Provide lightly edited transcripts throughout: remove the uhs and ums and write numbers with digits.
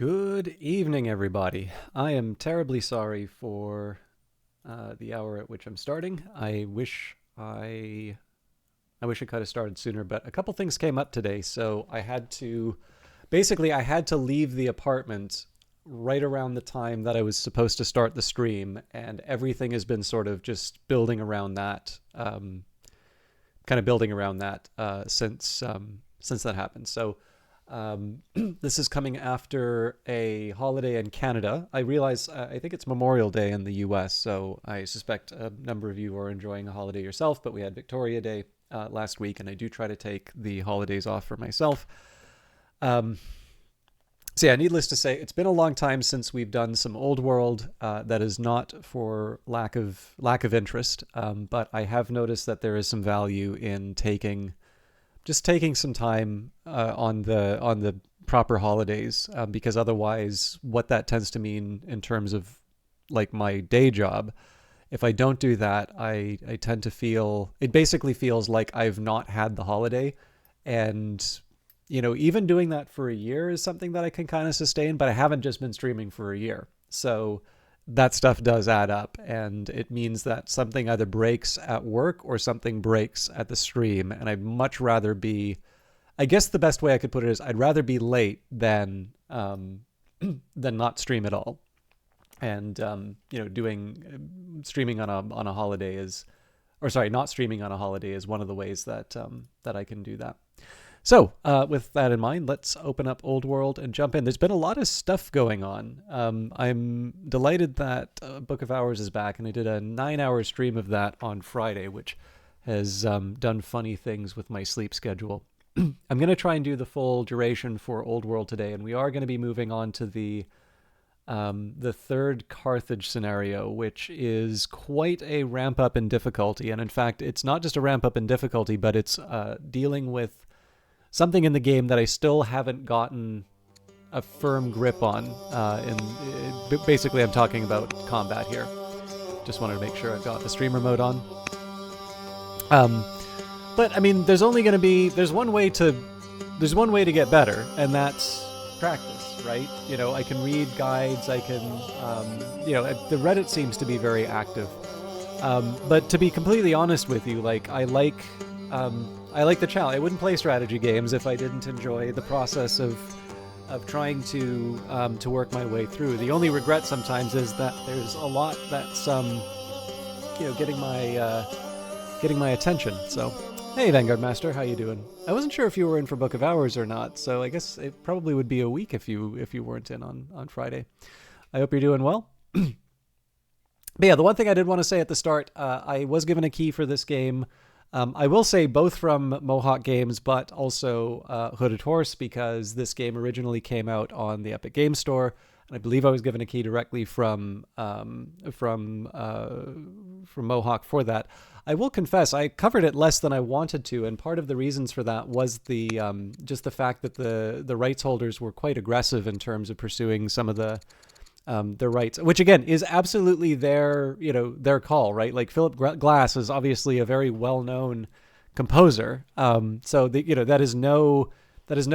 Good evening, everybody. I am terribly sorry for the hour at which I'm starting. I wish I could have started sooner, but a couple things came up today, so I had to leave the apartment right around the time that I was supposed to start the stream, and everything has been sort of just building around that, kind of building around that since that happened. So this is coming after a holiday in Canada. I realize I think it's Memorial Day in the US, so I suspect a number of you are enjoying a holiday yourself, but we had Victoria Day last week, and I do try to take the holidays off for myself. Um, so yeah, needless to say, it's been a long time since we've done some old world. That is not for lack of interest, but I have noticed that there is some value in taking some time on the proper holidays, because otherwise, what that tends to mean in terms of like my day job, if I don't do that, I tend to feel it basically feels like I've not had the holiday, and even doing that for a year is something that I can kind of sustain, but I haven't just been streaming for a year, so that stuff does add up, and it means that something either breaks at work or something breaks at the stream, and I'd much rather be. I guess the best way I could put it is I'd rather be late than not stream at all. And doing streaming on a holiday is, or sorry, not streaming on a holiday is one of the ways that I can do that. So, with that in mind, let's open up Old World and jump in. There's been a lot of stuff going on. I'm delighted that Book of Hours is back, and I did a 9-hour stream of that on Friday, which has done funny things with my sleep schedule. I'm going to try and do the full duration for Old World today, and we are going to be moving on to the third Carthage scenario, which is quite a ramp up in difficulty. And in fact, it's not just a ramp up in difficulty, but it's dealing with something in the game that I still haven't gotten a firm grip on. Basically, I'm talking about combat here. Just wanted to make sure I've got the streamer mode on. But I mean, there's one way to get better, and that's practice, right? I can read guides. I can, the Reddit seems to be very active. But to be completely honest with you, like I like the challenge. I wouldn't play strategy games if I didn't enjoy the process of trying to work my way through. The only regret sometimes is that there's a lot that's getting my attention. So, hey, Vanguard Master, how you doing? I wasn't sure if you were in for Book of Hours or not, so I guess it probably would be a week if you weren't in on Friday. I hope you're doing well. But yeah, the one thing I did want to say at the start, I was given a key for this game. I will say both from Mohawk Games, but also Hooded Horse, because this game originally came out on the Epic Game Store, and I believe I was given a key directly from Mohawk for that. I will confess, I covered it less than I wanted to, and part of the reasons for that was the just the fact that the rights holders were quite aggressive in terms of pursuing some of their rights, which again is absolutely their call, right? Like Philip Glass is obviously a very well-known composer, so that is no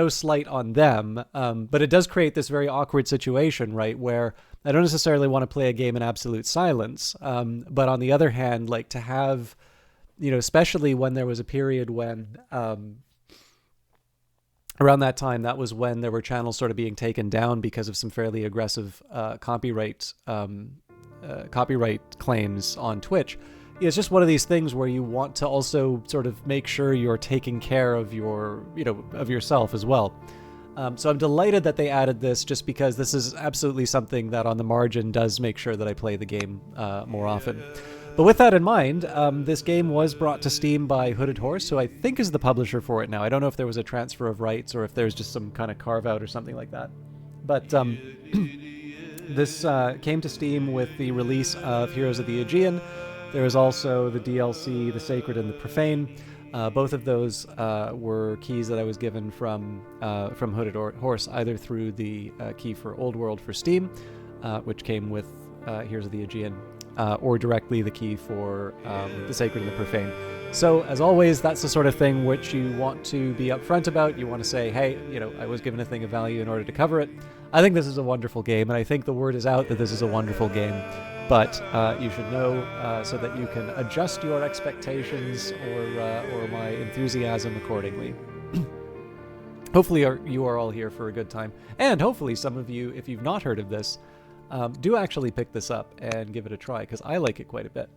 slight on them, but it does create this very awkward situation, right, where I don't necessarily want to play a game in absolute silence, but on the other hand, like to have, especially when there was a period when around that time, that was when there were channels sort of being taken down because of some fairly aggressive copyright claims on Twitch. It's just one of these things where you want to also sort of make sure you're taking care of of yourself as well. So I'm delighted that they added this, just because this is absolutely something that on the margin does make sure that I play the game more often. But with that in mind, this game was brought to Steam by Hooded Horse, who I think is the publisher for it now. I don't know if there was a transfer of rights or if there's just some kind of carve-out or something like that. But this came to Steam with the release of Heroes of the Aegean. There was also the DLC, The Sacred and the Profane. Both of those were keys that I was given from Hooded Horse, either through the key for Old World for Steam, which came with Heroes of the Aegean, or directly the key for The Sacred and the Profane. So, as always, that's the sort of thing which you want to be upfront about. You want to say, hey, I was given a thing of value in order to cover it. I think this is a wonderful game, and I think the word is out that this is a wonderful game. But you should know so that you can adjust your expectations or my enthusiasm accordingly. Hopefully you are all here for a good time. And hopefully some of you, if you've not heard of this, do actually pick this up and give it a try, because I like it quite a bit.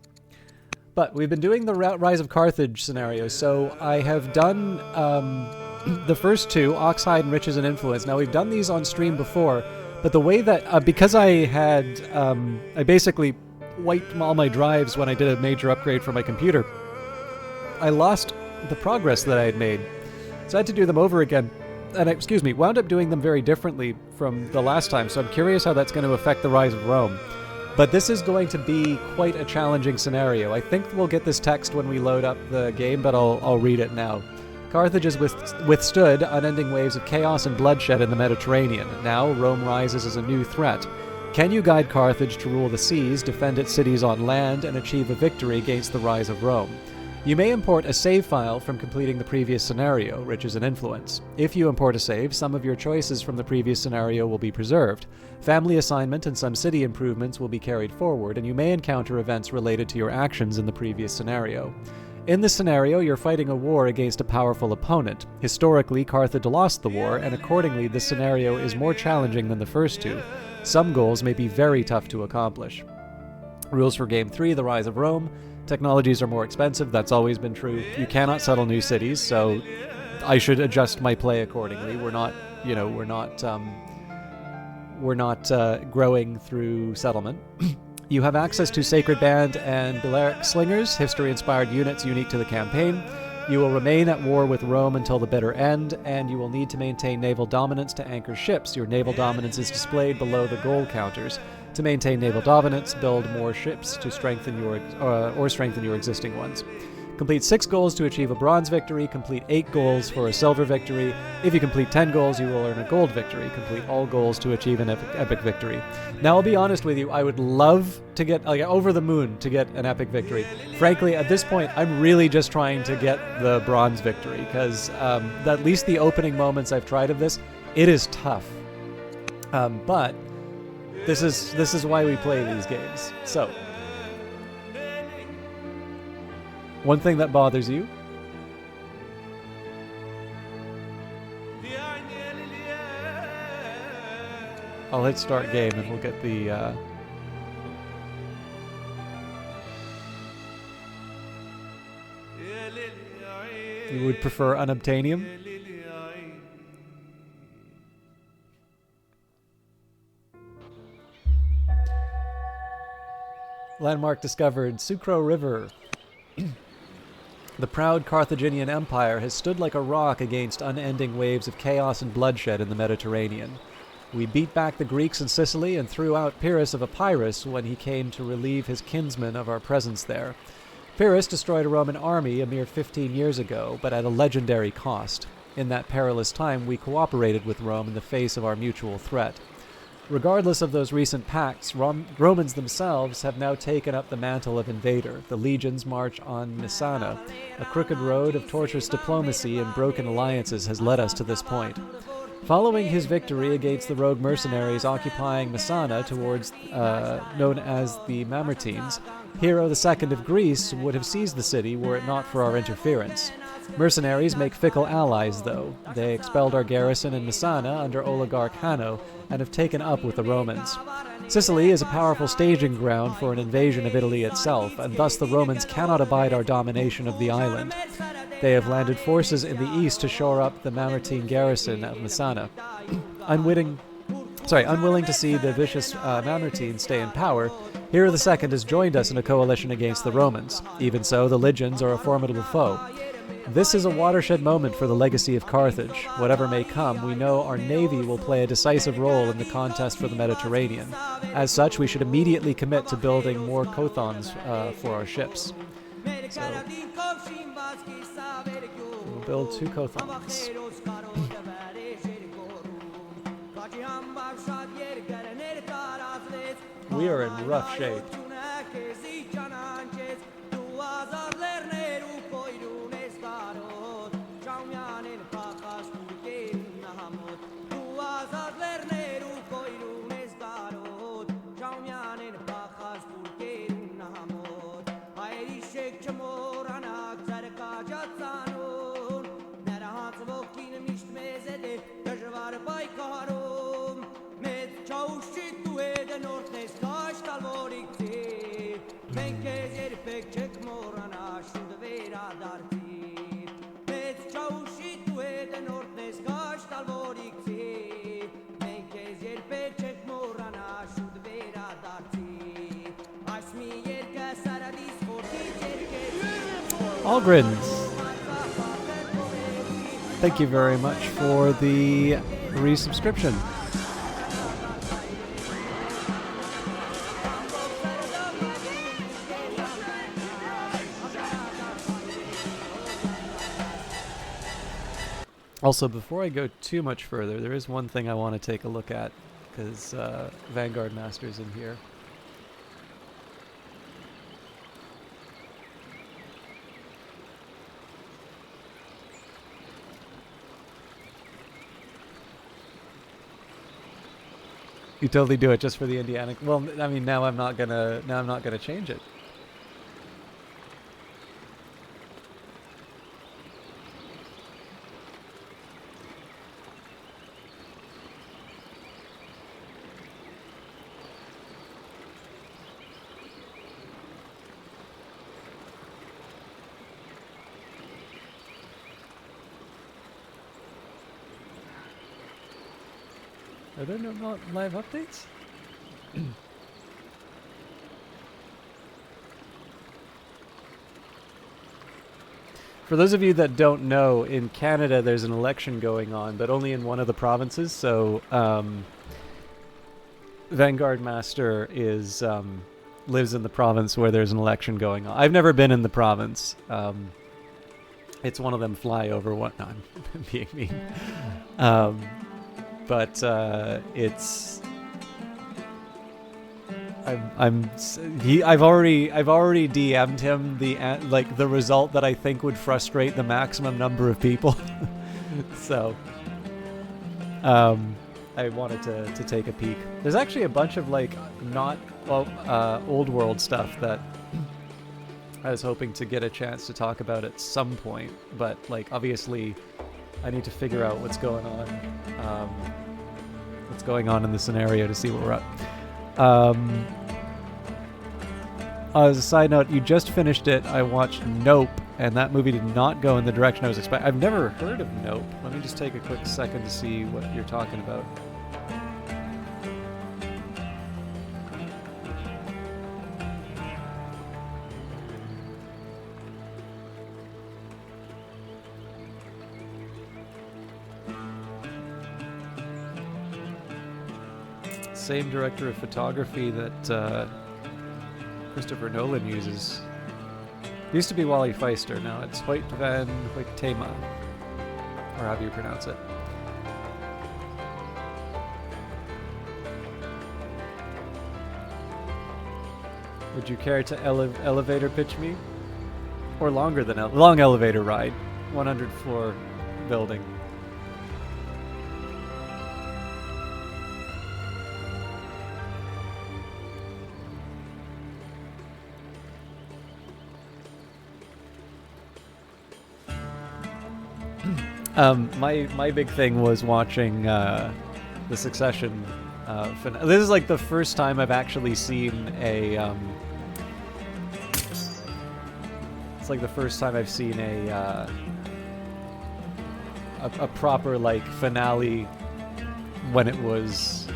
But we've been doing the Rise of Carthage scenario, so I have done the first two, Oxhide and Riches and Influence. Now, we've done these on stream before, but the way that, because I basically wiped all my drives when I did a major upgrade for my computer, I lost the progress that I had made. So I had to do them over again. And, wound up doing them very differently from the last time, so I'm curious how that's going to affect the Rise of Rome. But this is going to be quite a challenging scenario. I think we'll get this text when we load up the game, but I'll read it now. Carthage has withstood unending waves of chaos and bloodshed in the Mediterranean. Now, Rome rises as a new threat. Can you guide Carthage to rule the seas, defend its cities on land, and achieve a victory against the rise of Rome? You may import a save file from completing the previous scenario, Riches and Influence. If you import a save, some of your choices from the previous scenario will be preserved. Family assignment and some city improvements will be carried forward, and you may encounter events related to your actions in the previous scenario. In this scenario, you're fighting a war against a powerful opponent. Historically, Carthage lost the war, and accordingly, this scenario is more challenging than the first two. Some goals may be very tough to accomplish. Rules for Game 3, The Rise of Rome. Technologies are more expensive, that's always been true. You cannot settle new cities, so I should adjust my play accordingly. We're not growing through settlement. You have access to Sacred Band and Balearic Slingers, history-inspired units unique to the campaign. You will remain at war with Rome until the bitter end, and you will need to maintain naval dominance to anchor ships. Your naval dominance is displayed below the goal counters. To maintain naval dominance, build more ships to strengthen your existing ones. Complete 6 goals to achieve a bronze victory. Complete 8 goals for a silver victory. If you complete 10 goals, you will earn a gold victory. Complete all goals to achieve an epic victory. Now, I'll be honest with you, I would love to get over the moon to get an epic victory. Frankly, at this point, I'm really just trying to get the bronze victory, because at least the opening moments I've tried of this, it is tough. But this is why we play these games. So, one thing that bothers you? I'll hit start game and we'll get the... You would prefer unobtainium? Landmark discovered, Sucro River. The proud Carthaginian Empire has stood like a rock against unending waves of chaos and bloodshed in the Mediterranean. We beat back the Greeks in Sicily and threw out Pyrrhus of Epirus when he came to relieve his kinsmen of our presence there. Pyrrhus destroyed a Roman army a mere 15 years ago, but at a legendary cost. In that perilous time, we cooperated with Rome in the face of our mutual threat. Regardless of those recent pacts, Romans themselves have now taken up the mantle of invader. The legions march on Messana. A crooked road of tortuous diplomacy and broken alliances has led us to this point. Following his victory against the rogue mercenaries occupying Messana towards known as the Mamertines, Hero II of Greece would have seized the city were it not for our interference. Mercenaries make fickle allies, though. They expelled our garrison in Messana under Oligarch Hanno and have taken up with the Romans. Sicily is a powerful staging ground for an invasion of Italy itself, and thus the Romans cannot abide our domination of the island. They have landed forces in the east to shore up the Mamertine garrison of Messana. Unwilling to see the vicious Mamertines stay in power, Hero II has joined us in a coalition against the Romans. Even so, the Lygians are a formidable foe. This is a watershed moment for the legacy of Carthage. Whatever may come, we know our navy will play a decisive role in the contest for the Mediterranean. As such, we should immediately commit to building more Kothons for our ships. So, we'll build 2 Kothons. We are in rough shape. Algrins, thank you very much for the resubscription. Also, before I go too much further, there is one thing I want to take a look at, because Vanguard Master's in here. You totally do it just for the Indiana. Well, I mean, now I'm not gonna change it. Are there no live updates? For those of you that don't know, in Canada there's an election going on, but only in one of the provinces. So Vanguard Master is lives in the province where there's an election going on. I've never been in the province. It's one of them flyover one. No, I'm being mean. But it's I've already DM'd him the result that I think would frustrate the maximum number of people. So I wanted to take a peek. There's actually a bunch of old world stuff that I was hoping to get a chance to talk about at some point, but obviously I need to figure out what's going on in the scenario to see where we're at. As a side note, you just finished it. I watched Nope, and that movie did not go in the direction I was expecting. I've never heard of Nope. Let me just take a quick second to see what you're talking about. Same director of photography that Christopher Nolan uses. It used to be Wally Feister, now it's Hoyt van Hoytema, or however you pronounce it. Would you care to elevator pitch me? Or longer than long elevator ride, 100 floor building. My big thing was watching the Succession finale. This is the first time I've actually seen a. It's the first time I've seen a proper finale when it was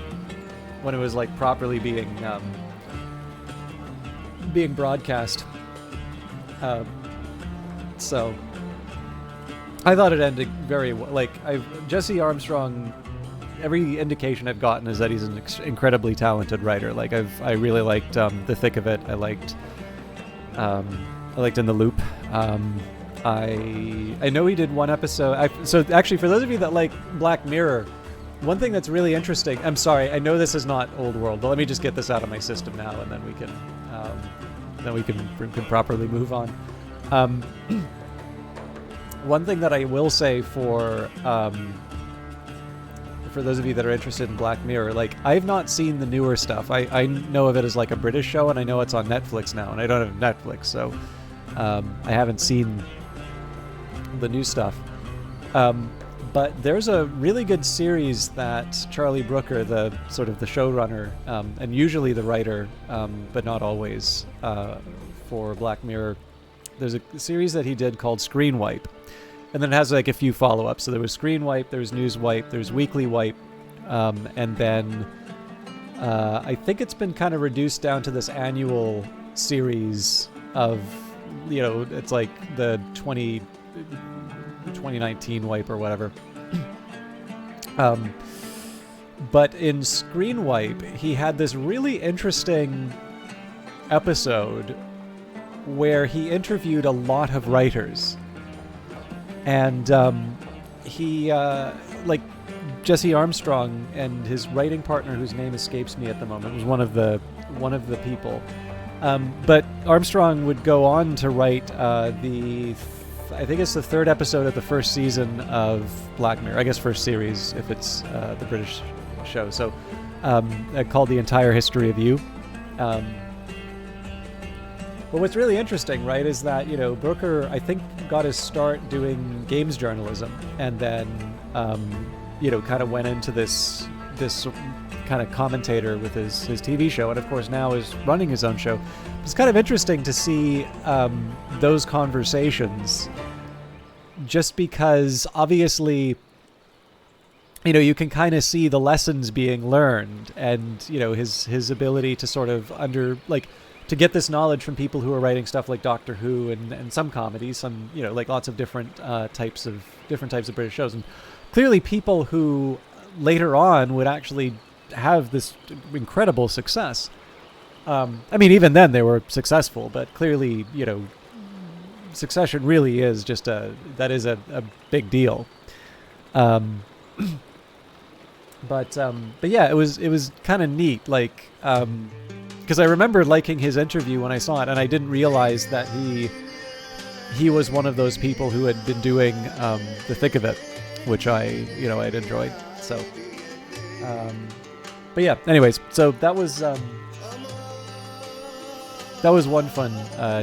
properly being broadcast. So. I thought it ended very well. Jesse Armstrong, every indication I've gotten is that he's an incredibly talented writer. I really liked The Thick of It. I liked In the Loop. I know he did one episode. So actually, for those of you that like Black Mirror, one thing that's really interesting. I'm sorry, I know this is not old world, but let me just get this out of my system now, and then we can properly move on. One thing that I will say for those of you that are interested in Black Mirror, I've not seen the newer stuff. I know of it as a British show, and I know it's on Netflix now, and I don't have Netflix, so I haven't seen the new stuff. But there's a really good series that Charlie Brooker, the showrunner, and usually the writer, but not always, for Black Mirror, there's a series that he did called Screen Wipe. And then it has a few follow-ups. So there was Screen Wipe, there's News Wipe, there's Weekly Wipe, and then I think it's been kind of reduced down to this annual series of it's like the 2019 wipe or whatever. But in Screen Wipe, he had this really interesting episode where he interviewed a lot of writers. And he, like, Jesse Armstrong and his writing partner, whose name escapes me at the moment, was one of the people. But Armstrong would go on to write I think it's the third episode of the first season of Black Mirror. I guess first series if it's the British show. So called The Entire History of You. But what's really interesting, right, is that, Brooker, I think, got his start doing games journalism, and then, kind of went into this kind of commentator with his TV show, and of course now is running his own show. It's kind of interesting to see those conversations, just because obviously, you can kind of see the lessons being learned, and his ability to sort of to get this knowledge from people who are writing stuff like Doctor Who and some comedies, some like lots of different types of British shows, and clearly people who later on would actually have this incredible success. I mean, even then they were successful, but clearly, Succession really is just a big deal. But yeah, it was kind of neat, like, because I remember liking his interview when I saw it, and I didn't realize that he was one of those people who had been doing The Thick of It, which I'd enjoyed. So, but yeah. Anyways, so that was one fun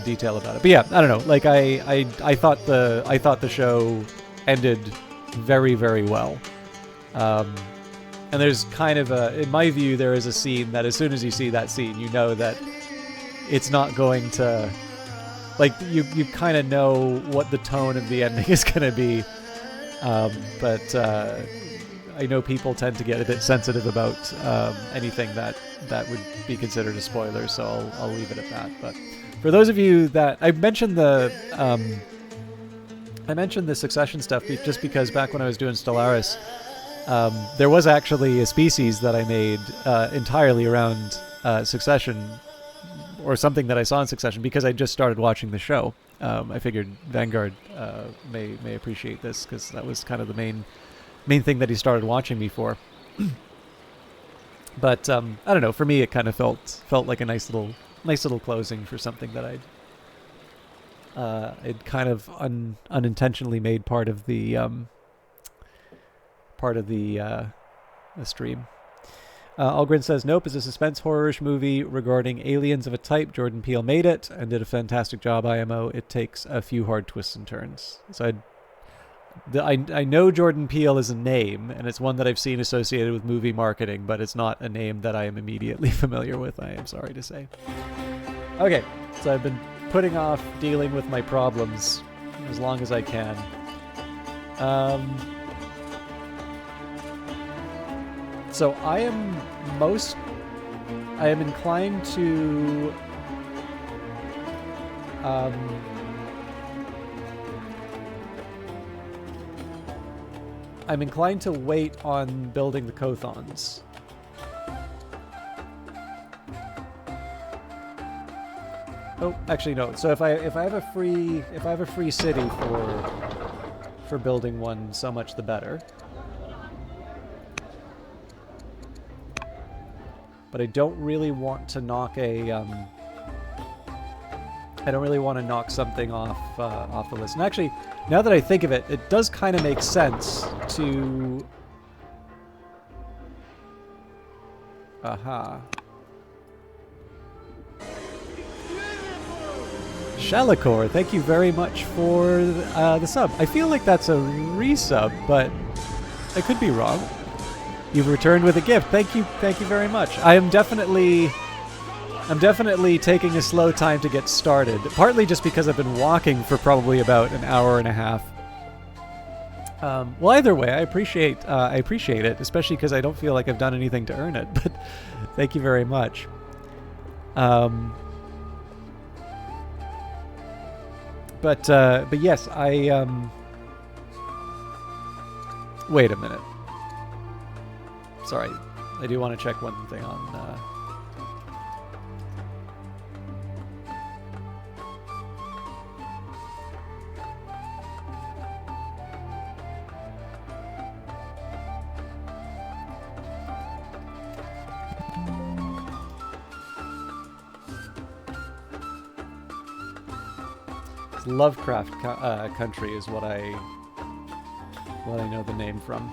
detail about it. But yeah, I don't know. Like I thought the show ended very, very well. And there's kind of in my view, there is a scene that as soon as you see that scene, you know that it's not going to, like, you kind of know what the tone of the ending is going to be. But I know people tend to get a bit sensitive about anything that would be considered a spoiler, so I'll leave it at that. But for those of you that I mentioned the Succession stuff just because back when I was doing Stellaris, there was actually a species that I made entirely around Succession, or something that I saw in Succession, because I just started watching the show. I figured Vanguard may appreciate this, because that was kind of the main thing that he started watching me for. But I don't know. For me, it kind of felt like a nice little closing for something that I'd kind of unintentionally made part of the stream. Algren says, nope, is a suspense horror-ish movie regarding aliens of a type. Jordan Peele made it and did a fantastic job, IMO. It takes a few hard twists and turns. So I know Jordan Peele is a name, and it's one that I've seen associated with movie marketing, but it's not a name that I am immediately familiar with, I am sorry to say. Okay, so I've been putting off dealing with my problems as long as I can. So I am inclined to wait on building the Kothons. Oh, actually no. So if I have a free city for building one, so much the better. But I don't really want to knock something off the list. And actually, now that I think of it, it does kind of make sense to. Aha. Shalakor, thank you very much for the sub. I feel like that's a resub, but I could be wrong. You've returned with a gift. Thank you very much. I'm definitely taking a slow time to get started. Partly just because I've been walking for probably about an hour and a half. Well, either way, I appreciate it, especially because I don't feel like I've done anything to earn it. But thank you very much. But yes, wait a minute. Sorry, I do want to check one thing on. Lovecraft Country is what I know the name from.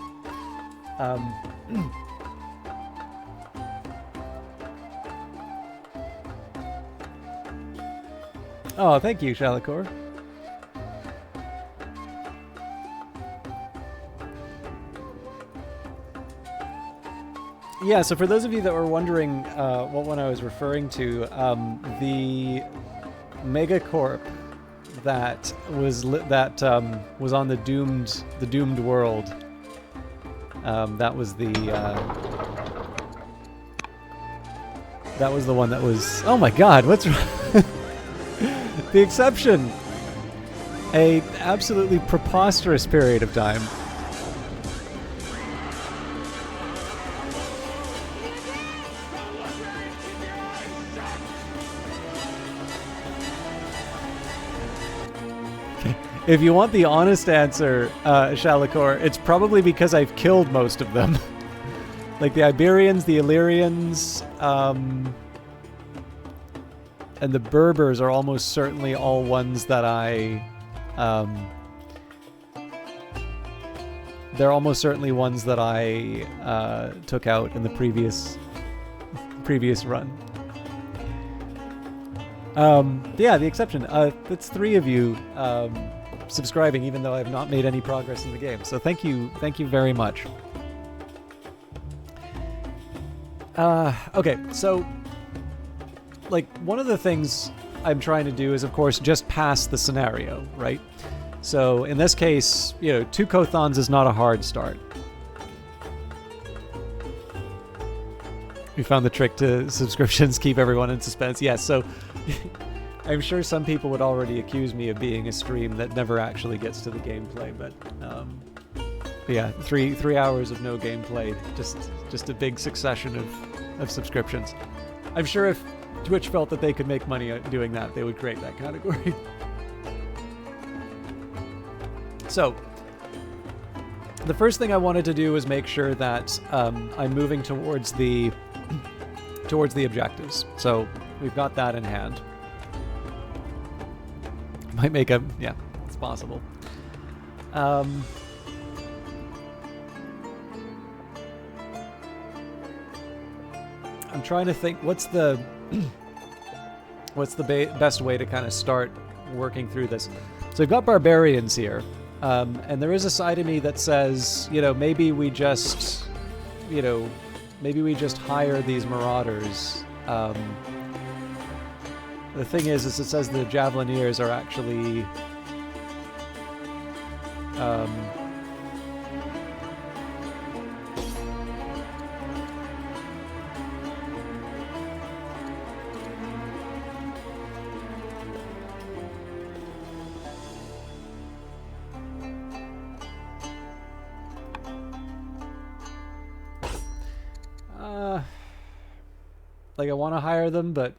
Oh, thank you, Shalikor. Yeah, so for those of you that were wondering what one I was referring to, the Megacorp that was on the doomed world. That was the one that was. Oh my God! What's wrong? The Exception? A absolutely preposterous period of time. If you want the honest answer, Shalikor, it's probably because I've killed most of them. Like the Iberians, the Illyrians, and the Berbers are almost certainly all ones that they're almost certainly ones that I took out in the previous run. Yeah, The Exception. That's 3 of you subscribing, even though I've not made any progress in the game. So thank you very much. Okay, so like one of the things I'm trying to do is, of course, just pass the scenario, right? So in this case, 2 Kothons is not a hard start. We found the trick to subscriptions, keep everyone in suspense. Yes, so I'm sure some people would already accuse me of being a stream that never actually gets to the gameplay, but yeah, 3 hours of no gameplay, just a big succession of subscriptions. I'm sure if Twitch felt that they could make money doing that, they would create that category. So, the first thing I wanted to do was make sure that I'm moving towards the objectives. So we've got that in hand. Might make a... yeah, it's possible. I'm trying to think, what's the best way to kind of start working through this? So we've got barbarians here, and there is a side of me that says, maybe we just hire these marauders. The thing is it says the Javelineers are actually... like I want to hire them, but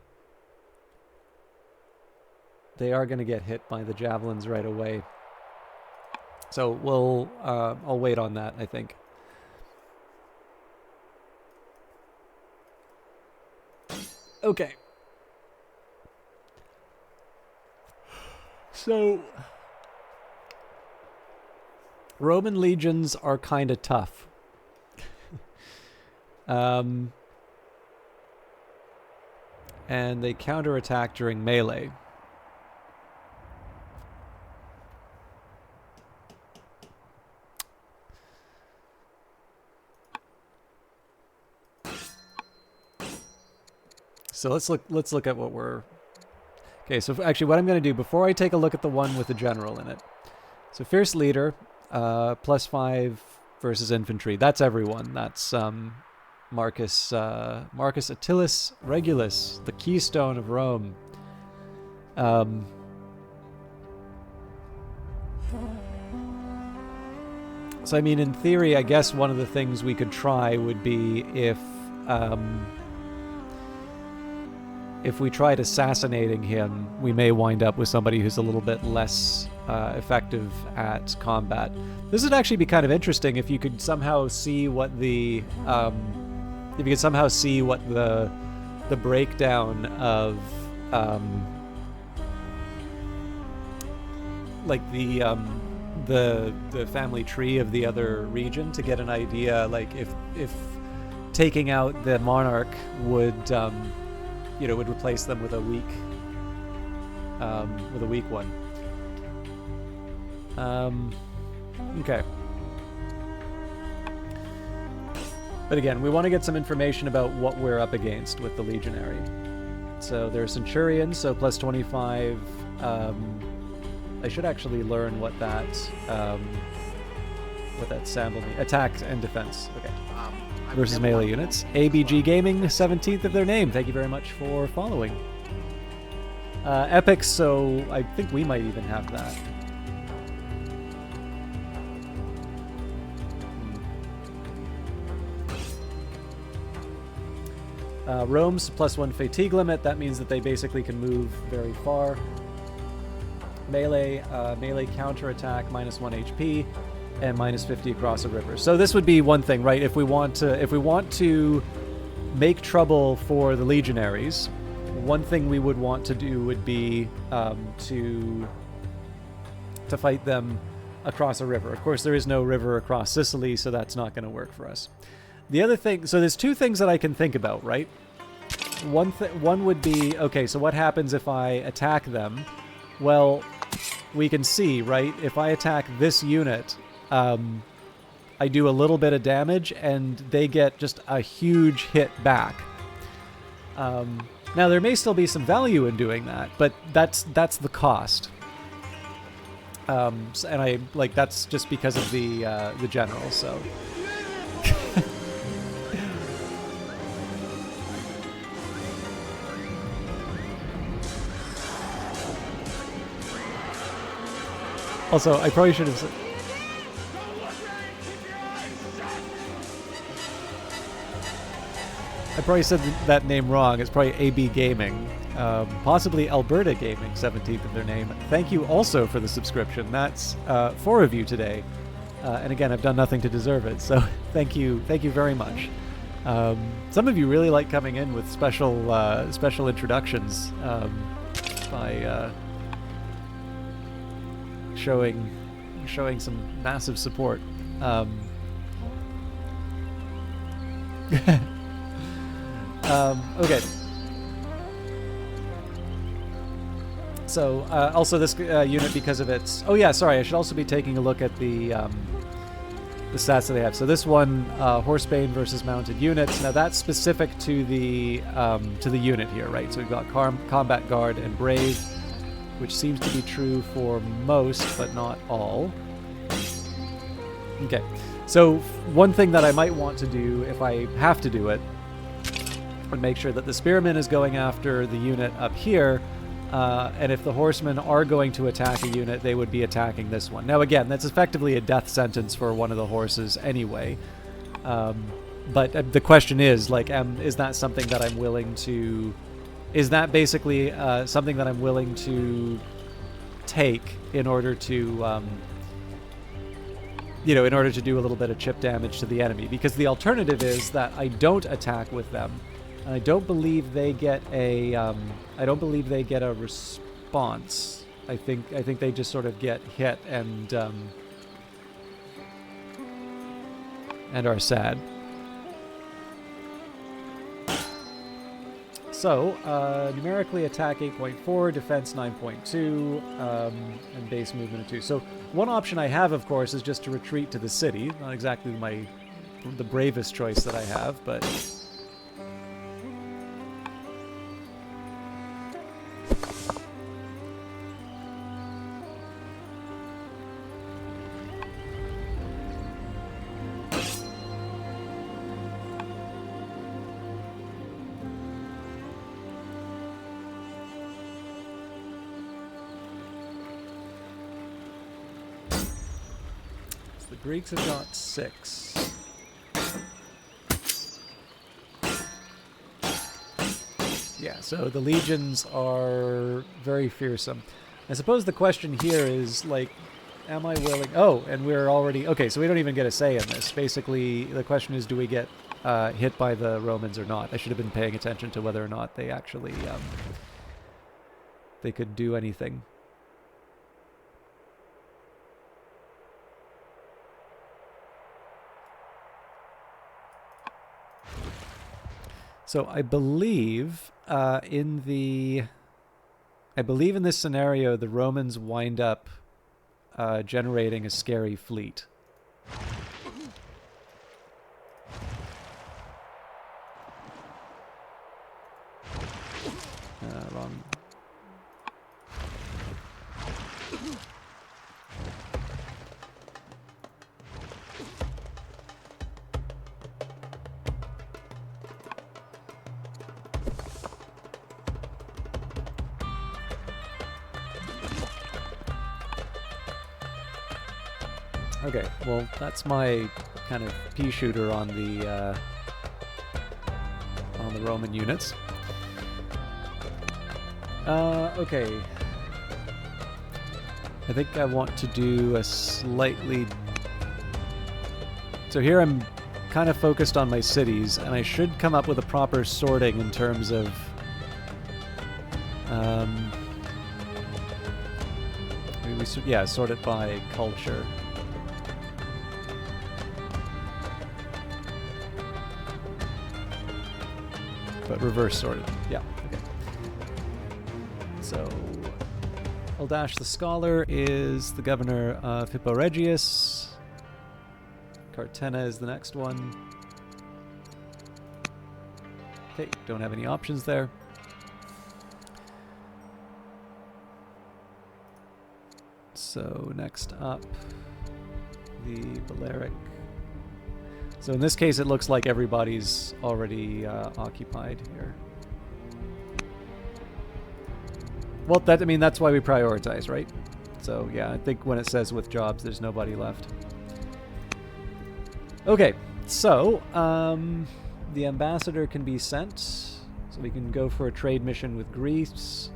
they are going to get hit by the javelins right away. So I'll wait on that, I think. Okay. So Roman legions are kind of tough. And they counterattack during melee. So let's look at what we're... Okay, so actually what I'm going to do, before I take a look at the one with the general in it. So Fierce Leader, +5 versus infantry. That's everyone. That's Marcus Attilus Regulus, the keystone of Rome. So I mean, in theory, I guess one of the things we could try would be if we tried assassinating him, we may wind up with somebody who's a little bit less effective at combat. This would actually be kind of interesting if you could somehow see what the breakdown of like the family tree of the other region, to get an idea, like if taking out the monarch would would replace them with a weak one. Okay. But again, we want to get some information about what we're up against with the legionary. So they're centurion, so plus 25. I should actually learn what that sample means. Attack and defense. Okay. Versus melee units. ABG Gaming, 17th of their name. Thank you very much for following. Epics, so I think we might even have that. Rome's plus 1 fatigue limit. That means that they basically can move very far. Melee counter attack, minus 1 HP, and minus 50 across a river. So this would be one thing, right? If we want to make trouble for the legionaries, one thing we would want to do would be to fight them across a river. Of course, there is no river across Sicily, so that's not going to work for us. The other thing, so there's two things that I can think about, right? One would be, okay, so what happens if I attack them? Well, we can see, right? If I attack this unit, I do a little bit of damage, and they get just a huge hit back. Now, there may still be some value in doing that, but that's the cost. And I like that's just because of the general. So. Also, I probably should have said... I probably said that name wrong. It's probably AB Gaming. Possibly Alberta Gaming, 17th of their name. Thank you also for the subscription. That's 4 of you today. And again, I've done nothing to deserve it, so thank you very much. Some of you really like coming in with special introductions by... showing some massive support. Okay. So also this unit, because of its... Oh yeah, sorry. I should also be taking a look at the stats that they have. So this one, Horsebane versus mounted units. Now that's specific to the unit here, right? So we've got Combat Guard and Brave, which seems to be true for most, but not all. Okay, so one thing that I might want to do, if I have to do it, would make sure that the Spearman is going after the unit up here, and if the Horsemen are going to attack a unit, they would be attacking this one. Now again, that's effectively a death sentence for one of the horses anyway. But the question is, like, is that something that I'm willing to... Is that basically something that I'm willing to take in order to, in order to do a little bit of chip damage to the enemy? Because the alternative is that I don't attack with them, and I don't believe they get a, response. I think they just sort of get hit and are sad. So, numerically attack 8.4, defense 9.2, and base movement of 2. So, one option I have, of course, is just to retreat to the city. Not exactly the bravest choice that I have, but... Greeks have got 6. Yeah, so the legions are very fearsome. I suppose the question here is, like, am I willing... Oh, and we're already... Okay, so we don't even get a say in this. Basically, the question is, do we get hit by the Romans or not? I should have been paying attention to whether or not they actually... they could do anything. So I believe in this scenario, the Romans wind up generating a scary fleet. Wrong. Okay, well, that's my kind of pea shooter on the Roman units. Okay. I think I want to do a slightly... So here I'm kind of focused on my cities, and I should come up with a proper sorting in terms of... maybe we sort it by culture. But reverse sorted. Yeah, okay. So, Eldash the Scholar is the governor of Hippo Regius. Cartena is the next one. Okay, don't have any options there. So, next up, the Balearic. So in this case, it looks like everybody's already occupied here. Well, that's why we prioritize, right? So yeah, I think when it says with jobs, there's nobody left. Okay, so the ambassador can be sent, so we can go for a trade mission with Greece.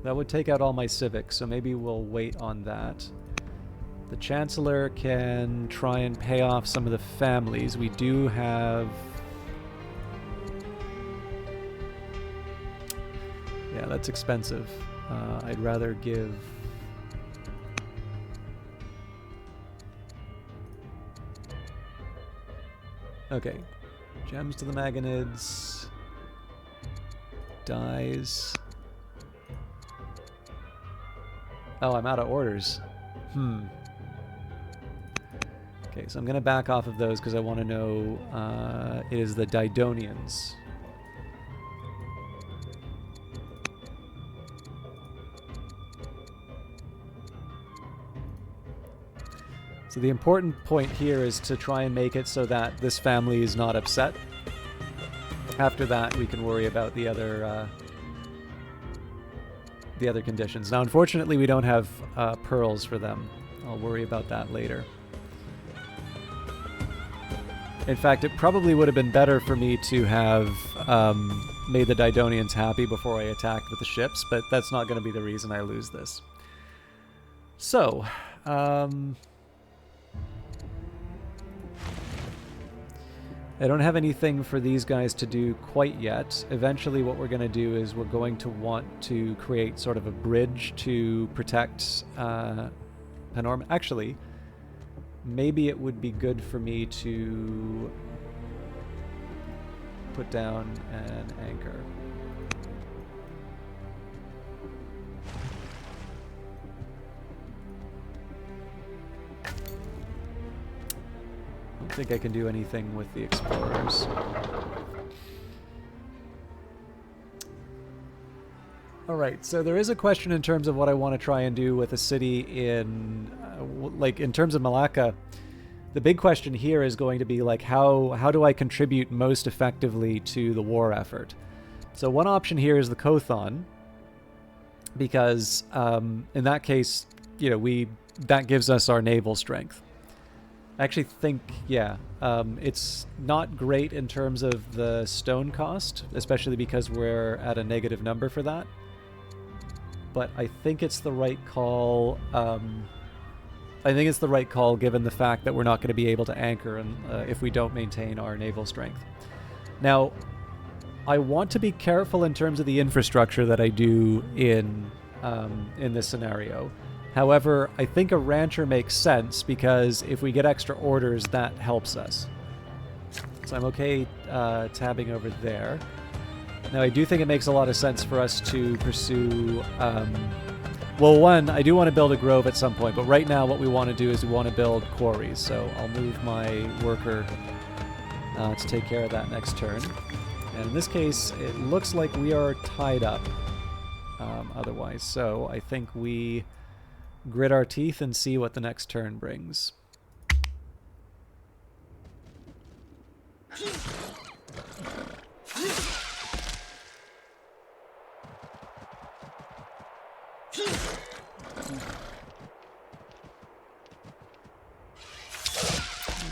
That would take out all my civics, so maybe we'll wait on that. The Chancellor can try and pay off some of the families. We do have... Yeah, that's expensive. I'd rather give... Okay. Gems to the Magonids. Dies. Oh, I'm out of orders. Okay, so I'm going to back off of those because I want to know it is the Didonians. So the important point here is to try and make it so that this family is not upset. After that, we can worry about the other conditions. Now, unfortunately, we don't have pearls for them. I'll worry about that later. In fact, it probably would have been better for me to have made the Didonians happy before I attacked with the ships, but that's not going to be the reason I lose this. So, I don't have anything for these guys to do quite yet. Eventually what we're going to do is we're going to want to create sort of a bridge to protect Panorama. Actually, maybe it would be good for me to put down an anchor. I don't think I can do anything with the explorers. Alright, so there is a question in terms of what I want to try and do with a city in... like, in terms of Malacca, the big question here is going to be, like, how do I contribute most effectively to the war effort? So one option here is the Kothon. because in that case, that gives us our naval strength. I actually think, yeah, it's not great in terms of the stone cost, especially because we're at a negative number for that. But I think it's the right call. I think it's the right call given the fact that we're not going to be able to anchor if we don't maintain our naval strength. Now, I want to be careful in terms of the infrastructure that I do in this scenario. However, I think a rancher makes sense because if we get extra orders, that helps us. So I'm okay tabbing over there. Now, I do think it makes a lot of sense for us to pursue... well, one, I do want to build a grove at some point, but right now what we want to do is we want to build quarries. So I'll move my worker to take care of that next turn. And in this case, it looks like we are tied up otherwise. So I think we grit our teeth and see what the next turn brings.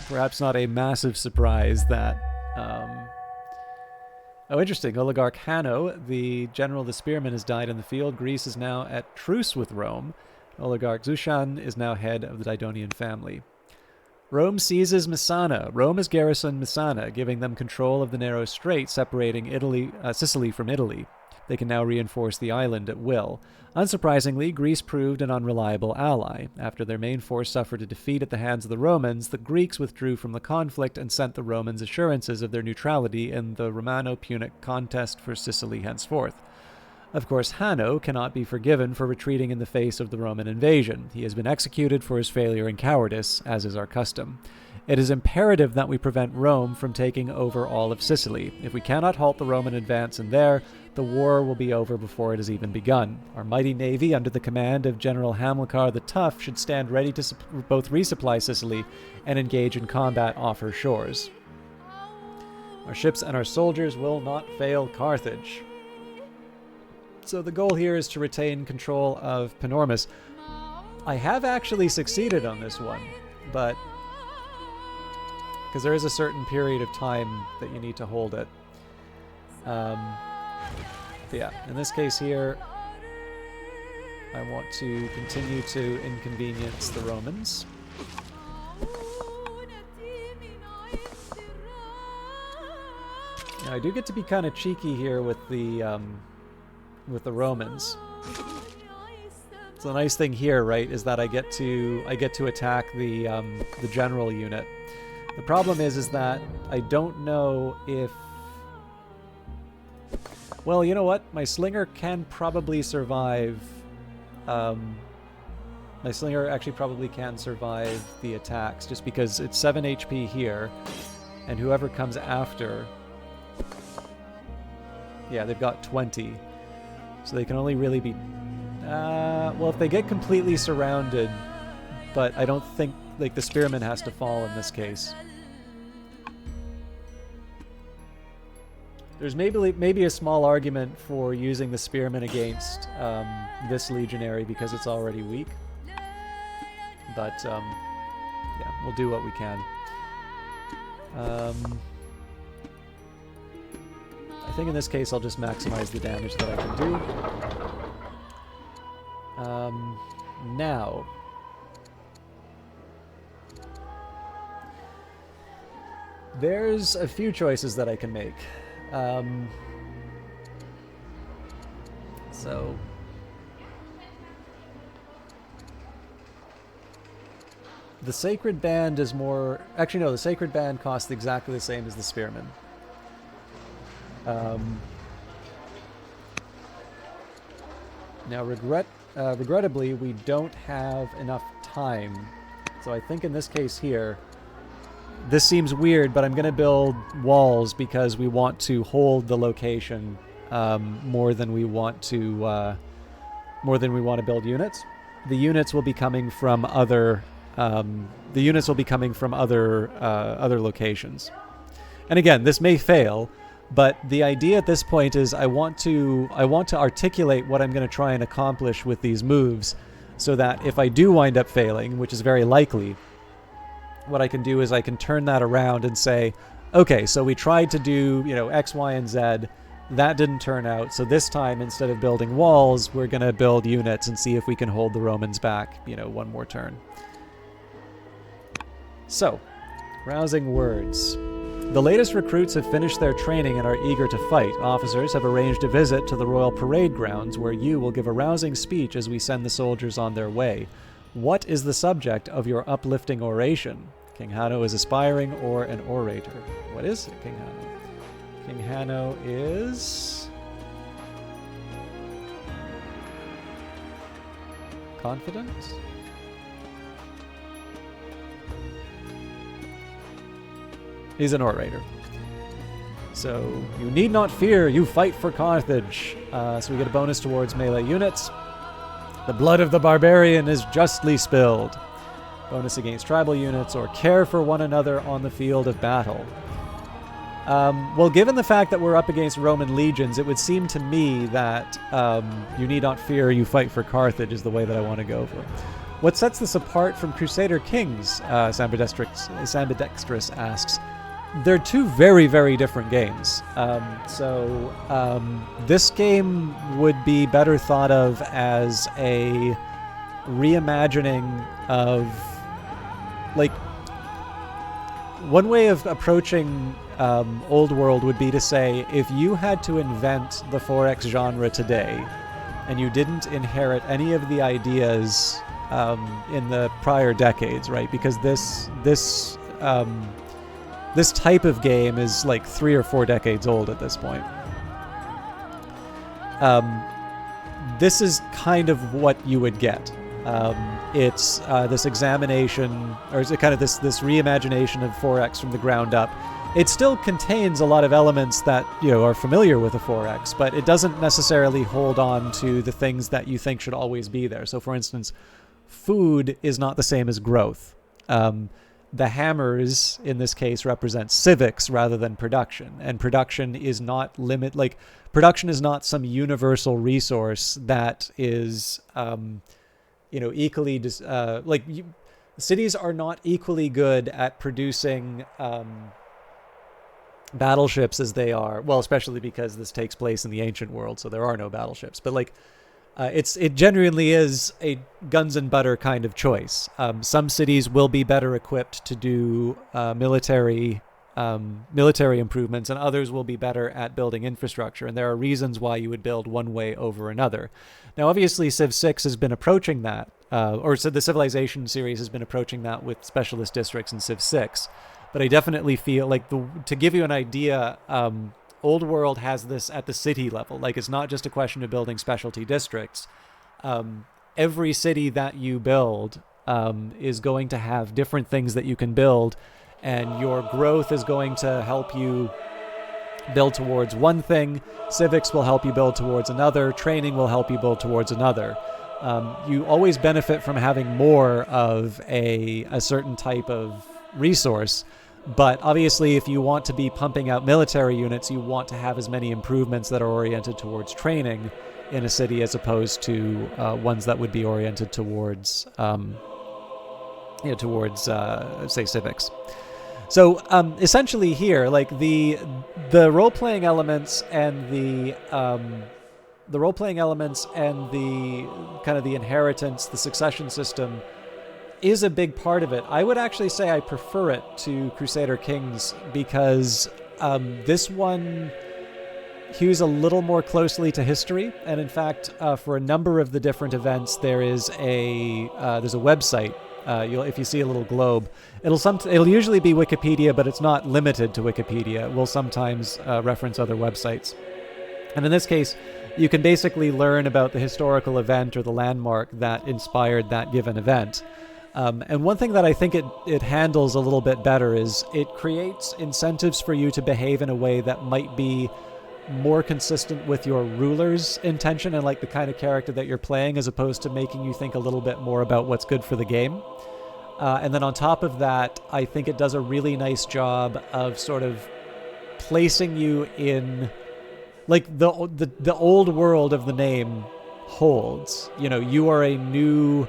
Perhaps not a massive surprise that... Oh, interesting. Oligarch Hanno, the general of the spearmen, has died in the field. Greece is now at truce with Rome. Oligarch Zushan is now head of the Didonian family. Rome seizes Messana. Rome has garrisoned Messana, giving them control of the narrow strait separating Sicily from Italy. They can now reinforce the island at will. Unsurprisingly, Greece proved an unreliable ally. After their main force suffered a defeat at the hands of the Romans, the Greeks withdrew from the conflict and sent the Romans assurances of their neutrality in the Romano-Punic contest for Sicily henceforth. Of course, Hanno cannot be forgiven for retreating in the face of the Roman invasion. He has been executed for his failure and cowardice, as is our custom. It is imperative that we prevent Rome from taking over all of Sicily. If we cannot halt the Roman advance in there, the war will be over before it has even begun. Our mighty navy, under the command of General Hamilcar the Tough, should stand ready to both resupply Sicily and engage in combat off her shores. Our ships and our soldiers will not fail Carthage. So the goal here is to retain control of Panormus. I have actually succeeded on this one, but... because there is a certain period of time that you need to hold it. Yeah, in this case here, I want to continue to inconvenience the Romans. Now, I do get to be kind of cheeky here with the Romans. So the nice thing here, right, is that I get to attack the general unit. The problem is that I don't know if... Well, you know what? My slinger can probably survive... my slinger actually probably can survive the attacks, just because it's 7 HP here, and whoever comes after... Yeah, they've got 20. So they can only really be... well, if they get completely surrounded, but I don't think, like, the spearman has to fall in this case. There's maybe a small argument for using the spearman against this legionary because it's already weak. But, yeah, we'll do what we can. I think in this case I'll just maximize the damage that I can do. Now... there's a few choices that I can make. So... the Sacred Band is more... Actually, no, the Sacred Band costs exactly the same as the Spearman. Now, regrettably, we don't have enough time. So I think in this case here, this seems weird, but I'm going to build walls because we want to hold the location more than we want to build units. The units will be coming from other other locations. And again, this may fail, But the idea at this point is I want to articulate what I'm going to try and accomplish with these moves, so that if I do wind up failing, which is very likely, what I can do is I can turn that around and say, okay, so we tried to do, X, Y, and Z. That didn't turn out. So this time, instead of building walls, we're going to build units and see if we can hold the Romans back, one more turn. So, rousing words. The latest recruits have finished their training and are eager to fight. Officers have arranged a visit to the Royal Parade Grounds, where you will give a rousing speech as we send the soldiers on their way. What is the subject of your uplifting oration? King Hanno is aspiring or an orator. What is King Hanno? King Hanno is confident? He's an orator. So, you need not fear, you fight for Carthage. So we get a bonus towards melee units. The blood of the barbarian is justly spilled. Bonus against tribal units, or care for one another on the field of battle. Well, given the fact that we're up against Roman legions, it would seem to me that you need not fear, you fight for Carthage is the way that I want to go for. What sets this apart from Crusader Kings, Sambidextrous asks. They're two very, very different games. This game would be better thought of as a reimagining of, like, one way of approaching Old World would be to say, if you had to invent the 4X genre today, and you didn't inherit any of the ideas in the prior decades, right? Because this type of game is like 3 or 4 decades old at this point. This is kind of what you would get. It's this examination, or is it kind of this reimagination of 4X from the ground up. It still contains a lot of elements that are familiar with a 4X, but it doesn't necessarily hold on to the things that you think should always be there. So, for instance, food is not the same as growth. The hammers in this case represent civics rather than production, and production is not production is not some universal resource that is equally cities are not equally good at producing battleships as they are, well, especially because this takes place in the ancient world, so there are no battleships, but it genuinely is a guns and butter kind of choice. Some cities will be better equipped to do military improvements, and others will be better at building infrastructure, and there are reasons why you would build one way over another. Now, obviously, Civ 6 has been approaching that, so the Civilization series has been approaching that with specialist districts in Civ 6, but I definitely feel like, to give you an idea, Old World has this at the city level. Like, it's not just a question of building specialty districts. Every city that you build is going to have different things that you can build, and your growth is going to help you build towards one thing. Civics will help you build towards another. Training will help you build towards another. You always benefit from having more of a certain type of resource. But obviously, if you want to be pumping out military units, you want to have as many improvements that are oriented towards training in a city as opposed to ones that would be oriented towards, say, civics. So essentially here, like the role-playing elements and the kind of the inheritance, the succession system, is a big part of it. I would actually say I prefer it to Crusader Kings because this one hews a little more closely to history, and in fact, for a number of the different events, there's a website. If you see a little globe, it'll usually be Wikipedia, but it's not limited to Wikipedia. It will sometimes reference other websites, and in this case, you can basically learn about the historical event or the landmark that inspired that given event. And one thing that I think it handles a little bit better is it creates incentives for you to behave in a way that might be more consistent with your ruler's intention and like the kind of character that you're playing, as opposed to making you think a little bit more about what's good for the game. And then on top of that, I think it does a really nice job of sort of placing you in, like, the old world of the name holds. You know, you're a new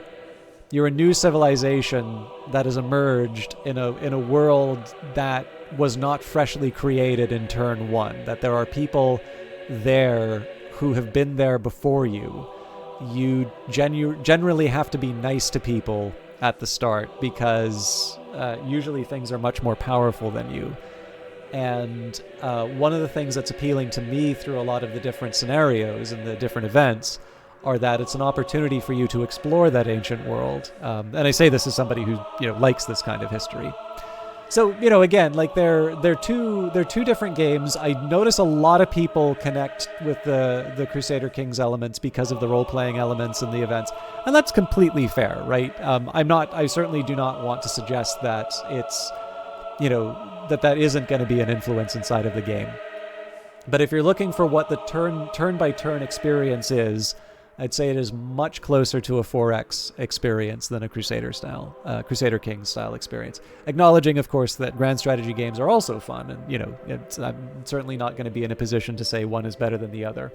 civilization that has emerged in a world that was not freshly created in turn one. That there are people there who have been there before you. You generally have to be nice to people at the start because usually things are much more powerful than you. And one of the things that's appealing to me through a lot of the different scenarios and the different events are that it's an opportunity for you to explore that ancient world. And I say this as somebody who, you know, likes this kind of history. So, you know, again, like they're two different games. I notice a lot of people connect with the Crusader Kings elements because of the role-playing elements and the events, and that's completely fair, right? I certainly do not want to suggest that it's, you know, that isn't going to be an influence inside of the game. But if you're looking for what the turn-by-turn experience is, I'd say it is much closer to a 4X experience than a Crusader Kings style experience. Acknowledging, of course, that grand strategy games are also fun, and, you know, I'm certainly not going to be in a position to say one is better than the other.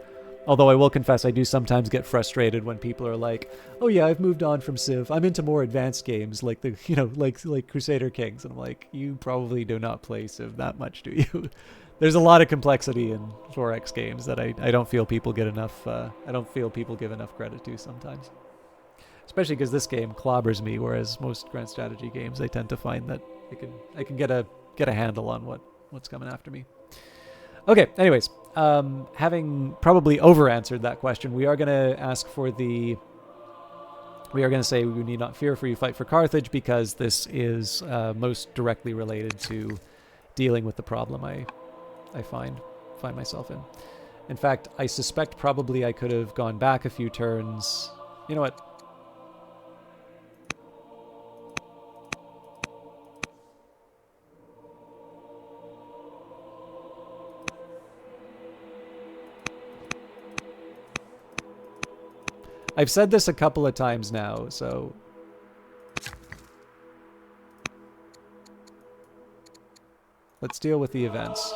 Although I will confess, I do sometimes get frustrated when people are like, "Oh yeah, I've moved on from Civ. I'm into more advanced games like like Crusader Kings." And I'm like, "You probably do not play Civ that much, do you?" There's a lot of complexity in 4X games that I don't feel people get enough. I don't feel people give enough credit to sometimes. Especially because this game clobbers me, whereas most grand strategy games, I tend to find that I can get a handle on what's coming after me. Okay, anyways, having probably over-answered that question, we are going to ask for we are going to say we need not fear for you fight for Carthage, because this is most directly related to dealing with the problem I find myself in. In fact, I suspect probably I could have gone back a few turns. You know what? I've said this a couple of times now, so let's deal with the events.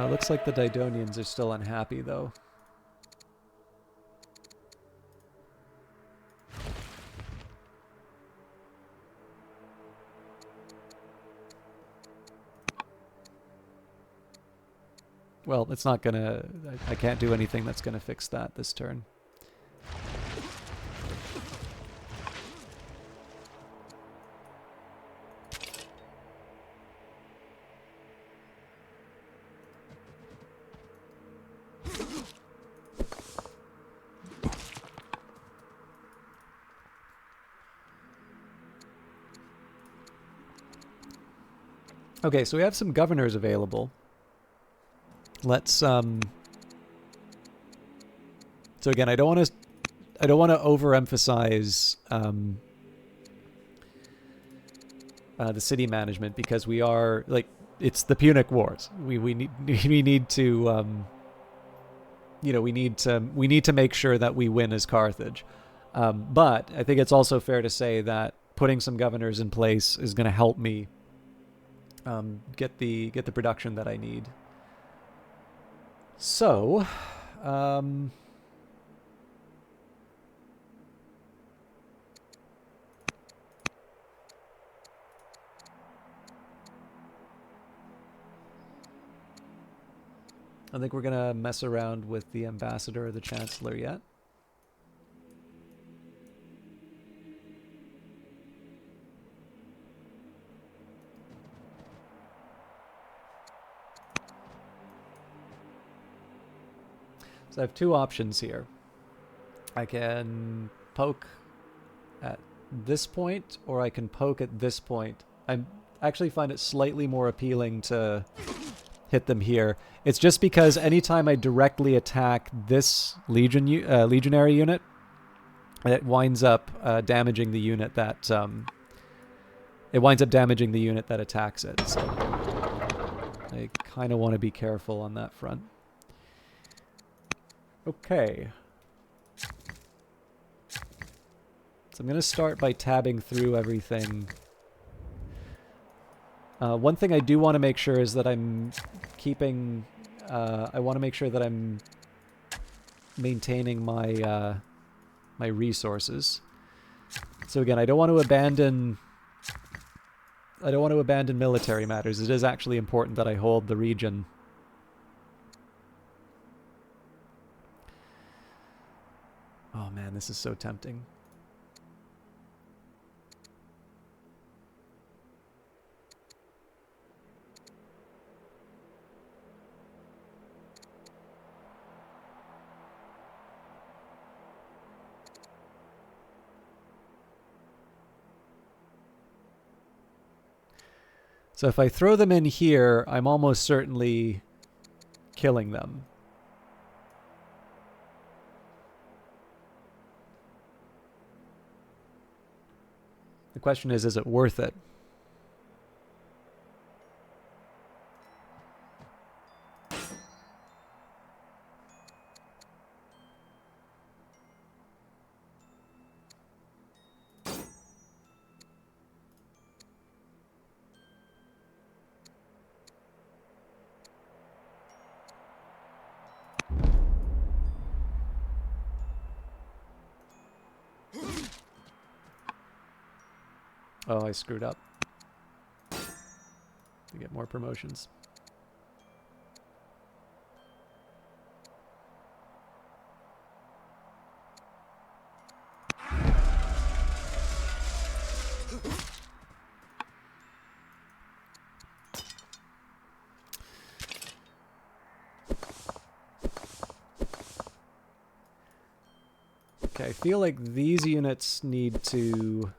Looks like the Didonians are still unhappy, though. Well, it's not gonna... I can't do anything that's gonna fix that this turn. Okay, so we have some governors available. Let's so again, I don't want to overemphasize the city management, because we are, like, it's the Punic Wars. We need to you know, we need to make sure that we win as Carthage. But I think it's also fair to say that putting some governors in place is going to help me get the production that I need. So, I think we're going to mess around with the ambassador or the chancellor yet. So I have two options here. I can poke at this point, or I can poke at this point. I actually find it slightly more appealing to hit them here. It's just because anytime I directly attack this legionary unit, it winds up damaging the unit that attacks it. So I kind of want to be careful on that front. Okay. So I'm going to start by tabbing through everything. One thing I do want to make sure is that I'm keeping... I want to make sure that I'm maintaining my my resources. So again, I don't want to abandon military matters. It is actually important that I hold the region. Oh man, this is so tempting. So if I throw them in here, I'm almost certainly killing them. The question is it worth it? Oh, I screwed up. To get more promotions. Okay, I feel like these units need to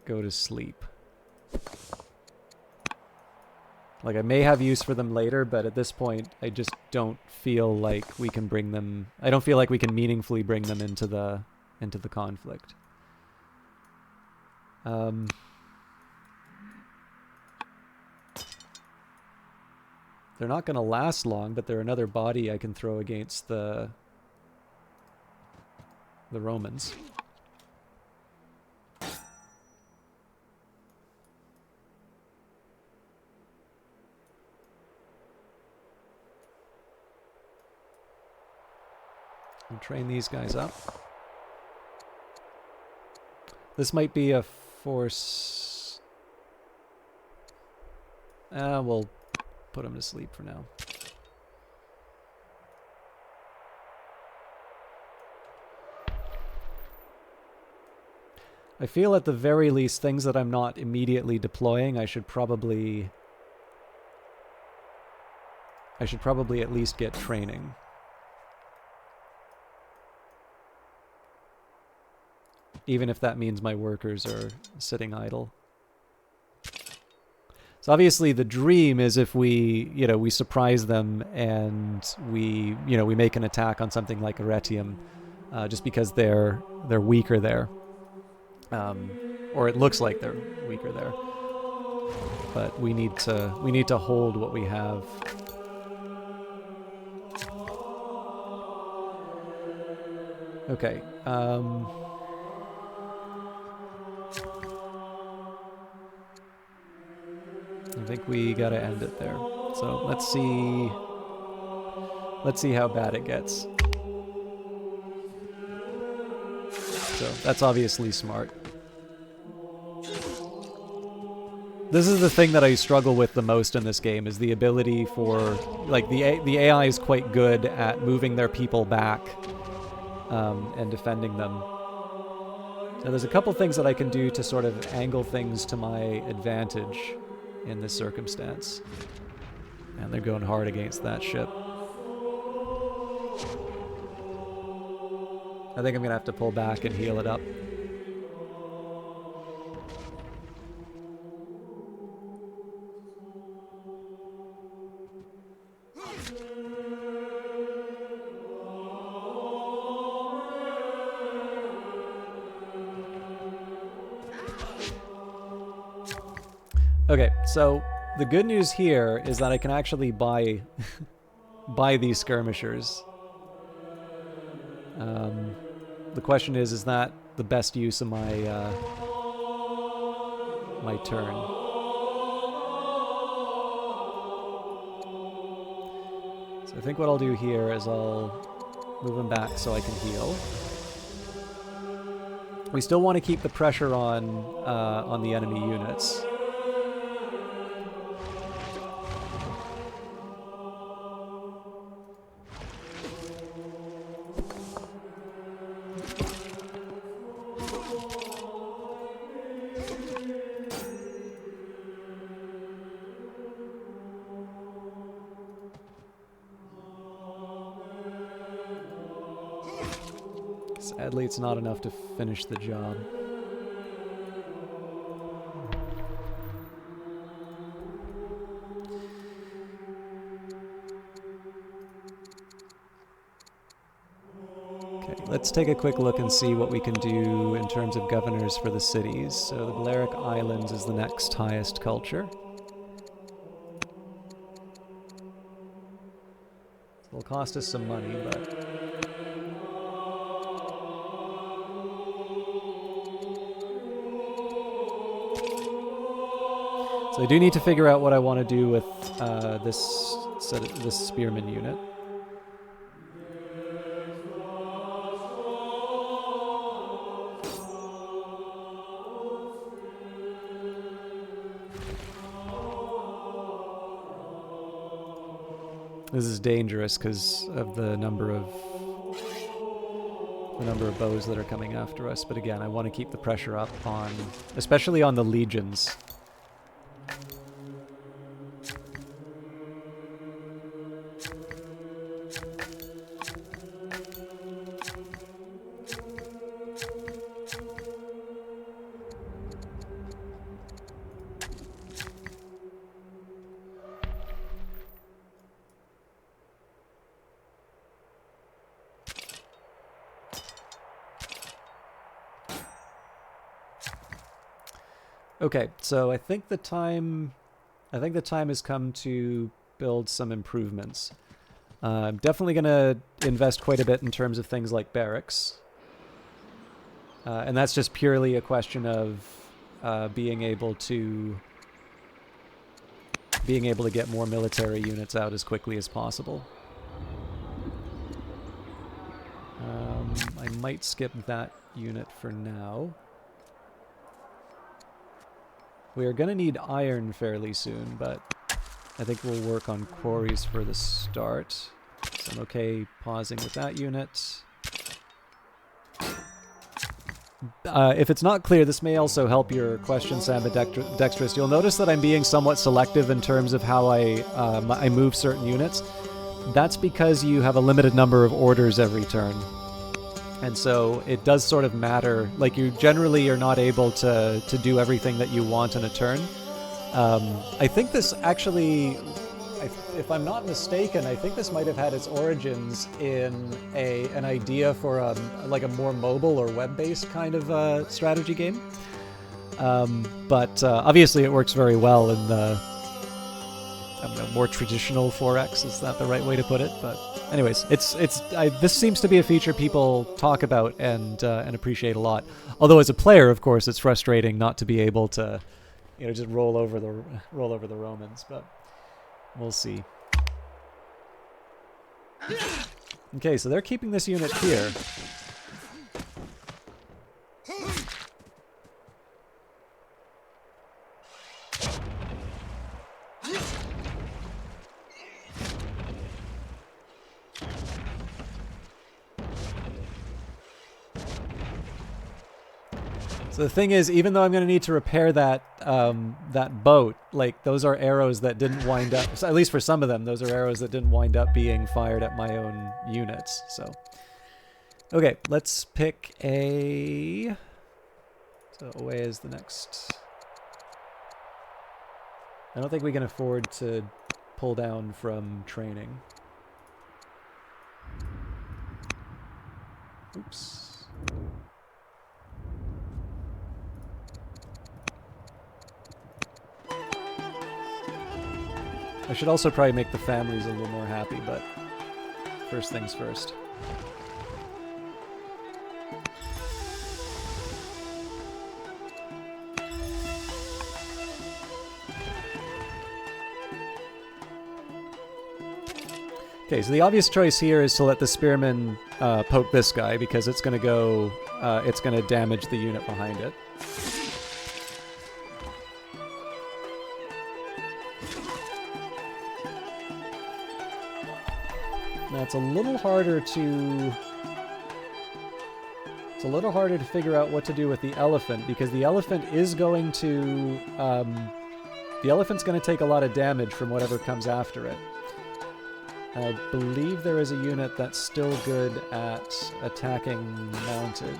go to sleep. Like, I may have use for them later, but at this point, I just don't feel like we can bring them... I don't feel like we can meaningfully bring them into the conflict. They're not going to last long, but they're another body I can throw against the Romans. I'll train these guys up. This might be a force... we'll put them to sleep for now. I feel at the very least things that I'm not immediately deploying, I should probably at least get training. Even if that means my workers are sitting idle. So obviously the dream is if we, we surprise them and we make an attack on something like Arretium, just because they're weaker there. Or it looks like they're weaker there. But we need to hold what we have. Okay. I think we gotta end it there. So let's see how bad it gets. So that's obviously smart. This is the thing that I struggle with the most in this game, is the ability for, like, the AI is quite good at moving their people back and defending them. So there's a couple things that I can do to sort of angle things to my advantage in this circumstance. And they're going hard against that ship. I think I'm going to have to pull back and heal it up. Okay, so the good news here is that I can actually buy these skirmishers. The question is that the best use of my my turn? So I think what I'll do here is I'll move him back so I can heal. We still want to keep the pressure on the enemy units. Sadly, it's not enough to finish the job. Okay, let's take a quick look and see what we can do in terms of governors for the cities. So the Balearic Islands is the next highest culture. It'll cost us some money, but... So I do need to figure out what I want to do with this spearman unit. This is dangerous because of the number of bows that are coming after us. But again, I want to keep the pressure up on, especially on the legions. Okay, so I think the time has come to build some improvements. I'm definitely going to invest quite a bit in terms of things like barracks. And that's just purely a question of being able to get more military units out as quickly as possible. I might skip that unit for now. We are going to need iron fairly soon, but I think we'll work on quarries for the start. So I'm okay pausing with that unit. If it's not clear, this may also help your question, Ambidextrous. You'll notice that I'm being somewhat selective in terms of how I move certain units. That's because you have a limited number of orders every turn. And so it does sort of matter. Like, you generally are not able to do everything that you want in a turn. I think this actually, if I'm not mistaken, I think this might have had its origins in an idea for like a more mobile or web-based kind of strategy game. But obviously it works very well in the, I don't know, more traditional 4X. Is that the right way to put it? But anyways, this seems to be a feature people talk about and appreciate a lot. Although as a player, of course, it's frustrating not to be able to, just roll over the Romans. But we'll see. Okay, so they're keeping this unit here. So the thing is, even though I'm going to need to repair that that boat, like, those are arrows that didn't wind up, at least for some of them, those are arrows that didn't wind up being fired at my own units. So, okay, let's pick a... So away is the next... I don't think we can afford to pull down from training. Oops. I should also probably make the families a little more happy, but first things first. Okay, so the obvious choice here is to let the spearman poke this guy because it's going to go. It's going to damage the unit behind it. Now it's a little harder to. It's a little harder to figure out what to do with the elephant because the elephant is going to. The elephant's going to take a lot of damage from whatever comes after it. I believe there is a unit that's still good at attacking mounted.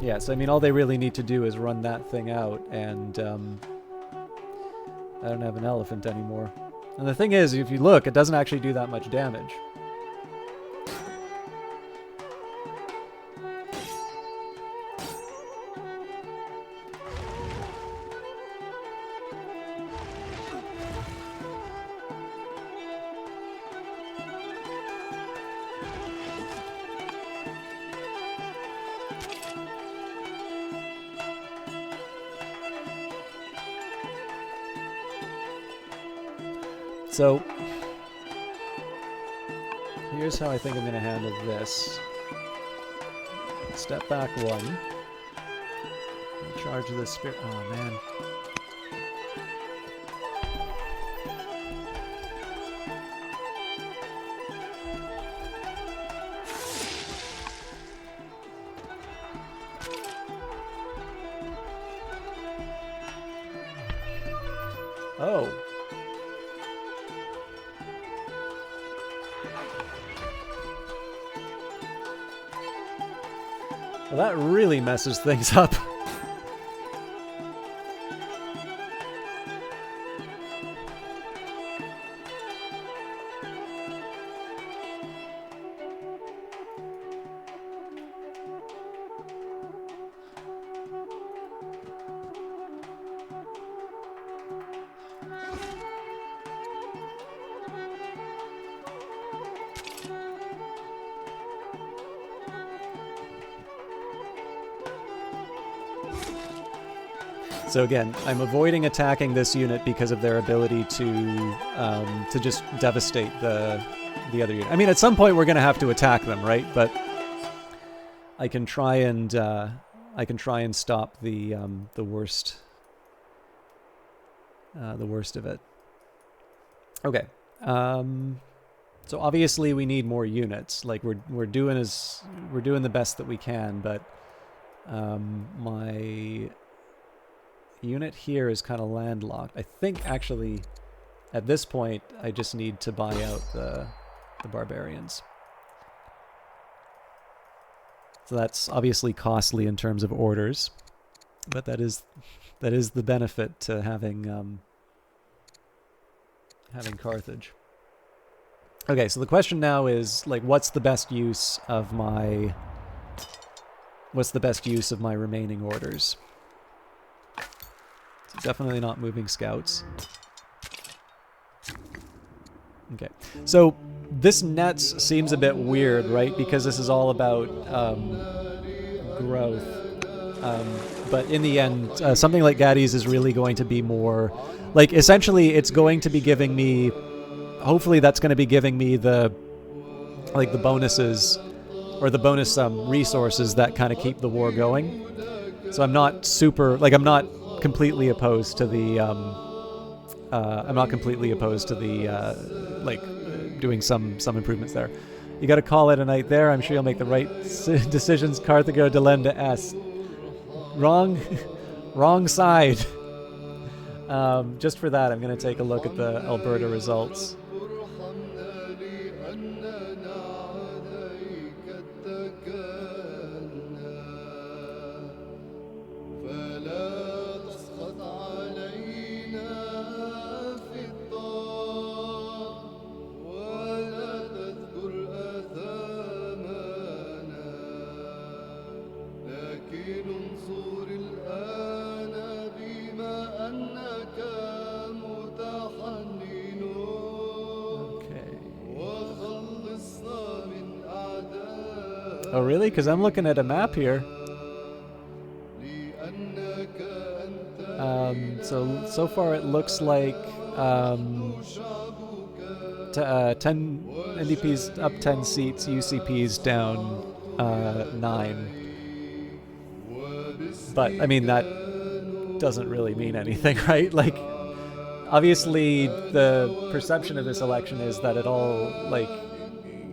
Yeah, so I mean, all they really need to do is run that thing out, and I don't have an elephant anymore. And the thing is, if you look, it doesn't actually do that much damage. So, here's how I think I'm going to handle this. Step back one. Charge this spear. Oh, man. Oh. Well, that really messes things up. So again, I'm avoiding attacking this unit because of their ability to just devastate the other unit. I mean, at some point we're going to have to attack them, right? But I can try and stop the worst of it. Okay. So obviously we need more units. Like we're doing the best that we can, but my unit here is kind of landlocked. I think actually at this point I just need to buy out the barbarians. So that's obviously costly in terms of orders, but that is the benefit to having Carthage. Okay, so the question now is like what's the best use of my remaining orders? Definitely not moving scouts. Okay, so this nets seems a bit weird, right? Because this is all about growth. But in the end, something like Gaddy's is really going to be more... Like, essentially, it's going to be giving me... Hopefully that's going to be giving me the bonuses, or the bonus resources that kind of keep the war going. So I'm not super... Like, I'm not completely opposed to the doing some improvements there. You got to call it a night there. I'm sure you'll make the right decisions. Carthago delenda est. Wrong side. Just for that, I'm going to take a look at the Alberta results. Oh, really? Because I'm looking at a map here. So far it looks like 10 NDP's up 10 seats, UCP's down 9. But, I mean, that doesn't really mean anything, right? Like, obviously, the perception of this election is that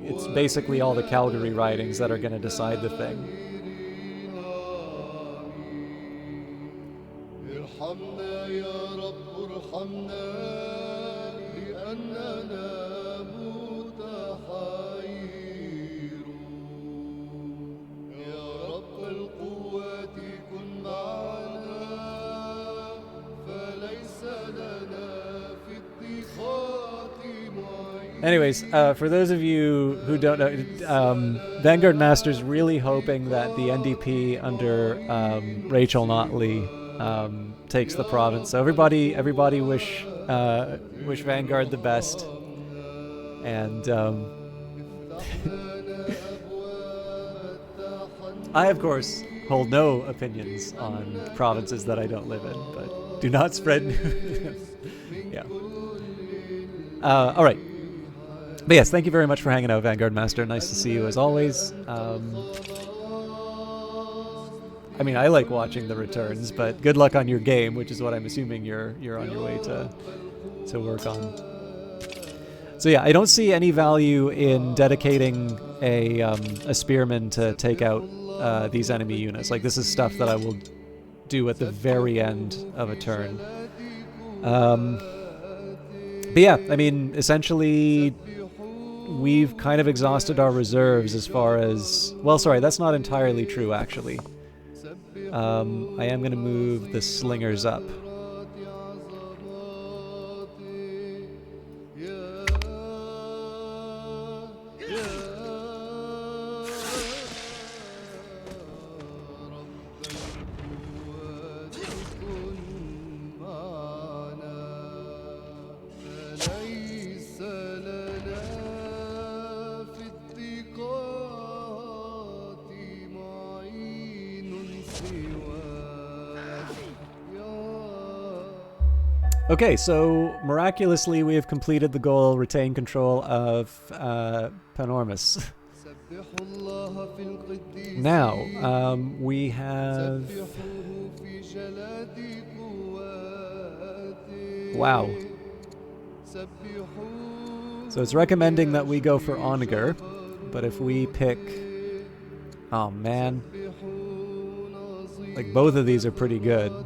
it's basically all the Calgary ridings that are going to decide the thing. Anyways, for those of you who don't know, Vanguard Master's really hoping that the NDP under Rachel Notley takes the province. So everybody wish Vanguard the best. And I, of course, hold no opinions on provinces that I don't live in, but do not spread news. Yeah. All right. But yes, thank you very much for hanging out, Vanguard Master. Nice to see you as always. I mean, I like watching the returns, but good luck on your game, which is what I'm assuming you're on your way to work on. So yeah, I don't see any value in dedicating a spearman to take out these enemy units. Like, this is stuff that I will do at the very end of a turn. But yeah, I mean, essentially, we've kind of exhausted our reserves as far as... Well, sorry, that's not entirely true, actually. I am going to move the slingers up. Okay, so miraculously we have completed the goal, retain control of Panormus. Now, we have... Wow. So it's recommending that we go for Onager, but if we pick... Oh man. Like, both of these are pretty good.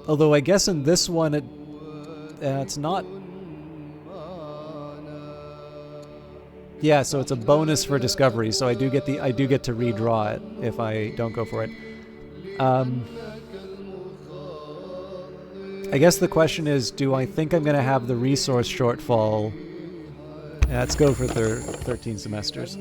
Although I guess in this one it's not... Yeah, so it's a bonus for discovery, so I do get to redraw it if I don't go for it. I guess the question is, do I think I'm going to have the resource shortfall? Yeah, let's go for 13 semesters.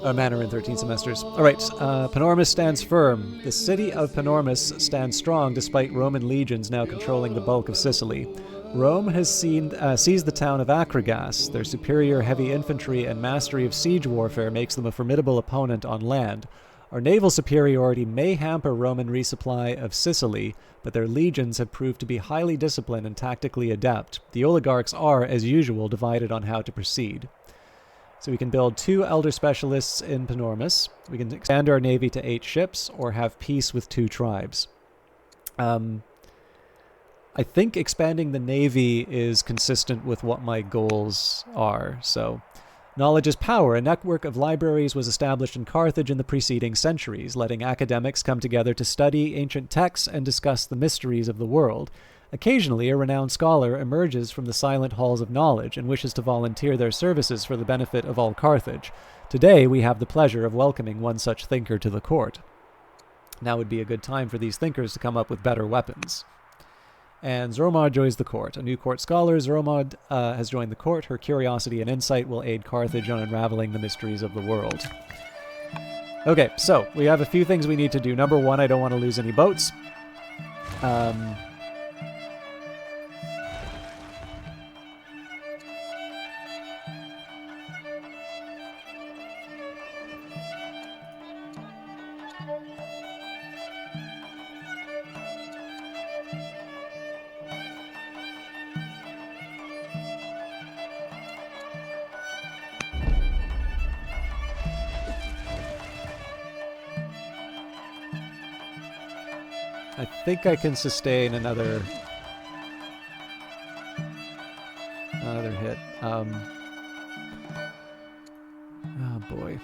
Manor in 13 semesters. Alright, Panormus stands firm. The city of Panormus stands strong despite Roman legions now controlling the bulk of Sicily. Rome has seized the town of Acragas. Their superior heavy infantry and mastery of siege warfare makes them a formidable opponent on land. Our naval superiority may hamper Roman resupply of Sicily, but their legions have proved to be highly disciplined and tactically adept. The oligarchs are, as usual, divided on how to proceed. So we can build 2 elder specialists in Panormus. We can expand our navy to 8 ships, or have peace with 2 tribes. I think expanding the navy is consistent with what my goals are. So, knowledge is power. A network of libraries was established in Carthage in the preceding centuries, letting academics come together to study ancient texts and discuss the mysteries of the world. Occasionally, a renowned scholar emerges from the silent halls of knowledge and wishes to volunteer their services for the benefit of all Carthage. Today, we have the pleasure of welcoming one such thinker to the court. Now would be a good time for these thinkers to come up with better weapons. And Zormod joins the court. A new court scholar, Zormod, has joined the court. Her curiosity and insight will aid Carthage on unraveling the mysteries of the world. Okay, so we have a few things we need to do. Number 1, I don't want to lose any boats. Um, I think I can sustain another hit. Oh boy.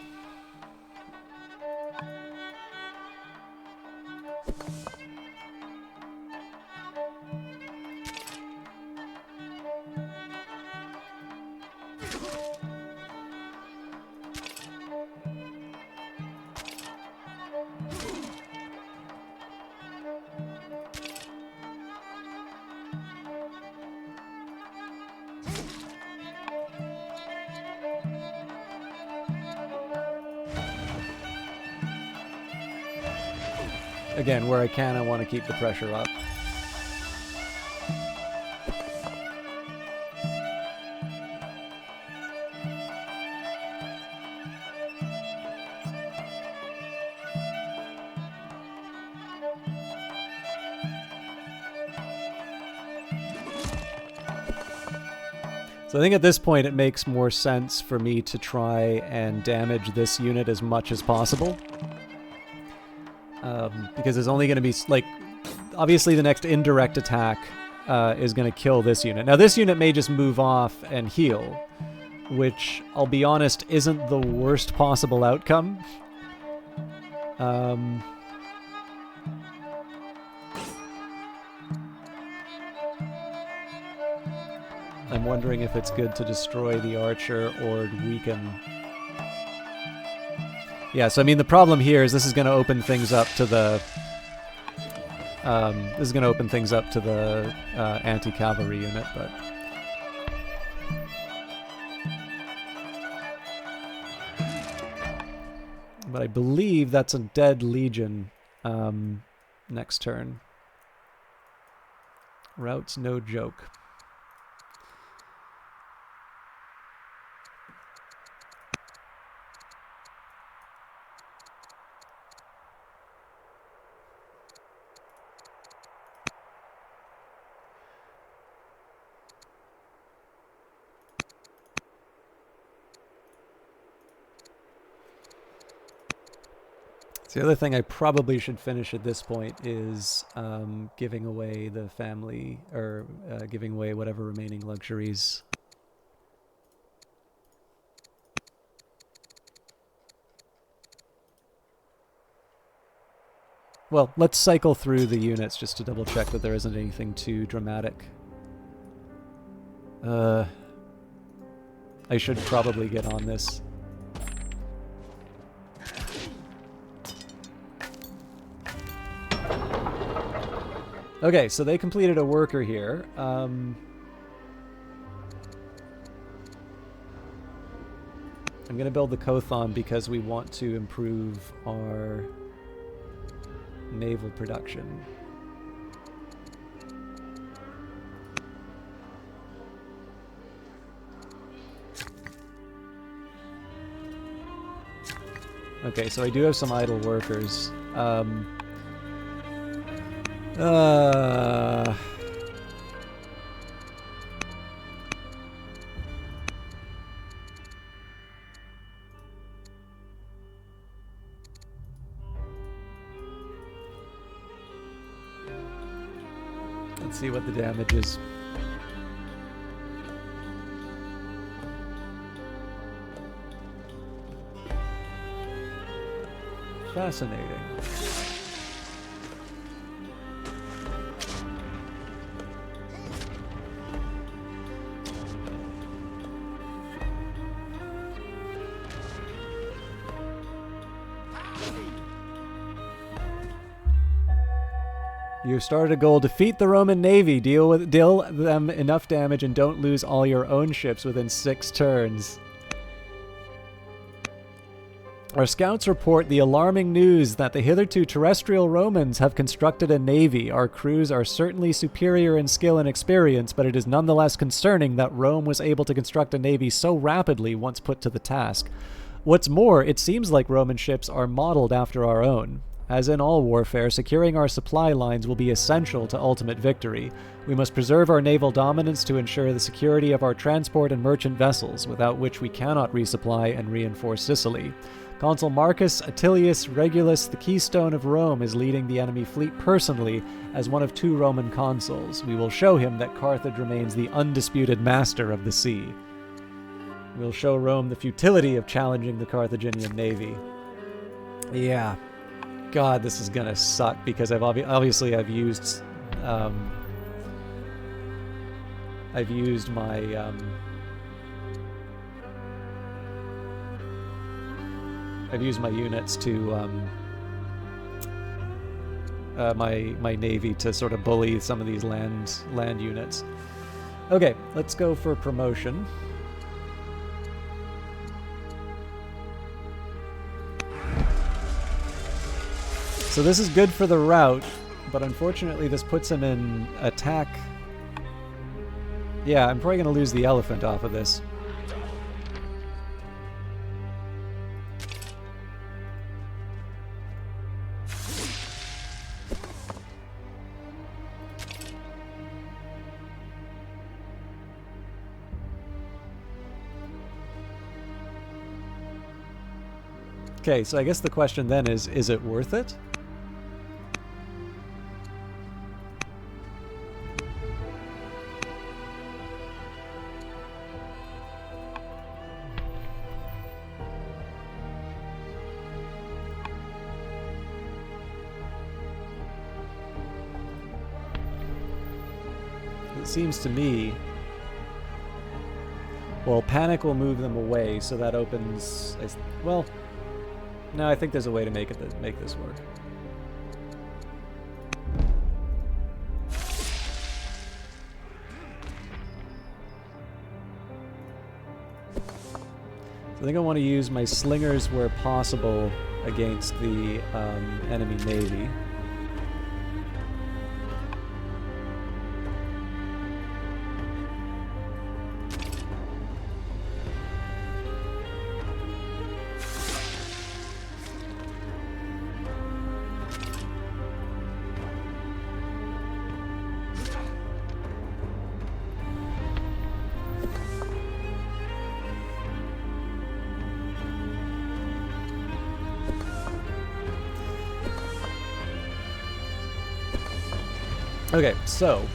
Again, where I can, I want to keep the pressure up. So I think at this point it makes more sense for me to try and damage this unit as much as possible. Because there's only going to be, like, obviously the next indirect attack is going to kill this unit. Now this unit may just move off and heal, which, I'll be honest, isn't the worst possible outcome. I'm wondering if it's good to destroy the archer or weaken. Yeah, so I mean the problem here is this is going to open things up to the anti-cavalry unit, but I believe that's a dead legion next turn. Route's no joke. The other thing I probably should finish at this point is giving away the family, or giving away whatever remaining luxuries. Well, let's cycle through the units just to double check that there isn't anything too dramatic. I should probably get on this. Okay, so they completed a worker here. I'm going to build the Kothon because we want to improve our naval production. Okay, so I do have some idle workers. Let's see what the damage is. Fascinating. You started a goal: defeat the Roman navy, deal them enough damage, and don't lose all your own ships within 6 turns. Our scouts report the alarming news that the hitherto terrestrial Romans have constructed a navy. Our crews are certainly superior in skill and experience, but it is nonetheless concerning that Rome was able to construct a navy so rapidly once put to the task. What's more, it seems like Roman ships are modeled after our own. As in all warfare, securing our supply lines will be essential to ultimate victory. We must preserve our naval dominance to ensure the security of our transport and merchant vessels, without which we cannot resupply and reinforce Sicily. Consul Marcus Attilius Regulus, the keystone of Rome, is leading the enemy fleet personally as one of 2 Roman consuls. We will show him that Carthage remains the undisputed master of the sea. We'll show Rome the futility of challenging the Carthaginian navy. Yeah. God, this is gonna suck because I've obviously I've used my units to my navy to sort of bully some of these land units. Okay, let's go for promotion. So this is good for the route, but unfortunately this puts him in attack. Yeah, I'm probably going to lose the elephant off of this. Okay, so I guess the question then is it worth it? It seems to me... Well, panic will move them away, so that opens... Well, no, I think there's a way to make this work. So I think I want to use my slingers where possible against the enemy navy. Okay, so,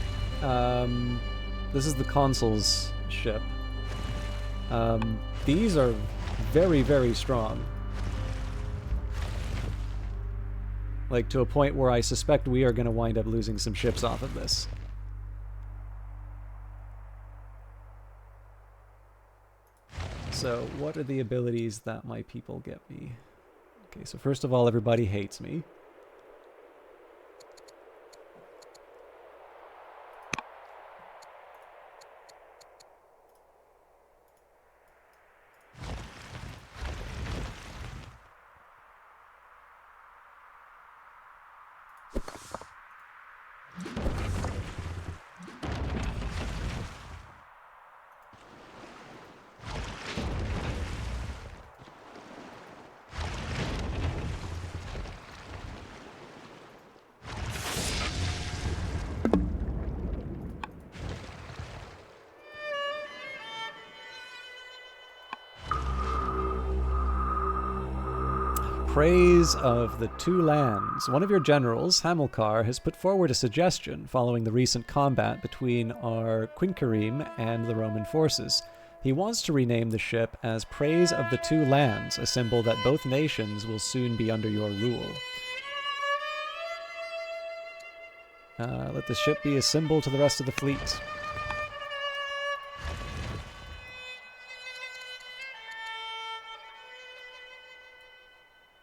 this is the consul's ship. These are very, very strong. Like, to a point where I suspect we are going to wind up losing some ships off of this. So, what are the abilities that my people get me? Okay, so first of all, everybody hates me. Praise of the two lands. One of your generals, Hamilcar, has put forward a suggestion following the recent combat between our Quinquereme and the Roman forces. He wants to rename the ship as Praise of the Two Lands, a symbol that both nations will soon be under your rule. Let the ship be a symbol to the rest of the fleet.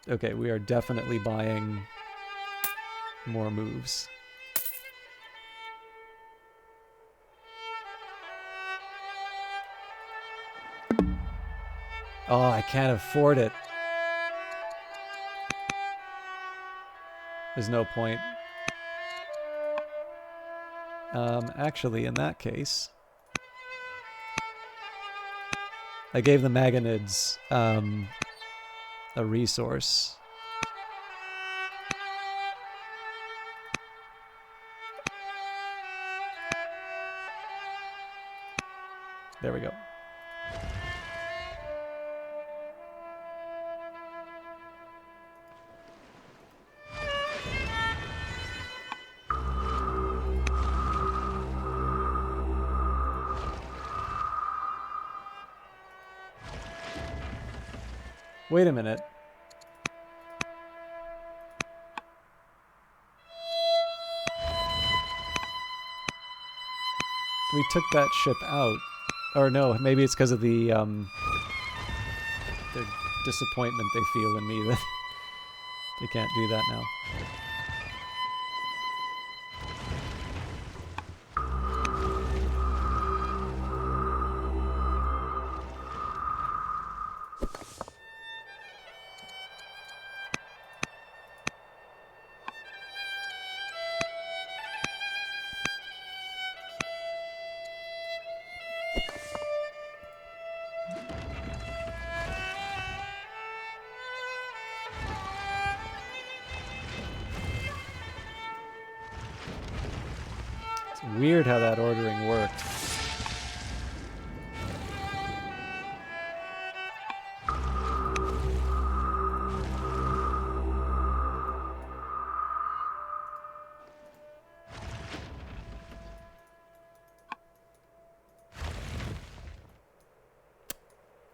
Okay, we are definitely buying more moves. Oh, I can't afford it. There's no point. Actually, in that case, I gave the Magonids a resource. There we go. Wait a minute. We took that ship out. Or no, maybe it's because of the disappointment they feel in me that they can't do that now. Weird how that ordering worked.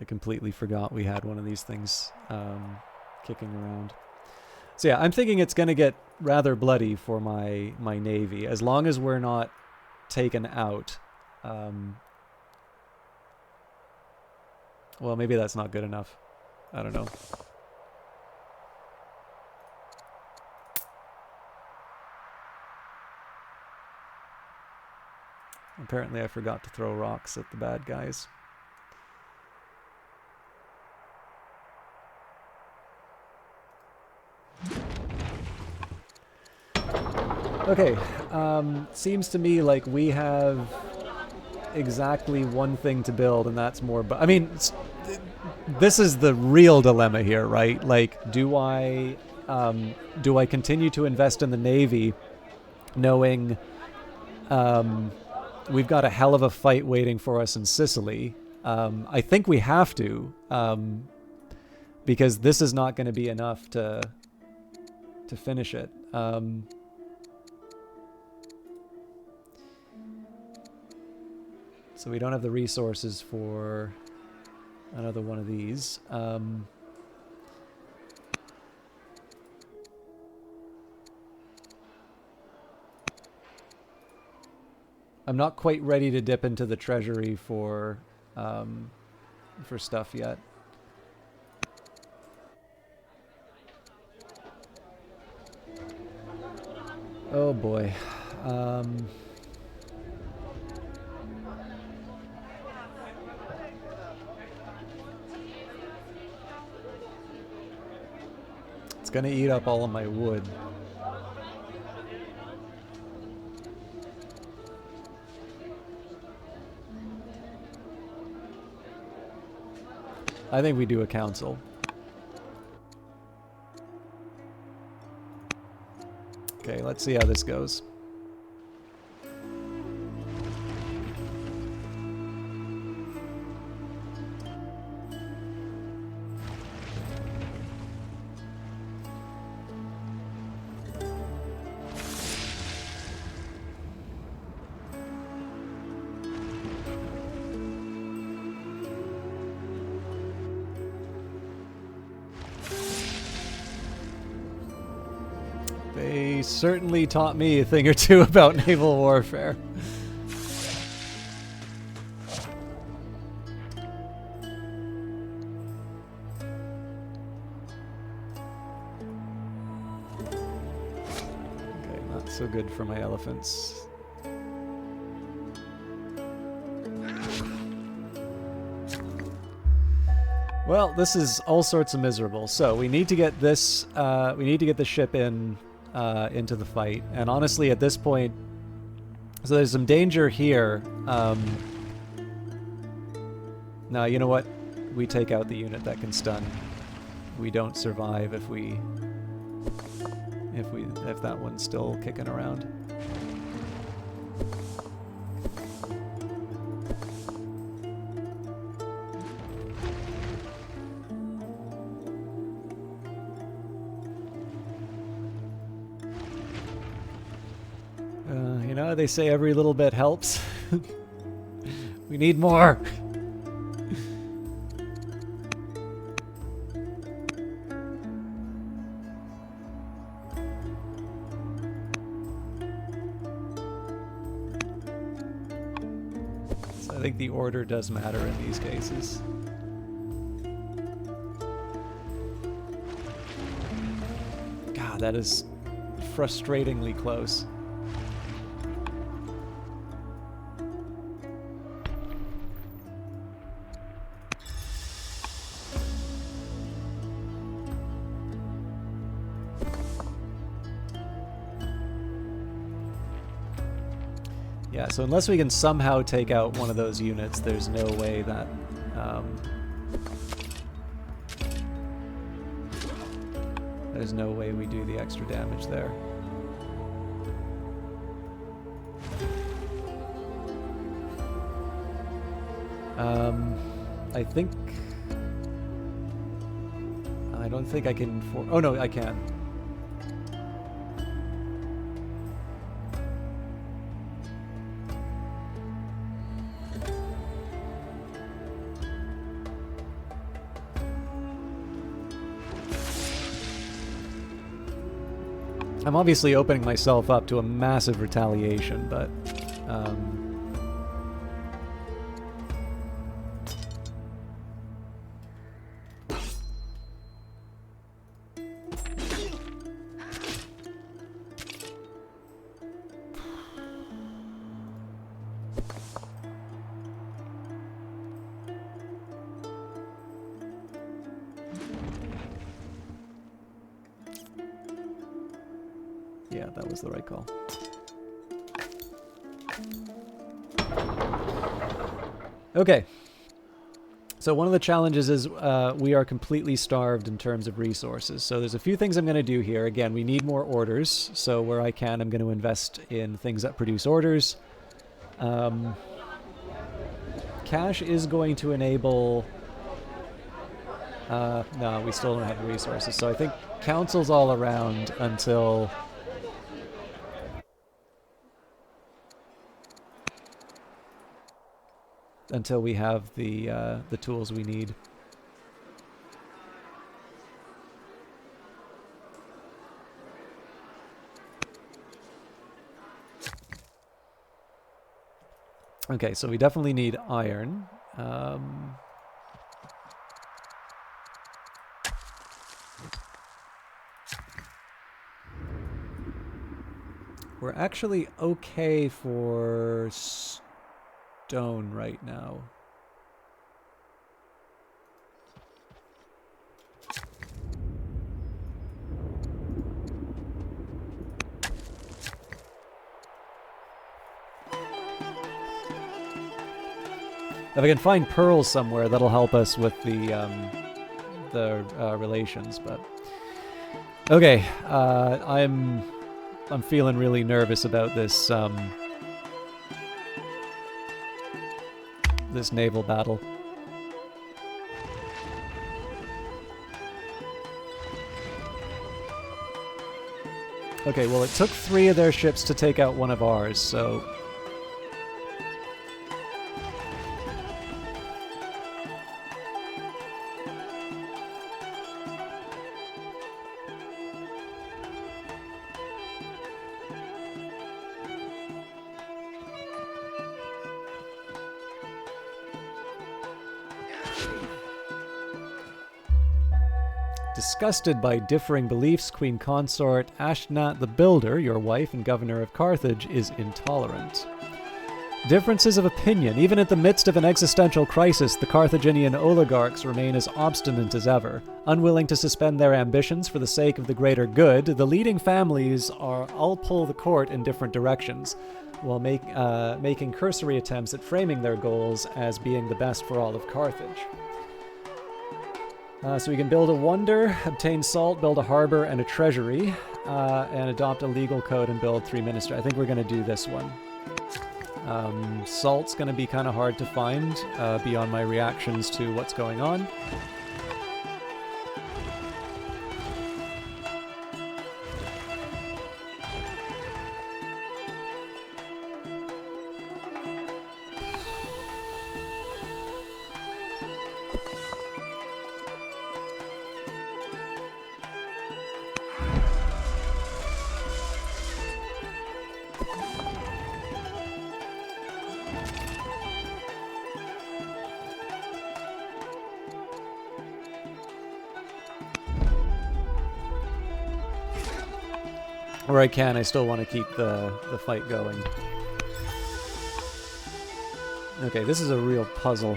I completely forgot we had one of these things kicking around. So yeah, I'm thinking it's going to get rather bloody for my navy, as long as we're not taken out. Well, maybe that's not good enough. I don't know. Apparently I forgot to throw rocks at the bad guys. Okay, seems to me like we have exactly one thing to build, and that's more. But I mean, this is the real dilemma here, right? Like, do I continue to invest in the Navy, knowing we've got a hell of a fight waiting for us in Sicily? I think we have to, because this is not going to be enough to finish it. So we don't have the resources for another one of these. I'm not quite ready to dip into the treasury for stuff yet. Oh boy. It's gonna eat up all of my wood. I think we do a council. Okay, let's see how this goes. They certainly taught me a thing or two about naval warfare. Okay, not so good for my elephants. Well, this is all sorts of miserable. So we need to get this. We need to get the ship in into the fight. And honestly, at this point, so there's some danger here. Now, you know what? We take out the unit that can stun. We don't survive if that one's still kicking around. You know, they say every little bit helps. We need more. So I think the order does matter in these cases. God, that is frustratingly close. Yeah, so unless we can somehow take out one of those units, there's no way that... there's no way we do the extra damage there. I think... I don't think I can... Oh no, I can. I'm obviously opening myself up to a massive retaliation, but... yeah, that was the right call. Okay. So one of the challenges is we are completely starved in terms of resources. So there's a few things I'm going to do here. Again, we need more orders. So where I can, I'm going to invest in things that produce orders. Cash is going to enable... no, we still don't have the resources. So I think council's all around until... until we have the tools we need. Okay, so we definitely need iron. We're actually okay for stone right now. If I can find pearls somewhere, that'll help us with the relations. But okay, I'm feeling really nervous about this this naval battle. Okay, well, it took 3 of their ships to take out one of ours, so... Disgusted by differing beliefs, Queen Consort Ashnat the Builder, your wife and governor of Carthage, is intolerant. Differences of opinion. Even in the midst of an existential crisis, the Carthaginian oligarchs remain as obstinate as ever. Unwilling to suspend their ambitions for the sake of the greater good, the leading families all pull the court in different directions, while making cursory attempts at framing their goals as being the best for all of Carthage. So we can build a wonder, obtain salt, build a harbor and a treasury, and adopt a legal code and build 3 ministers. I think we're going to do this one. Salt's going to be kind of hard to find beyond my reactions to what's going on. Where I can, I still want to keep the fight going. Okay, this is a real puzzle.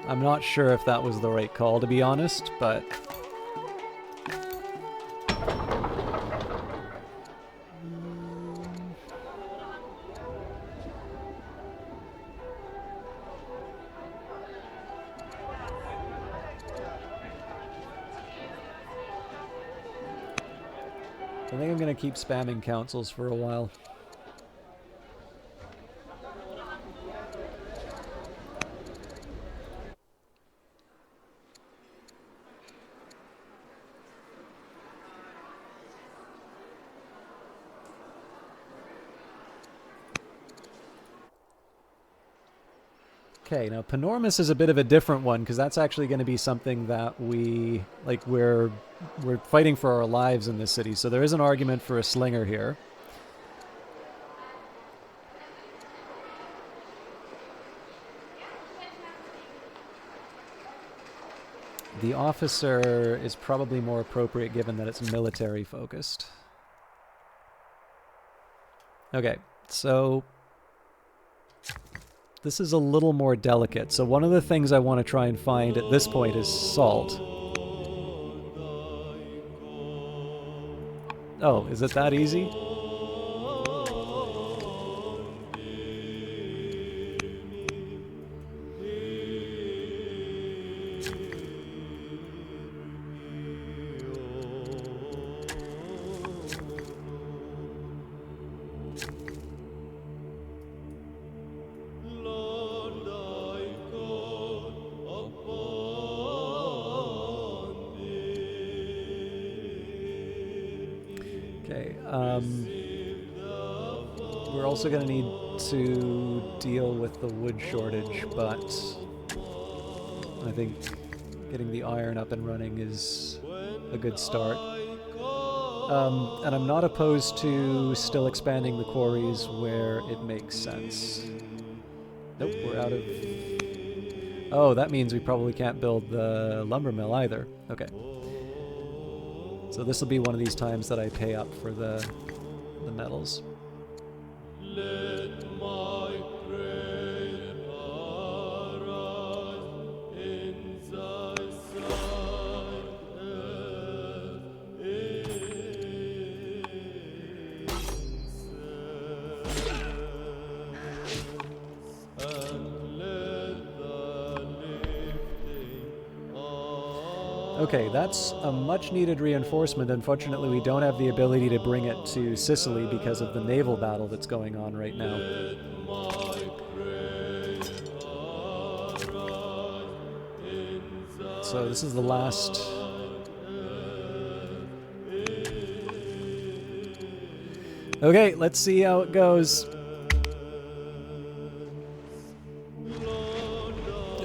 I'm not sure if that was the right call, to be honest, but... I think I'm going to keep spamming councils for a while. Okay, now Panormus is a bit of a different one because that's actually going to be something that we're fighting for our lives in this city. So there is an argument for a slinger here. The officer is probably more appropriate given that it's military focused. Okay, so this is a little more delicate. So one of the things I want to try and find at this point is salt. Oh, is it that easy? We're also going to need to deal with the wood shortage, but I think getting the iron up and running is a good start. And I'm not opposed to still expanding the quarries where it makes sense. Nope, we're out of... Oh, that means we probably can't build the lumber mill either. Okay. So this will be one of these times that I pay up for the metals. Let my prayer arise in thy sight and let the lifting of... Okay, that's a much-needed reinforcement. Unfortunately, we don't have the ability to bring it to Sicily because of the naval battle that's going on right now. So this is the last... Okay, let's see how it goes.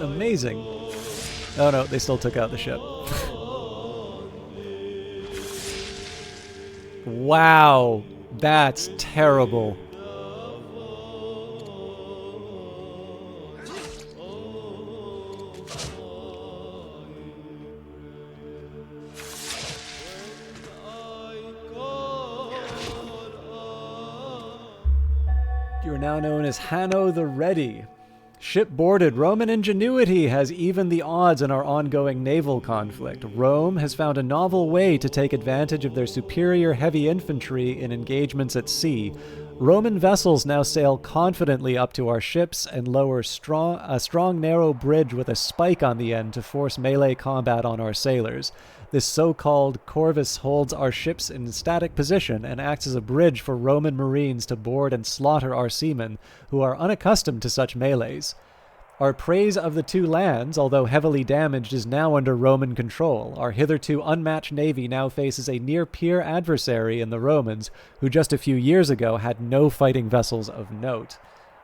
Amazing. Oh no, they still took out the ship. Wow, that's terrible. You are now known as Hanno the Ready. Ship boarded. Roman ingenuity has evened the odds in our ongoing naval conflict. Rome has found a novel way to take advantage of their superior heavy infantry in engagements at sea. Roman vessels now sail confidently up to our ships and lower a strong narrow bridge with a spike on the end to force melee combat on our sailors. This so-called corvus holds our ships in static position and acts as a bridge for Roman marines to board and slaughter our seamen, who are unaccustomed to such melees. Our praise of the two lands, although heavily damaged, is now under Roman control. Our hitherto unmatched navy now faces a near-peer adversary in the Romans, who just a few years ago had no fighting vessels of note.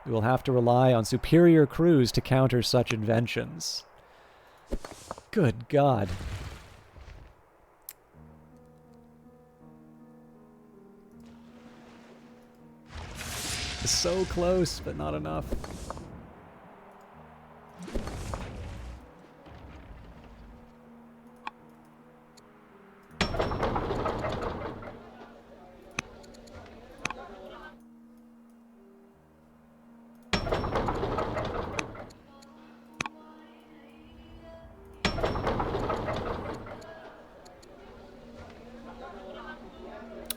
We will have to rely on superior crews to counter such inventions. Good God. So close, but not enough.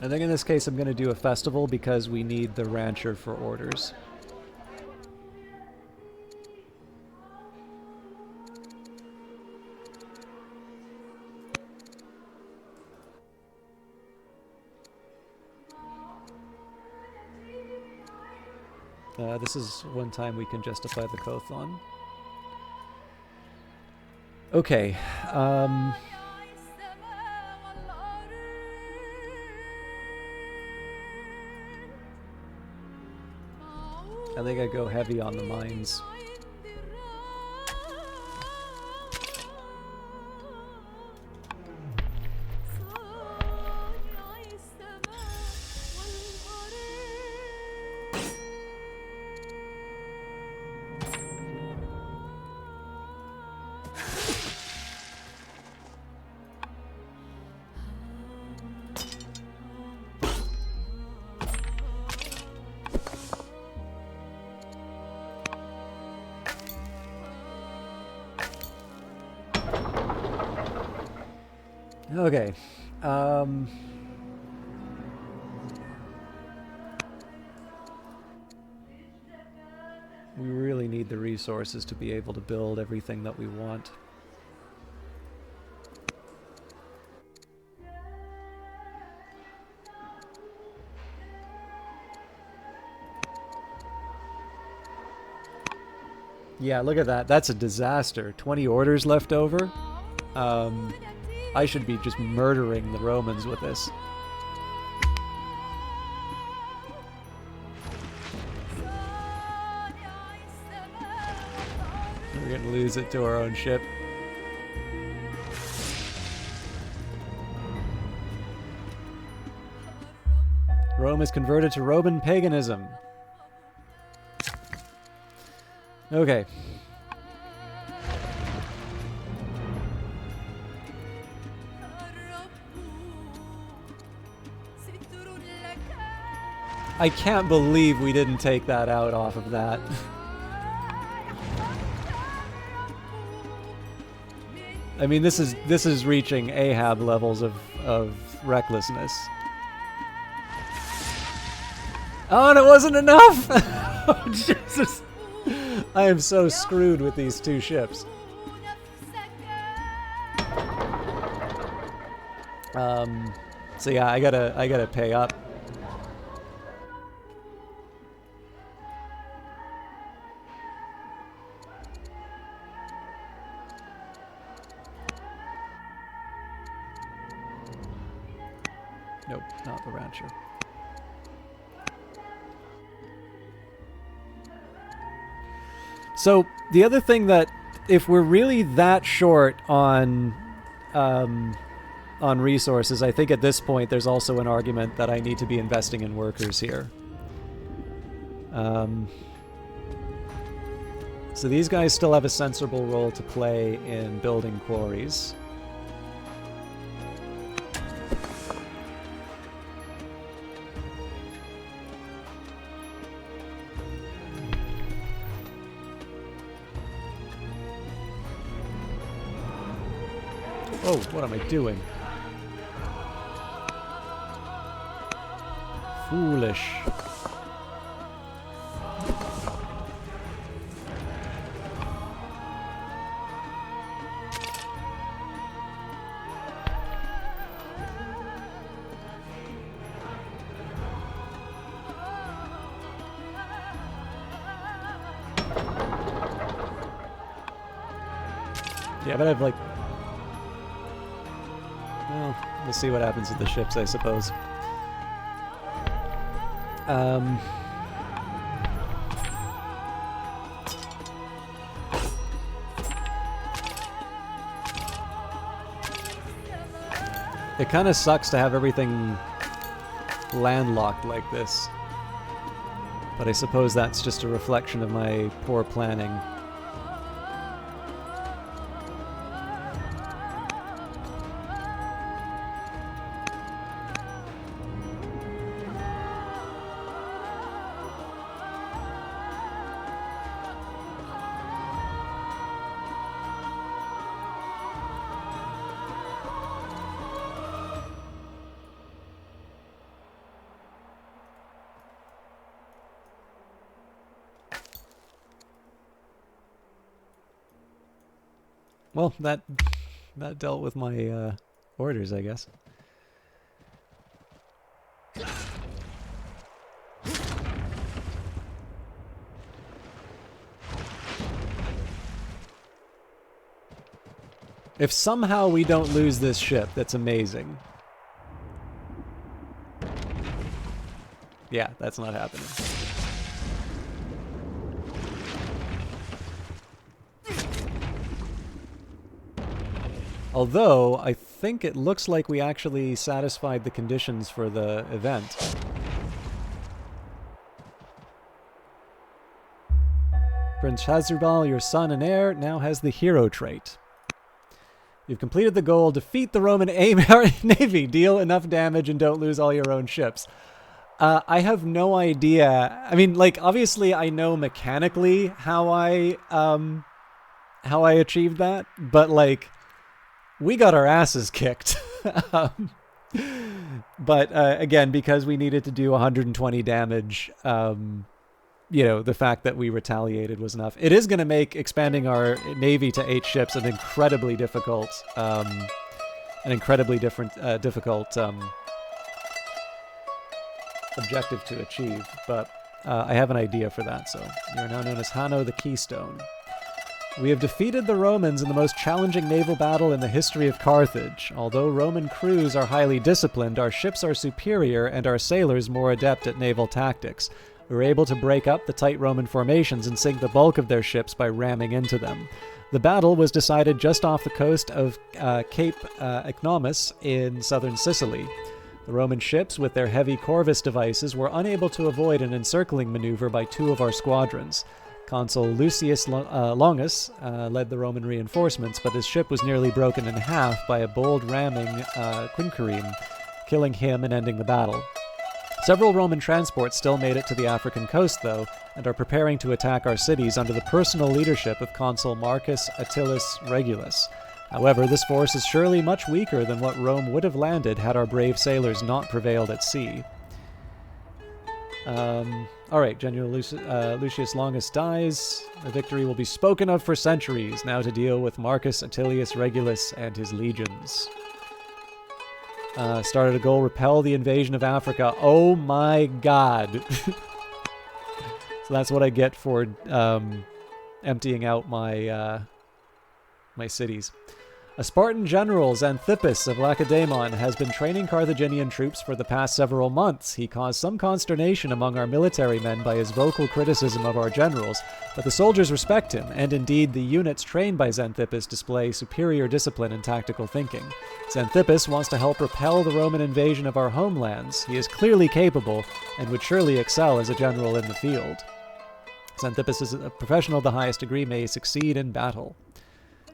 I think in this case I'm going to do a festival because we need the rancher for orders. This is one time we can justify the Kothon. Okay. I think I go heavy on the mines. Okay. We really need the resources to be able to build everything that we want. Yeah, look at that. That's a disaster. 20 orders left over. I should be just murdering the Romans with this. We're gonna lose it to our own ship. Rome is converted to Roman paganism. Okay. I can't believe we didn't take that out off of that. I mean, this is reaching Ahab levels of recklessness. Oh, and it wasn't enough! Oh, Jesus. I am so screwed with these two ships. So yeah, I gotta pay up. Nope, not the rancher. So the other thing that if we're really that short on resources, I think at this point there's also an argument that I need to be investing in workers here. So these guys still have a sensible role to play in building quarries. Oh, what am I doing? Foolish. Yeah, but I've like... Well, we'll see what happens with the ships, I suppose. It kind of sucks to have everything landlocked like this. But I suppose that's just a reflection of my poor planning. Well, that dealt with my orders, I guess. If somehow we don't lose this ship, that's amazing. Yeah, that's not happening. Although, I think it looks like we actually satisfied the conditions for the event. Prince Hasdrubal, your son and heir, now has the hero trait. You've completed the goal, defeat the Roman navy, deal enough damage and don't lose all your own ships. I have no idea. I mean, like, obviously I know mechanically how I achieved that, but like... We got our asses kicked. But again, because we needed to do 120 damage, you know, the fact that we retaliated was enough. It is going to make expanding our navy to 8 ships an incredibly difficult, difficult objective to achieve. But I have an idea for that. So you're now known as Hanno the Keystone. We have defeated the Romans in the most challenging naval battle in the history of Carthage. Although Roman crews are highly disciplined, our ships are superior and our sailors more adept at naval tactics. We were able to break up the tight Roman formations and sink the bulk of their ships by ramming into them. The battle was decided just off the coast of Cape Ecnomus in southern Sicily. The Roman ships, with their heavy Corvus devices, were unable to avoid an encircling maneuver by 2 of our squadrons. Consul Lucius Longus led the Roman reinforcements, but his ship was nearly broken in half by a bold ramming Quinquereme, killing him and ending the battle. Several Roman transports still made it to the African coast, though, and are preparing to attack our cities under the personal leadership of Consul Marcus Atilius Regulus. However, this force is surely much weaker than what Rome would have landed had our brave sailors not prevailed at sea. Alright, General Lucius Longus dies. The victory will be spoken of for centuries, now to deal with Marcus Atilius Regulus and his legions. Started a goal, repel the invasion of Africa. Oh my god! So that's what I get for emptying out my my cities. A Spartan general, Xanthippus of Lacedaemon, has been training Carthaginian troops for the past several months. He caused some consternation among our military men by his vocal criticism of our generals, but the soldiers respect him, and indeed the units trained by Xanthippus display superior discipline and tactical thinking. Xanthippus wants to help repel the Roman invasion of our homelands. He is clearly capable, and would surely excel as a general in the field. Xanthippus is a professional of the highest degree, may succeed in battle.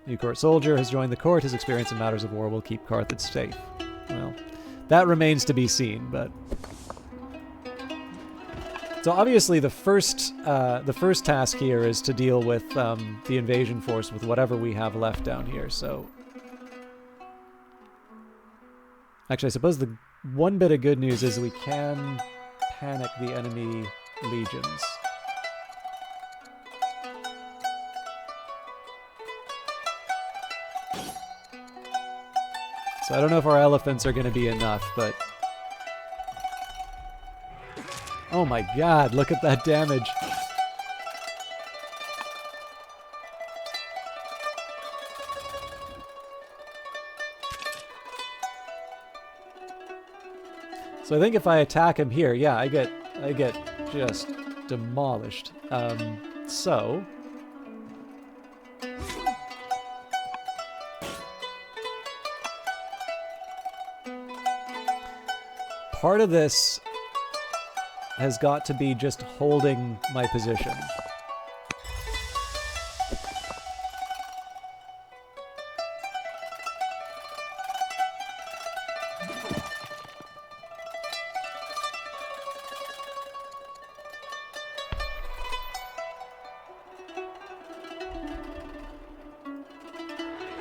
New court soldier has joined the court. His experience in matters of war will keep Carthage safe. Well, that remains to be seen, but... So obviously the first task here is to deal with the invasion force with whatever we have left down here, so... Actually, I suppose the one bit of good news is we can panic the enemy legions. So I don't know if our elephants are going to be enough, but... Oh my god, look at that damage. So I think if I attack him here, yeah, I get just demolished. So... Part of this has got to be just holding my position.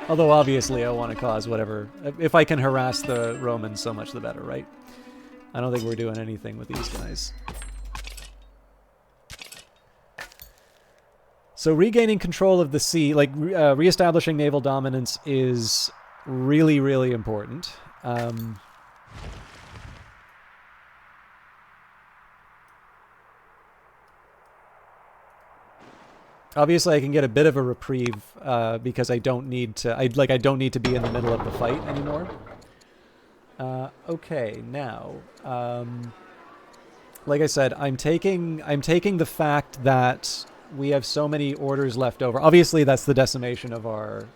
Although obviously I want to cause whatever... If I can harass the Romans, so much the better, right? I don't think we're doing anything with these guys. So regaining control of the sea, like reestablishing naval dominance is really, really important. Obviously I can get a bit of a reprieve because I don't need to I don't need to be in the middle of the fight anymore. Okay, now, like I said, I'm taking the fact that we have so many orders left over. Obviously, that's the decimation of our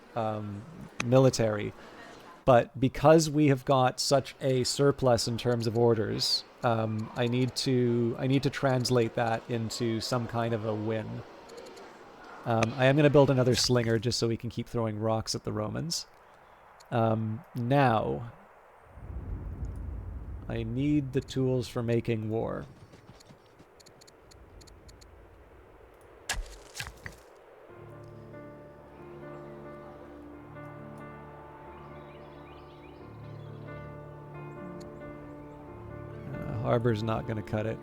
military, but because we have got such a surplus in terms of orders, I need to translate that into some kind of a win. I am going to build another slinger just so we can keep throwing rocks at the Romans. Now. I need the tools for making war. Harbor's not going to cut it.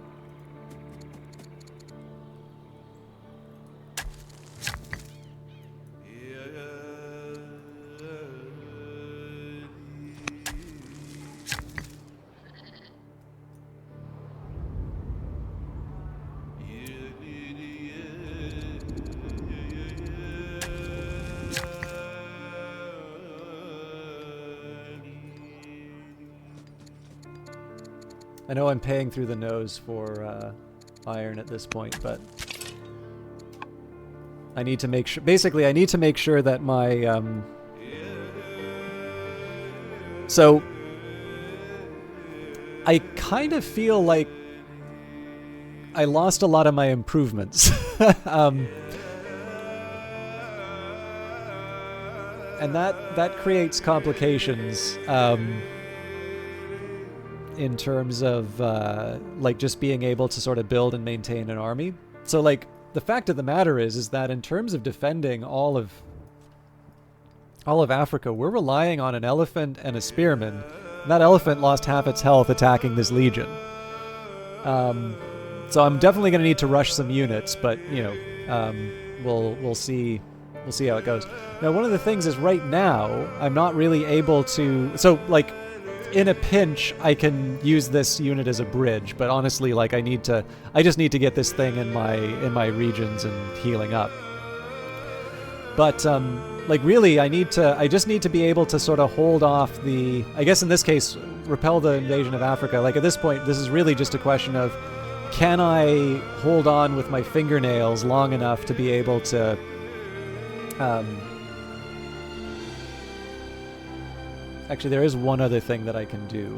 I know I'm paying through the nose for iron at this point, but I need to make sure... Basically, I need to make sure that my... So, I kind of feel like I lost a lot of my improvements. And that creates complications. In terms of like just being able to sort of build and maintain an army. So like the fact of the matter is that in terms of defending all of Africa, we're relying on an elephant and a spearman. And that elephant lost half its health attacking this legion. So I'm definitely going to need to rush some units, but you know, we'll see how it goes. Now one of the things is right now I'm not really able to. So like. In a pinch, I can use this unit as a bridge, but honestly, like I just need to get this thing in my regions and healing up. But like really, I just need to be able to sort of hold off the, I guess in this case, repel the invasion of Africa. Like at this point, this is really just a question of, can I hold on with my fingernails long enough to be able to actually, there is one other thing that I can do.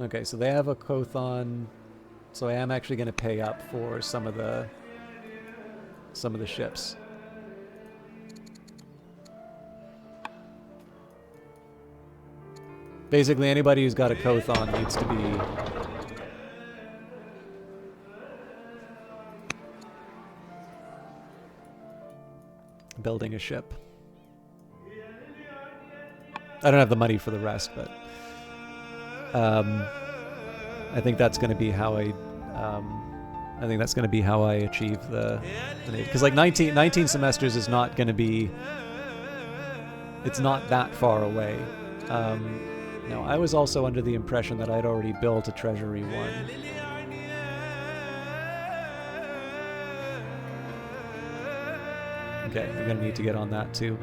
Okay, so they have a Kothon, so I am actually going to pay up for some of the ships. Basically, anybody who's got a Kothon needs to be building a ship. I don't have the money for the rest, but I think that's going to be how I achieve the Navy. Because like 19 semesters is not going to be, it's not that far away. No, I was also under the impression that I'd already built a Treasury 1. Okay, I'm going to need to get on that too.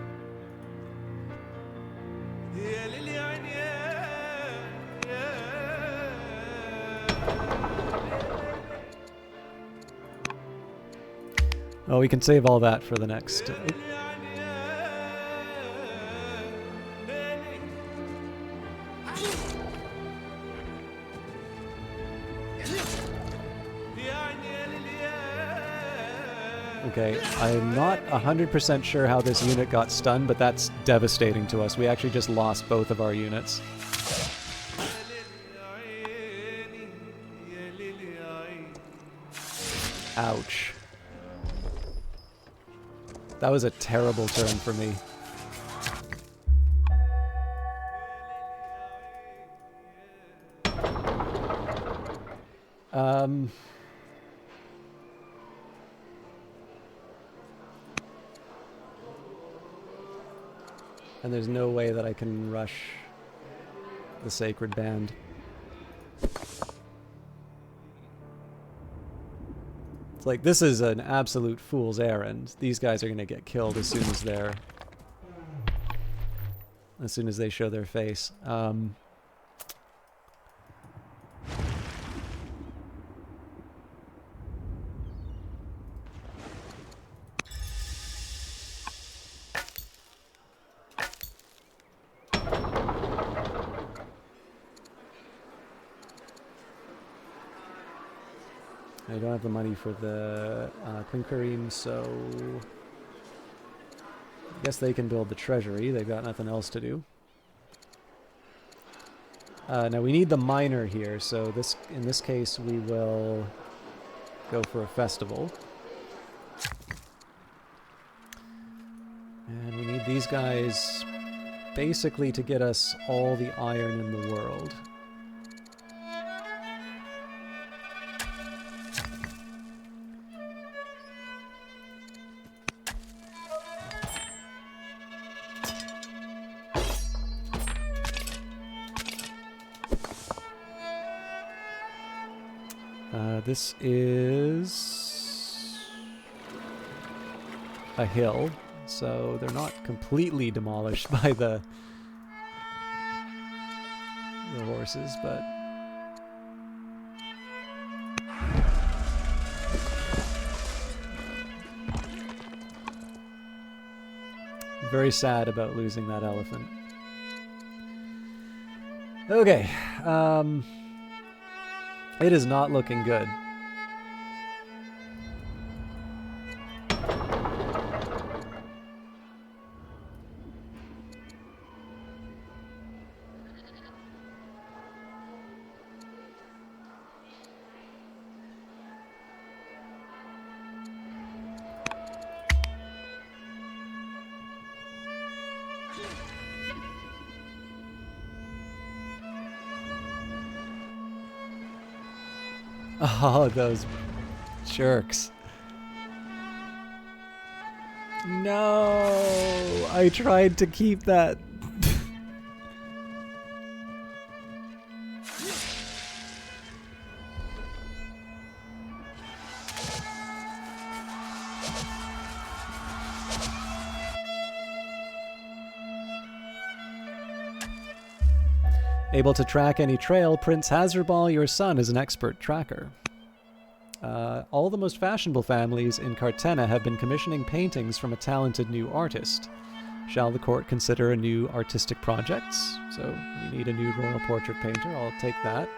Oh, we can save all that for the next... Okay, I'm not 100% sure how this unit got stunned, but that's devastating to us. We actually just lost both of our units. Ouch. That was a terrible turn for me. And there's no way that I can rush the Sacred Band. It's like, this is an absolute fool's errand. These guys are going to get killed as soon as they show their face. I don't have the money for the Quinquereme, so I guess they can build the treasury. They've got nothing else to do. Now we need the miner here, so in this case we will go for a festival. And we need these guys basically to get us all the iron in the world. This is a hill, so they're not completely demolished by the horses, but very sad about losing that elephant. Okay, it is not looking good. Oh, those jerks. No! I tried to keep that. Able to track any trail, Prince Hazardball, your son, is an expert tracker. All the most fashionable families in Cartena have been commissioning paintings from a talented new artist. Shall the court consider a new artistic projects? So we need a new royal portrait painter. I'll take that.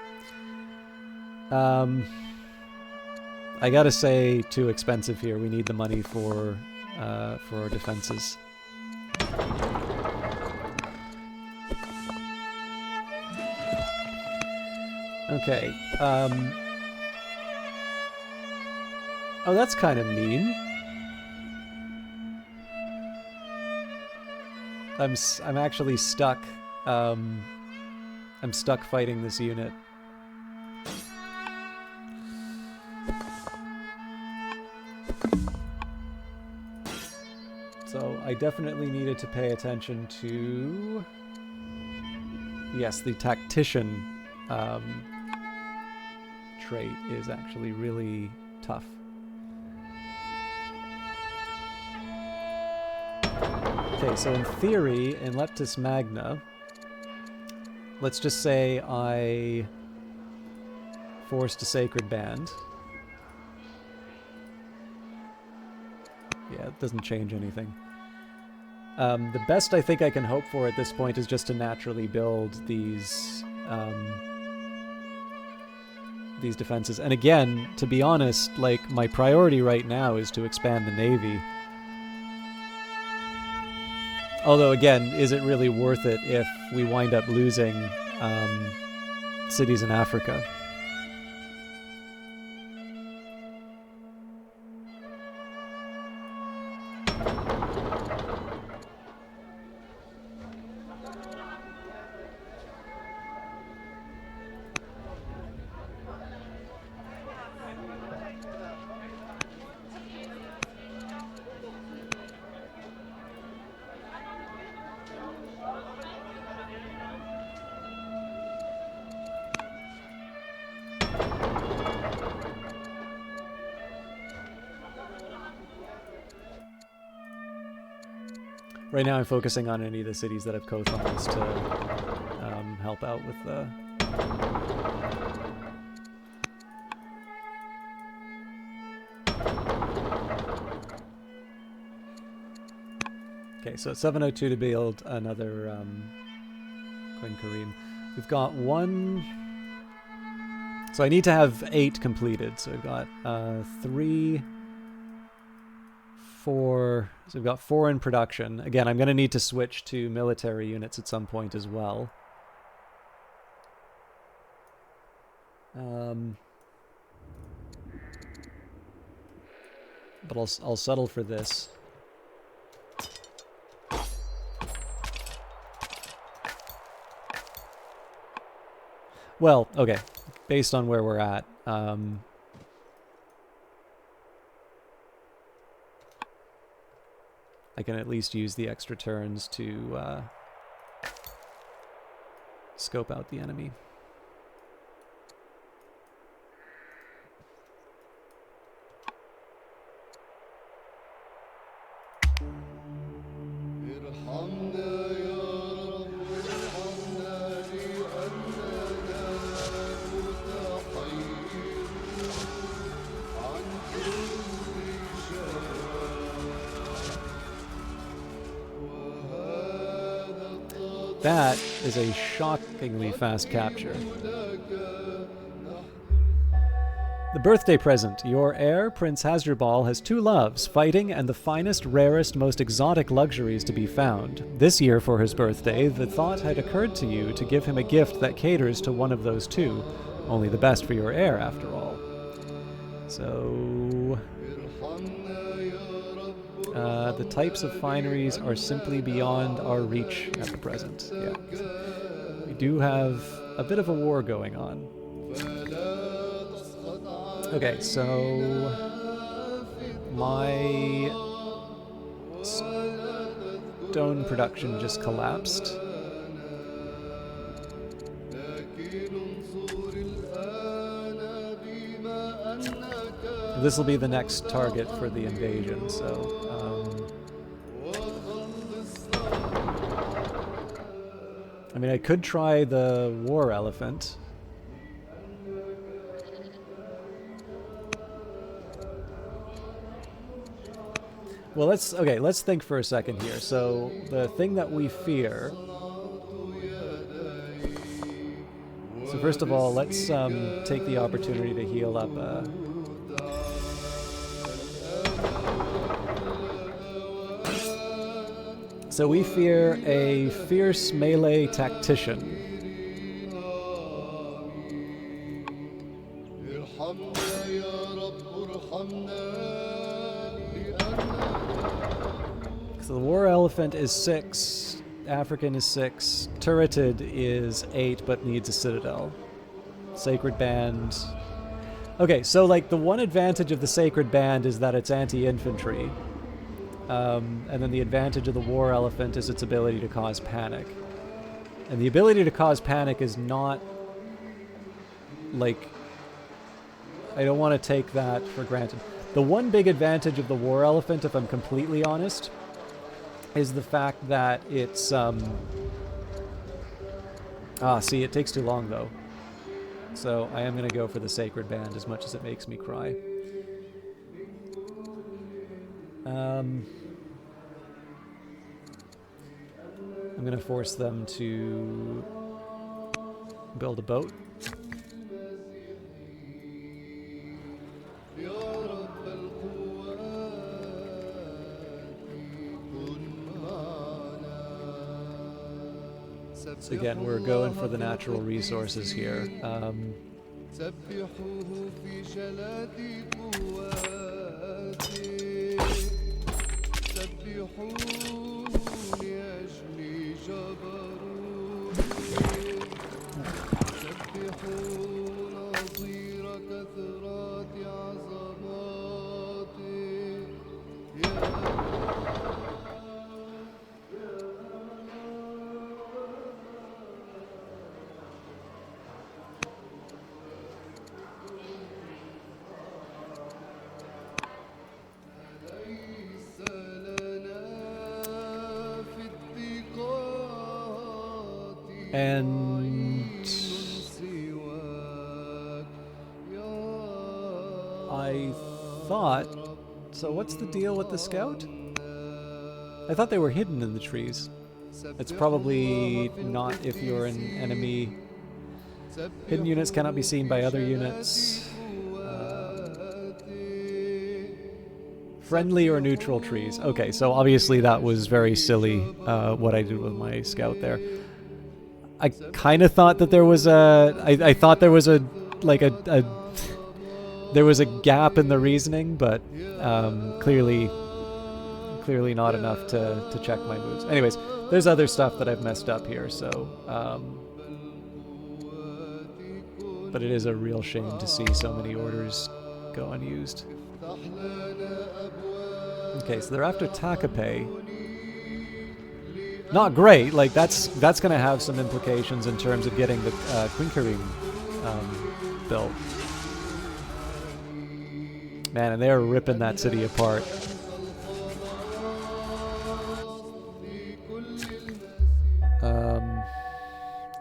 I gotta say, too expensive here. We need the money for our defenses. Okay. Oh, that's kind of mean. I'm actually stuck. I'm stuck fighting this unit. So I definitely needed to pay attention to... Yes, the tactician trait is actually really tough. Okay, so in theory, in Leptis Magna, let's just say I forced a Sacred Band. Yeah, it doesn't change anything. The best I think I can hope for at this point is just to naturally build these defenses. And again, to be honest, like, my priority right now is to expand the Navy. Although, again, is it really worth it if we wind up losing cities in Africa? Right now I'm focusing on any of the cities that have coastlands to help out with the... Okay, so it's 702 to build another Queen Kareem. We've got one... So I need to have 8 completed. So we've got 3... 4, so we've got 4 in production. Again, I'm going to need to switch to military units at some point as well. But I'll settle for this. Well, okay, based on where we're at, I can at least use the extra turns to scope out the enemy. That is a shockingly fast capture. The birthday present. Your heir, Prince Hazardball, has 2 loves, fighting and the finest, rarest, most exotic luxuries to be found. This year for his birthday, the thought had occurred to you to give him a gift that caters to one of those 2. Only the best for your heir, after all. So... the types of fineries are simply beyond our reach at the present. Yeah. We do have a bit of a war going on. Okay, so my stone production just collapsed. This will be the next target for the invasion, so... I mean, I could try the war elephant. Well, let's think for a second here. So, the thing that we fear... So first of all, let's take the opportunity to heal up... So we fear a fierce melee tactician. So the war elephant is 6, African is 6, turreted is 8 but needs a citadel. Sacred band. Okay, so like the one advantage of the sacred band is that it's anti-infantry. And then the advantage of the war elephant is its ability to cause panic. And the ability to cause panic is not, like... I don't want to take that for granted. The one big advantage of the war elephant, if I'm completely honest, is the fact that it's... see, it takes too long, though. So I am going to go for the sacred band as much as it makes me cry. I'm going to force them to build a boat. So again, we're going for the natural resources here. And I thought... So what's the deal with the scout? I thought they were hidden in the trees. It's probably not if you're an enemy. Hidden units cannot be seen by other units. Friendly or neutral trees. Okay, so obviously that was very silly, what I did with my scout there. I kind of thought that there was a... I thought there was a... like a there was a gap in the reasoning, but clearly not enough to check my moves. Anyways, there's other stuff that I've messed up here, so... but it is a real shame to see so many orders go unused. Okay, so they're after Takape. Not great, like that's going to have some implications in terms of getting the Quinkarim built. Man, and they're ripping that city apart.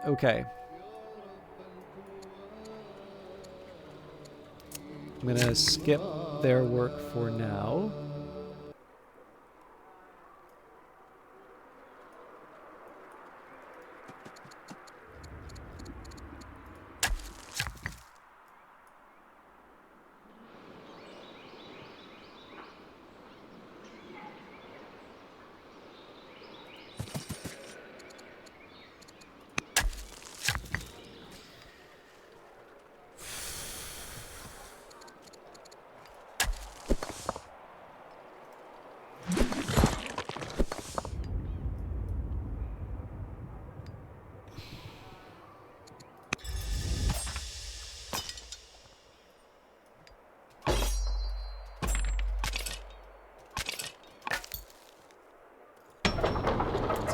Okay. I'm going to skip their work for now.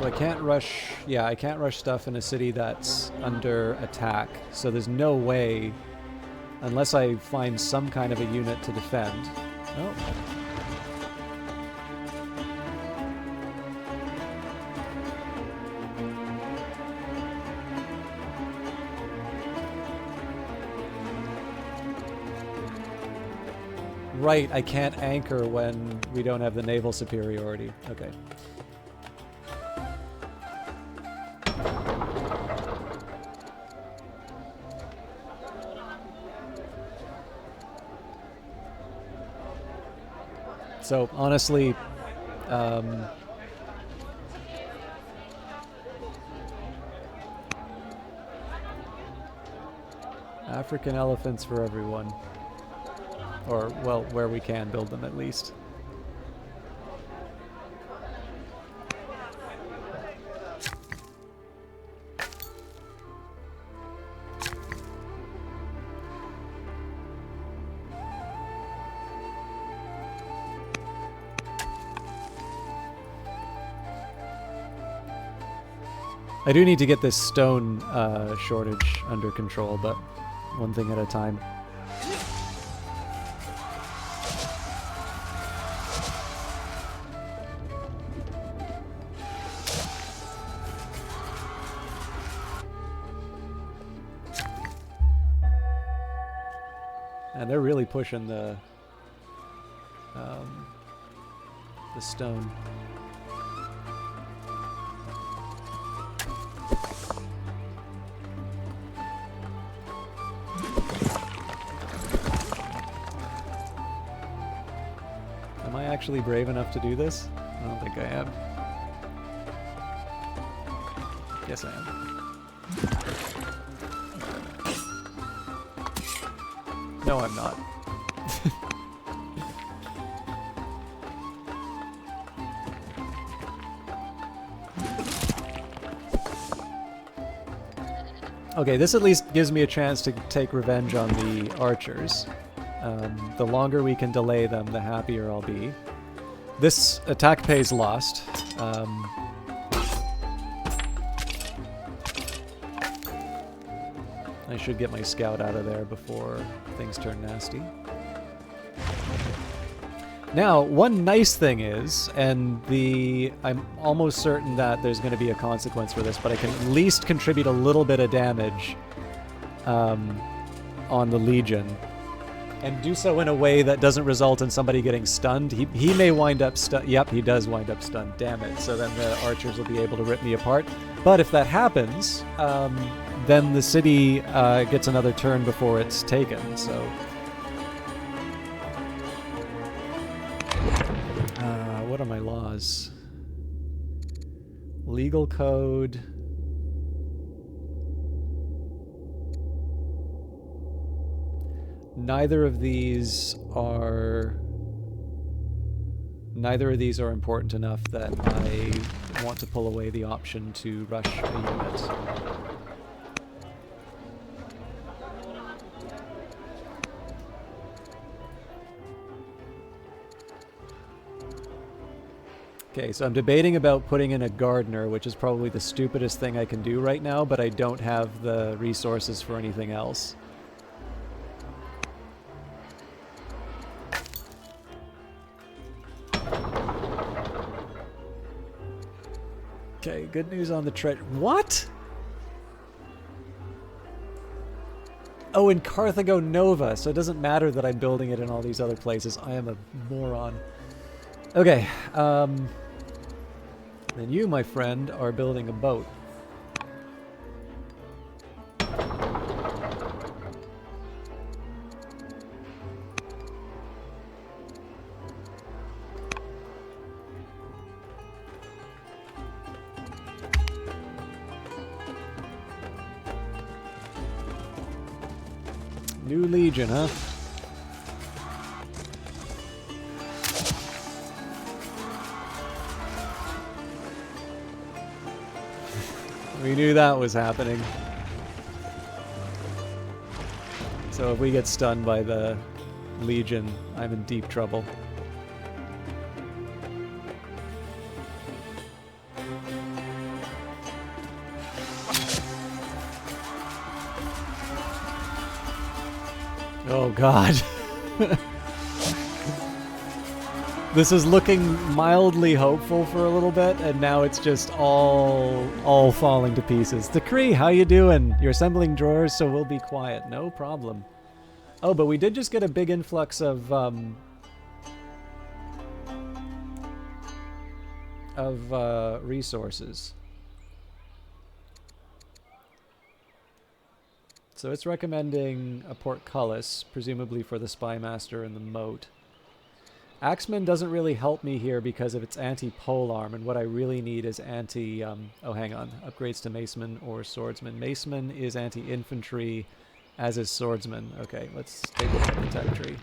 So I can't rush... Yeah, I can't rush stuff in a city that's under attack. So there's no way, unless I find some kind of a unit to defend. Oh. Right, I can't anchor when we don't have the naval superiority. Okay. So, honestly, African elephants for everyone. Or, well, where we can build them at least. I do need to get this stone shortage under control, but one thing at a time. And they're really pushing the stone. Am I actually brave enough to do this? I don't think I am. Yes, I am. No, I'm not. Okay, this at least gives me a chance to take revenge on the archers. The longer we can delay them, the happier I'll be. This attack pays lost. I should get my scout out of there before things turn nasty. Now, one nice thing is, and I'm almost certain that there's going to be a consequence for this, but I can at least contribute a little bit of damage on the Legion, and do so in a way that doesn't result in somebody getting stunned. He may wind up stunned. Yep, he does wind up stunned. Damn it. So then the archers will be able to rip me apart. But if that happens, then the city gets another turn before it's taken, so... what are my laws? Legal code... Neither of these are important enough that I want to pull away the option to rush a unit. Okay, so I'm debating about putting in a gardener, which is probably the stupidest thing I can do right now, but I don't have the resources for anything else. Okay, good news on the treasure. What? Oh, in Carthago Nova, so it doesn't matter that I'm building it in all these other places. I am a moron. Okay, then you, my friend, are building a boat. New Legion, huh? We knew that was happening. So if we get stunned by the Legion, I'm in deep trouble. Oh god. This is looking mildly hopeful for a little bit, and now it's just all falling to pieces. Decree, how you doing? You're assembling drawers, so we'll be quiet. No problem. Oh, but we did just get a big influx of resources. So it's recommending a portcullis, presumably for the Spymaster and the moat. Axeman doesn't really help me here because of its anti-polearm, and what I really need is anti... oh, hang on. Upgrades to Maceman or Swordsman. Maceman is anti-infantry, as is Swordsman. Okay, let's take a look at the tech tree.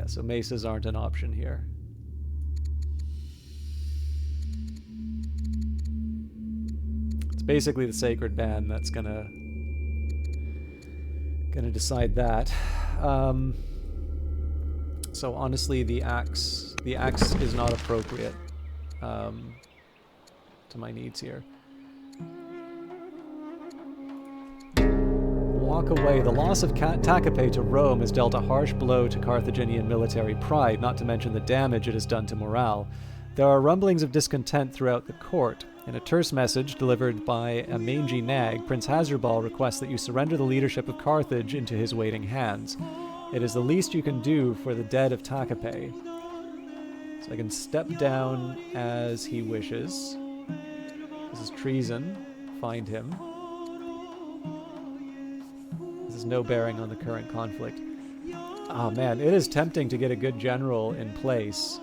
So maces aren't an option here. It's basically the Sacred Band that's gonna decide that. So honestly, the axe is not appropriate to my needs here. Walk away. The loss of Takape to Rome has dealt a harsh blow to Carthaginian military pride, not to mention the damage it has done to morale. There are rumblings of discontent throughout the court. In a terse message delivered by a mangy nag, Prince Hasdrubal requests that you surrender the leadership of Carthage into his waiting hands. It is the least you can do for the dead of Takape. So I can step down as he wishes. This is treason. Find him. This has no bearing on the current conflict. Oh man, it is tempting to get a good general in place.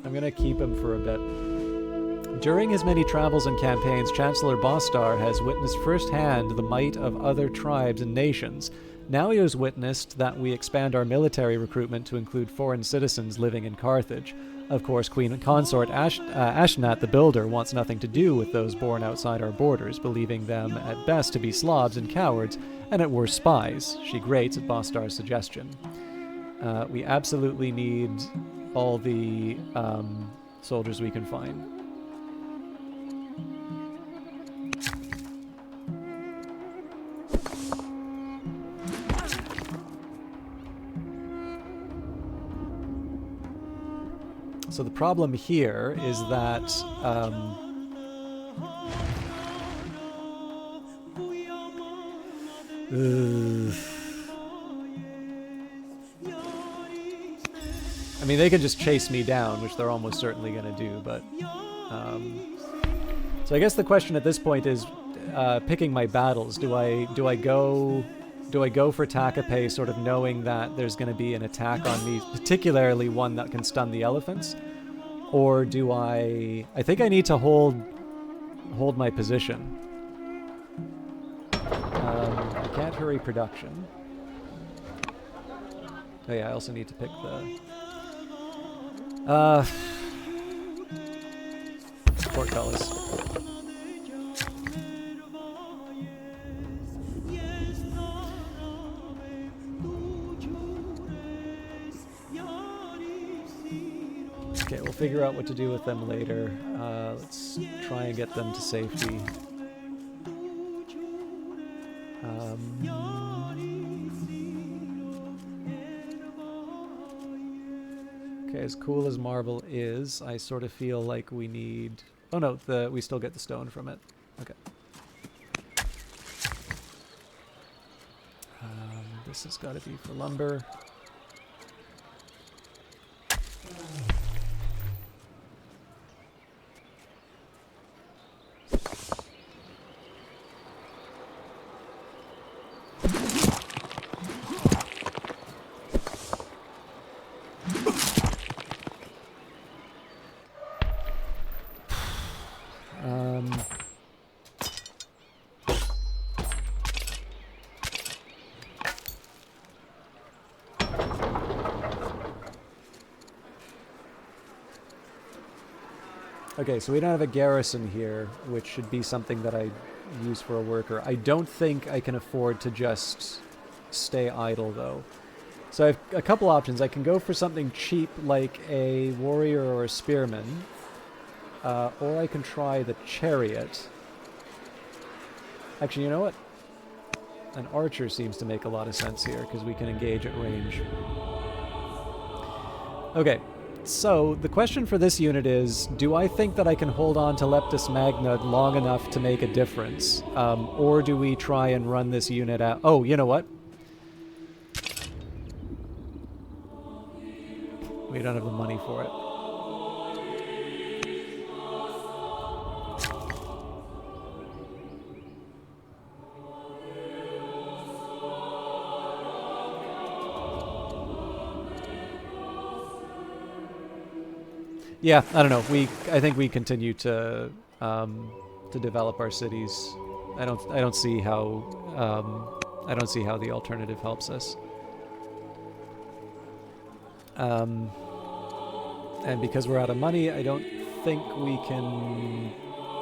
I'm gonna keep him for a bit. During his many travels and campaigns, Chancellor Bostar has witnessed firsthand the might of other tribes and nations. Now he has witnessed that we expand our military recruitment to include foreign citizens living in Carthage. Of course, Queen Consort Ashnat the Builder wants nothing to do with those born outside our borders, believing them at best to be Slavs and cowards, and at worst spies. She grates at Bostar's suggestion. We absolutely need all the soldiers we can find. So the problem here is that I mean, they can just chase me down, which they're almost certainly going to do, but so I guess the question at this point is picking my battles. Do I go for Takape, sort of knowing that there's going to be an attack on me, particularly one that can stun the elephants? Or do I think I need to hold my position. I can't hurry production. Oh yeah, I also need to pick the portcullis. Okay, we'll figure out what to do with them later. Let's try and get them to safety. Okay, as cool as marble is, I sort of feel like we need... Oh no, we still get the stone from it. Okay. This has got to be for lumber. Okay, so we don't have a garrison here, which should be something that I use for a worker. I don't think I can afford to just stay idle, though. So I have a couple options. I can go for something cheap like a warrior or a spearman, or I can try the chariot. Actually, you know what? An archer seems to make a lot of sense here, because we can engage at range. Okay, so the question for this unit is, do I think that I can hold on to Leptis Magna long enough to make a difference? Or do we try and run this unit out? Oh, you know what? We don't have the money for it. Yeah, I don't know. I think we continue to develop our cities. I don't see how the alternative helps us. And because we're out of money, I don't think we can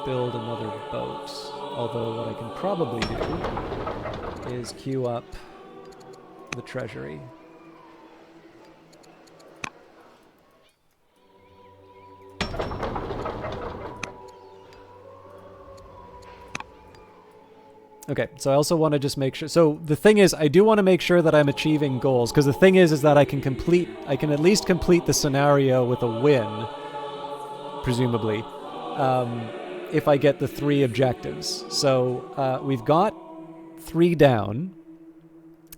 build another boat. Although what I can probably do is queue up the treasury. Okay, so I also want to just make sure. So the thing is, I do want to make sure that I'm achieving goals, because the thing is that I can at least complete the scenario with a win, presumably, if I get the 3 objectives. So we've got 3 down.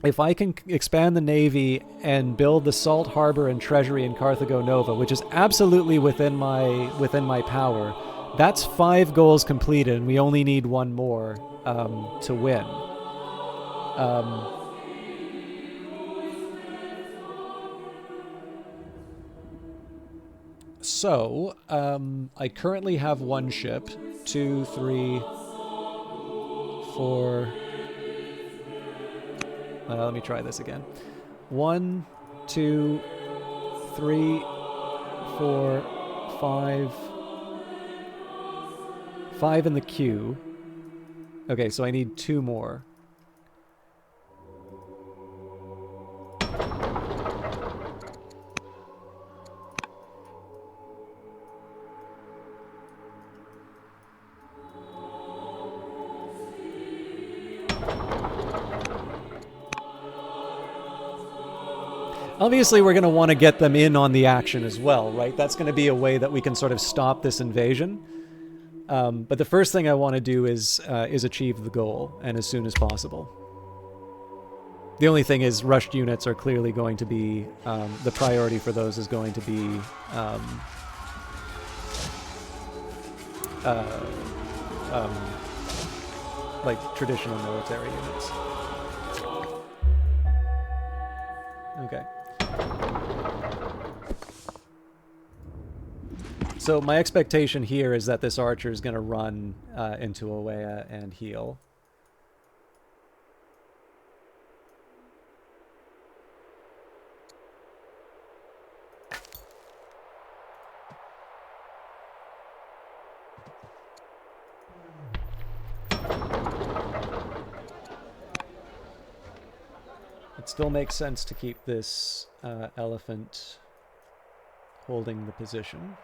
If I can expand the navy and build the salt harbor and treasury in Carthago Nova, which is absolutely within my power, that's 5 goals completed, and we only need 1 more to win. So I currently have 1 ship, 2, 3, 4. Let me try this again. 1, 2, 3, 4, 5. 5 in the queue. Okay, so I need 2 more. Obviously, we're going to want to get them in on the action as well, right? That's going to be a way that we can sort of stop this invasion. But the first thing I want to do is achieve the goal, and as soon as possible. The only thing is, rushed units are clearly going to be the priority for those is going to be like traditional military units. Okay. So my expectation here is that this archer is going to run into Owea and heal. It still makes sense to keep this elephant holding the position.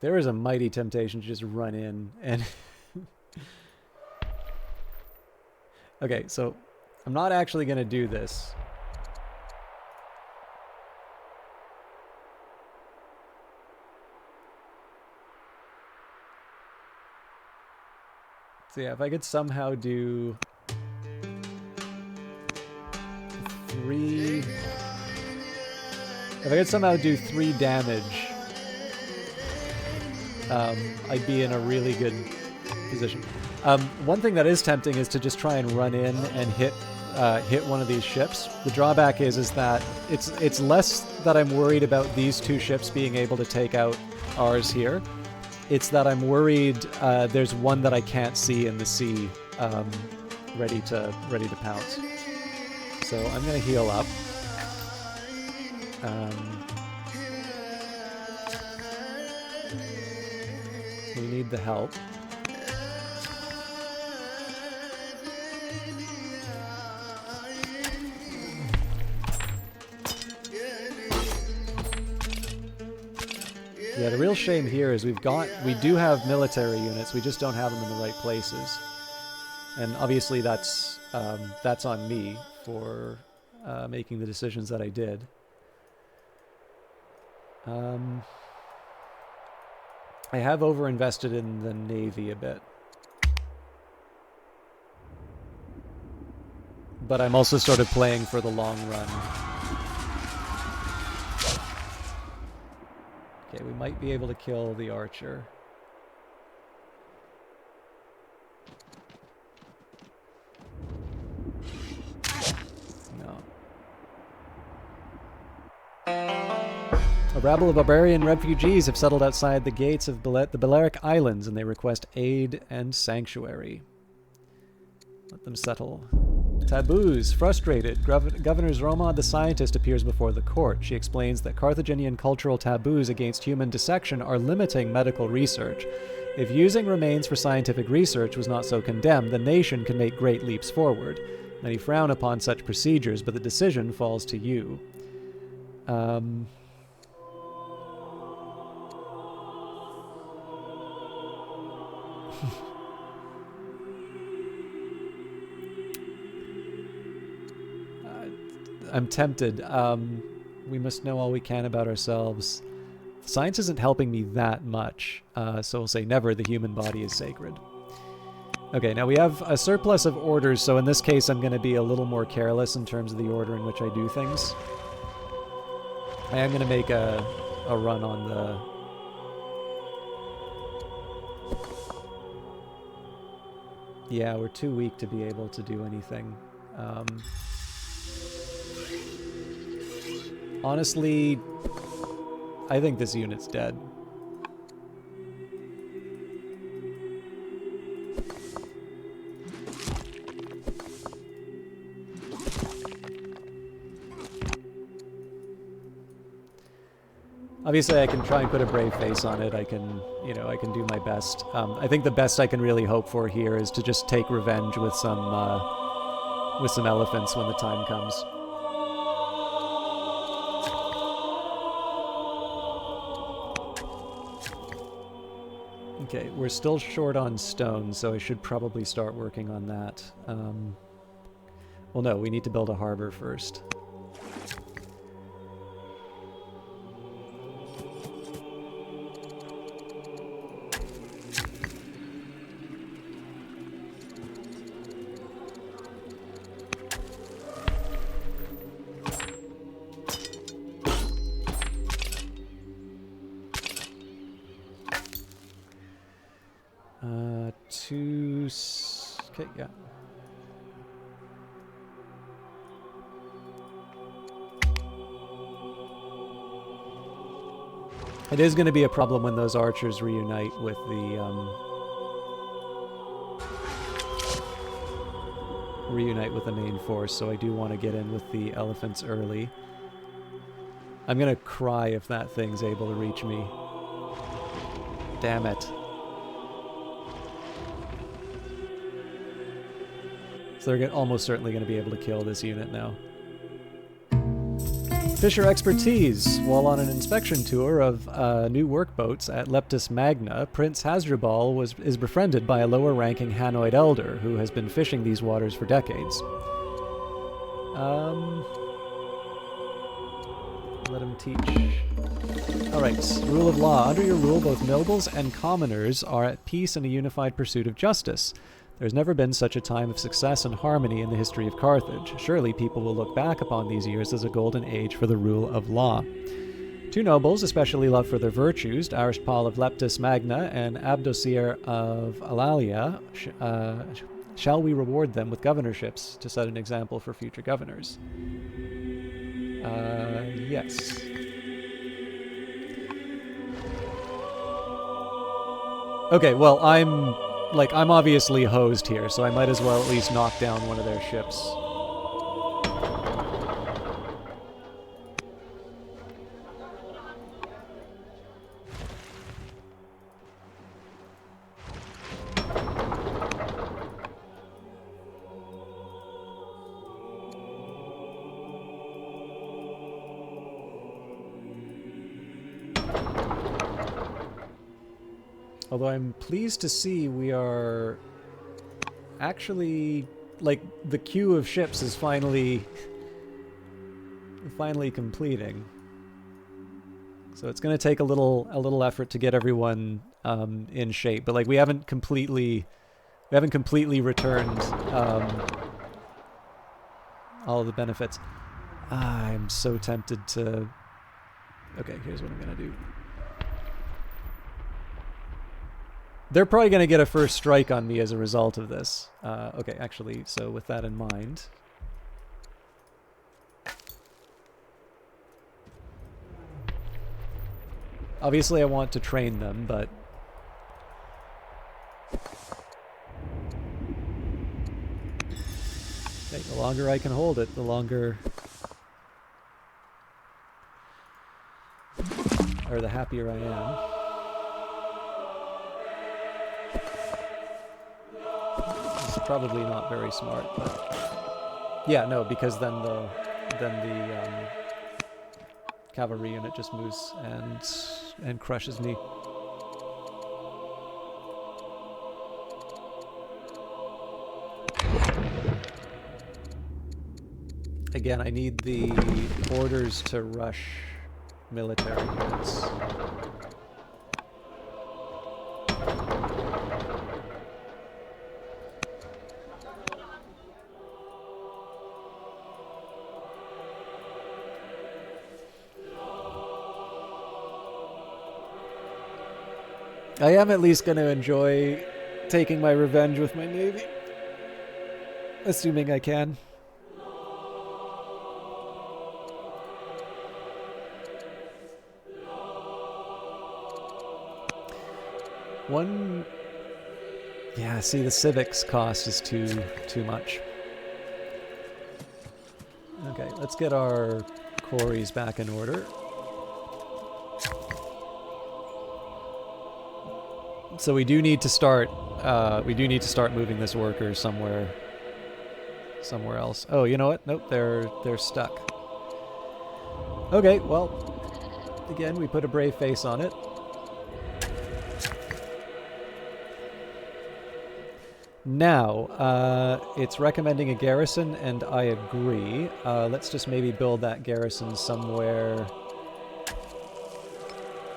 There is a mighty temptation to just run in and... Okay, so I'm not actually going to do this. So yeah, if I could somehow do 3... If I could somehow do 3 damage, I'd be in a really good position. One thing that is tempting is to just try and run in and hit hit one of these ships. The drawback is that it's less that I'm worried about these two ships being able to take out ours here. It's that I'm worried there's one that I can't see in the sea, ready to pounce. So I'm gonna heal up. We need the help. Yeah, the real shame here is we do have military units, we just don't have them in the right places. And obviously that's on me for making the decisions that I did. I have overinvested in the Navy a bit. But I'm also sort of playing for the long run. Okay, we might be able to kill the archer. No. A rabble of barbarian refugees have settled outside the gates of the Balearic Islands, and they request aid and sanctuary. Let them settle. Taboos. Frustrated, Governor Roma the Scientist appears before the court. She explains that Carthaginian cultural taboos against human dissection are limiting medical research. If using remains for scientific research was not so condemned, the nation can make great leaps forward. Many frown upon such procedures, but the decision falls to you. I'm tempted. We must know all we can about ourselves. Science isn't helping me that much, so we'll say never. The human body is sacred. Okay, now we have a surplus of orders, so in this case I'm going to be a little more careless in terms of the order in which I do things. I am going to make a run on the... Yeah, we're too weak to be able to do anything. Honestly, I think this unit's dead. Obviously, I can try and put a brave face on it. I can do my best. I think the best I can really hope for here is to just take revenge with some elephants when the time comes. Okay, we're still short on stone, so I should probably start working on that. Well, no, we need to build a harbor first. Okay, yeah. It is going to be a problem when those archers reunite with the main force, so I do want to get in with the elephants early. I'm going to cry if that thing's able to reach me. Damn it. So they're almost certainly going to be able to kill this unit now. Fisher expertise. While on an inspection tour of new workboats at Leptis Magna, Prince Hasdrubal is befriended by a lower-ranking Hanoid elder who has been fishing these waters for decades. Let him teach. Alright, rule of law. Under your rule, both nobles and commoners are at peace in a unified pursuit of justice. There's never been such a time of success and harmony in the history of Carthage. Surely people will look back upon these years as a golden age for the rule of law. Two nobles, especially loved for their virtues, Arishpal of Leptis Magna and Abdosir of Alalia, Shall we reward them with governorships to set an example for future governors? Yes. Okay, well, I'm obviously hosed here, so I might as well at least knock down one of their ships. Although I'm pleased to see we are actually, like, the queue of ships is finally completing. So it's going to take a little effort to get everyone in shape, but like we haven't completely returned all of the benefits. I'm so tempted to. Okay, here's what I'm going to do. They're probably going to get a first strike on me as a result of this. Okay, actually, so with that in mind... Obviously, I want to train them, but... Okay, the longer I can hold it, the longer... or the happier I am. Probably not very smart, but yeah, no, because then the cavalry unit just moves and crushes me. Again, I need the orders to rush military units. I am at least going to enjoy taking my revenge with my navy. Assuming I can. One... Yeah, see, the civics cost is too much. Okay, let's get our quarries back in order. So we do need to start. We do need to start moving this worker somewhere else. Oh, you know what? Nope, they're stuck. Okay, well, again, we put a brave face on it. Now, it's recommending a garrison, and I agree. Let's just maybe build that garrison somewhere.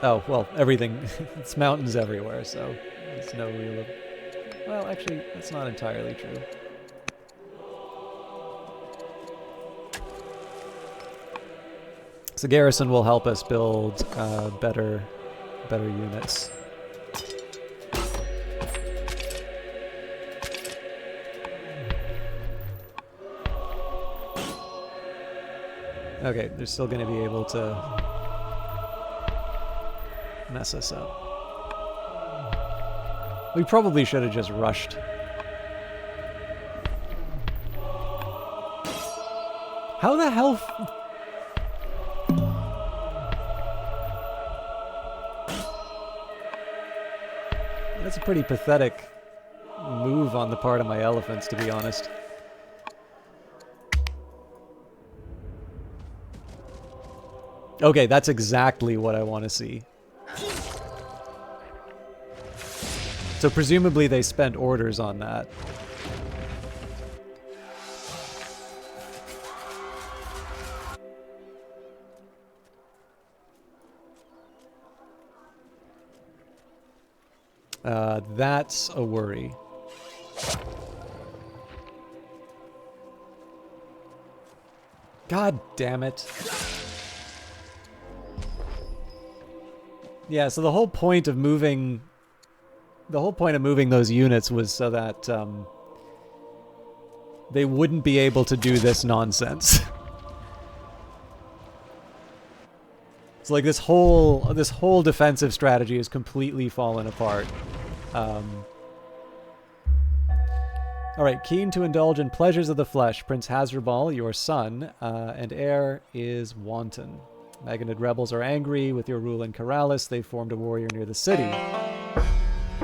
Oh, well, everything. It's mountains everywhere, so there's no real... Well, actually, that's not entirely true. So garrison will help us build better units. Okay, they're still going to be able to mess us up. We probably should have just rushed. How the hell... That's a pretty pathetic move on the part of my elephants, to be honest. Okay, that's exactly what I want to see. So presumably they spent orders on that. That's a worry. God damn it. Yeah, so the whole point of moving those units was so that they wouldn't be able to do this nonsense. It's like this whole defensive strategy has completely fallen apart. Alright, keen to indulge in pleasures of the flesh, Prince Hasdrubal, your son, and heir, is wanton. Maganid rebels are angry with your rule in Karalis. They formed a warrior near the city.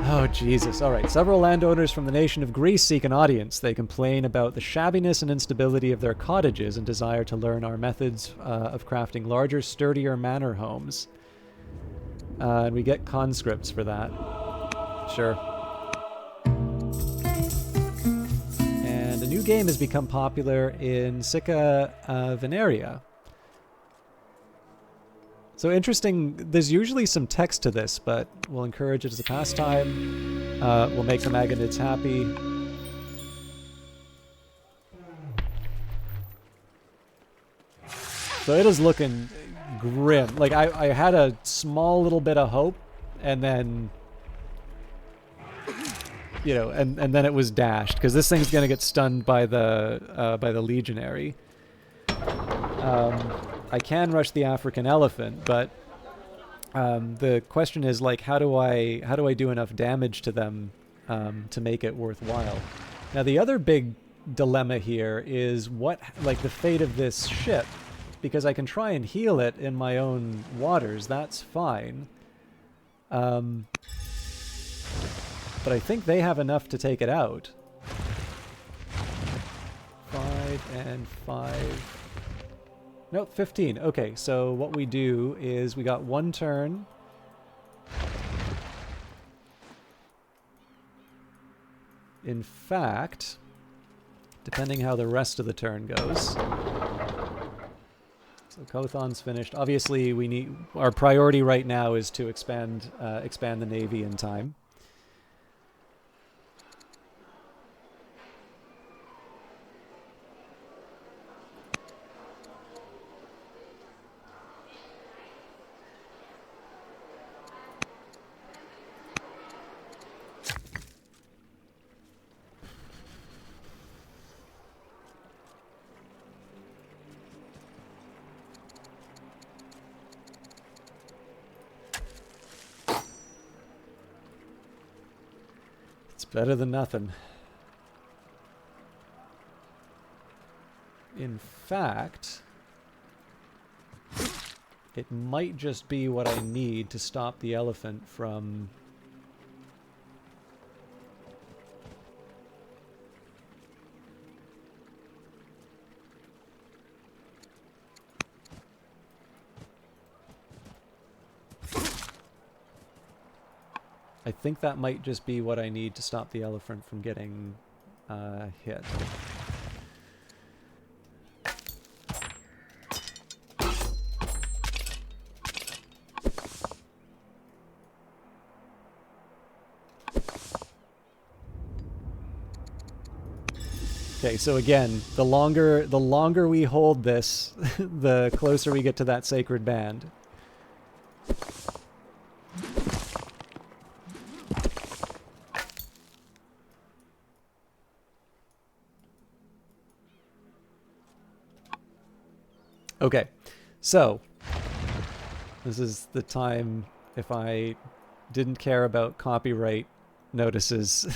Oh, Jesus. Alright, several landowners from the nation of Greece seek an audience. They complain about the shabbiness and instability of their cottages and desire to learn our methods of crafting larger, sturdier manor homes. And we get conscripts for that. Sure. And a new game has become popular in Sicca Veneria. So interesting, there's usually some text to this, but we'll encourage it as a pastime. We'll make the Magonids happy. So it is looking grim. Like, I had a small little bit of hope, and then, you know, and then it was dashed, because this thing's going to get stunned by the Legionary. I can rush the African elephant, but the question is, like, how do I do enough damage to them to make it worthwhile? Now, the other big dilemma here is the fate of this ship, because I can try and heal it in my own waters. That's fine. But I think they have enough to take it out. 5 and 5. Nope, 15. Okay, so what we do is we got one turn. In fact, depending how the rest of the turn goes. So Kothon's finished. Obviously, our priority right now is to expand the Navy in time. Better than nothing. In fact, it might just be what I need to stop the elephant from... I think that might just be what I need to stop the elephant from getting hit. Okay, so again, the longer we hold this, the closer we get to that sacred band. Okay, so this is the time, if I didn't care about copyright notices,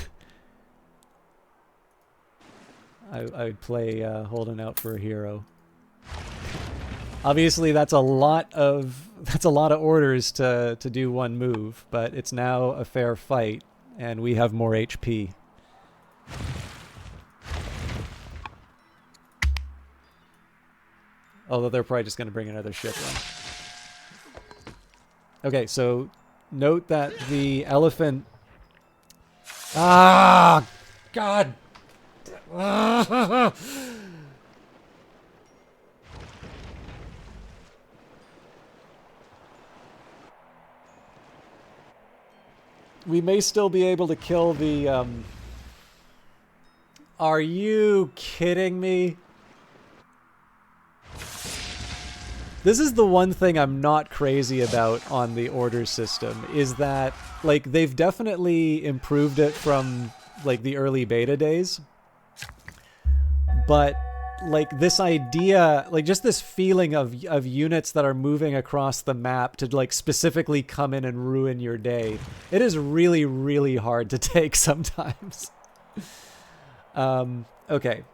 I would play Holding Out for a Hero. Obviously, that's a lot of orders to do one move, but it's now a fair fight, and we have more HP. Although they're probably just going to bring another ship in. Okay, so note that the elephant... Ah! God! We may still be able to kill the... Are you kidding me? This is the one thing I'm not crazy about on the order system, is that, like, they've definitely improved it from, like, the early beta days. but like this idea, like just this feeling of units that are moving across the map to like specifically come in and ruin your day, it is really, really hard to take sometimes. Okay.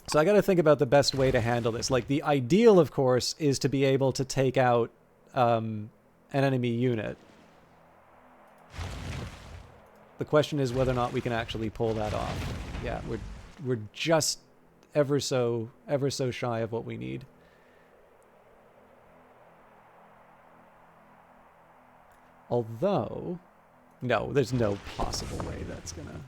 So I got to think about the best way to handle this. Like the ideal, of course, is to be able to take out an enemy unit. The question is whether or not we can actually pull that off. Yeah, we're just ever so shy of what we need. Although, no, there's no possible way that's gonna...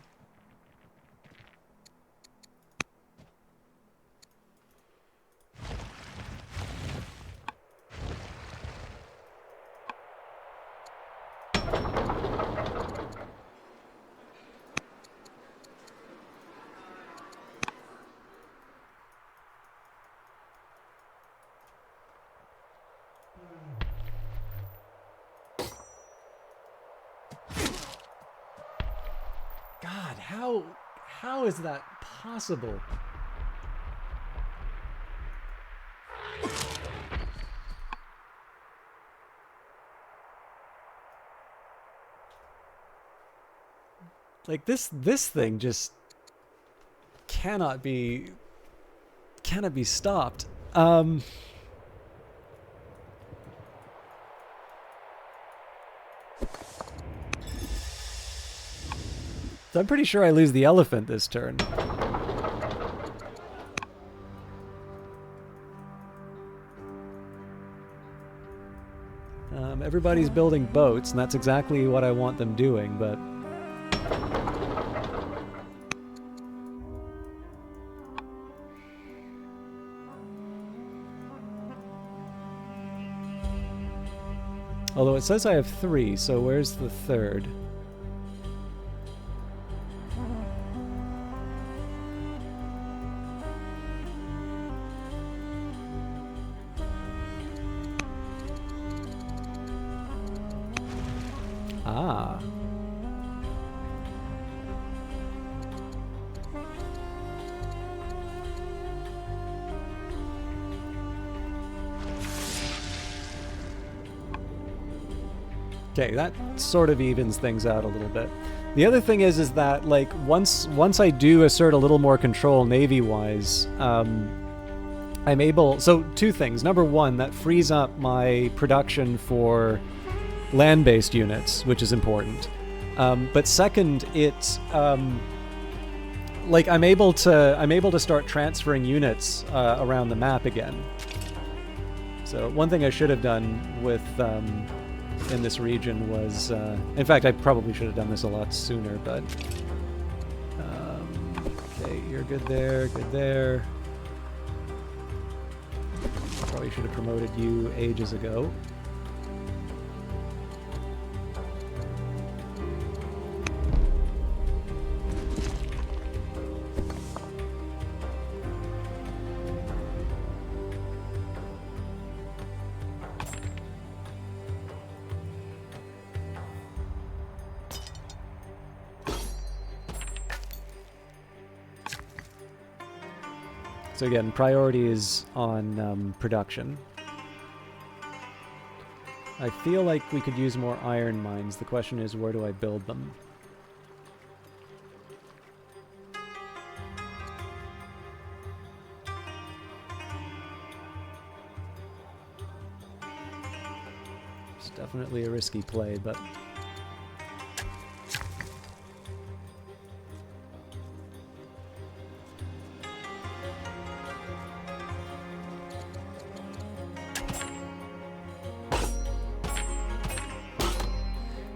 God, how is that possible? Like this thing just cannot be stopped. So I'm pretty sure I lose the elephant this turn. Everybody's building boats, and that's exactly what I want them doing, but... Although it says I have 3, so where's the third? Ah. Okay, that sort of evens things out a little bit. The other thing is that like once I do assert a little more control navy-wise, I'm able... So two things. Number one, that frees up my production for land-based units, which is important. But second, it like I'm able to start transferring units around the map again. So one thing I should have done with in this region was, in fact, I probably should have done this a lot sooner, but okay, you're good there, good there. Probably should have promoted you ages ago. So again, priority is on production. I feel like we could use more iron mines. The question is, where do I build them? It's definitely a risky play, but...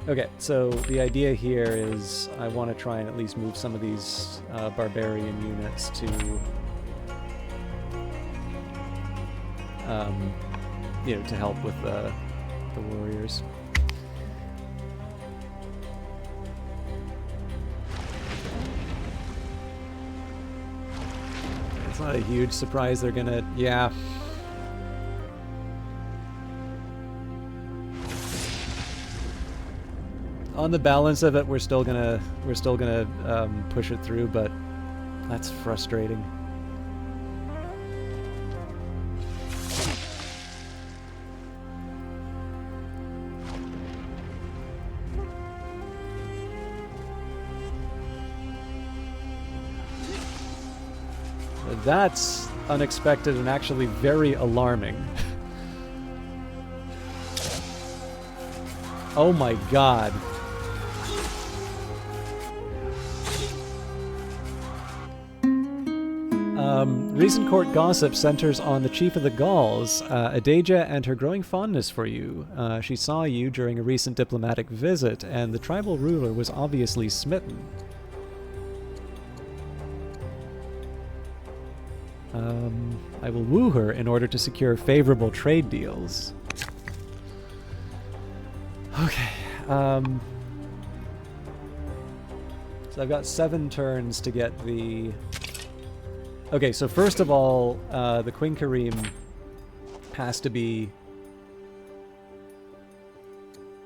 Okay, so the idea here is I want to try and at least move some of these barbarian units to, you know, to help with the warriors. It's not a huge surprise they're gonna, yeah. On the balance of it, we're still gonna push it through, but that's frustrating. That's unexpected and actually very alarming. Oh my god. Recent court gossip centers on the chief of the Gauls, Adaja, and her growing fondness for you. She saw you during a recent diplomatic visit, and the tribal ruler was obviously smitten. I will woo her in order to secure favorable trade deals. Okay. So I've got 7 turns to get the... Okay, so first of all, the Queen Kareem has to be...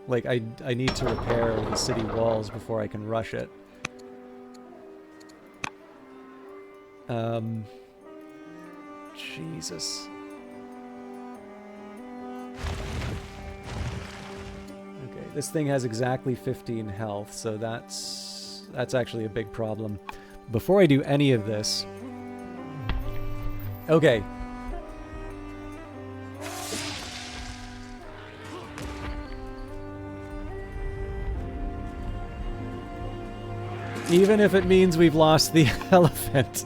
Like, I need to repair the city walls before I can rush it. Jesus. Okay, this thing has exactly 15 health, so that's actually a big problem. Before I do any of this... Okay. Even if it means we've lost the elephant.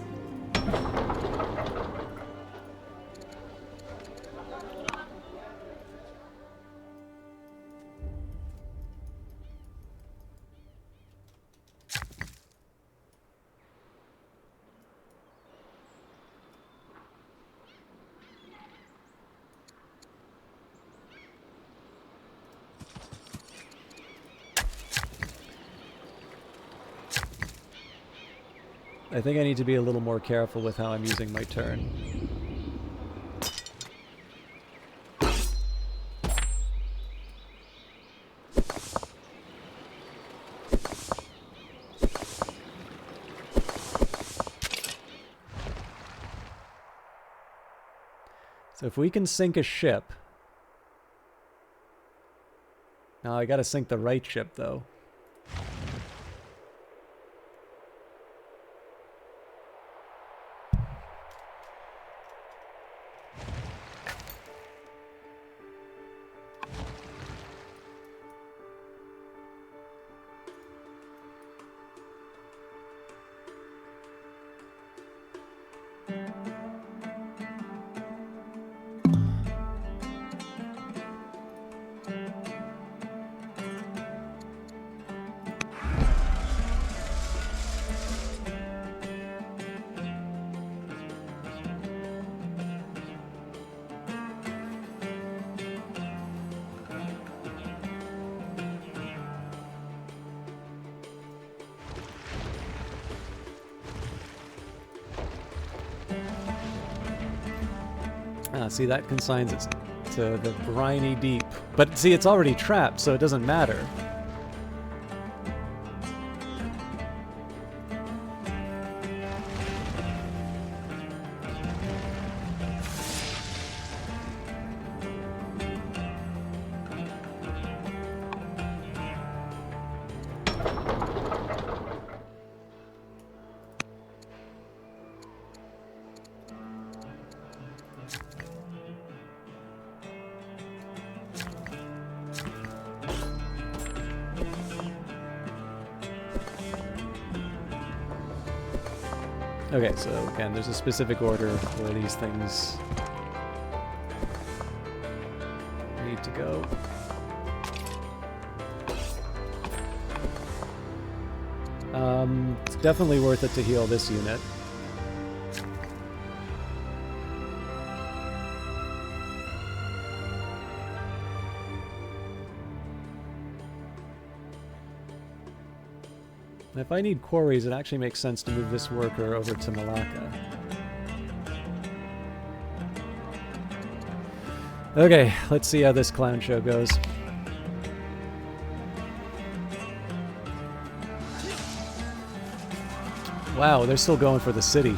I think I need to be a little more careful with how I'm using my turn. So if we can sink a ship... Now I gotta sink the right ship, though. See, that consigns it to the briny deep. But see, it's already trapped, so it doesn't matter. Okay, so again, there's a specific order where these things need to go. It's definitely worth it to heal this unit. And if I need quarries, it actually makes sense to move this worker over to Malacca. Okay, let's see how this clown show goes. Wow, they're still going for the city.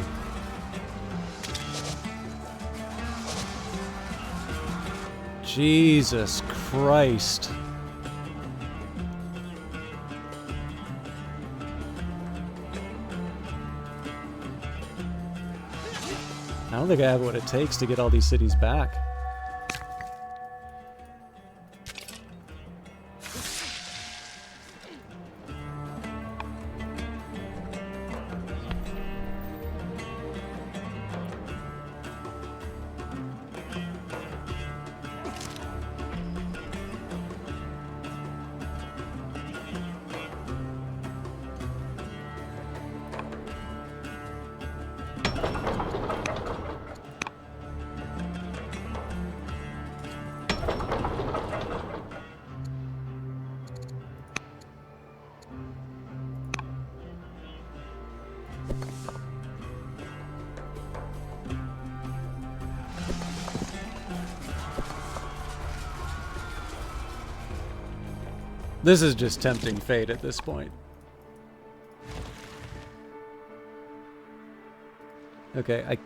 Jesus Christ. I don't think I have what it takes to get all these cities back. This is just tempting fate at this point. Okay, I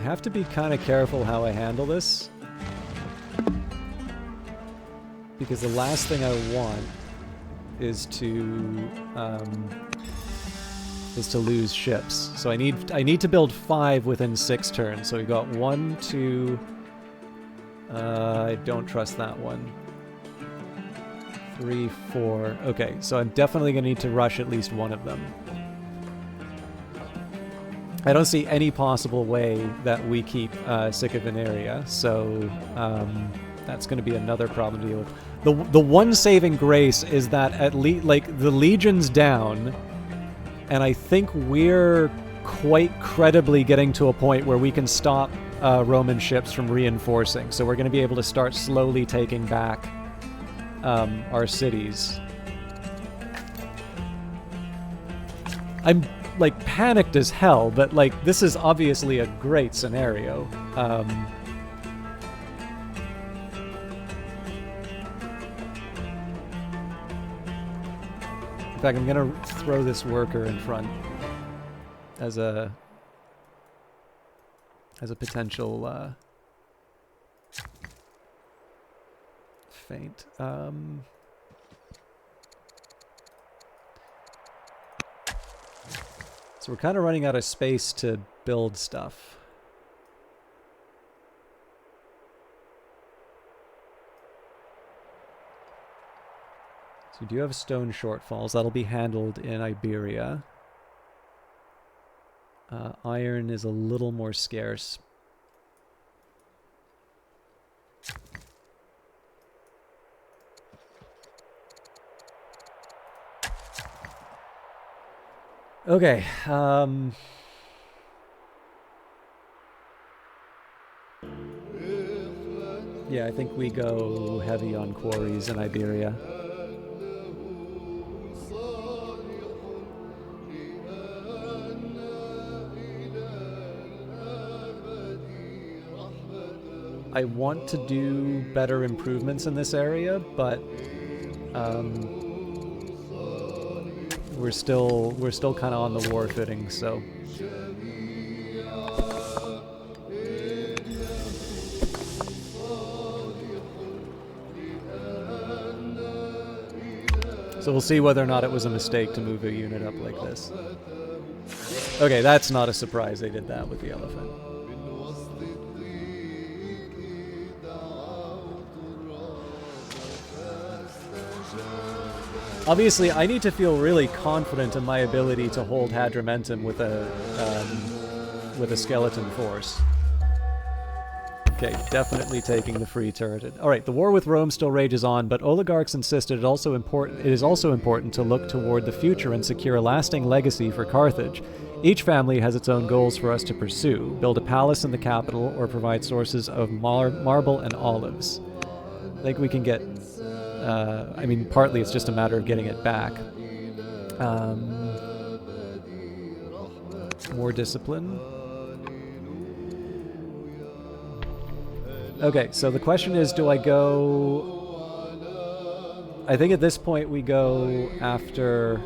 have to be kind of careful how I handle this. Because the last thing I want is to lose ships. So I need to build 5 within 6 turns. So we got 1, 2. I don't trust that one. 3, 4. Okay, so I'm definitely going to need to rush at least one of them. I don't see any possible way that we keep Sycovenaria, so that's going to be another problem to deal with. The one saving grace is that at least, like, the Legion's down, and I think we're quite credibly getting to a point where we can stop Roman ships from reinforcing. So we're going to be able to start slowly taking back our cities. I'm, like, panicked as hell, but, like, this is obviously a great scenario. In fact, I'm gonna throw this worker in front as a potential feint. So we're kind of running out of space to build stuff. So we do have stone shortfalls. That'll be handled in Iberia. Iron is a little more scarce. Okay, yeah, I think we go heavy on quarries in Iberia. I want to do better improvements in this area, but we're still kind of on the war footing, so. So we'll see whether or not it was a mistake to move a unit up like this. Okay, that's not a surprise they did that with the elephant. Obviously, I need to feel really confident in my ability to hold Hadrimentum with a skeleton force. Okay, definitely taking the free turreted. Alright, the war with Rome still rages on, but oligarchs insisted it is also important to look toward the future and secure a lasting legacy for Carthage. Each family has its own goals for us to pursue. Build a palace in the capital or provide sources of marble and olives. I think we can get... I mean, partly it's just a matter of getting it back. More discipline. Okay, so the question is, do I go... I think at this point we go after...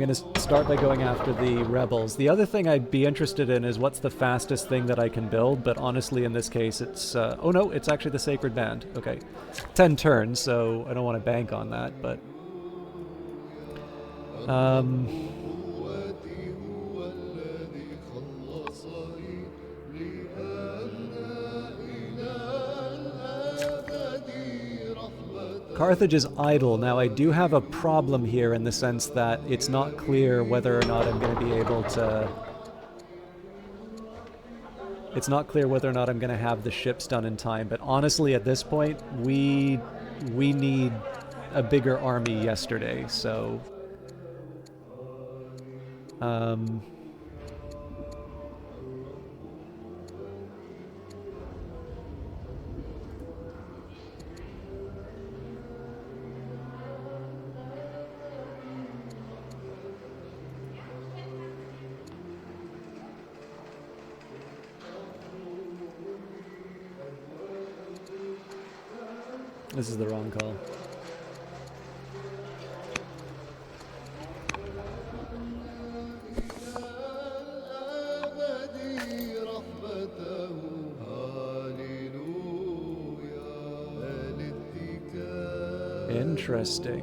going to start by going after the rebels. The other thing I'd be interested in is what's the fastest thing that I can build, but honestly in this case it's... oh no, it's actually the Sacred Band. Okay. 10 turns, so I don't want to bank on that, but... Carthage is idle. Now, I do have a problem here in the sense that it's not clear whether or not I'm going to be able to... It's not clear whether or not I'm going to have the ships done in time, but honestly, at this point, we need a bigger army yesterday, so... This is the wrong call. Interesting.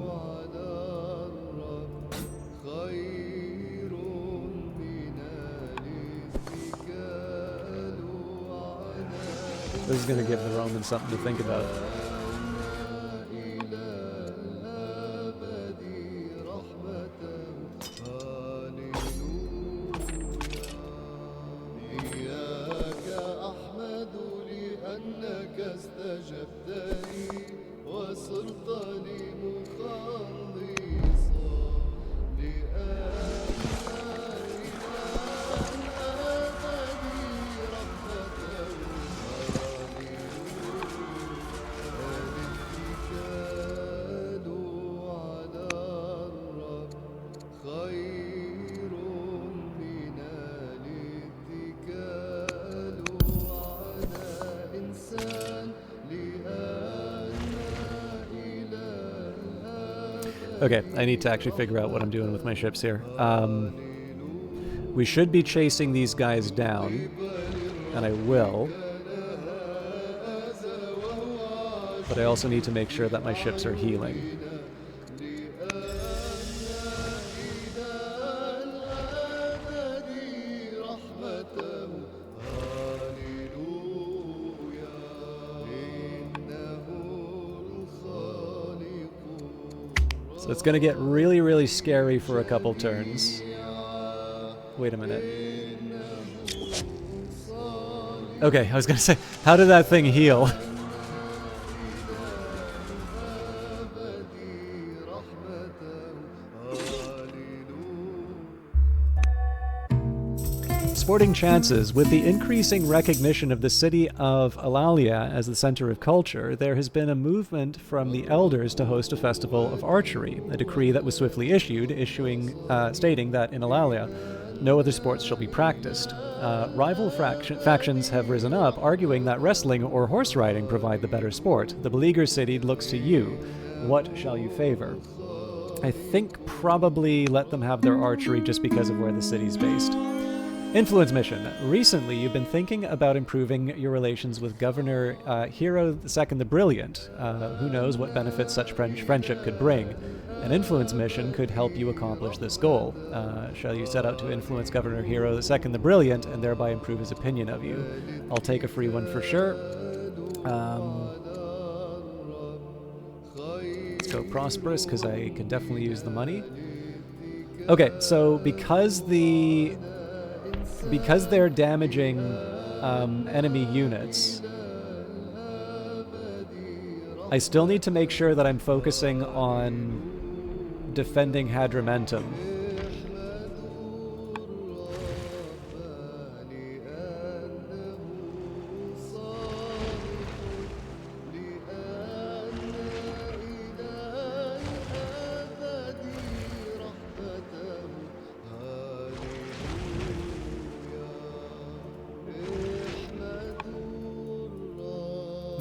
This is going to give the Romans something to think about. Okay, I need to actually figure out what I'm doing with my ships here. We should be chasing these guys down, and I will. But I also need to make sure that my ships are healing. So it's going to get really, really scary for a couple turns. Wait a minute. Okay, I was going to say, how did that thing heal? Sporting chances. With the increasing recognition of the city of Eulalia as the center of culture, there has been a movement from the elders to host a festival of archery, a decree that was swiftly issued, stating that in Eulalia, no other sports shall be practiced. Rival factions have risen up, arguing that wrestling or horse riding provide the better sport. The beleaguered city looks to you. What shall you favor? I think probably let them have their archery just because of where the city's based. Influence mission. Recently, you've been thinking about improving your relations with Governor Hero II the Brilliant. Who knows what benefits such friendship could bring. An influence mission could help you accomplish this goal. Shall you set out to influence Governor Hero II the Brilliant and thereby improve his opinion of you? I'll take a free one for sure. Let's go prosperous because I can definitely use the money. Okay, so because they're damaging enemy units, I still need to make sure that I'm focusing on defending Hadrimentum.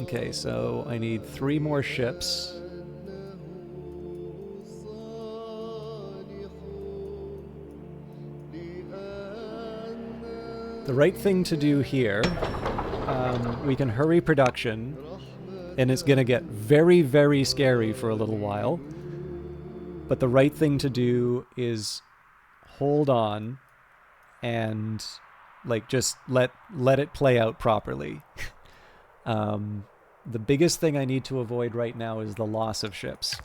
Okay, so I need 3 more ships. The right thing to do here, we can hurry production, and it's going to get very, very scary for a little while. But the right thing to do is hold on and like just let it play out properly. The biggest thing I need to avoid right now is the loss of ships.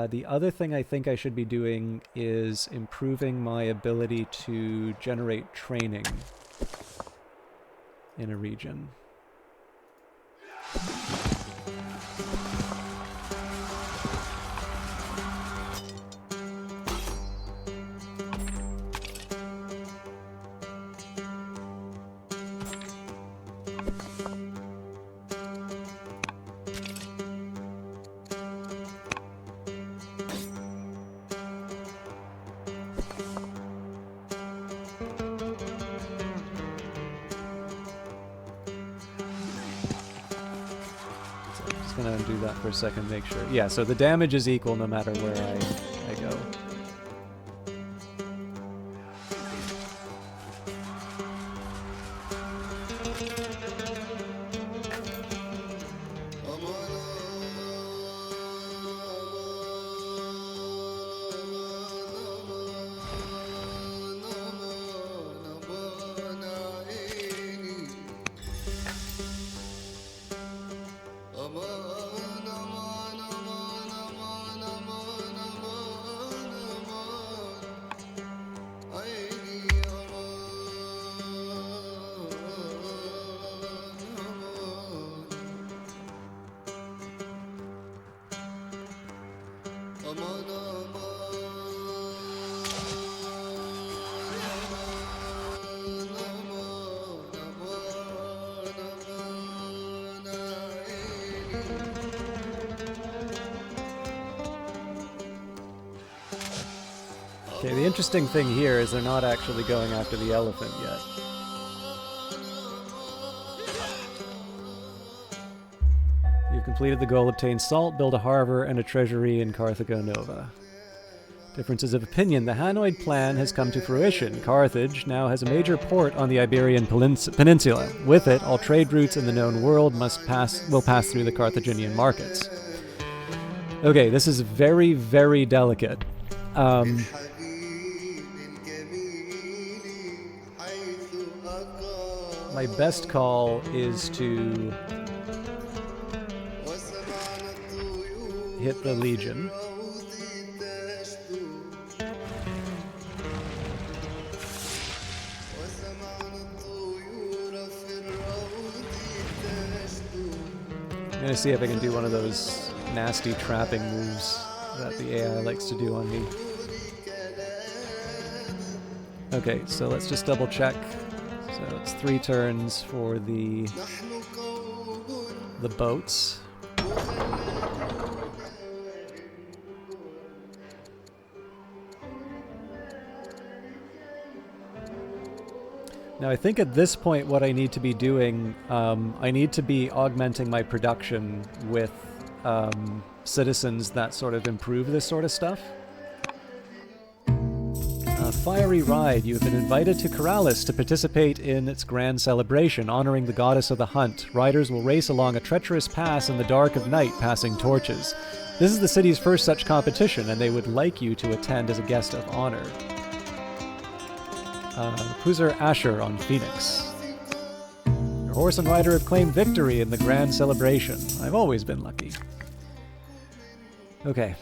The other thing I think I should be doing is improving my ability to generate training in a region. Gonna undo that for a second, make sure. Yeah, so the damage is equal no matter where I go. Okay, the interesting thing here is they're not actually going after the elephant yet. You've completed the goal, obtain salt, build a harbor and a treasury in Carthago Nova. Differences of opinion. The Hanoi plan has come to fruition. Carthage now has a major port on the Iberian Peninsula. With it, all trade routes in the known world will pass through the Carthaginian markets. Okay, this is very, very delicate. My best call is to hit the Legion. I'm gonna see if I can do one of those nasty trapping moves that the AI likes to do on me. Okay, so let's just double check. So it's 3 turns for the boats. Now I think at this point what I need to be doing, I need to be augmenting my production with citizens that sort of improve this sort of stuff. Fiery Ride. You have been invited to Corrales to participate in its grand celebration, honoring the goddess of the hunt. Riders will race along a treacherous pass in the dark of night, passing torches. This is the city's first such competition, and they would like you to attend as a guest of honor. Cruiser Asher on Phoenix. Your horse and rider have claimed victory in the grand celebration. I've always been lucky. Okay.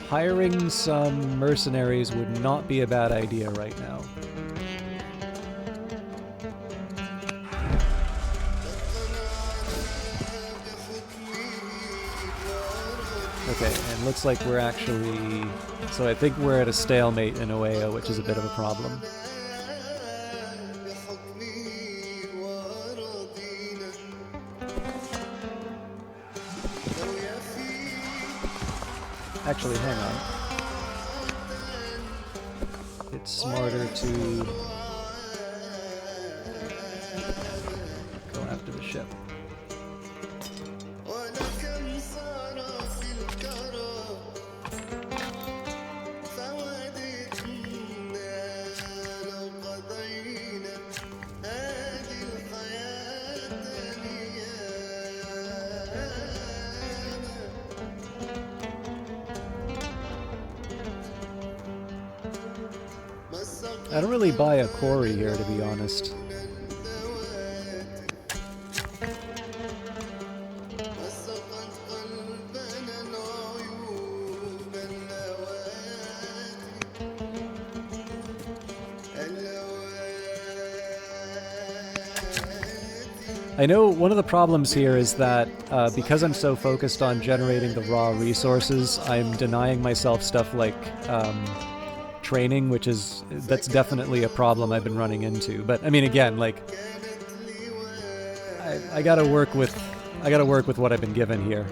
Hiring some mercenaries would not be a bad idea right now. Okay, and looks like we're actually... So I think we're at a stalemate in Oeo, which is a bit of a problem. Actually, hang on. It's smarter to go after the ship. I don't really buy a quarry here, to be honest. I know one of the problems here is that because I'm so focused on generating the raw resources, I'm denying myself stuff like training, that's definitely a problem I've been running into. But I mean, again, like I gotta work with what I've been given here.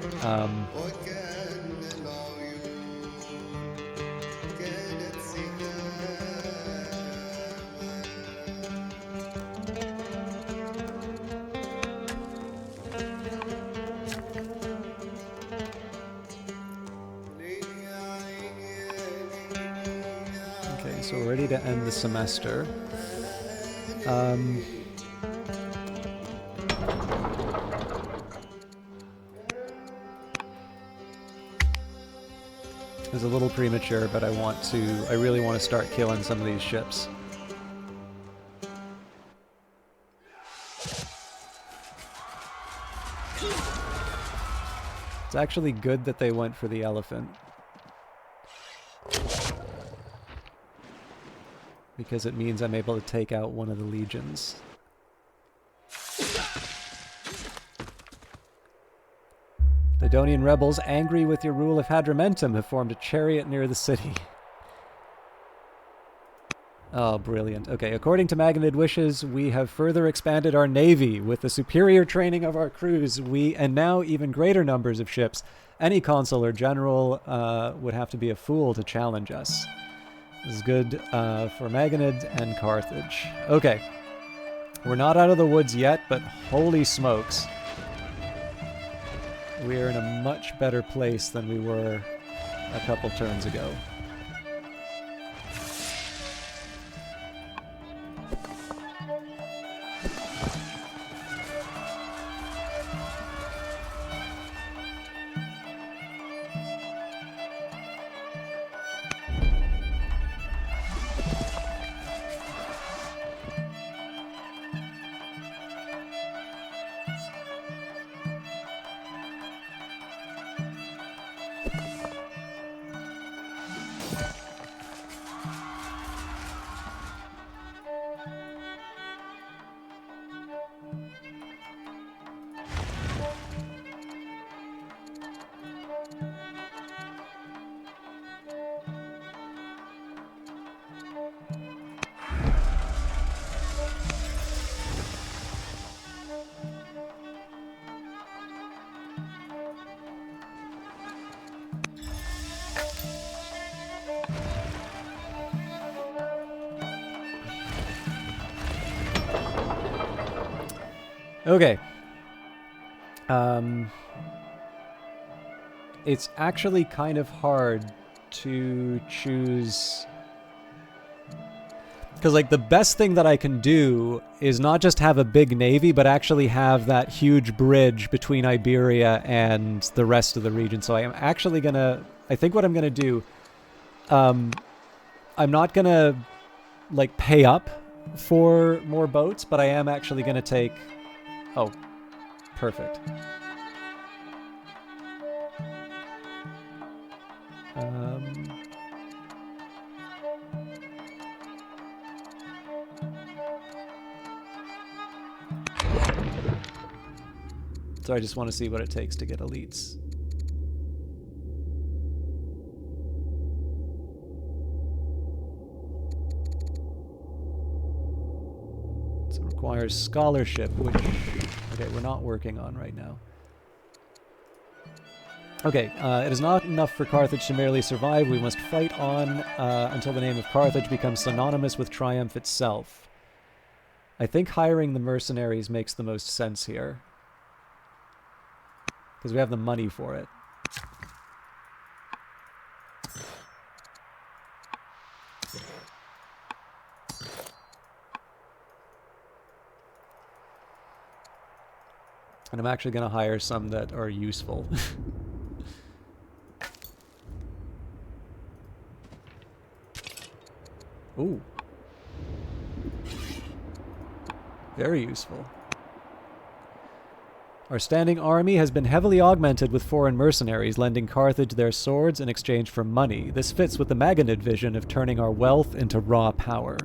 Okay, so we're ready to end the semester. It was a little premature, but I really want to start killing some of these ships. It's actually good that they went for the elephant, because it means I'm able to take out one of the legions. The Donian rebels, angry with your rule of Hadramentum, have formed a chariot near the city. Oh, brilliant. Okay, according to Magnid wishes, we have further expanded our navy with the superior training of our crews, and now even greater numbers of ships. Any consul or general would have to be a fool to challenge us. This is good for Magnid and Carthage. Okay, we're not out of the woods yet, but holy smokes. We're in a much better place than we were a couple turns ago. Okay. It's actually kind of hard to choose... Because, like, the best thing that I can do is not just have a big navy, but actually have that huge bridge between Iberia and the rest of the region. So I am actually gonna... I think what I'm gonna do... I'm not gonna, like, pay up for more boats, but I am actually gonna take... Oh, perfect. So I just want to see what it takes to get elites. Requires scholarship, which... Okay, we're not working on right now. Okay, it is not enough for Carthage to merely survive. We must fight on until the name of Carthage becomes synonymous with triumph itself. I think hiring the mercenaries makes the most sense here. Because we have the money for it. And I'm actually going to hire some that are useful. Ooh. Very useful. Our standing army has been heavily augmented with foreign mercenaries, lending Carthage their swords in exchange for money. This fits with the Maganid vision of turning our wealth into raw power.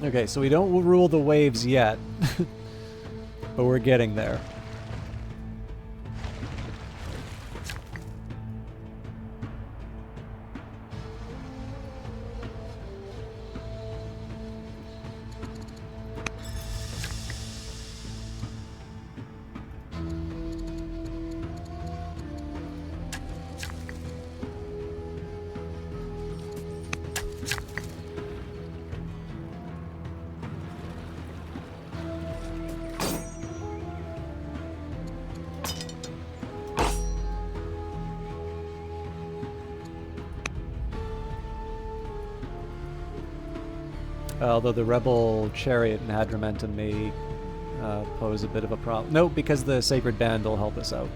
Okay, so we don't rule the waves yet, but we're getting there. Although the rebel chariot in Hadramenta may pose a bit of a problem. No, because the sacred band will help us out.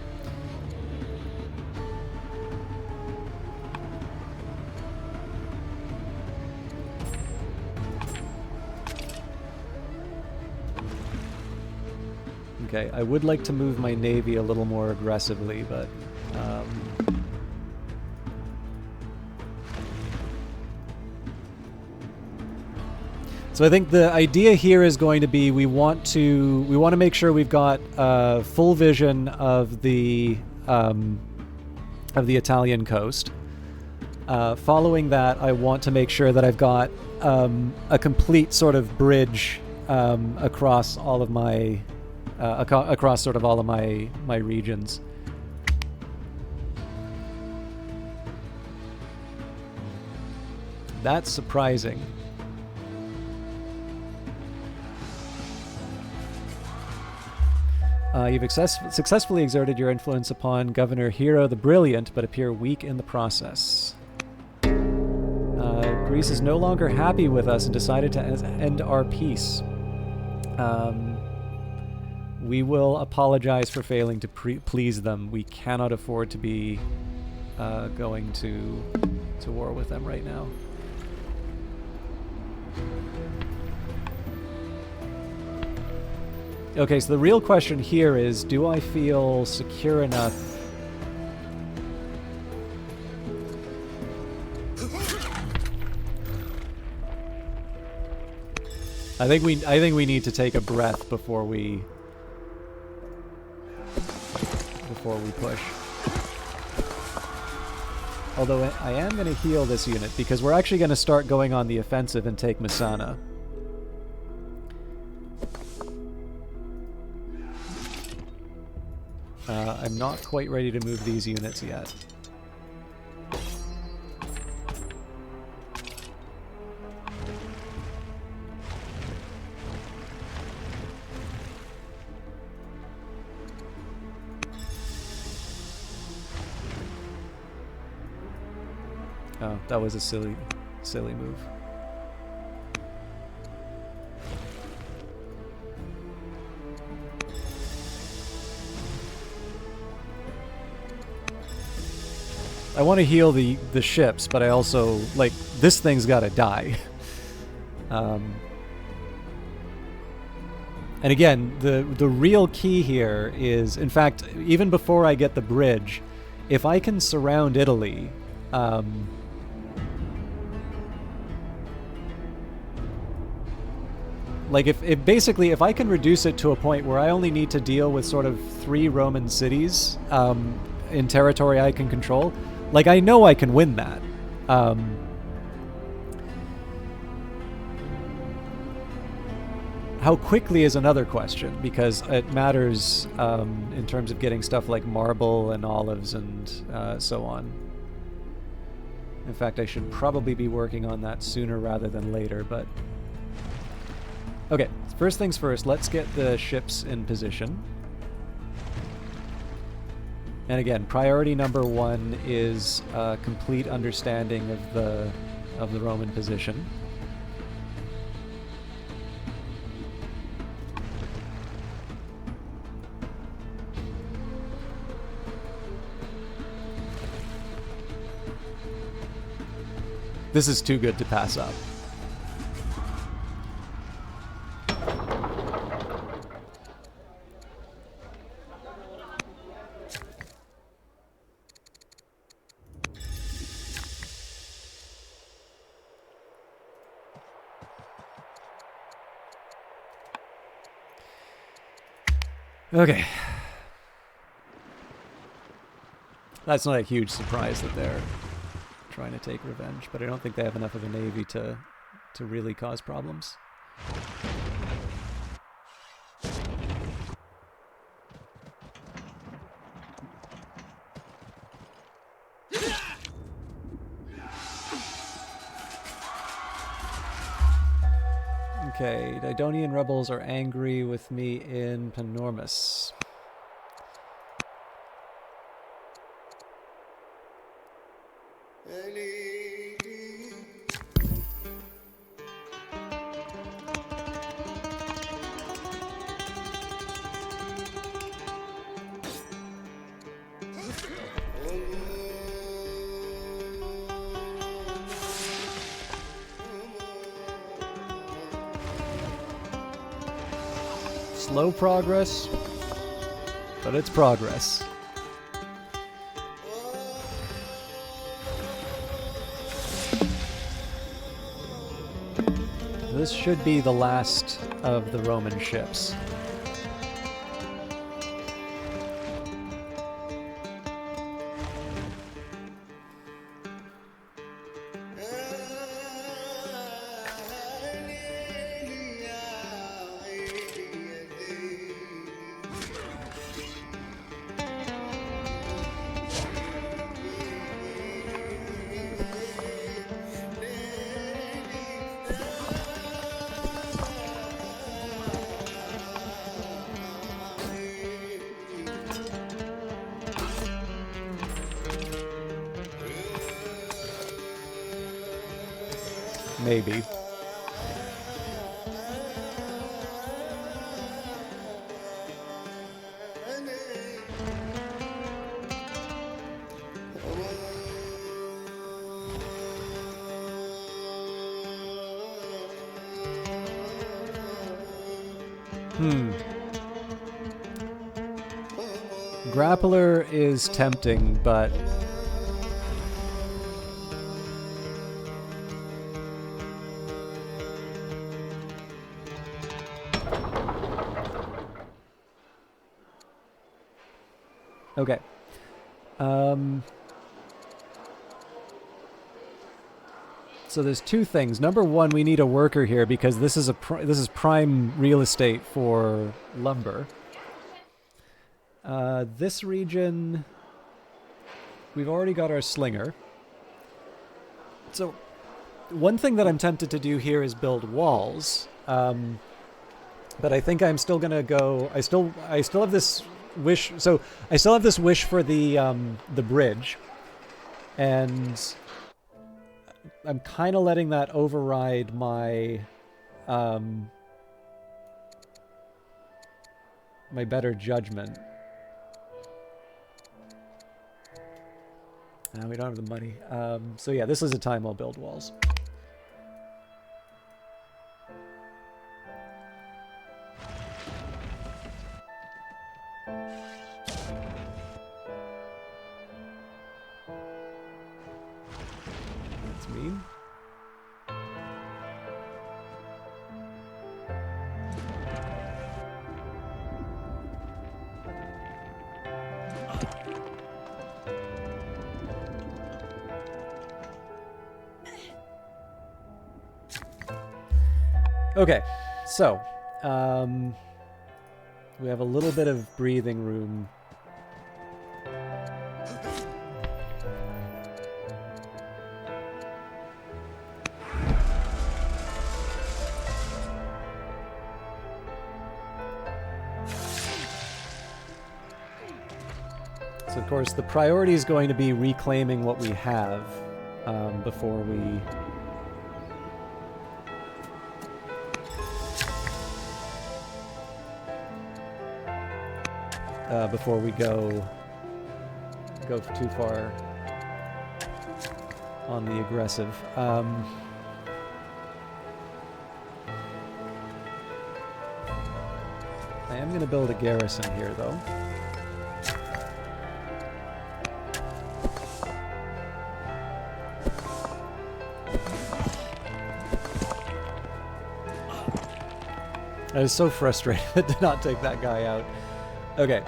Okay, I would like to move my navy a little more aggressively, but... So I think the idea here is going to be we want to make sure we've got full vision of the Italian coast. Following that, I want to make sure that I've got a complete sort of bridge across all of my across sort of all of my regions. That's surprising. You've successfully exerted your influence upon Governor Hero the Brilliant, but appear weak in the process. Greece is no longer happy with us and decided to end our peace. We will apologize for failing to please them. We cannot afford to be going to war with them right now. Okay, so the real question here is, do I feel secure enough? I think we need to take a breath before we push. Although I am going to heal this unit because we're actually going to start going on the offensive and take Messana. I'm not quite ready to move these units yet. Oh, that was a silly move. I want to heal the ships, but I also, like, this thing's gotta die. And again, the real key here is, in fact, even before I get the bridge, if I can surround Italy, Like, if basically, if I can reduce it to a point where I only need to deal with sort of 3 Roman cities in territory I can control, like, I know I can win that. How quickly is another question, because it matters in terms of getting stuff like marble and olives and so on. In fact, I should probably be working on that sooner rather than later, but... Okay, first things first, let's get the ships in position. And again, priority number 1 is a complete understanding of the Roman position. This is too good to pass up. Okay. That's not a huge surprise that they're trying to take revenge, but I don't think they have enough of a navy to really cause problems. Okay, Didonian rebels are angry with me in Panormus. Slow progress, but it's progress. This should be the last of the Roman ships. Maybe. Grappler is tempting, but... Okay. So there's two things. Number one, we need a worker here because this is this is prime real estate for lumber. This region, we've already got our slinger. So one thing that I'm tempted to do here is build walls. But I think I'm still gonna go. I still have this wish. So I still have this wish for the bridge, and I'm kind of letting that override my my better judgment. We don't have the money. So yeah, this is a time I'll build walls. That's mean. Okay, so we have a little bit of breathing room. So, of course, the priority is going to be reclaiming what we have before we... before we go too far on the aggressive. I am going to build a garrison here, though. I was so frustrated to not take that guy out. Okay.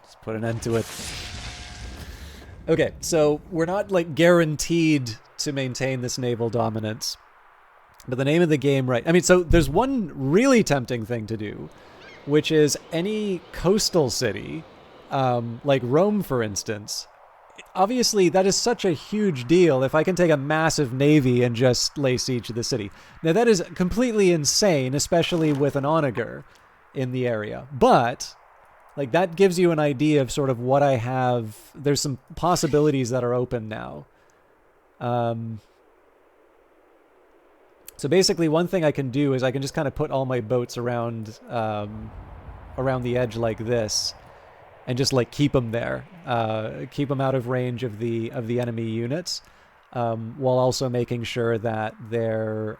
Just put an end to it. Okay, so we're not, like, guaranteed to maintain this naval dominance. But the name of the game, right? I mean, so there's one really tempting thing to do, which is any coastal city, like Rome, for instance. Obviously, that is such a huge deal if I can take a massive navy and just lay siege to the city. Now, that is completely insane, especially with an onager in the area. But, like, that gives you an idea of sort of what I have. There's some possibilities that are open now. So basically, one thing I can do is I can just kind of put all my boats around around the edge like this, and just like keep them there, keep them out of range of the enemy units, while also making sure that they're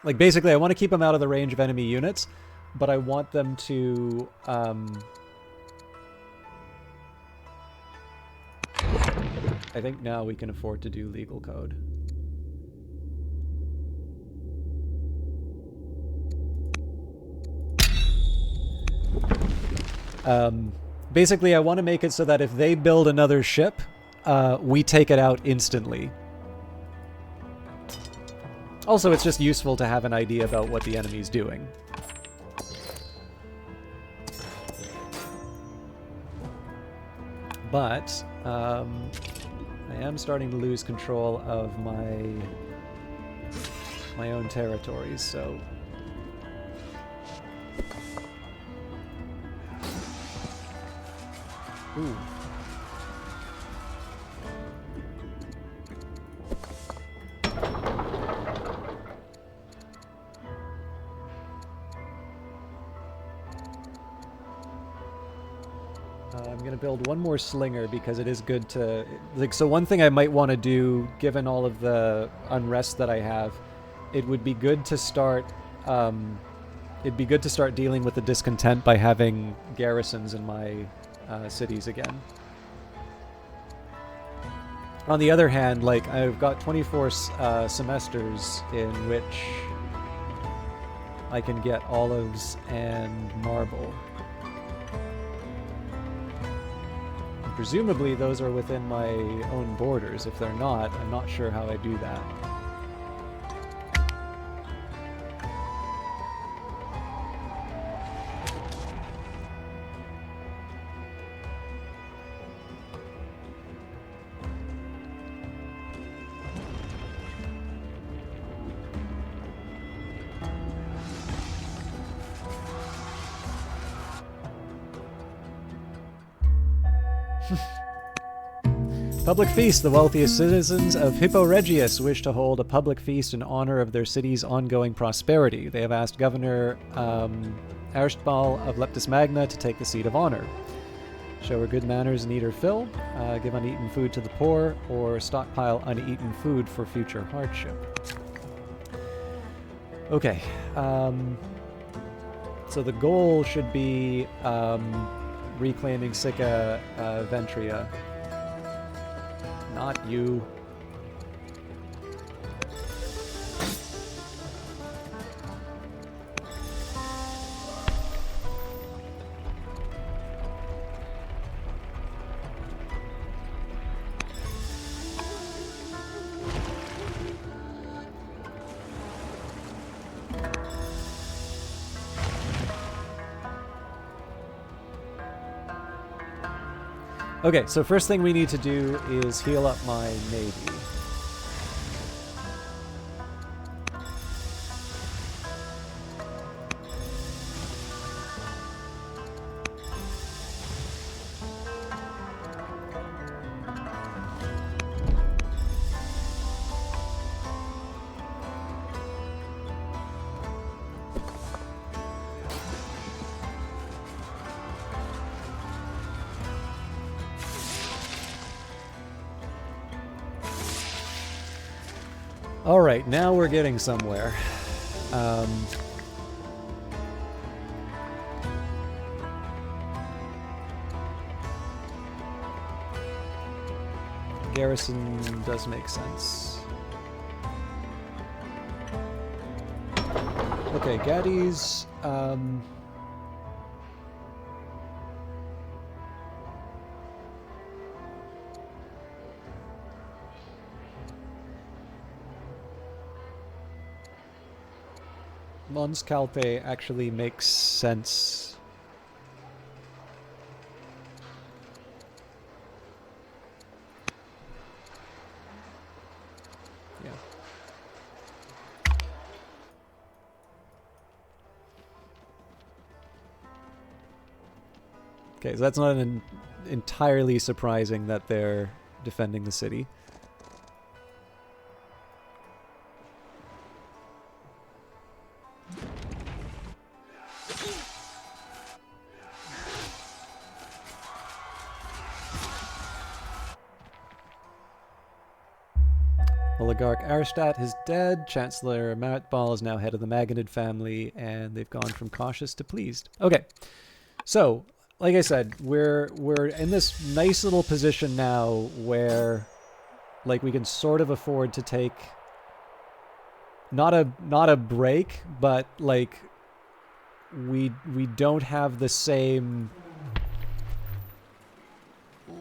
like basically I want to keep them out of the range of enemy units, but I want them to I think now we can afford to do legal code. Basically, I want to make it so that if they build another ship, we take it out instantly. Also, it's just useful to have an idea about what the enemy's doing. But, I am starting to lose control of my own territories, so... Ooh. I'm going to build one more slinger because it is good to... Like, so one thing I might want to do, given all of the unrest that I have, it would be good to start... it'd be good to start dealing with the discontent by having garrisons in my cities again. On the other hand, like, I've got 24 semesters in which I can get olives and marble. Presumably those are within my own borders. If they're not, I'm not sure how I do that. Public feast. The wealthiest citizens of Hippo Regius wish to hold a public feast in honor of their city's ongoing prosperity. They have asked Governor Aristbal of Leptis Magna to take the seat of honor. Show her good manners and eat her fill. Give uneaten food to the poor, or stockpile uneaten food for future hardship. Okay. So the goal should be reclaiming Sicca Ventria. Not you. Okay, so first thing we need to do is heal up my navy. All right, now we're getting somewhere. Garrison does make sense. Okay, Gaddy's. Mons Calpe actually makes sense. Yeah. Okay, so that's not entirely surprising that they're defending the city. Oligarch Aristat is dead. Chancellor Maratbal is now head of the Maganid family, and they've gone from cautious to pleased. Okay, so like I said, we're in this nice little position now where, like, we can sort of afford to take not a break, but like we don't have the same,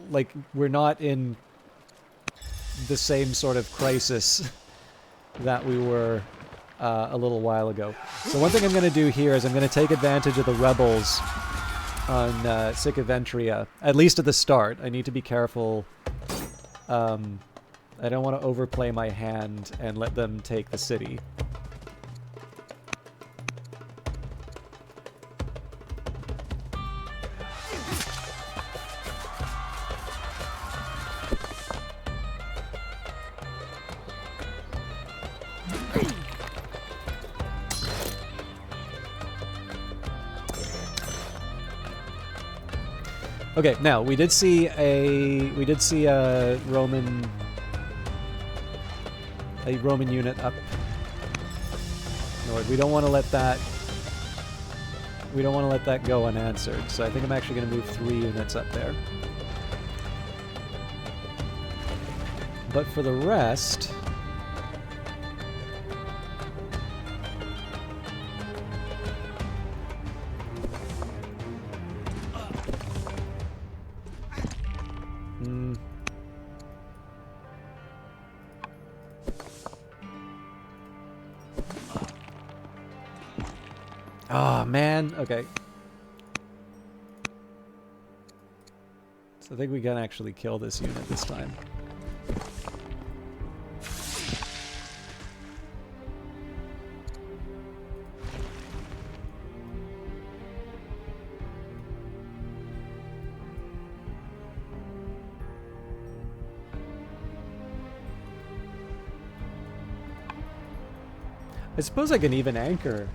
like, we're not in the same sort of crisis that we were a little while ago. So one thing I'm going to do here is I'm going to take advantage of the rebels on Sikaventria, at least at the start. I need to be careful. I don't want to overplay my hand and let them take the city. Okay, now we did see a Roman unit up north. We don't want to let that go unanswered. So I think I'm actually going to move 3 units up there. But for the rest, oh, man. Okay. So I think we can actually kill this unit this time. I suppose I can even anchor.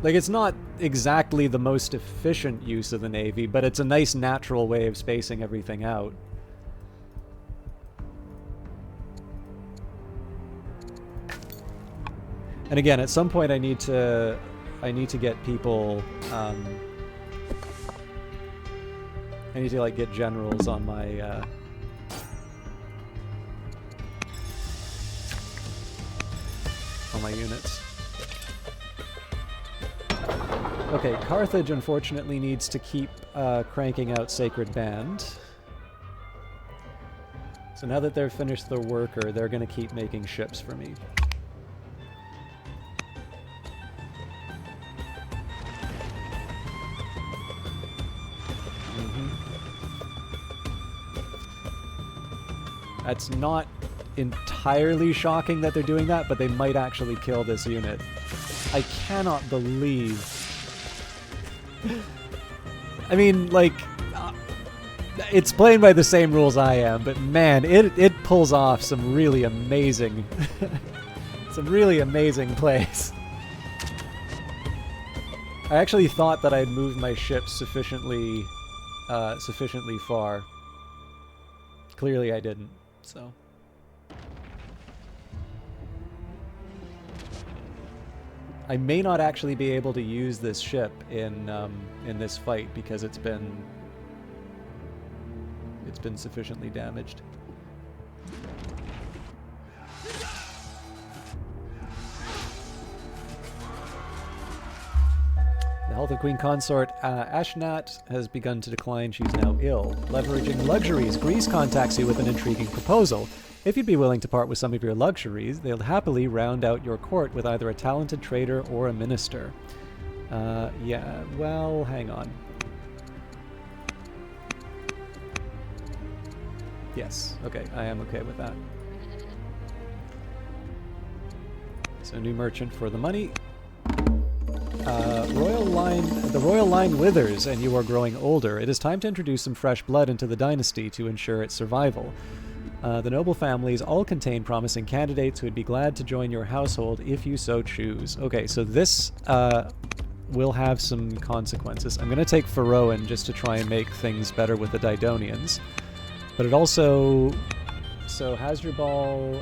Like, it's not exactly the most efficient use of the Navy, but it's a nice natural way of spacing everything out. And again, at some point I need to get people I need to like get generals on my units. Okay, Carthage unfortunately needs to keep cranking out Sacred Band. So now that they've finished their worker, they're going to keep making ships for me. That's not entirely shocking that they're doing that, but they might actually kill this unit. I cannot believe... I mean, like... it's playing by the same rules I am, but man, it pulls off some really amazing... some really amazing plays. I actually thought that I'd moved my ships sufficiently far. Clearly I didn't, so... I may not actually be able to use this ship in this fight because it's been sufficiently damaged. The health of Queen Consort Ashnat has begun to decline. She's now ill. Leveraging luxuries, Greece contacts you with an intriguing proposal. If you'd be willing to part with some of your luxuries, they'll happily round out your court with either a talented trader or a minister. Yeah, well, hang on. Yes, okay, I am okay with that. So, new merchant for the money. The royal line withers, and you are growing older. It is time to introduce some fresh blood into the dynasty to ensure its survival. The noble families all contain promising candidates who would be glad to join your household if you so choose. Okay, so this will have some consequences. I'm going to take Pharaohan just to try and make things better with the Didonians. But it also... So Hasdrubal,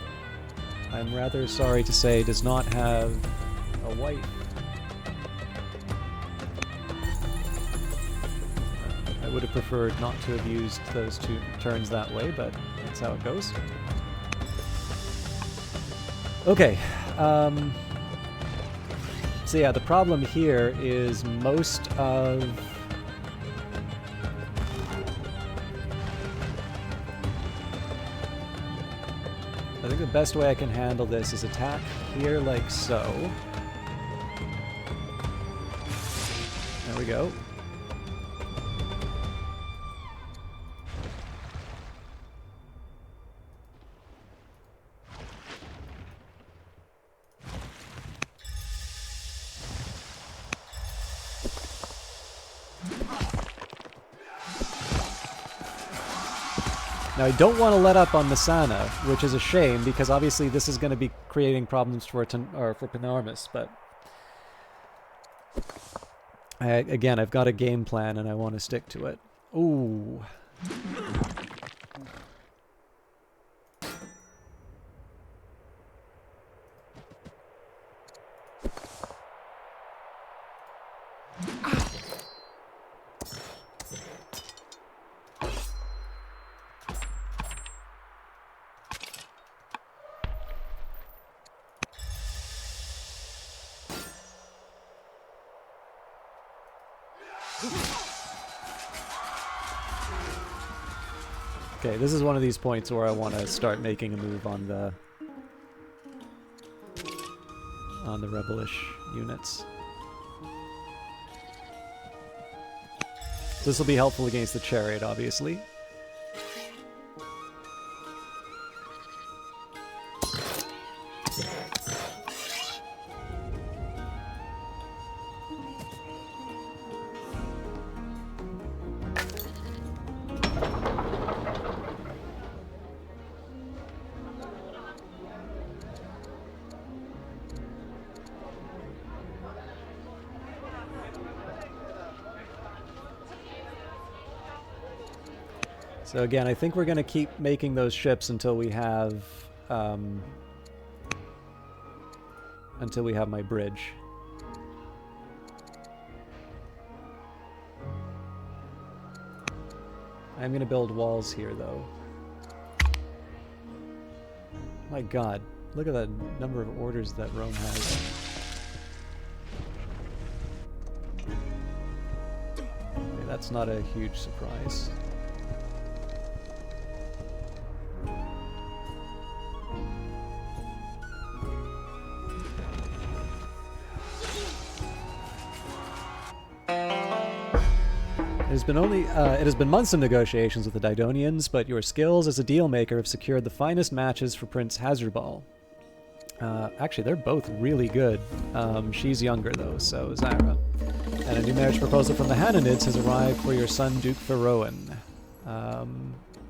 I'm rather sorry to say, does not have a wife. I would have preferred not to have used those two turns that way, but that's how it goes. Okay. So yeah, the problem here is most of... I think the best way I can handle this is attack here like so. There we go. Now, I don't want to let up on Messana, which is a shame, because obviously this is going to be creating problems for Panormus, but... again, I've got a game plan, and I want to stick to it. Ooh. Okay, this is one of these points where I want to start making a move on the rebellish units. This will be helpful against the chariot, obviously. So again, I think we're going to keep making those ships until we have my bridge. I'm going to build walls here, though. My god, look at the number of orders that Rome has. Okay, that's not a huge surprise. It has been months of negotiations with the Didonians, but your skills as a deal maker have secured the finest matches for Prince Hasdrubal. Actually, they're both really good. She's younger, though, so Zyra. And a new marriage proposal from the Hananids has arrived for your son, Duke Feroan.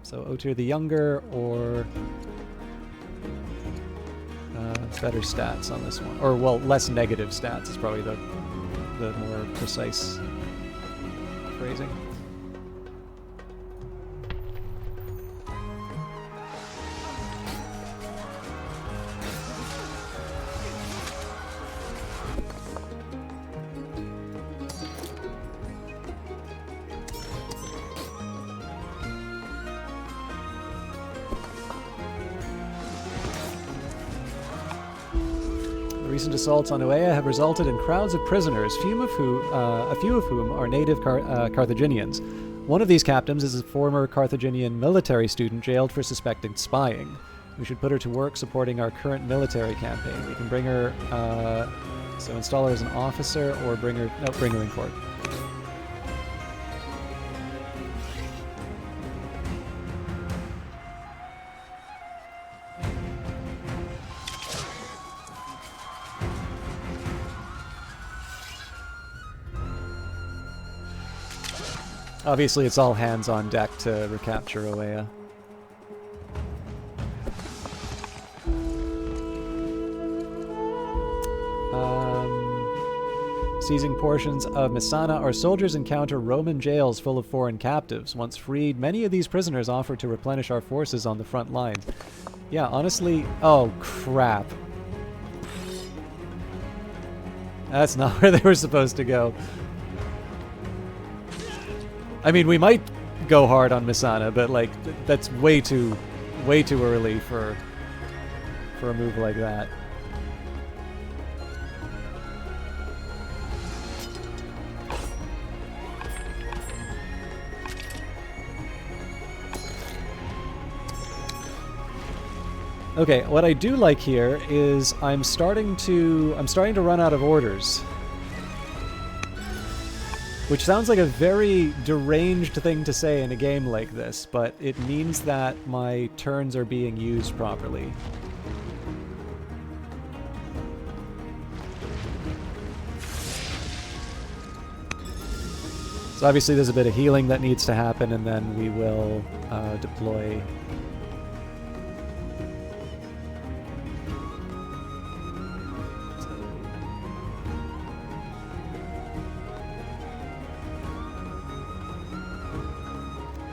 So Otir the Younger, or better stats on this one. Or, well, less negative stats is probably the more precise phrasing. Recent assaults on Uea have resulted in crowds of prisoners, a few of whom are native Carthaginians. One of these captives is a former Carthaginian military student jailed for suspected spying. We should put her to work supporting our current military campaign. We can bring her, so install her as an officer, or bring her in court. Obviously, it's all hands on deck to recapture Uea. Seizing portions of Messana, our soldiers encounter Roman jails full of foreign captives. Once freed, many of these prisoners offer to replenish our forces on the front lines. Yeah, honestly... Oh, crap. That's not where they were supposed to go. I mean, we might go hard on Messana, but like that's way too early for a move like that. Okay, what I do like here is I'm starting to run out of orders. Which sounds like a very deranged thing to say in a game like this, but it means that my turns are being used properly. So obviously there's a bit of healing that needs to happen, and then we will deploy.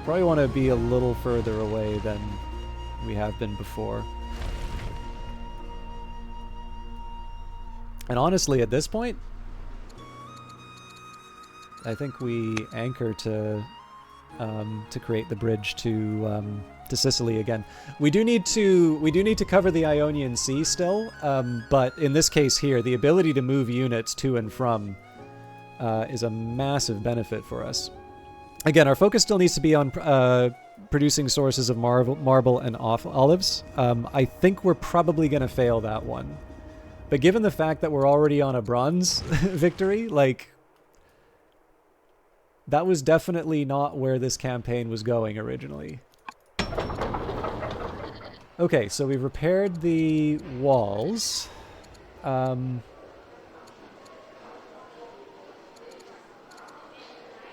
Probably want to be a little further away than we have been before. And honestly, at this point, I think we anchor to create the bridge to Sicily again. We do need to cover the Ionian Sea still, but in this case here, the ability to move units to and from is a massive benefit for us. Again, our focus still needs to be on producing sources of marble and olives. I think we're probably going to fail that one. But given the fact that we're already on a bronze victory, like, that was definitely not where this campaign was going originally. Okay, so we've repaired the walls.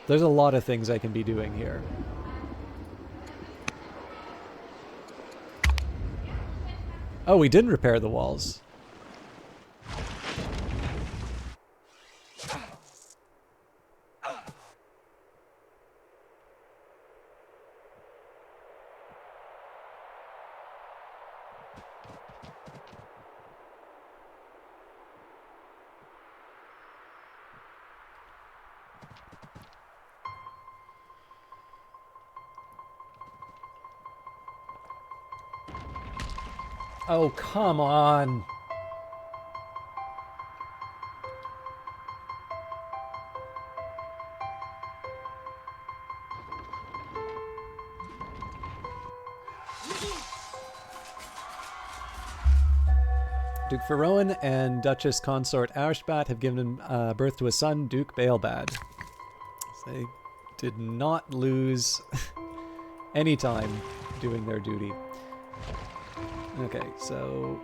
There's a lot of things I can be doing here. Oh, we didn't repair the walls. Oh, come on. Duke Feroan and Duchess Consort Arshbat have given birth to a son, Duke Baelbad. So they did not lose any time doing their duty. Okay, so...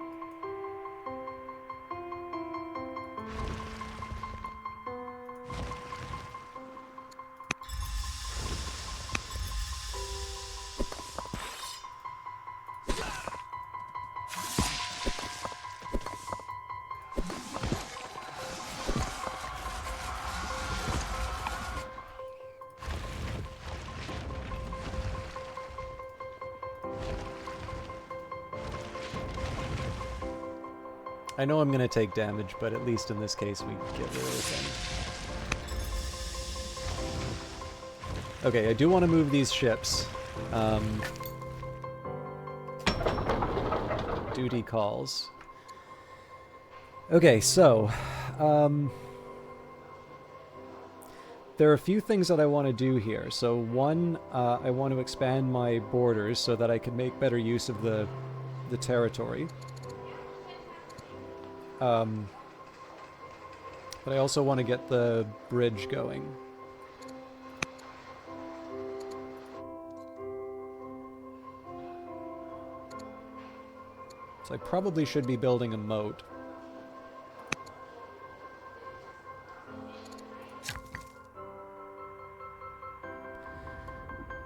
I know I'm going to take damage, but at least in this case we get rid of them. Okay, I do want to move these ships. Duty calls. Okay, so... there are a few things that I want to do here. So one, I want to expand my borders so that I can make better use of the territory. But I also want to get the bridge going. So I probably should be building a moat.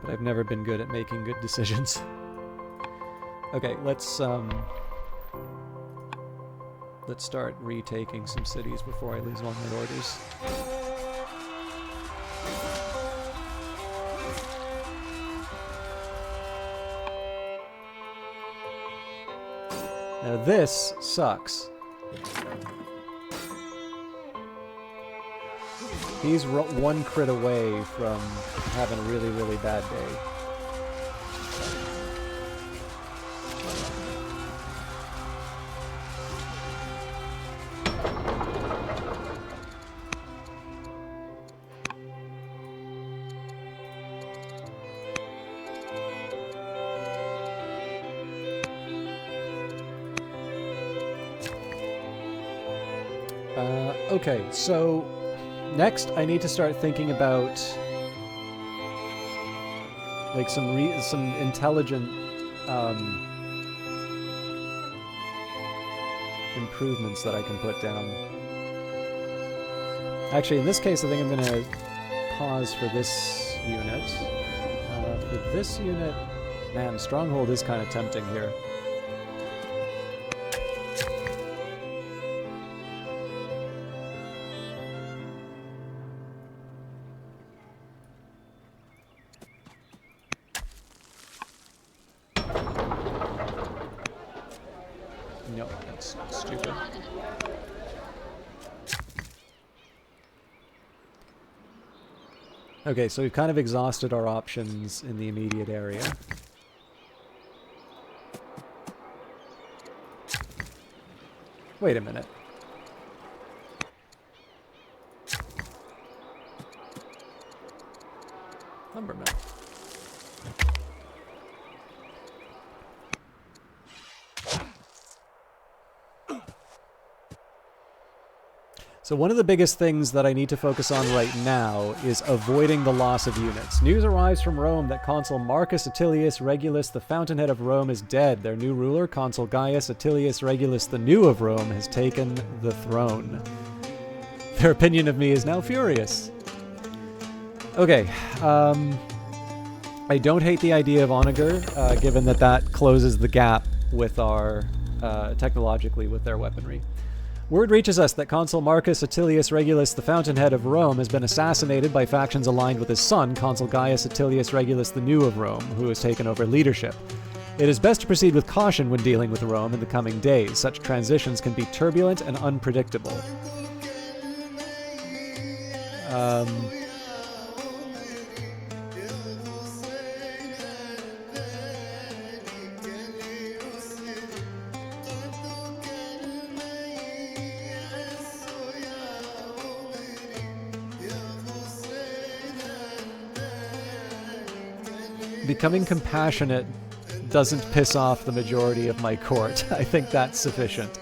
But I've never been good at making good decisions. Okay, let's start retaking some cities before I lose all my orders. Now this sucks. He's one crit away from having a really, really bad day. Okay, so next I need to start thinking about like some intelligent improvements that I can put down. Actually, in this case, I think I'm going to pause for this unit. For this unit, man, Stronghold is kind of tempting here. No, that's stupid. Okay, so we've kind of exhausted our options in the immediate area. Wait a minute. Lumberman. So one of the biggest things that I need to focus on right now is avoiding the loss of units. News arrives from Rome that Consul Marcus Atilius Regulus, the fountainhead of Rome, is dead. Their new ruler, Consul Gaius Atilius Regulus the New of Rome, has taken the throne. Their opinion of me is now furious. Okay, I don't hate the idea of Onager, given that that closes the gap with our, technologically with their weaponry. Word reaches us that Consul Marcus Atilius Regulus, the fountainhead of Rome, has been assassinated by factions aligned with his son, Consul Gaius Atilius Regulus the New of Rome, who has taken over leadership. It is best to proceed with caution when dealing with Rome in the coming days. Such transitions can be turbulent and unpredictable. becoming compassionate doesn't piss off the majority of my court. I think that's sufficient.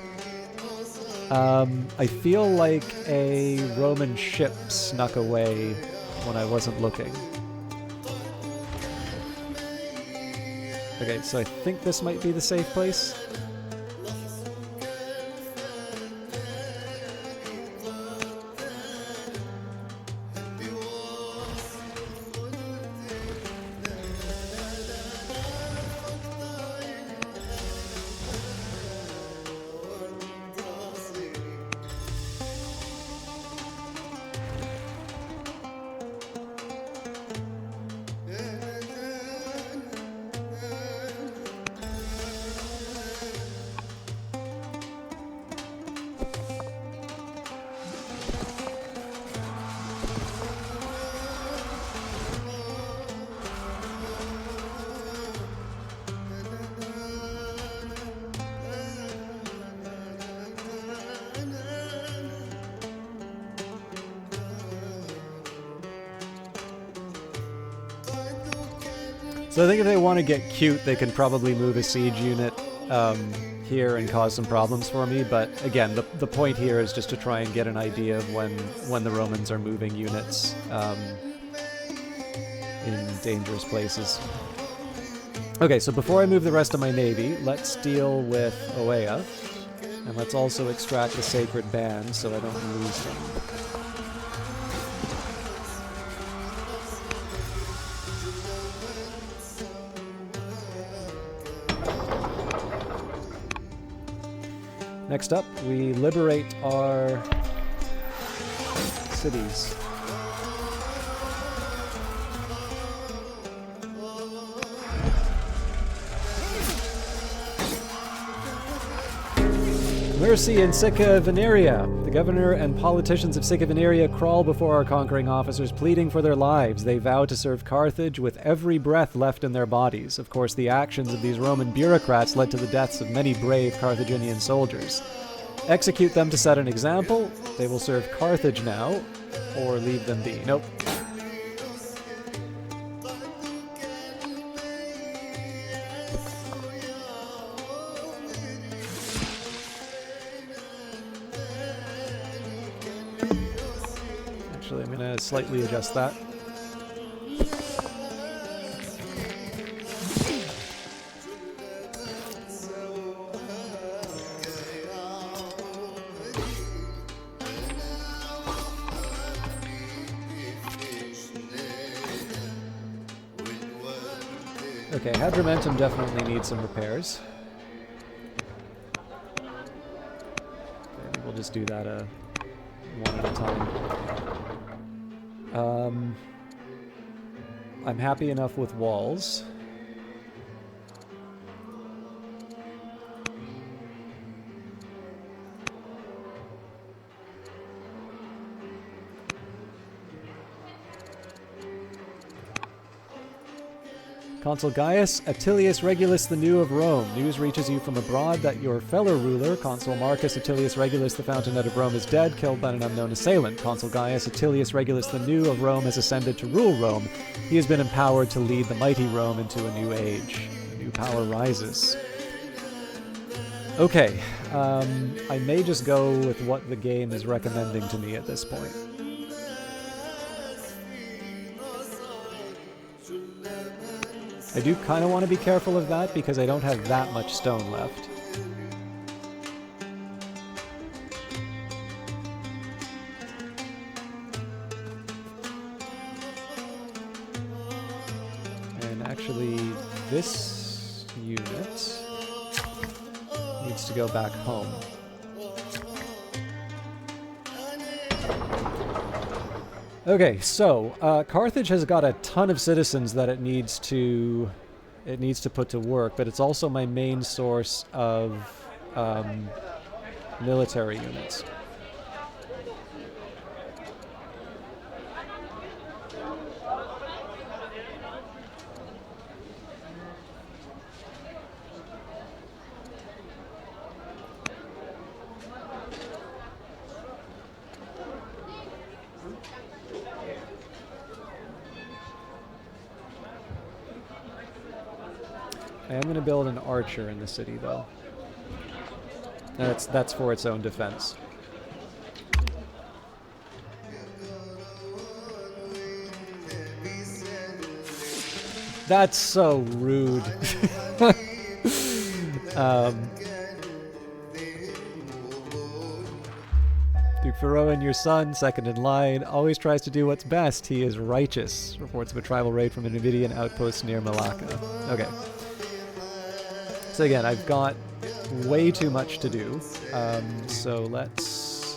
I feel like a Roman ship snuck away when I wasn't looking. Okay, so I think this might be the safe place. So I think if they want to get cute, they can probably move a siege unit here and cause some problems for me. But again, the point here is just to try and get an idea of when the Romans are moving units in dangerous places. Okay, so before I move the rest of my navy, let's deal with Oea. And let's also extract the sacred band so I don't lose them. Next up, we liberate our cities. Mercy in Sicca Veneria. The governor and politicians of Sicca Veneria crawl before our conquering officers, pleading for their lives. They vow to serve Carthage with every breath left in their bodies. Of course, the actions of these Roman bureaucrats led to the deaths of many brave Carthaginian soldiers. Execute them to set an example. They will serve Carthage now, or leave them be. Nope. Actually, I'm going to slightly adjust that. Okay, Hadrumentum definitely needs some repairs. Okay, we'll just do that one at a time. I'm happy enough with walls. Consul Gaius Attilius Regulus the New of Rome. News reaches you from abroad that your fellow ruler, Consul Marcus Attilius Regulus the Fountainhead of Rome, is dead, killed by an unknown assailant. Consul Gaius Attilius Regulus the New of Rome has ascended to rule Rome. He has been empowered to lead the mighty Rome into a new age. A new power rises. Okay, I may just go with what the game is recommending to me at this point. I do kind of want to be careful of that because I don't have that much stone left. And actually, this unit needs to go back home. Okay, so Carthage has got a ton of citizens that it needs to put to work, but it's also my main source of military units. I am going to build an archer in the city, though. That's for its own defense. That's so rude. Duke Faroan, your son, second in line, always tries to do what's best. He is righteous. Reports of a tribal raid from a Numidian outpost near Malacca. Okay. So again, I've got way too much to do. So let's...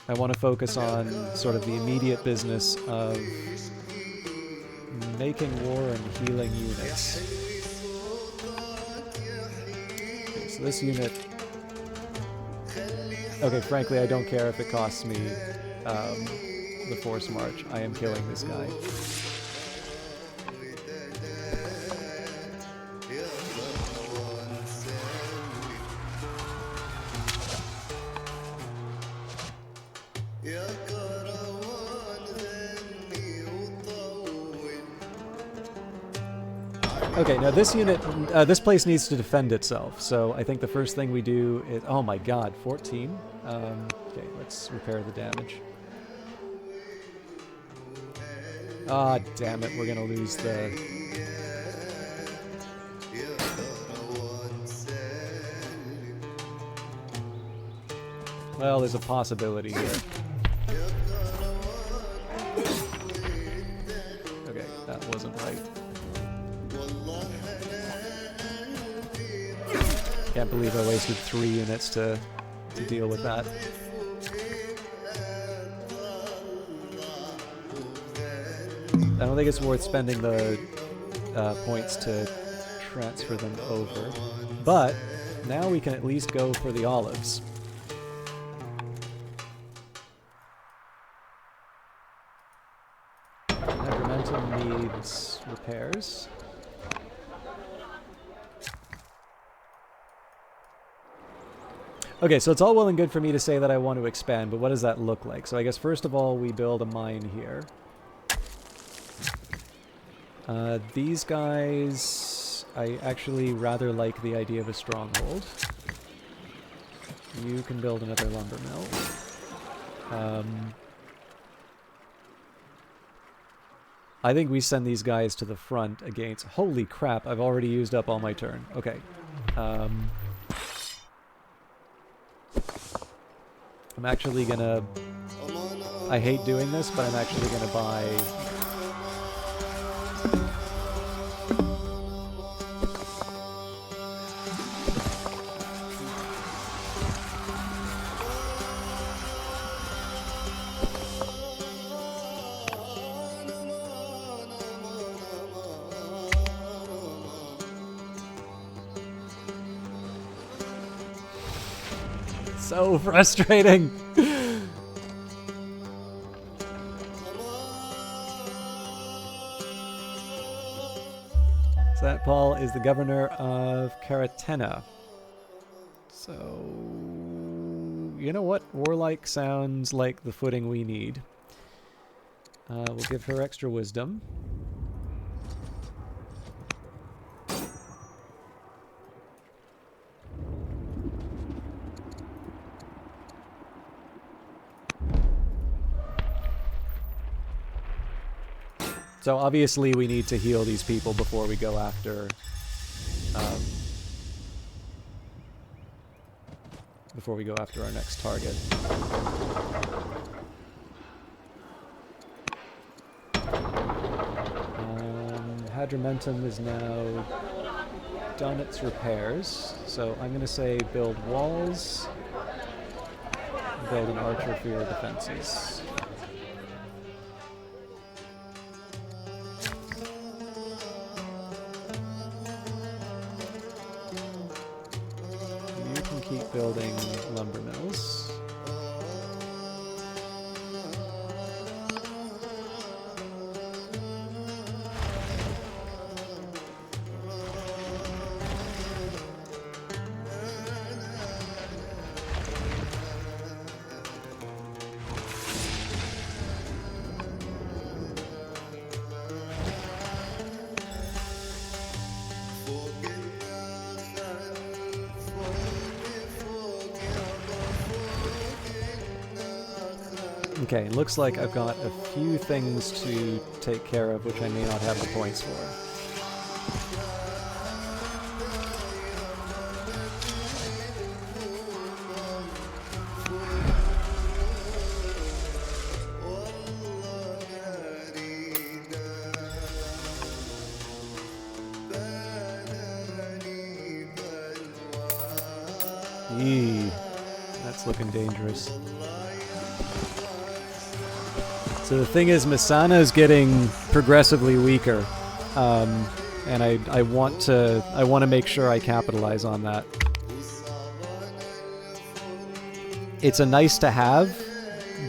I want to focus on sort of the immediate business of making war and healing units. Okay, so this unit... Okay, frankly, I don't care if it costs me the force march. I am killing this guy. Okay, now this unit, this place needs to defend itself, so I think the first thing we do is... Oh my god, 14? Okay, let's repair the damage. Ah, damn it, we're gonna lose the... Well, there's a possibility here. Okay, that wasn't right. Can't believe I wasted 3 units to deal with that. I don't think it's worth spending the points to transfer them over. But now we can at least go for the olives. Agrimentum needs repairs. Okay, so it's all well and good for me to say that I want to expand, but what does that look like? So I guess first of all, we build a mine here. These guys, I actually rather like the idea of a stronghold. You can build another lumber mill. I think we send these guys to the front against... Holy crap, I've already used up all my turn. Okay. I'm actually gonna... I hate doing this, but I'm actually gonna buy... So frustrating! So that Paul is the governor of Karatena. So... You know what? Warlike sounds like the footing we need. We'll give her extra wisdom. So obviously we need to heal these people before we go after our next target. Hadromentum is now done its repairs, so I'm going to say build walls, build an archer for your defenses. Keep building lumber mills. Okay, looks like I've got a few things to take care of, which I may not have the points for. Yee, that's looking dangerous. So the thing is, Misana is getting progressively weaker, and I want to make sure I capitalize on that. It's a nice to have,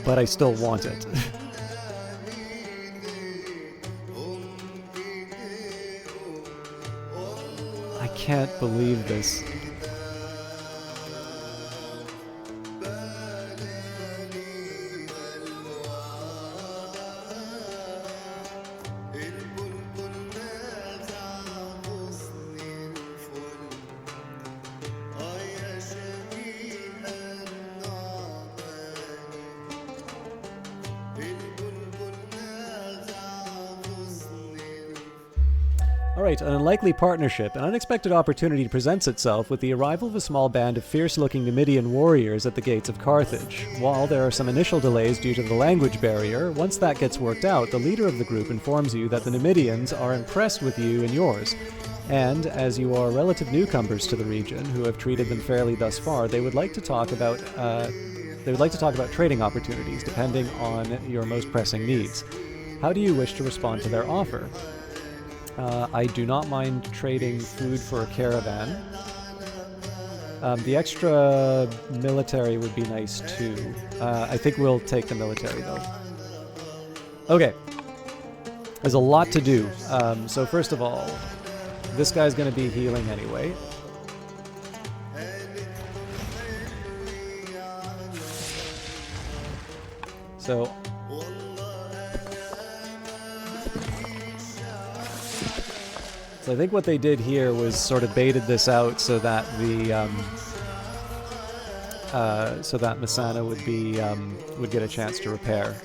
but I still want it. I can't believe this. Alright, an unlikely partnership. An unexpected opportunity presents itself with the arrival of a small band of fierce-looking Numidian warriors at the gates of Carthage. While there are some initial delays due to the language barrier, once that gets worked out, the leader of the group informs you that the Numidians are impressed with you and yours. And, as you are relative newcomers to the region, who have treated them fairly thus far, they would like to talk about trading opportunities, depending on your most pressing needs. How do you wish to respond to their offer? I do not mind trading food for a caravan. The extra military would be nice too. I think we'll take the military though. Okay. There's a lot to do. So first of all, this guy's going to be healing anyway. So I think what they did here was sort of baited this out so that the Masana would get a chance to repair.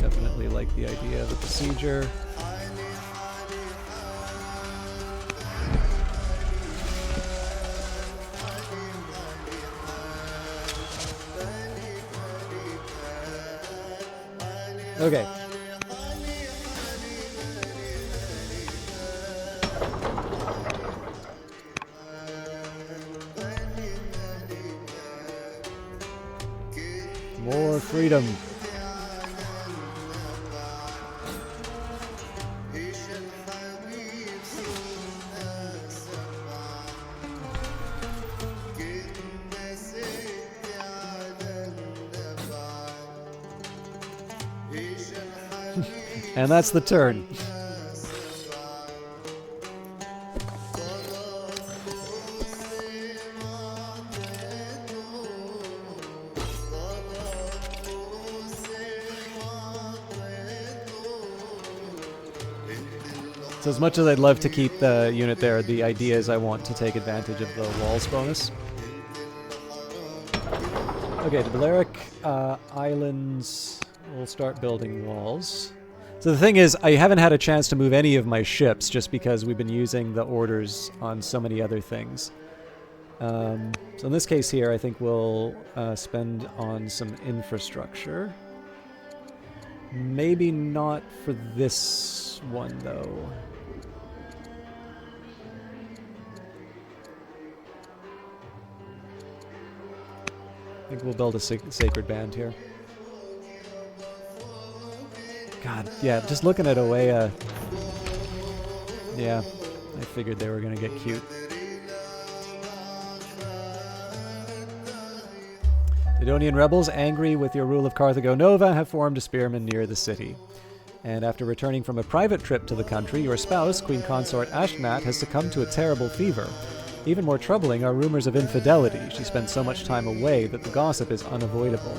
Definitely like the idea of the procedure. Okay. More freedom. And that's the turn. So as much as I'd love to keep the unit there, the idea is I want to take advantage of the walls bonus. Okay, the Balearic Islands will start building walls. So the thing is, I haven't had a chance to move any of my ships just because we've been using the orders on so many other things. So in this case here, I think we'll spend on some infrastructure. Maybe not for this one, though. I think we'll build a sacred band here. God, yeah, just looking at Oea. Yeah, I figured they were going to get cute. Didonian rebels, angry with your rule of Carthago Nova, have formed a spearmen near the city. And after returning from a private trip to the country, your spouse, Queen Consort Ashnat, has succumbed to a terrible fever. Even more troubling are rumors of infidelity. She spends so much time away that the gossip is unavoidable.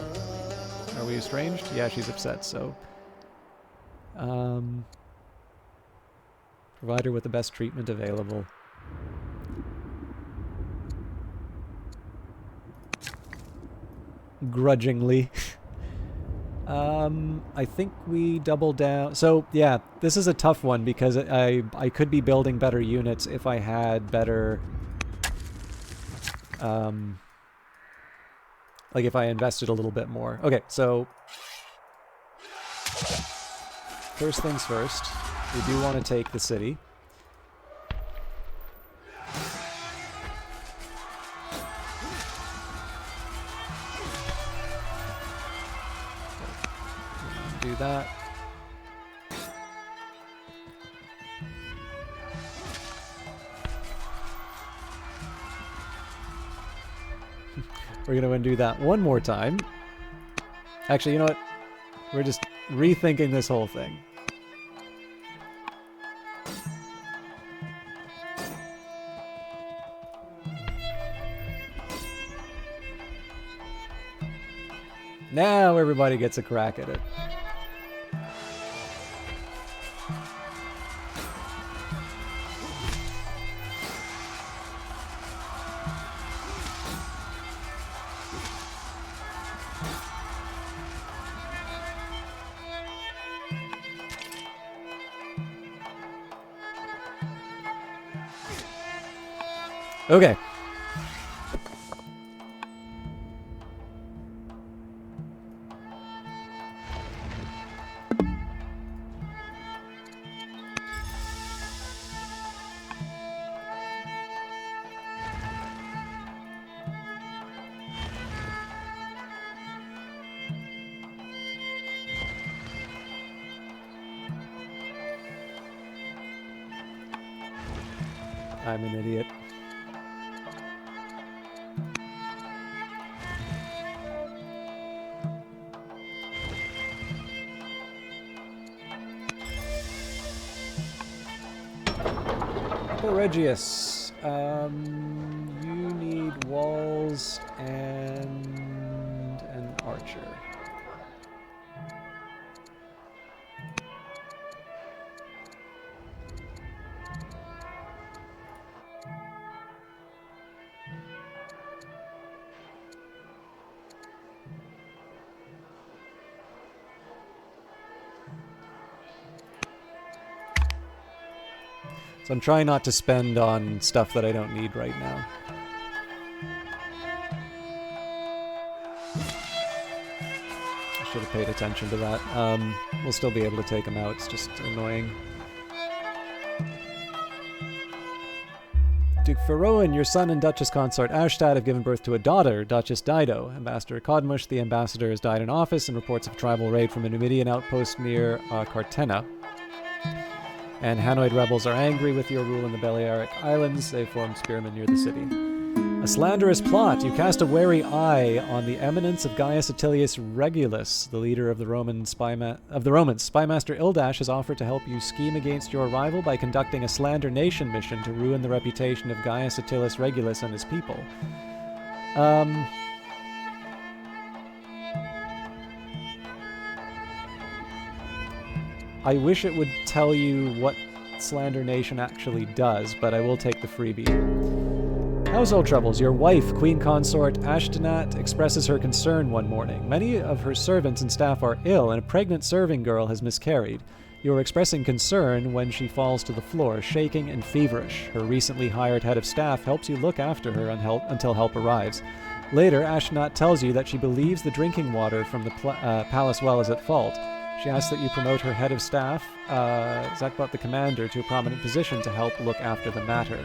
Are we estranged? Yeah, she's upset, so... provide her with the best treatment available. grudgingly. I think we double down. So yeah, this is a tough one because I could be building better units if I had better, like if I invested a little bit more. Okay, so first things first, we do want to take the city. Do that. We're going to undo that one more time. Actually, you know what? We're just rethinking this whole thing. Now everybody gets a crack at it. Okay. I'm an idiot. Regius, you need walls and an archer. So I'm trying not to spend on stuff that I don't need right now. I should have paid attention to that. We'll still be able to take them out, it's just annoying. Duke Feroin, your son and Duchess Consort Ashtad have given birth to a daughter, Duchess Dido. Ambassador Kodmush, the ambassador, has died in office, and reports of a tribal raid from a Numidian outpost near Cartena. And Hanoid rebels are angry with your rule in the Balearic Islands. They formed spearmen near the city. A slanderous plot. You cast a wary eye on the eminence of Gaius Attilius Regulus, the leader of the Romans. Spymaster Ildash has offered to help you scheme against your rival by conducting a slander nation mission to ruin the reputation of Gaius Attilius Regulus and his people. I wish it would tell you what Slander Nation actually does, but I will take the freebie. Household troubles. Your wife, Queen Consort Ashtonat, expresses her concern one morning. Many of her servants and staff are ill, and a pregnant serving girl has miscarried. You are expressing concern when she falls to the floor, shaking and feverish. Her recently hired head of staff helps you look after her until help arrives. Later, Ashtonat tells you that she believes the drinking water from the palace well is at fault. She asks that you promote her head of staff, Zakbat the commander, to a prominent position to help look after the matter.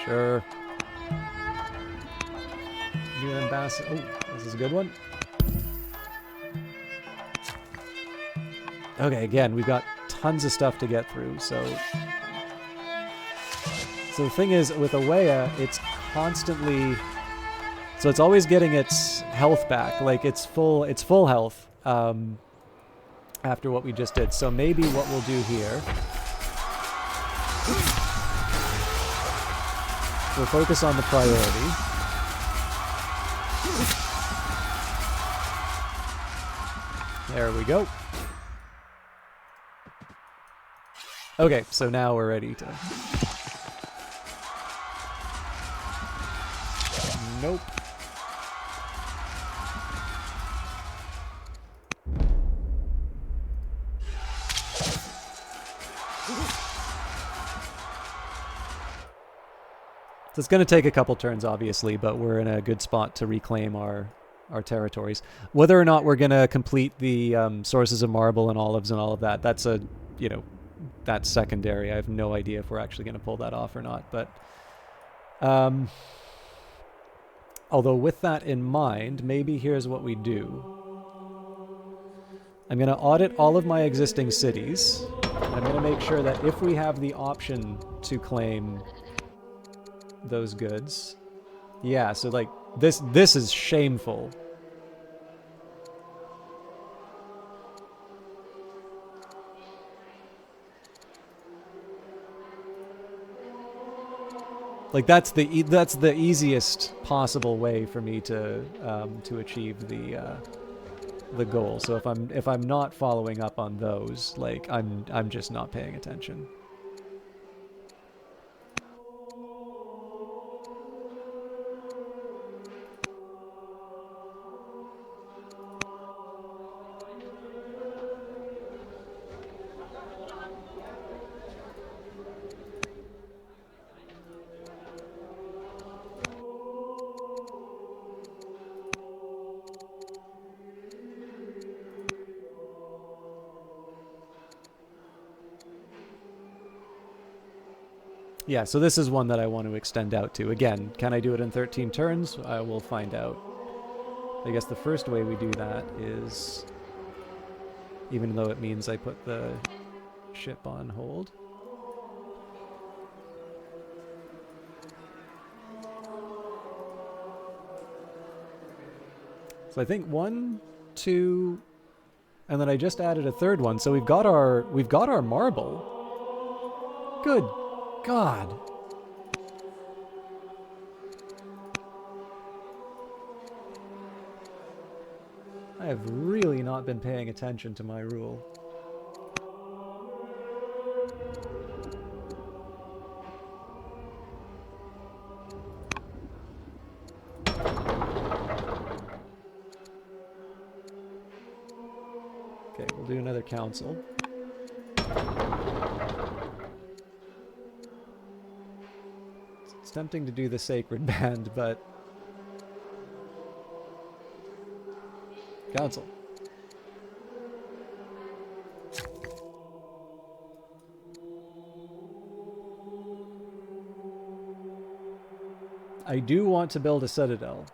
Sure. New ambassador. Oh, this is a good one. Okay, again, we've got tons of stuff to get through, so the thing is, with Awea, it's constantly... So it's always getting its health back, like it's full health. After what we just did. So maybe what we'll do here, we'll focus on the priority. There we go. Okay, so now we're ready to... Nope. So it's going to take a couple turns, obviously, but we're in a good spot to reclaim our territories. Whether or not we're going to complete the sources of marble and olives and all of that, that's a, you know, that's secondary. I have no idea if we're actually going to pull that off or not. But although with that in mind, maybe here's what we do. I'm going to audit all of my existing cities. And I'm going to make sure that if we have the option to claim those goods, yeah, so like this is shameful. Like that's the easiest possible way for me to achieve the goal. So if I'm not following up on those, like I'm just not paying attention. Yeah, so this is one that I want to extend out to. Again, can I do it in 13 turns? I will find out. I guess the first way we do that is, even though it means I put the ship on hold. So I think 1, 2, and then I just added a third one. So we've got our marble. Good God. I have really not been paying attention to my rule. Okay, we'll do another council. It's tempting to do the sacred band, but council. I do want to build a citadel.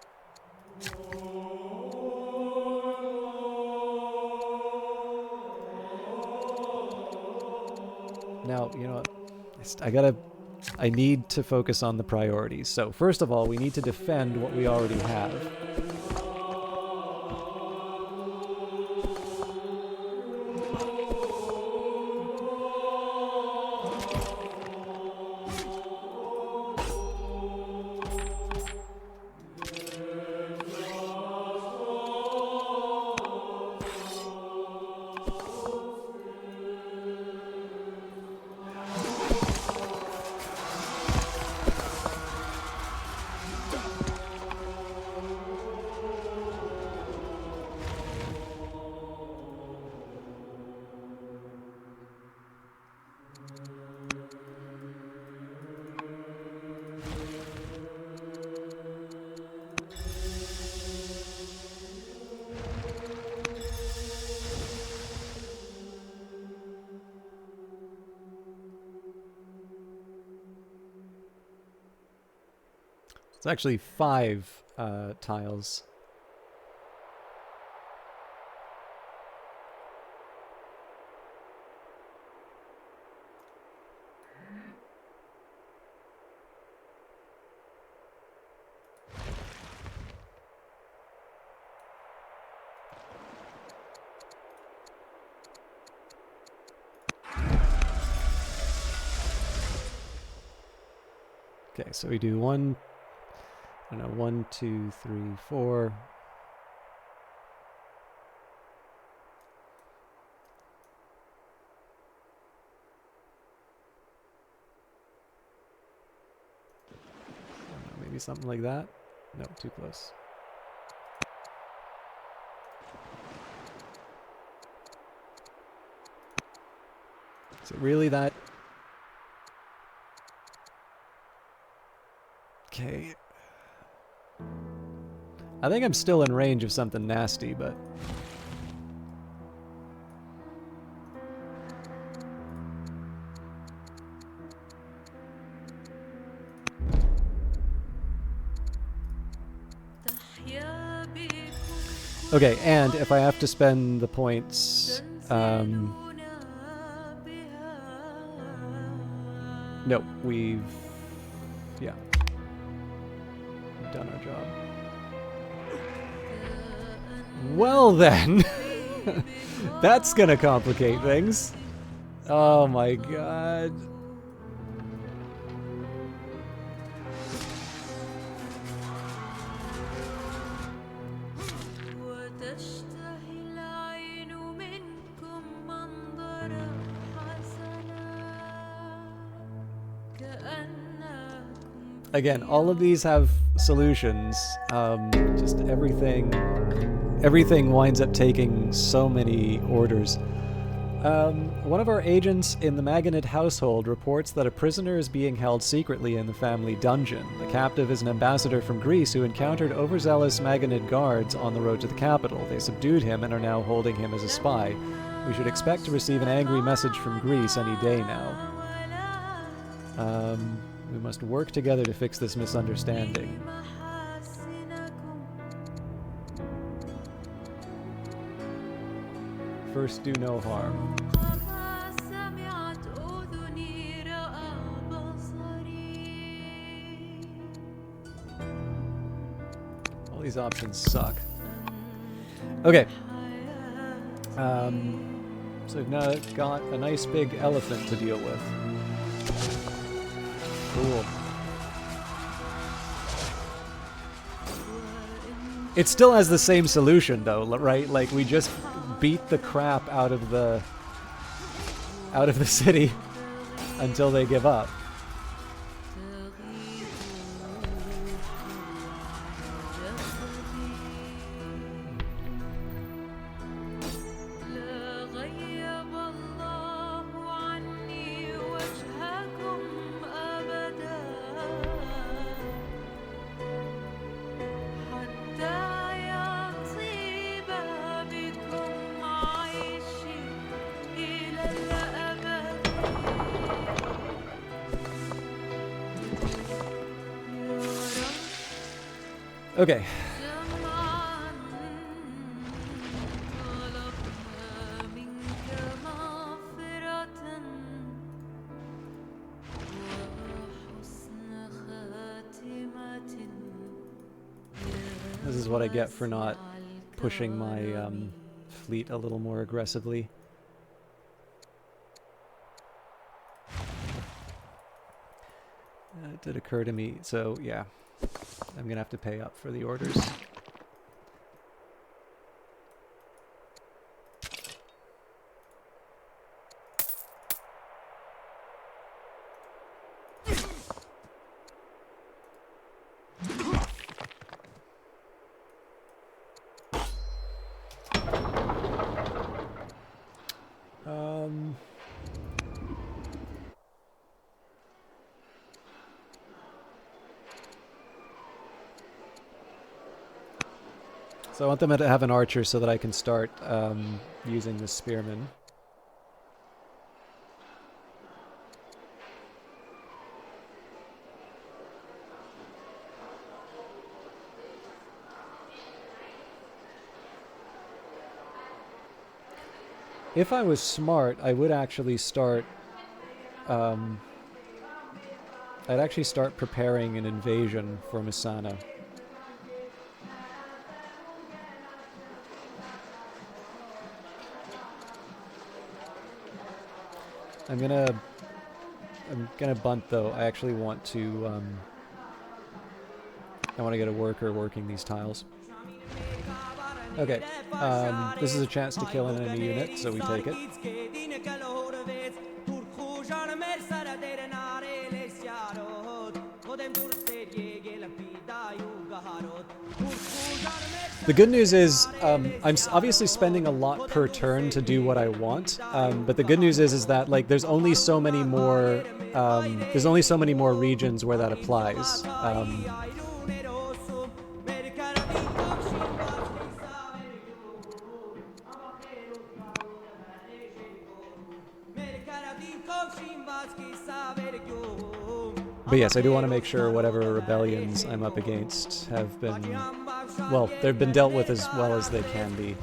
Now, you know what? I need to focus on the priorities. So first of all, we need to defend what we already have. It's actually 5 tiles. Okay, so we do 1, I don't know, 1, 2, 3, 4. Maybe something like that. No, too close. Is it really that? Okay. I think I'm still in range of something nasty, but... Okay, and if I have to spend the points... no, we've... yeah. We've done our job. Well then! That's gonna complicate things. Oh my god. Again, all of these have solutions. Just everything winds up taking so many orders. One of our agents in the Maganid household reports that a prisoner is being held secretly in the family dungeon. The captive is an ambassador from Greece who encountered overzealous Maganid guards on the road to the capital. They subdued him and are now holding him as a spy. We should expect to receive an angry message from Greece any day now. We must work together to fix this misunderstanding. First, do no harm. All these options suck. Okay. So we've now got a nice big elephant to deal with. Cool. It still has the same solution, though, right? Like, we just beat the crap out of the city until they give up. Okay. This is what I get for not pushing my fleet a little more aggressively. It did occur to me, so yeah. I'm gonna have to pay up for the orders. So I want them to have an archer so that I can start using the spearman. If I was smart, I would actually start... I'd actually start preparing an invasion for Misana. I'm gonna bunt though. I actually want to I want to get a worker working these tiles. Okay, this is a chance to kill an enemy unit, so we take it. The good news is I'm obviously spending a lot per turn to do what I want, but the good news is that like there's only so many more regions where that applies. But yes, I do want to make sure whatever rebellions I'm up against have been, well, they've been dealt with as well as they can be.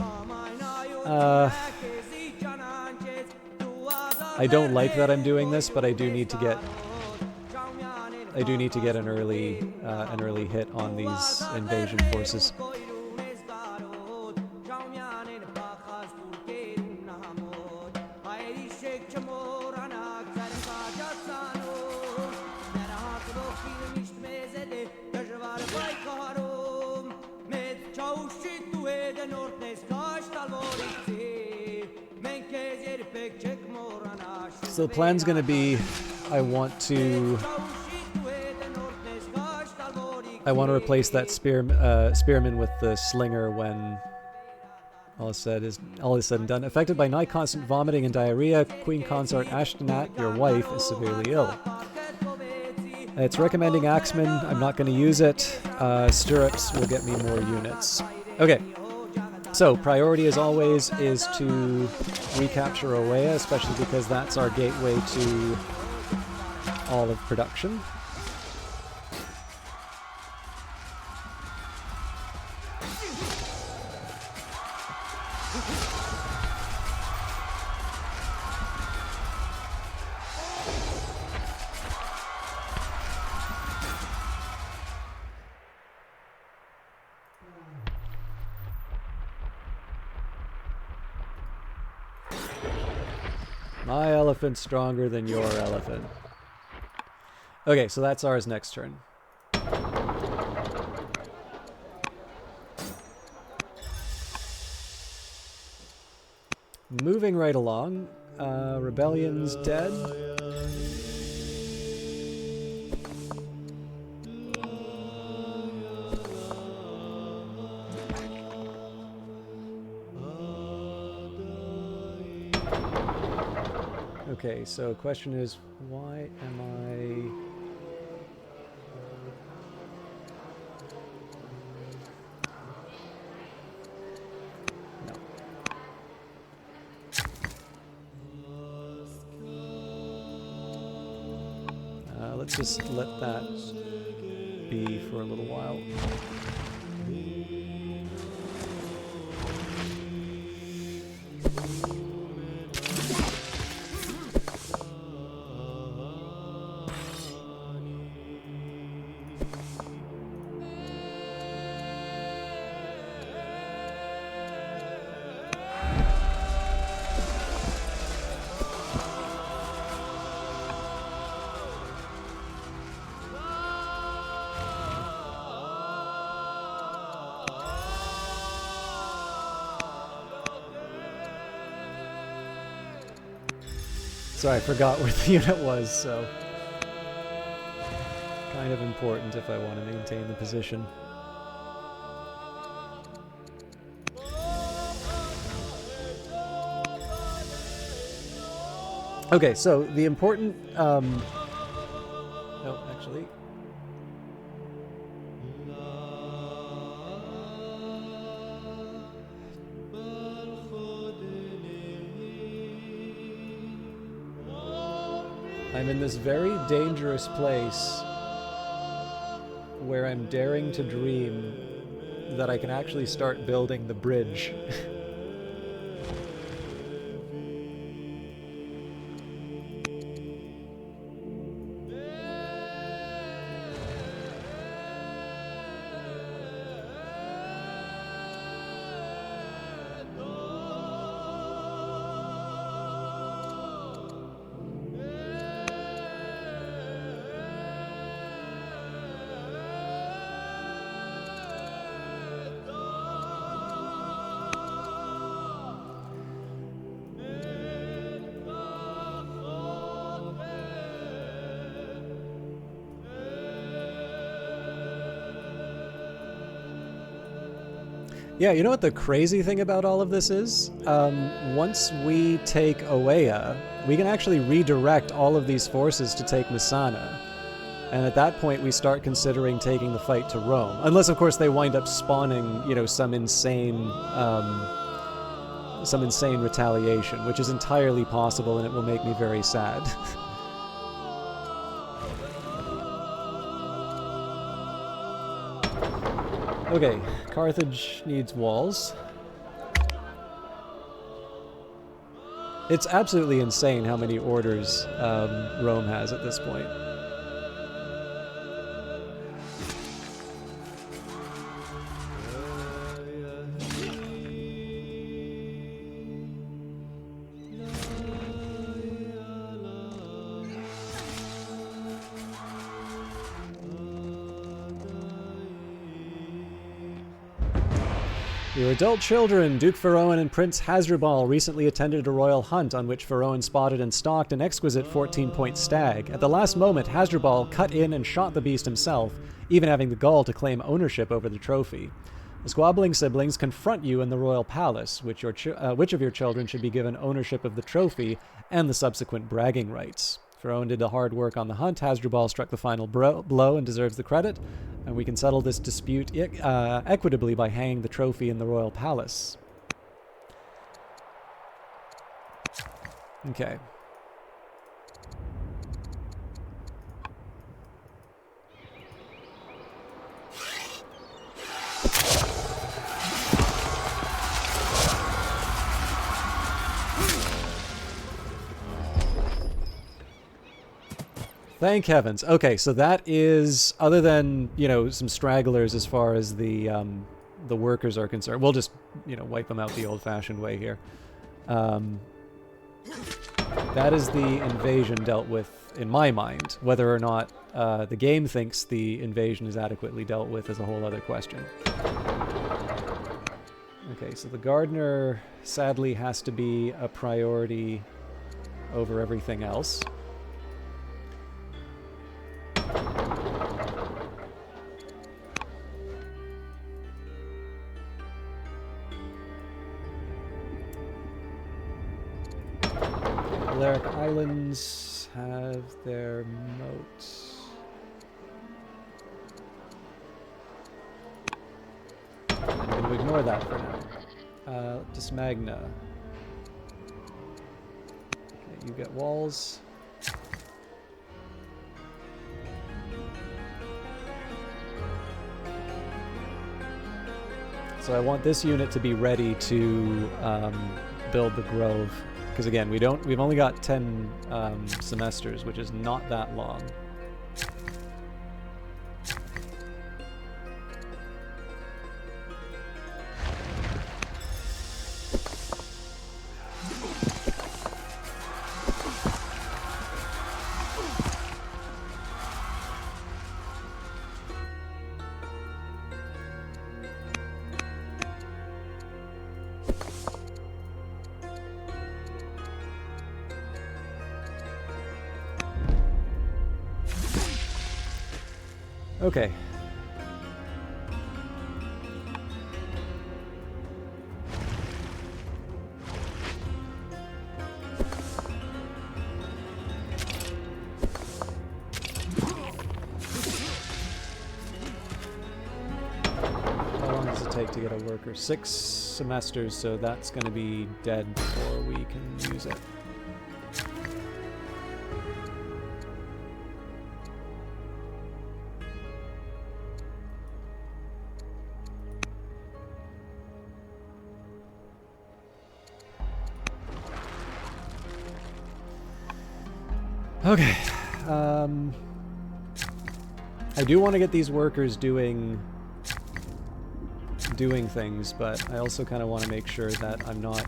I don't like that I'm doing this, but I do need to get an early hit on these invasion forces. So the plan's going to be, I want to replace that spearman with the slinger when all is said and done. Affected by nigh constant vomiting and diarrhea, Queen Consort Ashtonat, your wife, is severely ill. It's recommending Axeman. I'm not going to use it. Stirrups will get me more units. Okay. So, priority as always is to recapture Oea, especially because that's our gateway to all of production. My elephant's stronger than your elephant. Okay, so that's ours next turn. Moving right along. Rebellion's dead. Okay, so question is, why am I... No. Let's just let that be for a little while. Sorry, I forgot where the unit was, so... kind of important if I want to maintain the position. Okay, so the important... no, actually... I'm in this very dangerous place where I'm daring to dream that I can actually start building the bridge. Yeah, you know what the crazy thing about all of this is? Once we take Oea, we can actually redirect all of these forces to take Masana. And at that point, we start considering taking the fight to Rome. Unless, of course, they wind up spawning, you know, some insane retaliation, which is entirely possible, and it will make me very sad. Okay, Carthage needs walls. It's absolutely insane how many orders Rome has at this point. Your adult children, Duke Pharaoh and Prince Hasdrubal, recently attended a royal hunt on which Pharaoh spotted and stalked an exquisite 14-point stag. At the last moment, Hasdrubal cut in and shot the beast himself, even having the gall to claim ownership over the trophy. The squabbling siblings confront you in the royal palace, which of your children should be given ownership of the trophy and the subsequent bragging rights. Pharaoh did the hard work on the hunt. Hasdrubal struck the final blow and deserves the credit. And we can settle this dispute equitably by hanging the trophy in the royal palace. Okay. Thank heavens. Okay, so that is, other than, you know, some stragglers as far as the workers are concerned. We'll just, you know, wipe them out the old-fashioned way here. That is the invasion dealt with, in my mind. Whether or not the game thinks the invasion is adequately dealt with is a whole other question. Okay, so the gardener sadly has to be a priority over everything else. Balearic Islands have their moats. I'm going to ignore that for now. Dismagna. Okay, you get walls. So I want this unit to be ready to build the grove. Because again, we've only got 10 semesters, which is not that long. Okay. How long does it take to get a worker? 6 semesters, so that's going to be dead before we can use it. Okay, I do want to get these workers doing things, but I also kind of want to make sure that I'm not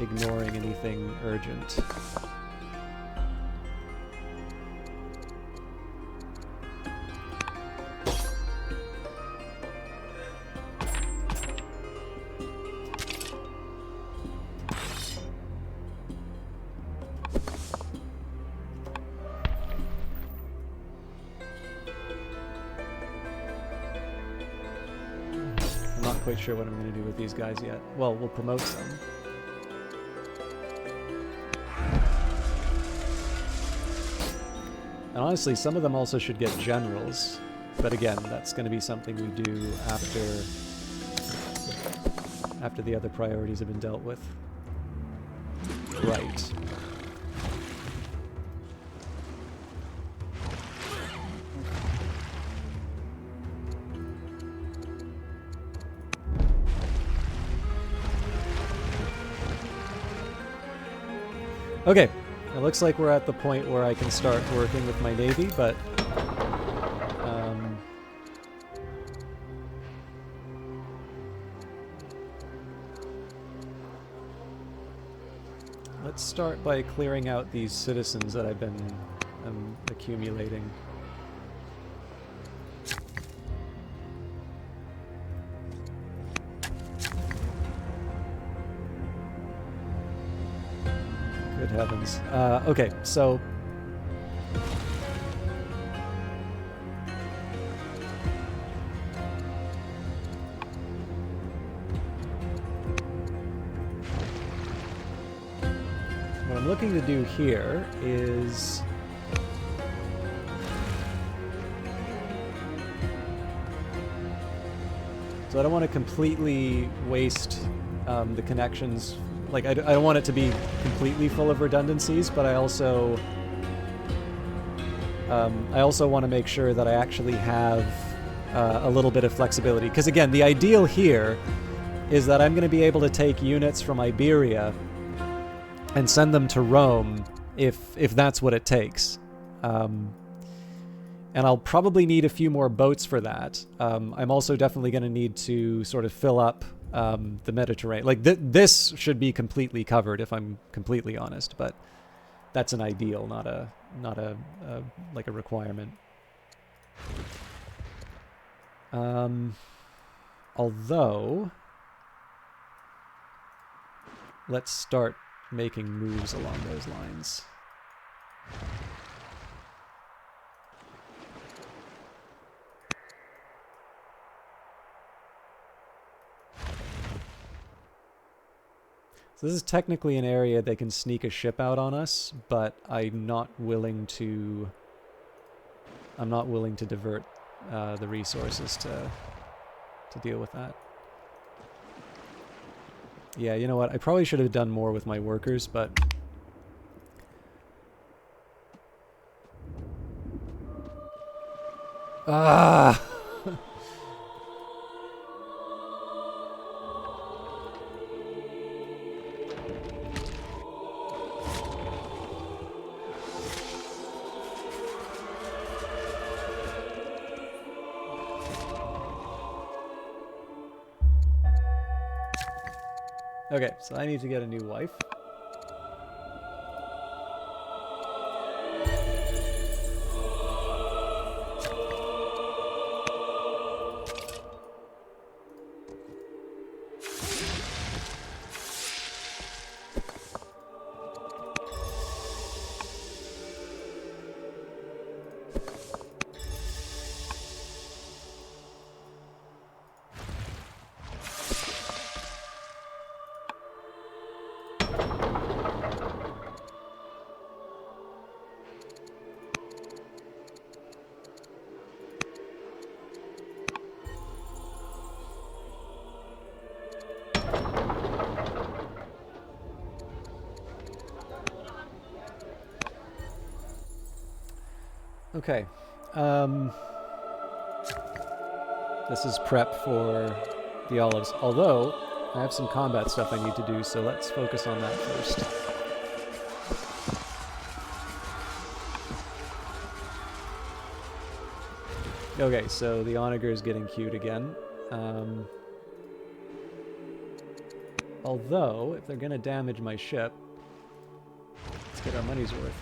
ignoring anything urgent. quite sure what I'm going to do with these guys yet. Well, we'll promote some. And honestly, some of them also should get generals. But again, that's going to be something we do after the other priorities have been dealt with. Right. Okay, it looks like we're at the point where I can start working with my navy, but let's start by clearing out these citizens that I've been accumulating. Good heavens. Okay, so what I'm looking to do here is so I don't want to completely waste the connections. Like, I don't want it to be completely full of redundancies, but I also want to make sure that I actually have a little bit of flexibility. Because again, the ideal here is that I'm going to be able to take units from Iberia and send them to Rome if that's what it takes. And I'll probably need a few more boats for that. I'm also definitely going to need to sort of fill up the Mediterranean. Like, this should be completely covered, if I'm completely honest, but that's an ideal, not a like a requirement. Although, let's start making moves along those lines. So this is technically an area they can sneak a ship out on us, but I'm not willing to divert the resources to deal with that. Yeah, you know what? I probably should have done more with my workers, but ah. Okay, so I need to get a new wife. Okay. This is prep for the olives. Although, I have some combat stuff I need to do, so let's focus on that first. Okay, so the onager is getting queued again. Although, if they're going to damage my ship, let's get our money's worth.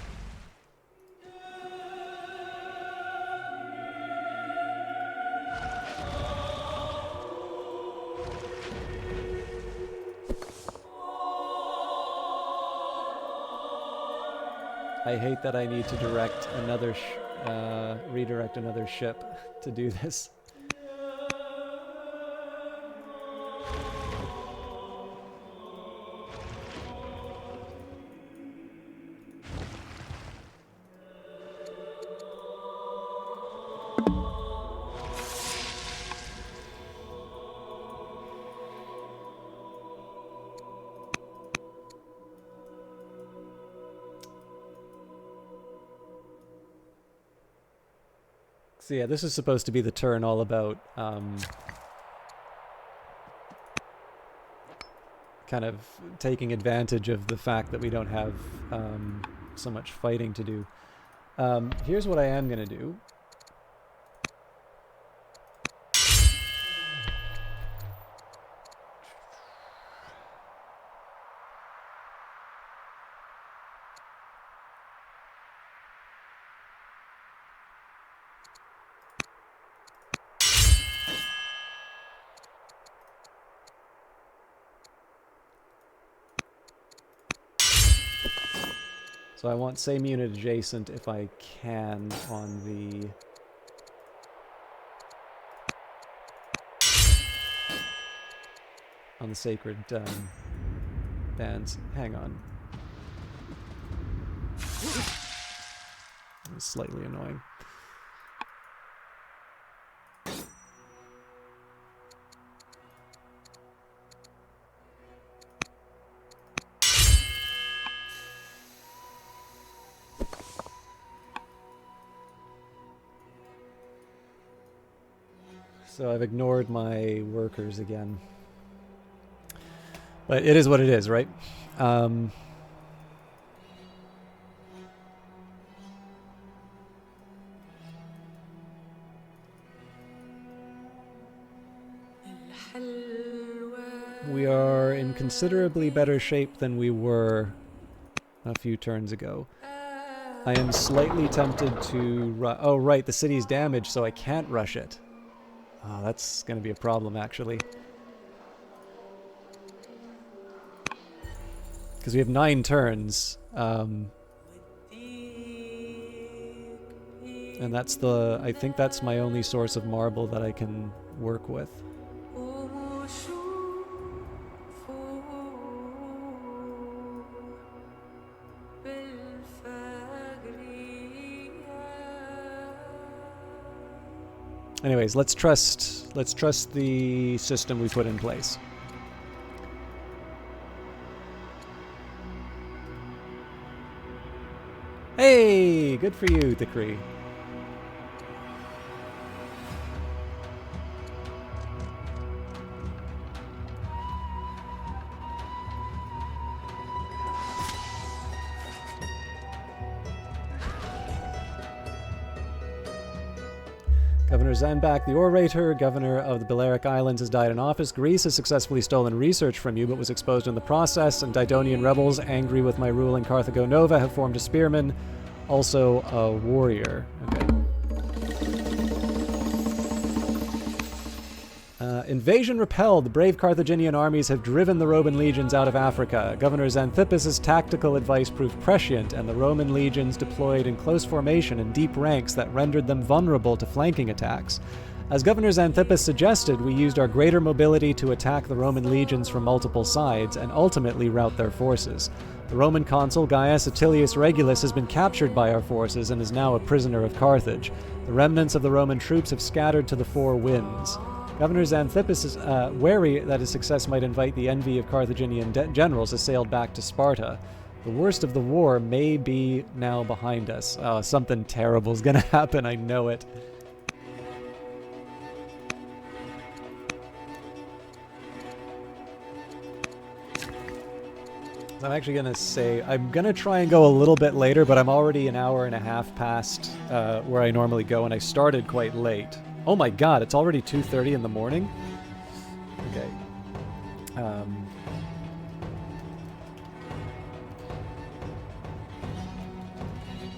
I hate that I need to direct another redirect another ship to do this. So yeah, this is supposed to be the turn all about kind of taking advantage of the fact that we don't have so much fighting to do. Here's what I am going to do. So I want same unit adjacent if I can on the sacred bands. Hang on. It's slightly annoying. So I've ignored my workers again. But it is what it is, right? We are in considerably better shape than we were a few turns ago. I am slightly tempted to... oh, right, the city's damaged, so I can't rush it. Oh, that's going to be a problem, actually. Because we have 9 turns. And that's the... I think that's my only source of marble that I can work with. Anyways, let's trust the system we put in place. Hey, good for you, Decree. Governor Zanbak, the orator, governor of the Balearic Islands, has died in office. Greece has successfully stolen research from you, but was exposed in the process. And Didonian rebels, angry with my rule in Carthago Nova, have formed a spearman, also a warrior. Okay. Invasion repelled. The brave Carthaginian armies have driven the Roman legions out of Africa. Governor Xanthippus' tactical advice proved prescient, and the Roman legions deployed in close formation in deep ranks that rendered them vulnerable to flanking attacks. As Governor Xanthippus suggested, we used our greater mobility to attack the Roman legions from multiple sides and ultimately rout their forces. The Roman consul Gaius Attilius Regulus has been captured by our forces and is now a prisoner of Carthage. The remnants of the Roman troops have scattered to the 4 winds. Governor Xanthippus is wary that his success might invite the envy of Carthaginian generals, has sailed back to Sparta. The worst of the war may be now behind us. Oh, something terrible is going to happen, I know it. I'm actually going to say, I'm going to try and go a little bit later, but I'm already an hour and a half past where I normally go, and I started quite late. Oh my god, it's already 2:30 in the morning? Okay.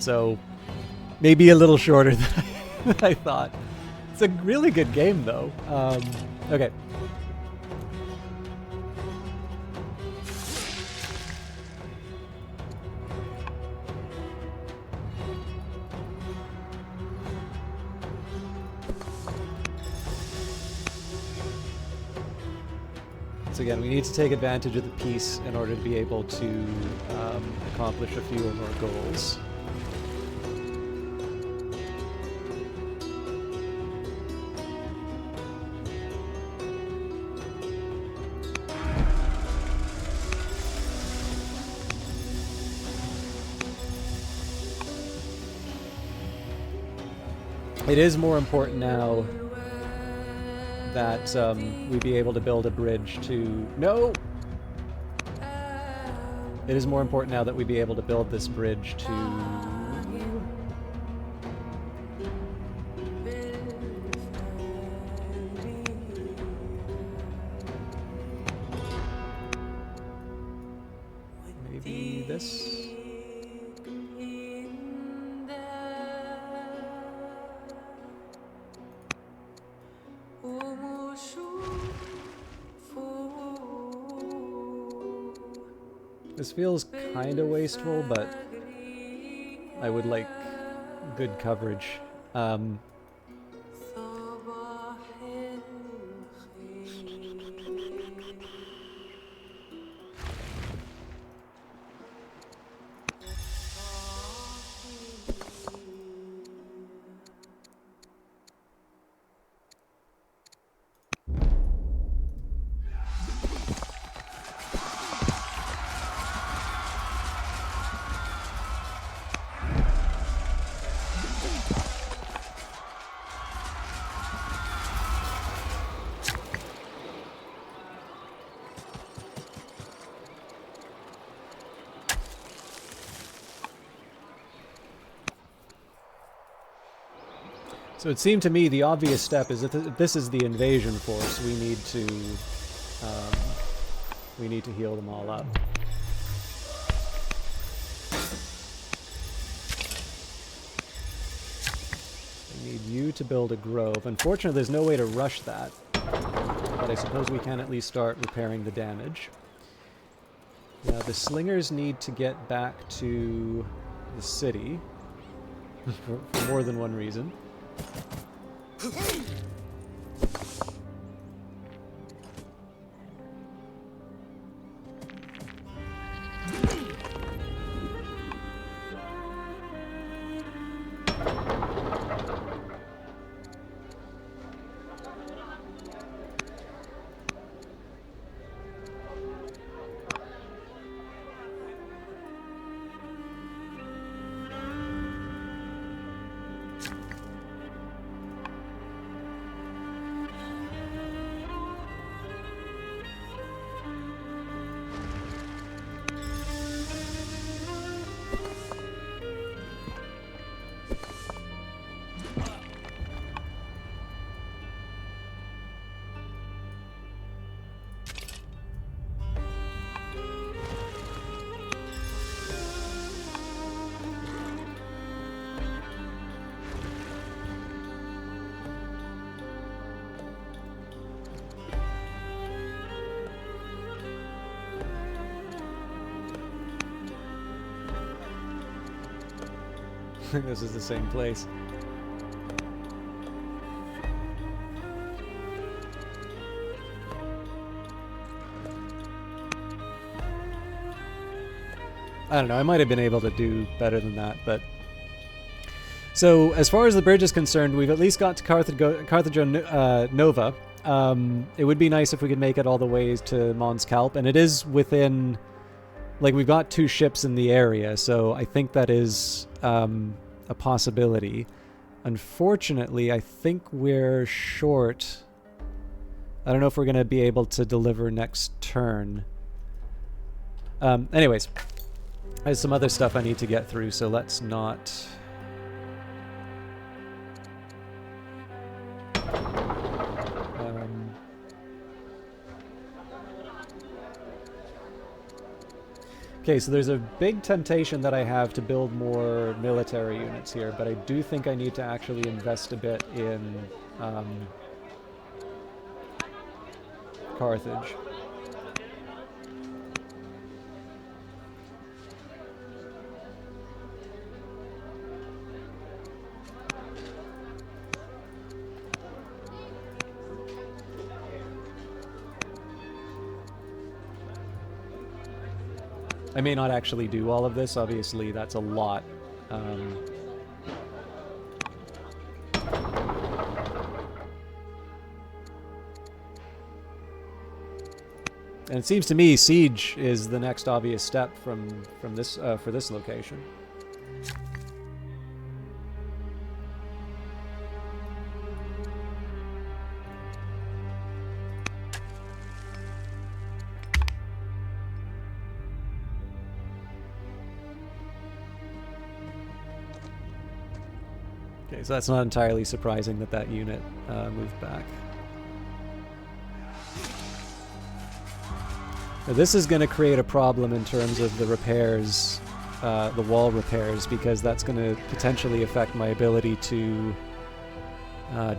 So, maybe a little shorter than I thought. It's a really good game, though. Okay. So again, we need to take advantage of the peace in order to be able to accomplish a few of our goals. It is more important now that we be able to build a bridge to... No! It is more important now that we be able to build this bridge to... maybe this? This feels kind of wasteful, but I would like good coverage. So it seemed to me the obvious step is that this is the invasion force. We need to heal them all up. I need you to build a grove. Unfortunately, there's no way to rush that, but I suppose we can at least start repairing the damage. Now the slingers need to get back to the city for more than one reason. This is the same place. I don't know, I might have been able to do better than that, but... So, as far as the bridge is concerned, we've at least got to Carthage Nova. It would be nice if we could make it all the way to Mons Calp, and it is within... Like, we've got 2 ships in the area, so I think that is a possibility. Unfortunately, I think we're short. I don't know if we're going to be able to deliver next turn. Anyways, there's some other stuff I need to get through, so let's not... Okay, so there's a big temptation that I have to build more military units here, but I do think I need to actually invest a bit in Carthage. I may not actually do all of this, obviously that's a lot. And it seems to me siege is the next obvious step from this for this location. Okay, so that's not entirely surprising that that unit moved back. Now, this is going to create a problem in terms of the repairs, the wall repairs, because that's going to potentially affect my ability to...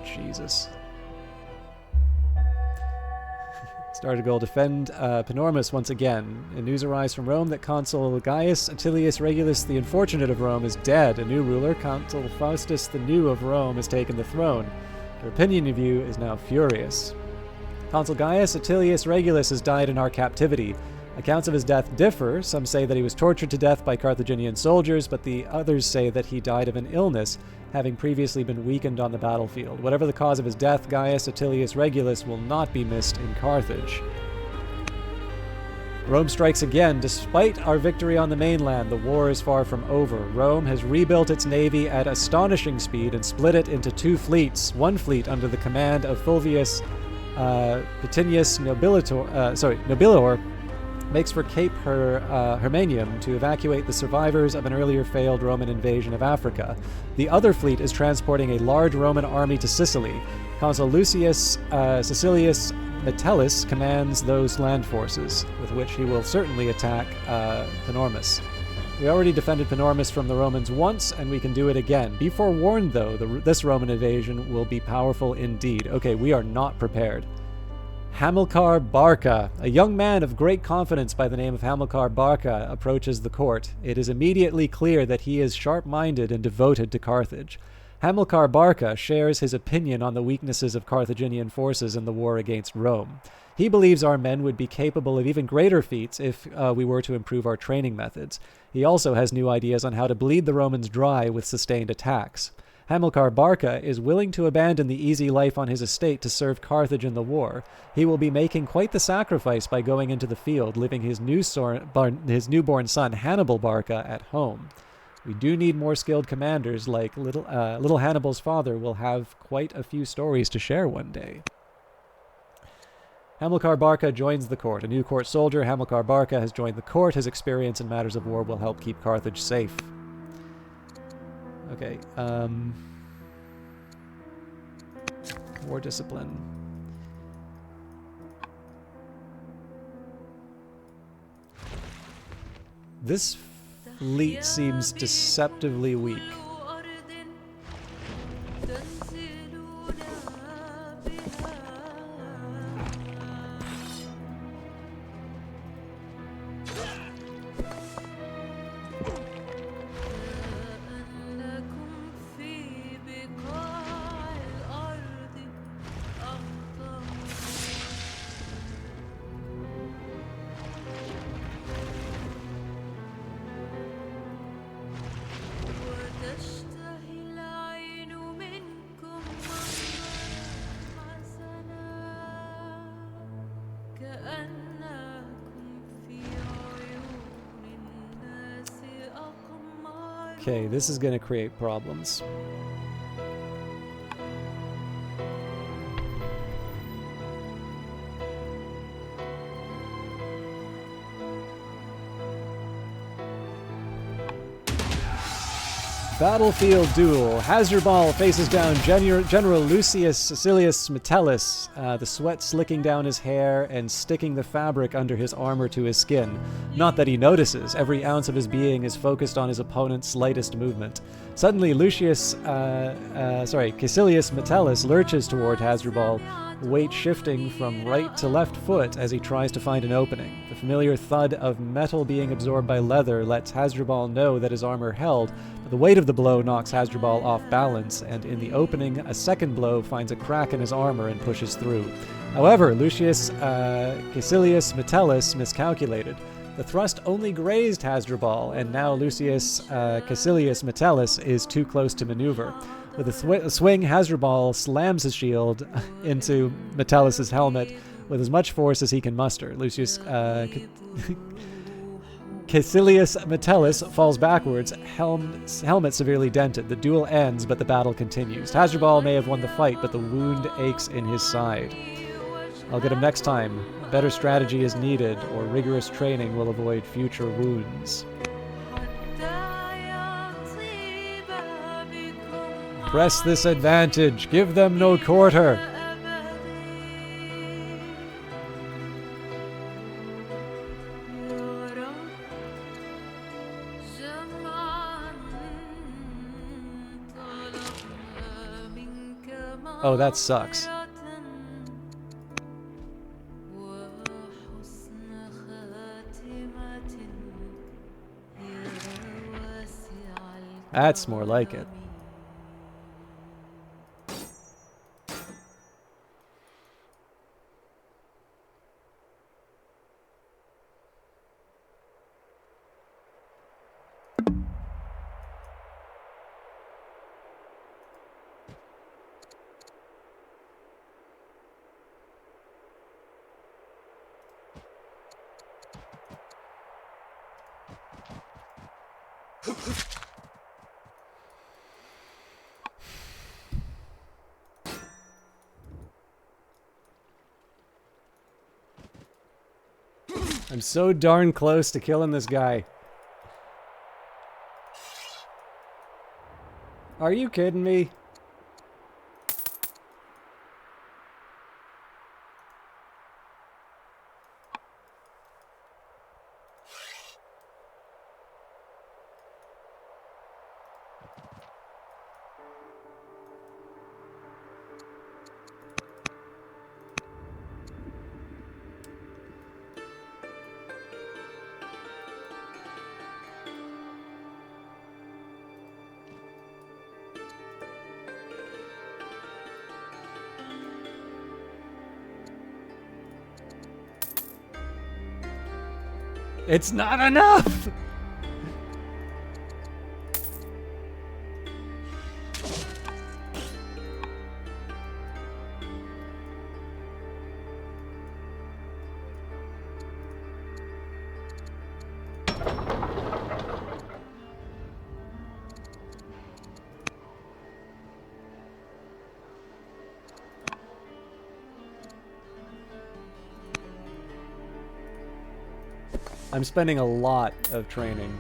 Jesus. Started goal, defend Panormus once again. And news arrives from Rome that Consul Gaius Atilius Regulus, the unfortunate of Rome, is dead. A new ruler, Consul Faustus the New of Rome, has taken the throne. Their opinion of you is now furious. Consul Gaius Atilius Regulus has died in our captivity. Accounts of his death differ. Some say that he was tortured to death by Carthaginian soldiers, but the others say that he died of an illness, having previously been weakened on the battlefield. Whatever the cause of his death, Gaius Atilius Regulus will not be missed in Carthage. Rome strikes again. Despite our victory on the mainland, the war is far from over. Rome has rebuilt its navy at astonishing speed and split it into two fleets. One fleet under the command of Fulvius Petinius Nobilior makes for Cape Hermanium to evacuate the survivors of an earlier failed Roman invasion of Africa. The other fleet is transporting a large Roman army to Sicily. Consul Lucius Caecilius Metellus commands those land forces, with which he will certainly attack Panormus. We already defended Panormus from the Romans once, and we can do it again. Be forewarned, though, this Roman invasion will be powerful indeed. Okay, we are not prepared. Hamilcar Barca. A young man of great confidence by the name of Hamilcar Barca approaches the court. It is immediately clear that he is sharp-minded and devoted to Carthage. Hamilcar Barca shares his opinion on the weaknesses of Carthaginian forces in the war against Rome. He believes our men would be capable of even greater feats if we were to improve our training methods. He also has new ideas on how to bleed the Romans dry with sustained attacks. Hamilcar Barca is willing to abandon the easy life on his estate to serve Carthage in the war. He will be making quite the sacrifice by going into the field, leaving his newborn son Hannibal Barca at home. We do need more skilled commanders, like little Hannibal's father will have quite a few stories to share one day. Hamilcar Barca joins the court. A new court soldier, Hamilcar Barca, has joined the court. His experience in matters of war will help keep Carthage safe. Okay, war discipline. This fleet seems deceptively weak. Okay, this is going to create problems. Battlefield duel. Hasdrubal faces down General Lucius Caecilius Metellus, the sweat slicking down his hair and sticking the fabric under his armor to his skin. Not that he notices. Every ounce of his being is focused on his opponent's slightest movement. Suddenly, Caecilius Metellus lurches toward Hasdrubal, weight shifting from right to left foot as he tries to find an opening. The familiar thud of metal being absorbed by leather lets Hasdrubal know that his armor held, but the weight of the blow knocks Hasdrubal off balance, and in the opening, a second blow finds a crack in his armor and pushes through. However, Lucius Caecilius Metellus miscalculated. The thrust only grazed Hasdrubal, and now Lucius Caecilius Metellus is too close to maneuver. With a swing, Hasdrubal slams his shield into Metellus' helmet with as much force as he can muster. Lucius Caecilius Metellus falls backwards, helmet severely dented. The duel ends, but the battle continues. Hasdrubal may have won the fight, but the wound aches in his side. I'll get him next time. Better strategy is needed, or rigorous training will avoid future wounds. Press this advantage. Give them no quarter. Oh, that sucks. That's more like it. I'm so darn close to killing this guy. Are you kidding me? It's not enough! I'm spending a lot of training.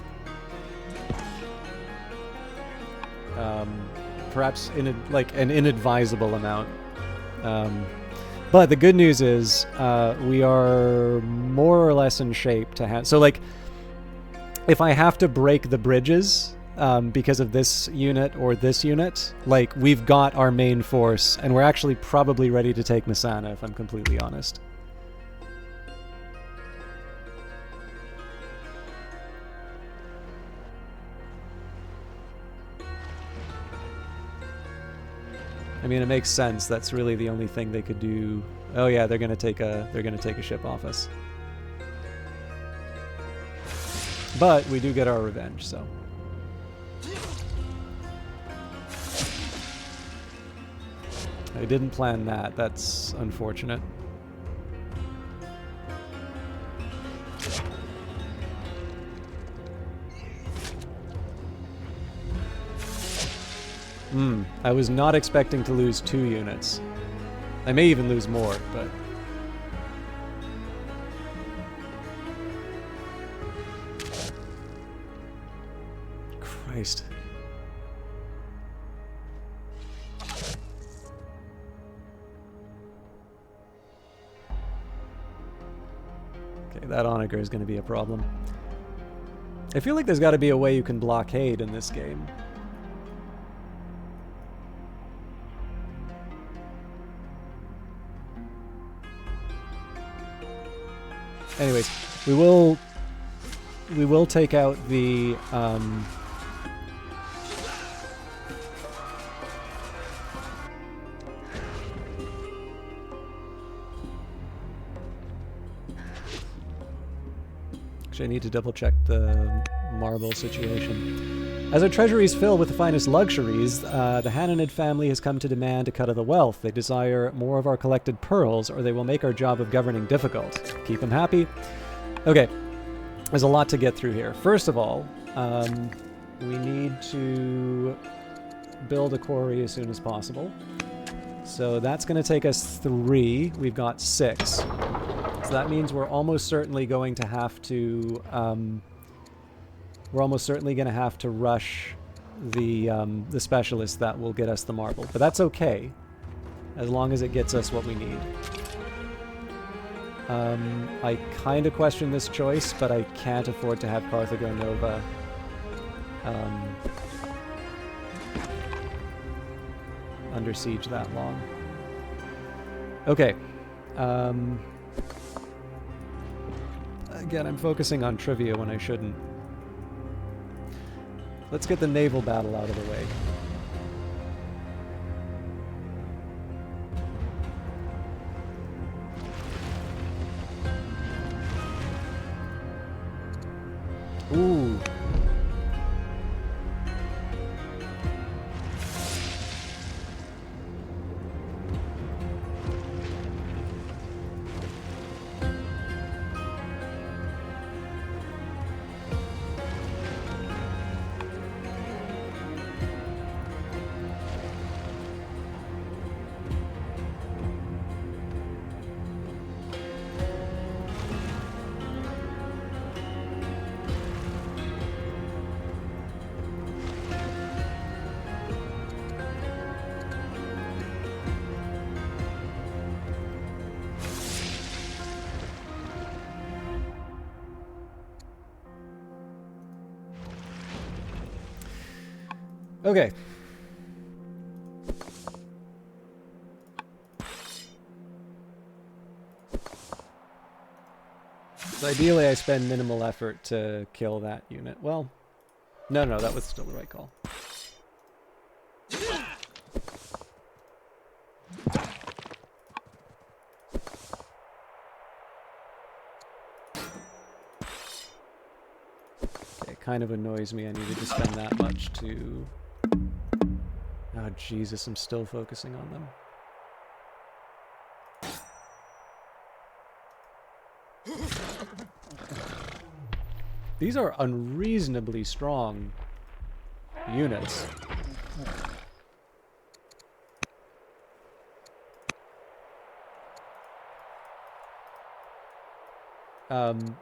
Perhaps in an inadvisable amount. But the good news is we are more or less in shape to have... So, like, if I have to break the bridges because of this unit or this unit, like, we've got our main force, and we're actually probably ready to take Masana, if I'm completely honest. I mean, it makes sense. That's really the only thing they could do. Oh yeah, they're gonna take a ship off us. But we do get our revenge, so. I didn't plan that. That's unfortunate. I was not expecting to lose 2 units. I may even lose more, but... Christ. Okay, that onager is going to be a problem. I feel like there's got to be a way you can blockade in this game. Anyways, we will take out the actually I need to double check the marble situation. As our treasuries fill with the finest luxuries, the Hananid family has come to demand a cut of the wealth. They desire more of our collected pearls, or they will make our job of governing difficult. Keep them happy. Okay, there's a lot to get through here. First of all, we need to build a quarry as soon as possible. So that's going to take us 3. We've got 6. So that means we're almost certainly going to have to... rush the specialist that will get us the marble. But that's okay, as long as it gets us what we need. I kind of question this choice, but I can't afford to have Carthago Nova under siege that long. Okay. Again, I'm focusing on trivia when I shouldn't. Let's get the naval battle out of the way. Ooh. Okay. So ideally I spend minimal effort to kill that unit. Well, no, that was still the right call. Okay, it kind of annoys me I needed to spend that much to... Oh, Jesus, I'm still focusing on them. These are unreasonably strong units.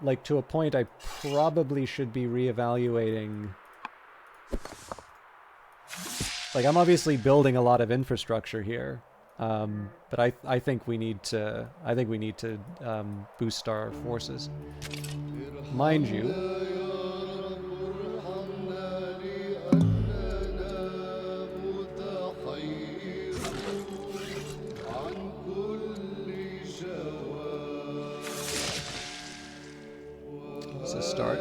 Like, to a point, I probably should be reevaluating... Like, I'm obviously building a lot of infrastructure here, but I think we need to boost our forces. Mind you, it's a start.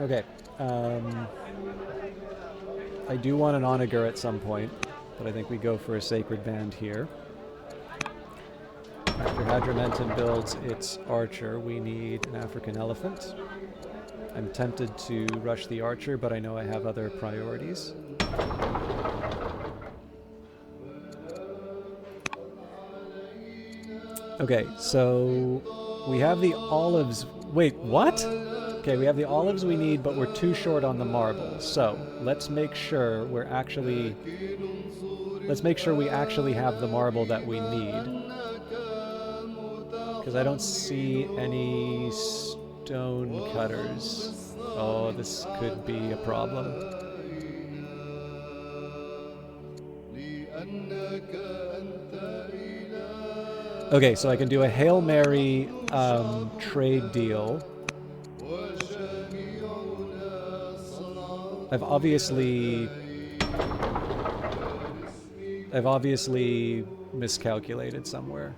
Okay. I do want an onager at some point, but I think we go for a sacred band here. After Hadramenton builds its archer, we need an African elephant. I'm tempted to rush the archer, but I know I have other priorities. Okay, so we have the olives. Wait, what? Okay, we have the olives we need, but we're too short on the marble. So let's make sure we actually have the marble that we need. Because I don't see any stone cutters. Oh, this could be a problem. Okay, so I can do a Hail Mary trade deal. I've obviously miscalculated somewhere.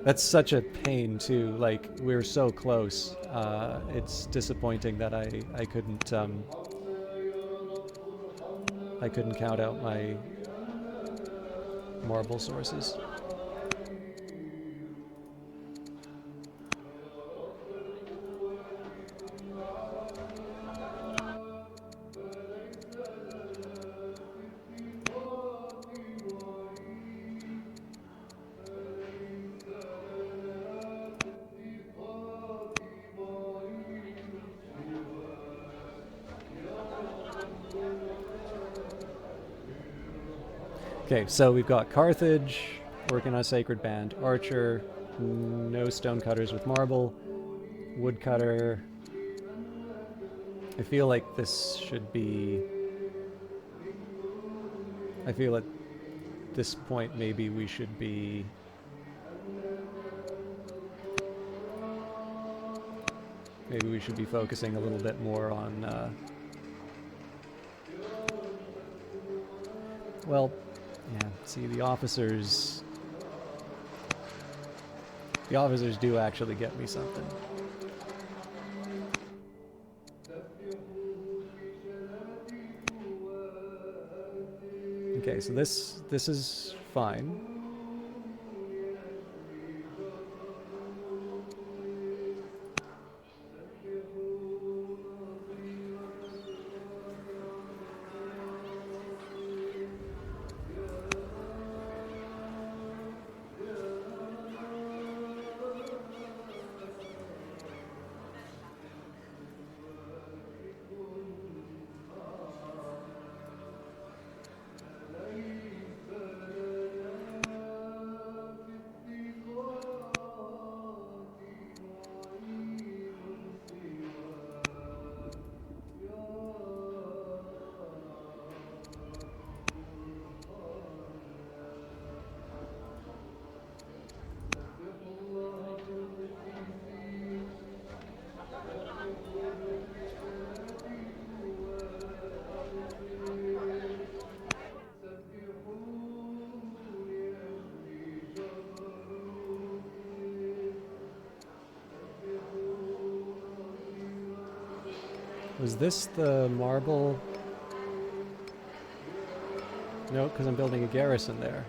That's such a pain too. Like, we're so close. It's disappointing that I couldn't count out my marble sources. Okay, so we've got Carthage, working on a Sacred Band, Archer, no stonecutters with marble, Woodcutter. I feel like this should be... I feel at this point maybe we should be... Maybe we should be focusing a little bit more on... well, yeah, see, the officers... The officers do actually get me something. Okay, so this is fine. Was this the marble? No, because I'm building a garrison there.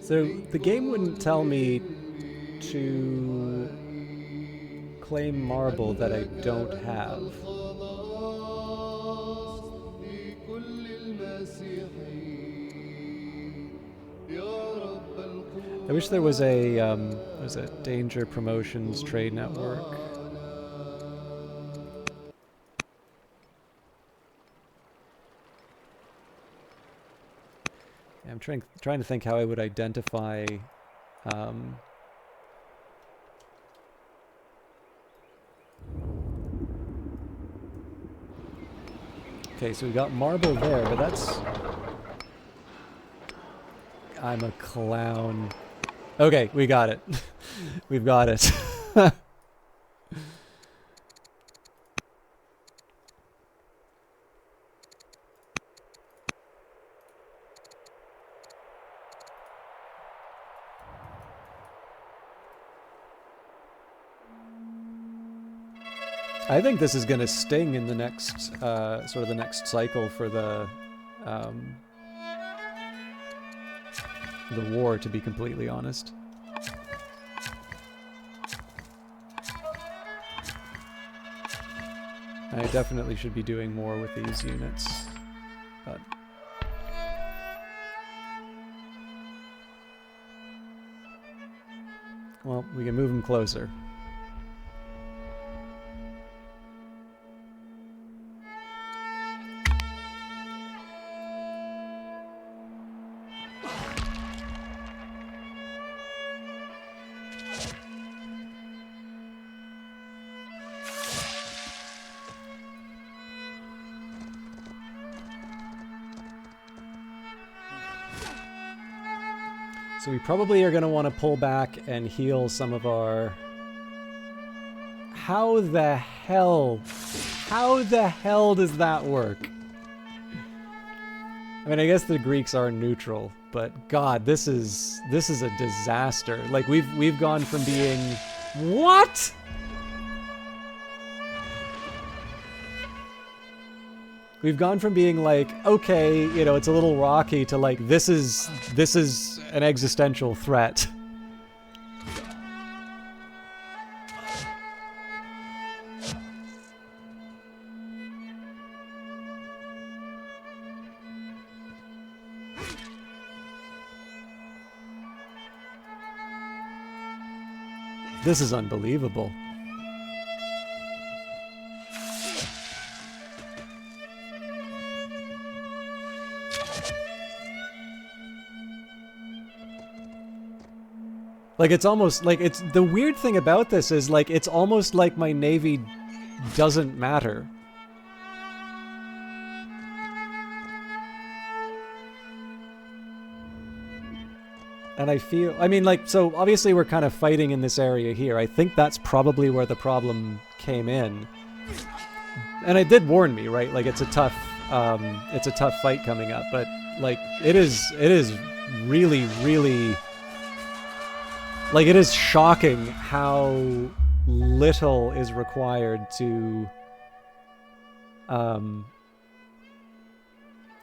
So the game wouldn't tell me to claim marble that I don't have. I wish there was a was it Danger Promotions Trade Network? Yeah, I'm trying to think how I would identify. Okay, so we got marble there, but that's... I'm a clown. Okay, we got it. We've got it. I think this is going to sting in the next, sort of the next cycle for the war, to be completely honest. I definitely should be doing more with these units, but... Well, we can move them closer. So we probably are going to want to pull back and heal some of our... How the hell does that work? I mean, I guess the Greeks are neutral, but God, this is a disaster. Like we've gone from being... What? We've gone from being like, okay, you know, it's a little rocky, to like, this is an existential threat. This is unbelievable. Like, it's almost like it's the weird thing about this is like it's almost like my navy doesn't matter. And I feel, I mean, like, so obviously we're kind of fighting in this area here. I think that's probably where the problem came in. And it did warn me, right? Like, it's a tough fight coming up. But like, it is really, really, like, it is shocking how little is required to,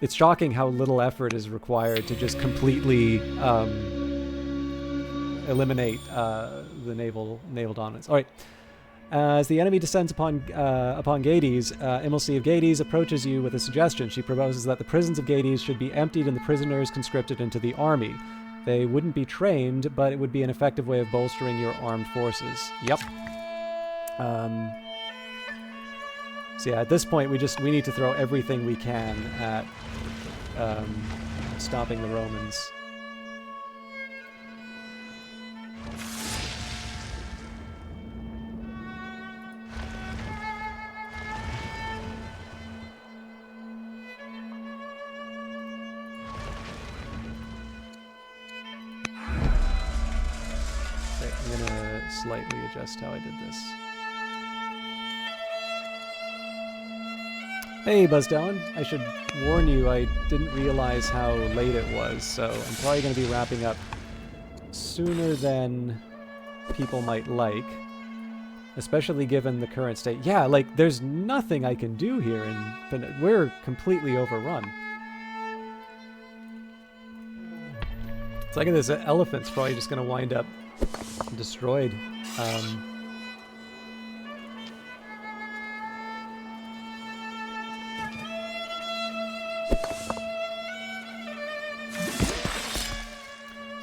it's shocking how little effort is required to just completely, eliminate the naval dominance. All right. As the enemy descends upon Gades, Imilce of Gades approaches you with a suggestion. She proposes that the prisons of Gades should be emptied and the prisoners conscripted into the army. They wouldn't be trained, but it would be an effective way of bolstering your armed forces. Yep. So yeah, at this point we need to throw everything we can at stopping the Romans. I'm gonna slightly adjust how I did this. Hey, Buzzdown. I should warn you, I didn't realize how late it was, so I'm probably going to be wrapping up sooner than people might like, especially given the current state. Yeah, like, there's nothing I can do here, and we're completely overrun. It's like this elephant's probably just going to wind up destroyed.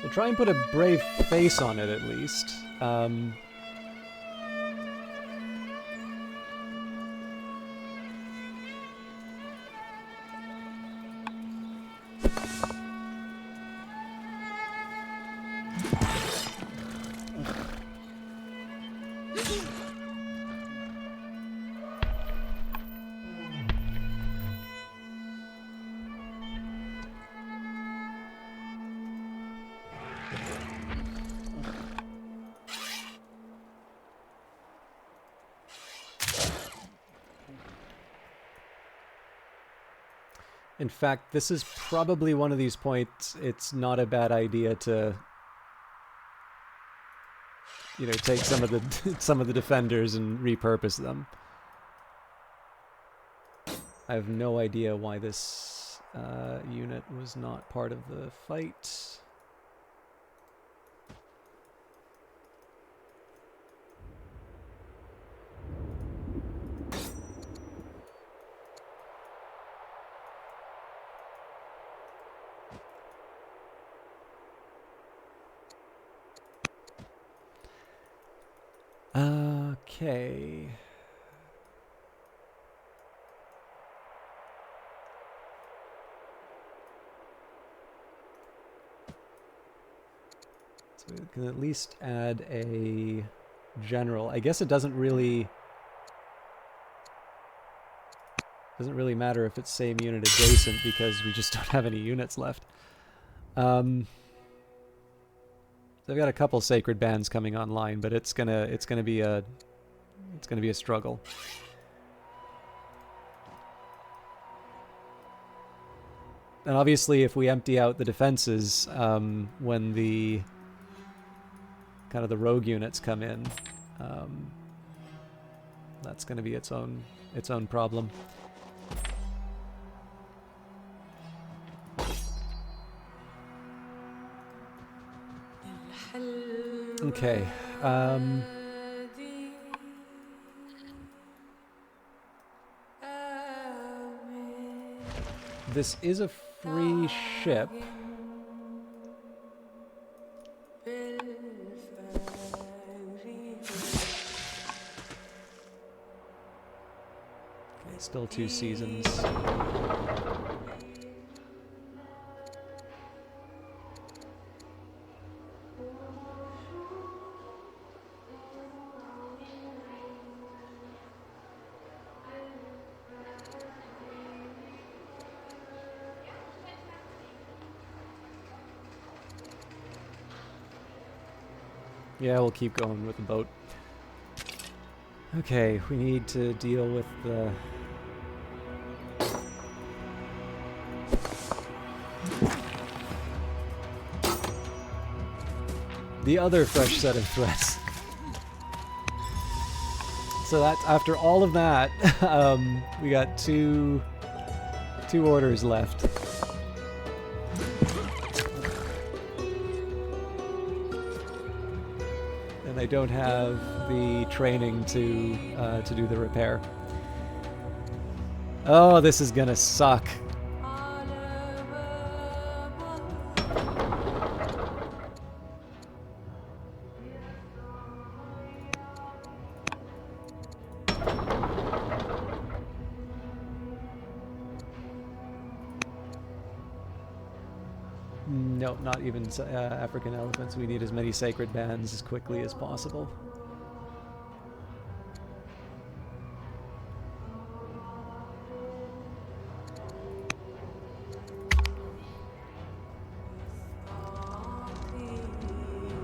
So try and put a brave face on it, at least. In fact, this is probably one of these points it's not a bad idea to, you know, take some of the defenders and repurpose them. I have no idea why this unit was not part of the fight. Okay. So we can at least add a general. I guess it doesn't really matter if it's same unit adjacent because we just don't have any units left. So I've got a couple sacred bands coming online, but it's gonna be a struggle. And obviously, if we empty out the defenses when the kind of the rogue units come in, that's going to be its own problem. Okay. This is a free ship. Still 2 seasons. Yeah, we'll keep going with the boat. Okay, we need to deal with the other fresh set of threats. So that after all of that, we got two orders left. And I don't have the training to do the repair. Oh, this is gonna suck. Nope, not even African elephants. We need as many sacred bands as quickly as possible.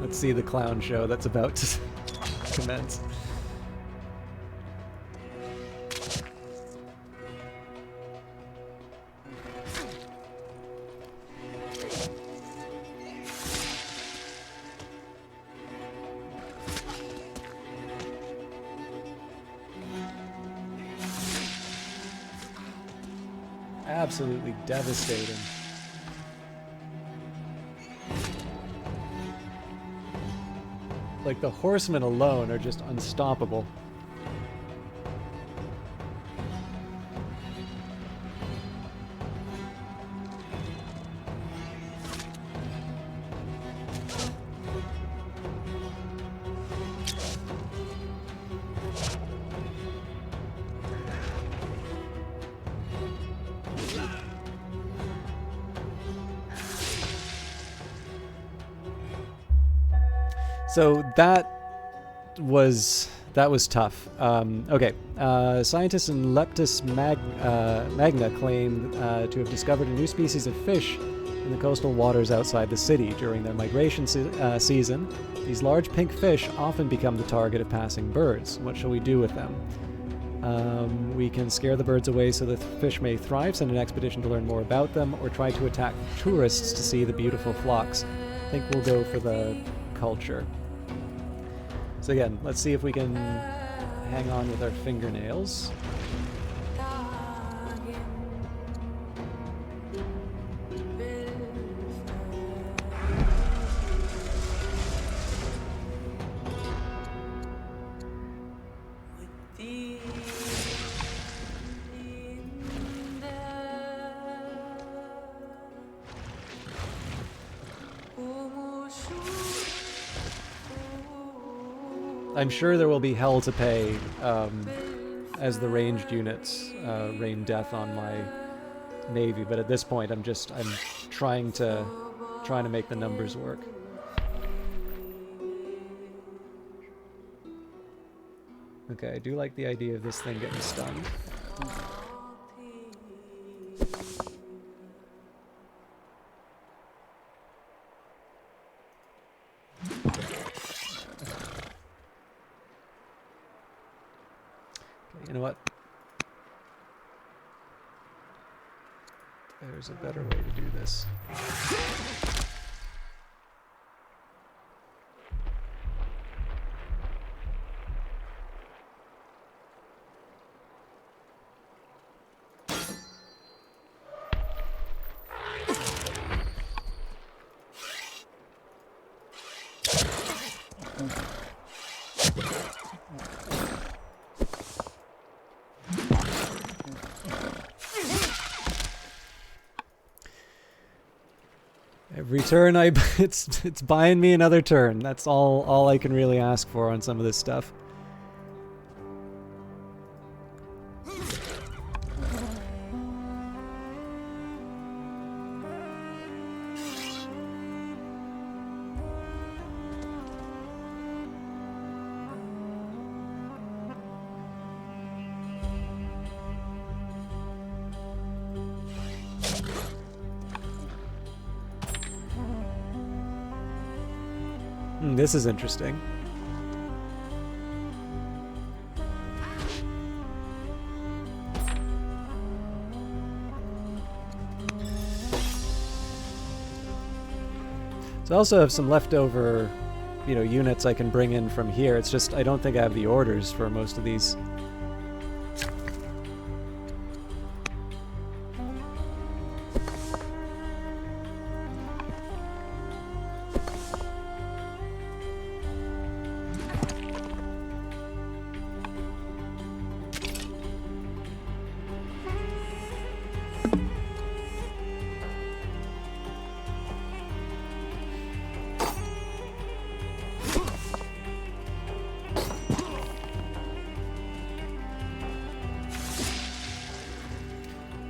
Let's see the clown show that's about to commence. Absolutely devastating. Like, the horsemen alone are just unstoppable. So that was tough. Okay, scientists in Leptis Magna claim to have discovered a new species of fish in the coastal waters outside the city during their migration season. These large pink fish often become the target of passing birds. What shall we do with them? We can scare the birds away so the fish may thrive, send an expedition to learn more about them, or try to attack tourists to see the beautiful flocks. I think we'll go for the culture. So again, let's see if we can hang on with our fingernails. I'm sure there will be hell to pay as the ranged units rain death on my navy, but at this point I'm trying to make the numbers work. Okay, I do like the idea of this thing getting stunned. You know what? There's a better way to do this. Every turn it's buying me another turn. That's all I can really ask for on some of this stuff. This is interesting. So I also have some leftover, units I can bring in from here. It's just I don't think I have the orders for most of these.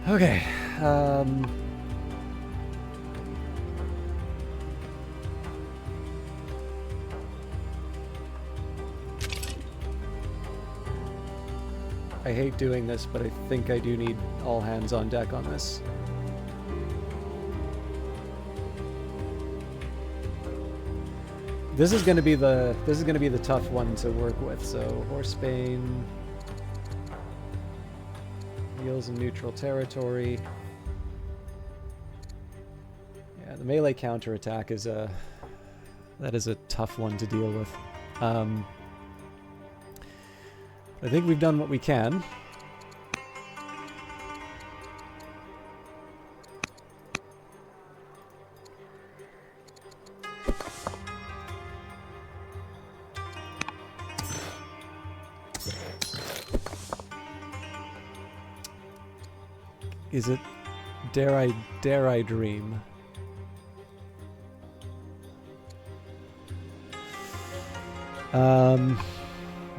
Okay. I hate doing this, but I think I do need all hands on deck on this. This is going to be the tough one to work with. So Horsebane heals in neutral territory. Yeah, the melee counterattack is a tough one to deal with. I think we've done what we can. Is it dare I dream?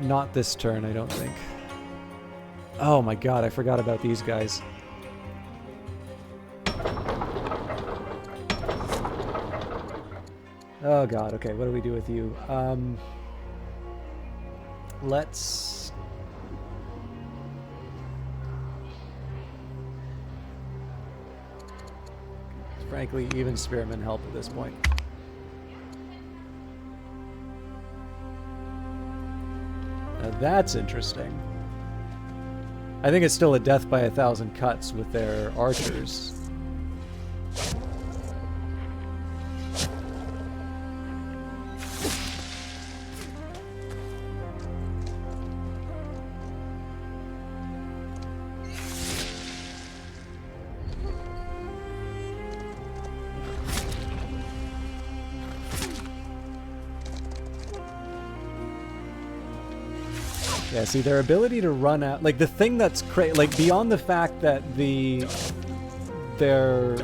Not this turn, I don't think. Oh my god, I forgot about these guys. Oh god, okay, what do we do with you? Let's... Frankly, even Spearmen help at this point. Now that's interesting. I think it's still a death by 1,000 cuts with their archers. Yeah, see, their ability to run out... Like, the thing that's crazy... Like, beyond the fact that their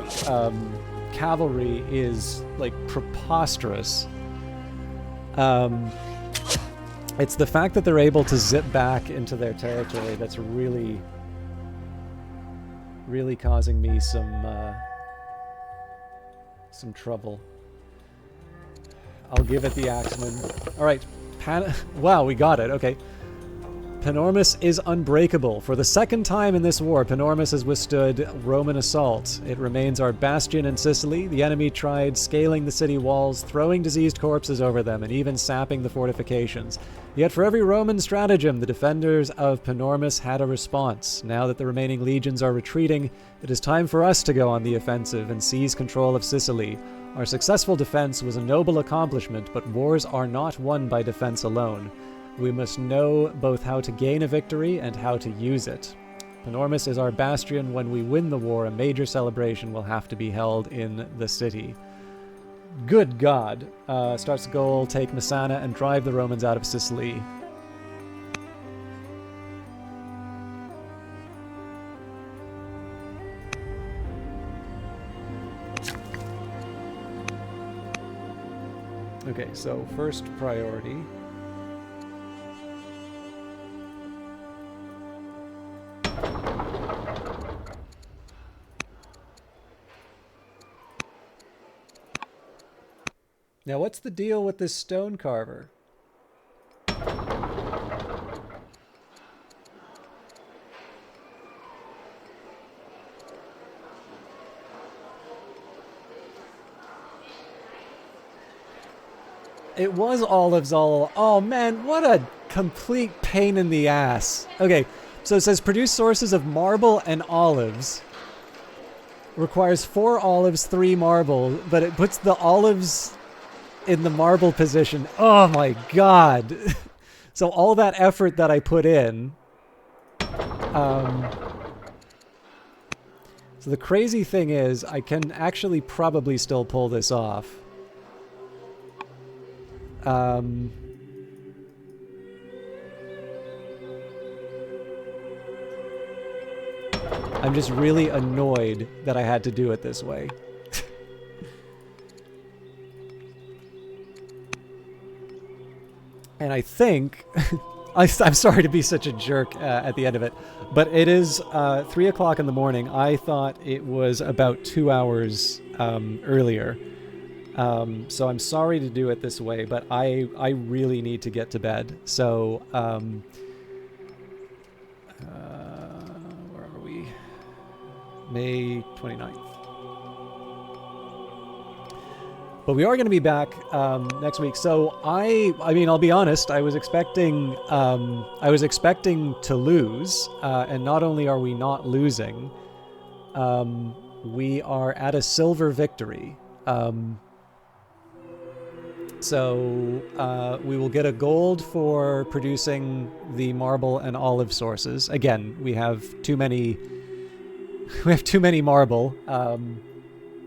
cavalry is, like, preposterous, it's the fact that they're able to zip back into their territory that's really, really causing me some trouble. I'll give it the Axeman. Alright, wow, we got it, okay. Panormus is unbreakable. For the second time in this war, Panormus has withstood Roman assault. It remains our bastion in Sicily. The enemy tried scaling the city walls, throwing diseased corpses over them, and even sapping the fortifications. Yet for every Roman stratagem, the defenders of Panormus had a response. Now that the remaining legions are retreating, it is time for us to go on the offensive and seize control of Sicily. Our successful defense was a noble accomplishment, but wars are not won by defense alone. We must know both how to gain a victory and how to use it. Panormus is our bastion. When we win the war, a major celebration will have to be held in the city. Good God. Starts the goal, take Messana, and drive the Romans out of Sicily. Okay, so first priority. Now, what's the deal with this stone carver? It was olives all. Oh man, what a complete pain in the ass. Okay, so it says produce sources of marble and olives. Requires 4 olives, 3 marble, but it puts the olives in the marble position. Oh my god. So all that effort that I put in. So the crazy thing is, I can actually probably still pull this off. I'm just really annoyed that I had to do it this way. And I think... I'm sorry to be such a jerk at the end of it, but it is 3 o'clock in the morning. I thought it was about 2 hours earlier. So I'm sorry to do it this way, but I really need to get to bed. So, where are we? May 29th. But we are going to be back next week. So I mean, I'll be honest. I was expecting to lose, and not only are we not losing, we are at a silver victory. So we will get a gold for producing the marble and olive sources. Again, we have too many. We have too many marble.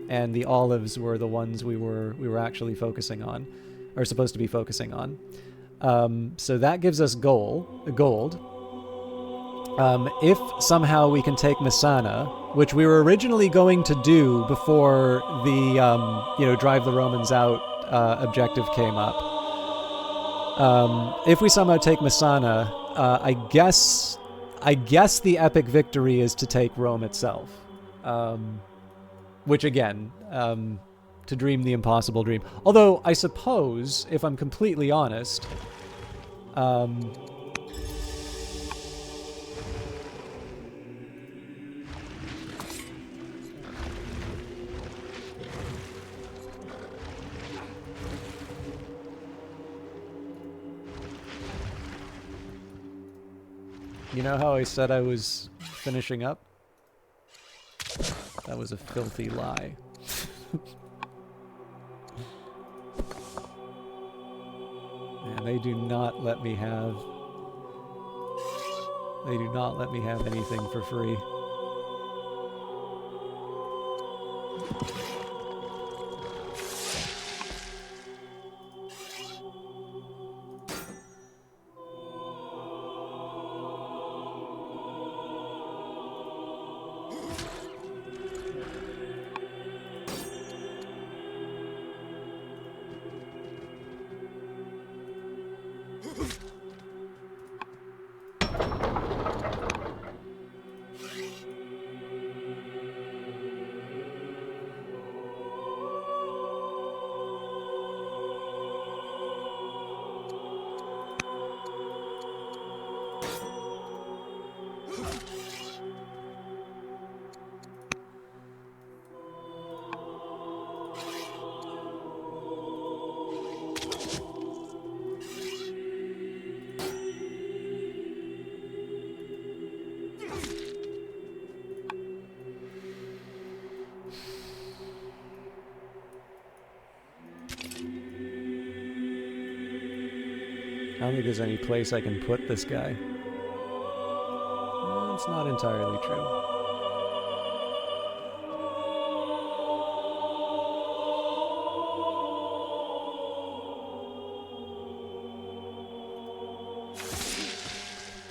And the olives were the ones we were actually focusing on, or supposed to be focusing on. So that gives us gold. If somehow we can take Messana, which we were originally going to do before the drive the Romans out objective came up. If we somehow take Messana, I guess the epic victory is to take Rome itself. Which, again, to dream the impossible dream. Although, I suppose, if I'm completely honest, you know how I said I was finishing up? That was a filthy lie. Man, they do not let me have... They do not let me have anything for free. I don't think there's any place I can put this guy. Well, it's not entirely true.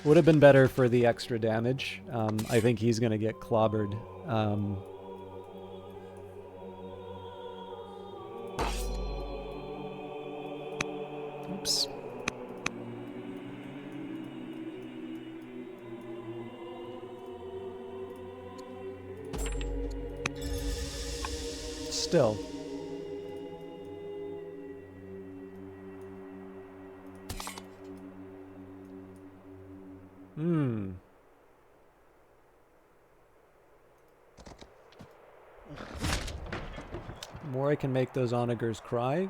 Would have been better for the extra damage. I think he's going to get clobbered. Oops. Still. More I can make those onagers cry.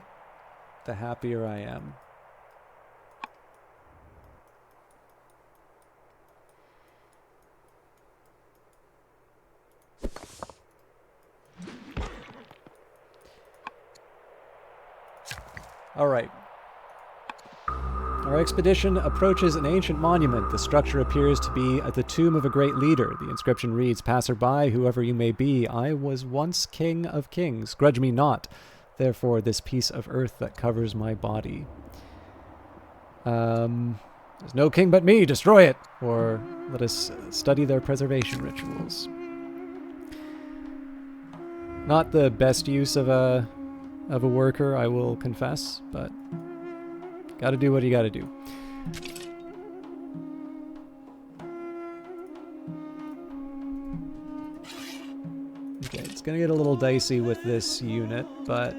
the happier I am. All right. Our expedition approaches an ancient monument. The structure appears to be the tomb of a great leader. The inscription reads, "Passerby, whoever you may be, I was once king of kings. Grudge me not, therefore, this piece of earth that covers my body." There's no king but me. Destroy it, or let us study their preservation rituals. Not the best use of a worker, I will confess, but gotta do what you gotta do. Okay, it's gonna get a little dicey with this unit, but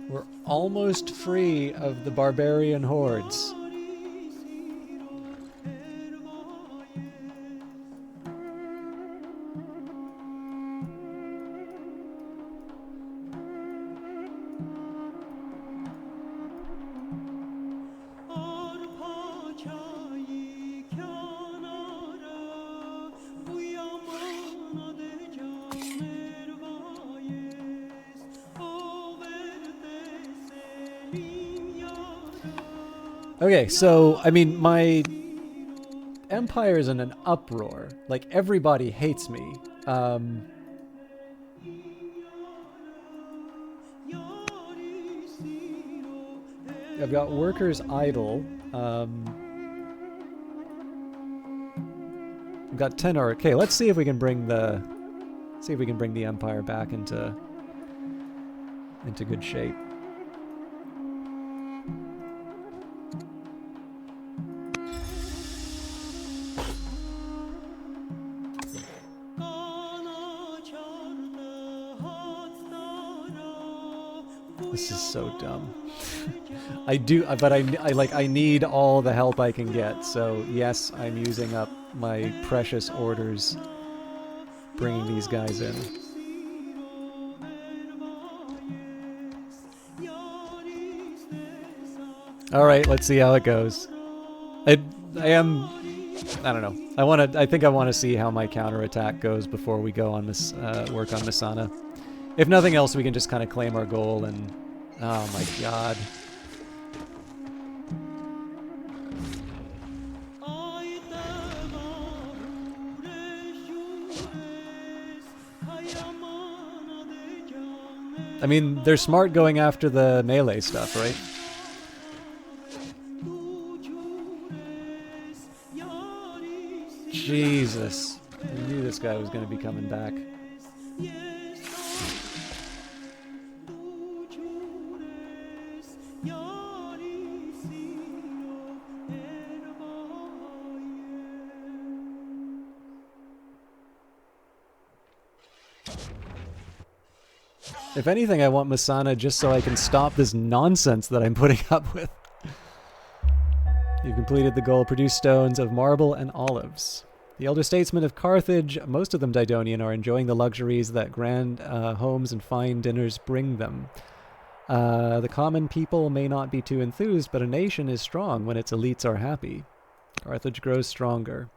we're almost free of the barbarian hordes. Okay, so, I mean, my empire is in an uproar. Like, everybody hates me. I've got workers idle. I've got 10 or okay, let's see if we can bring the empire back into good shape. This is so dumb. I need all the help I can get. So yes, I'm using up my precious orders, bringing these guys in. All right, let's see how it goes. I don't know. I think I want to see how my counterattack goes before we go on this work on Masana. If nothing else, we can just kind of claim our goal and... Oh my god. I mean, they're smart going after the melee stuff, right? Jesus. I knew this guy was going to be coming back. If anything, I want Masana just so I can stop this nonsense that I'm putting up with. You completed the goal. Produce stones of marble and olives. The elder statesmen of Carthage, most of them Didonian, are enjoying the luxuries that grand homes and fine dinners bring them. The common people may not be too enthused, but a nation is strong when its elites are happy. Carthage grows stronger.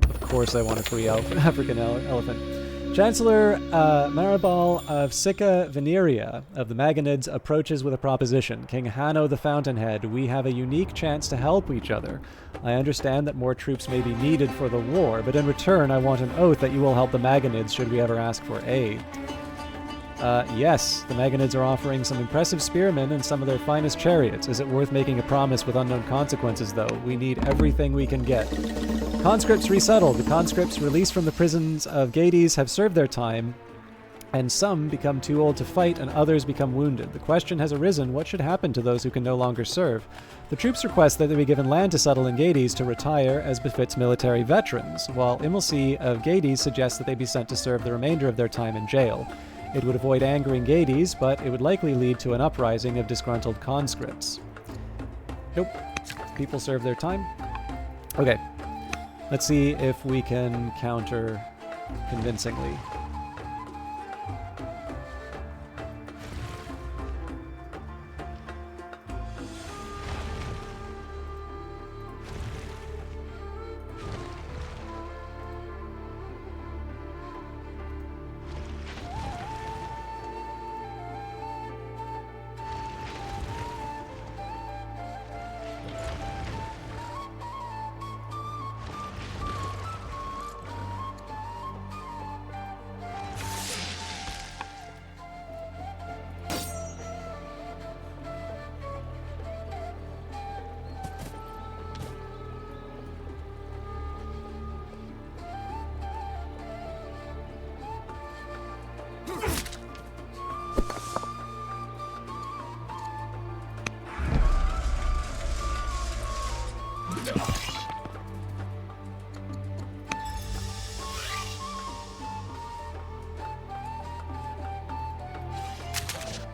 Of course I want a free African elephant. Chancellor Maribal of Sicca Veneria of the Magonids approaches with a proposition. King Hanno the Fountainhead, we have a unique chance to help each other. I understand that more troops may be needed for the war, but in return I want an oath that you will help the Magonids should we ever ask for aid. Yes, the Magonids are offering some impressive spearmen and some of their finest chariots. Is it worth making a promise with unknown consequences, though? We need everything we can get. Conscripts resettled. The conscripts released from the prisons of Gades have served their time and some become too old to fight and others become wounded. The question has arisen, what should happen to those who can no longer serve? The troops request that they be given land to settle in Gades to retire as befits military veterans, while Imilce of Gades suggests that they be sent to serve the remainder of their time in jail. It would avoid angering Gades, but it would likely lead to an uprising of disgruntled conscripts. Nope. People serve their time. Okay. Let's see if we can counter convincingly.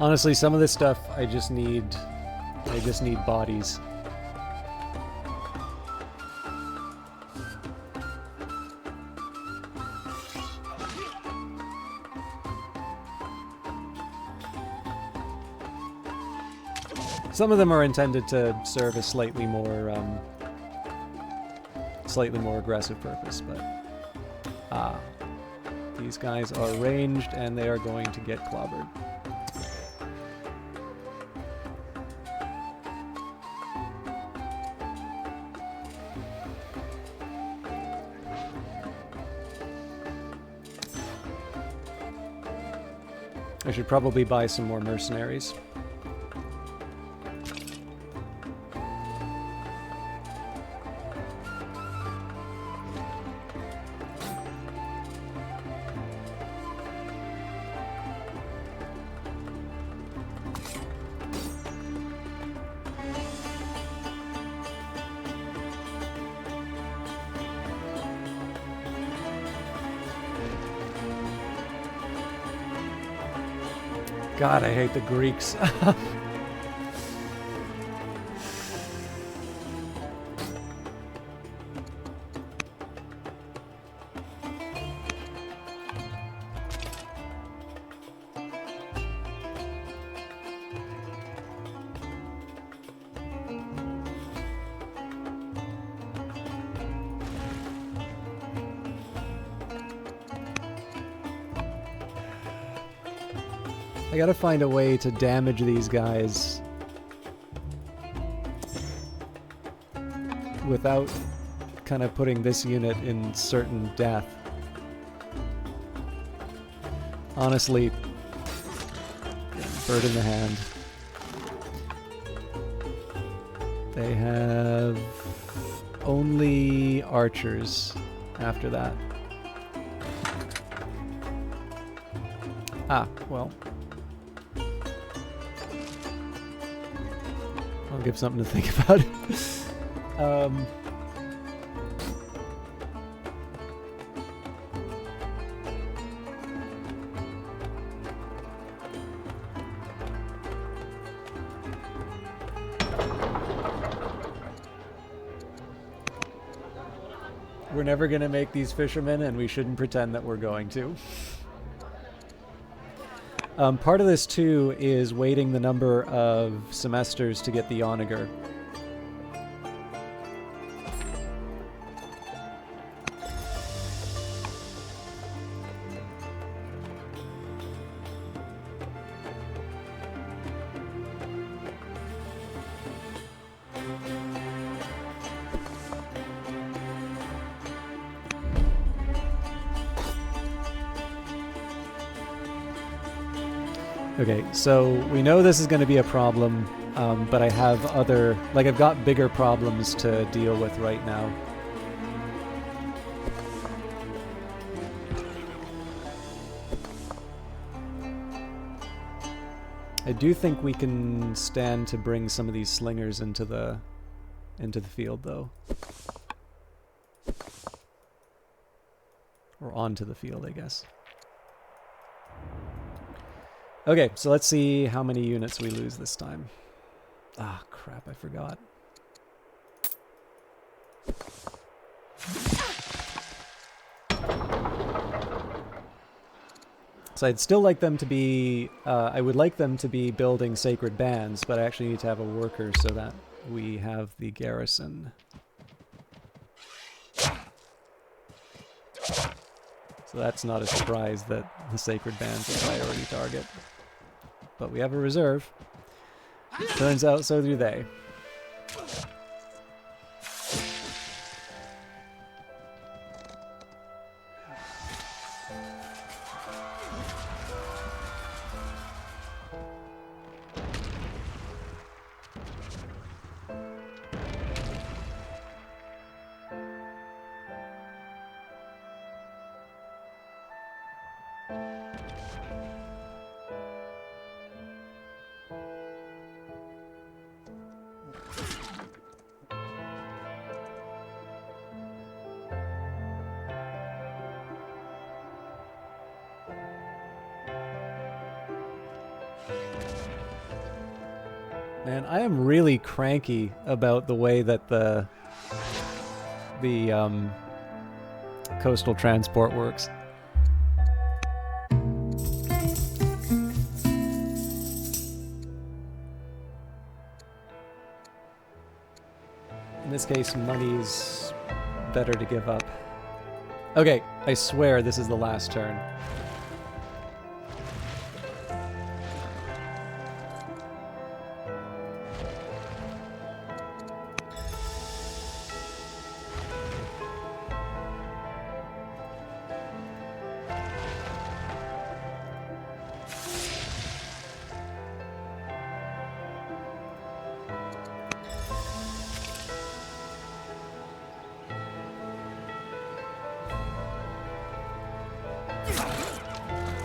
Honestly, some of this stuff I just need bodies. Some of them are intended to serve a slightly more aggressive purpose, but these guys are ranged and they are going to get clobbered. I should probably buy some more mercenaries. God, I hate the Greeks. I gotta find a way to damage these guys without kind of putting this unit in certain death. Honestly, bird in the hand. They have only archers after that. Ah, well. I'll give something to think about. We're never going to make these fishermen, and we shouldn't pretend that we're going to. Part of this, too, is waiting the number of semesters to get the onager. Okay, so we know this is going to be a problem, but I have other... Like, I've got bigger problems to deal with right now. I do think we can stand to bring some of these slingers into the field, though. Or onto the field, I guess. Okay, so let's see how many units we lose this time. Ah, crap, I forgot. So I'd still like them to be, I would like them to be building sacred bands, but I actually need to have a worker so that we have the garrison. So that's not a surprise that the sacred band's a priority target. But we have a reserve. Turns out so do they. Man, I am really cranky about the way that the coastal transport works. In this case, money's better to give up. Okay, I swear this is the last turn.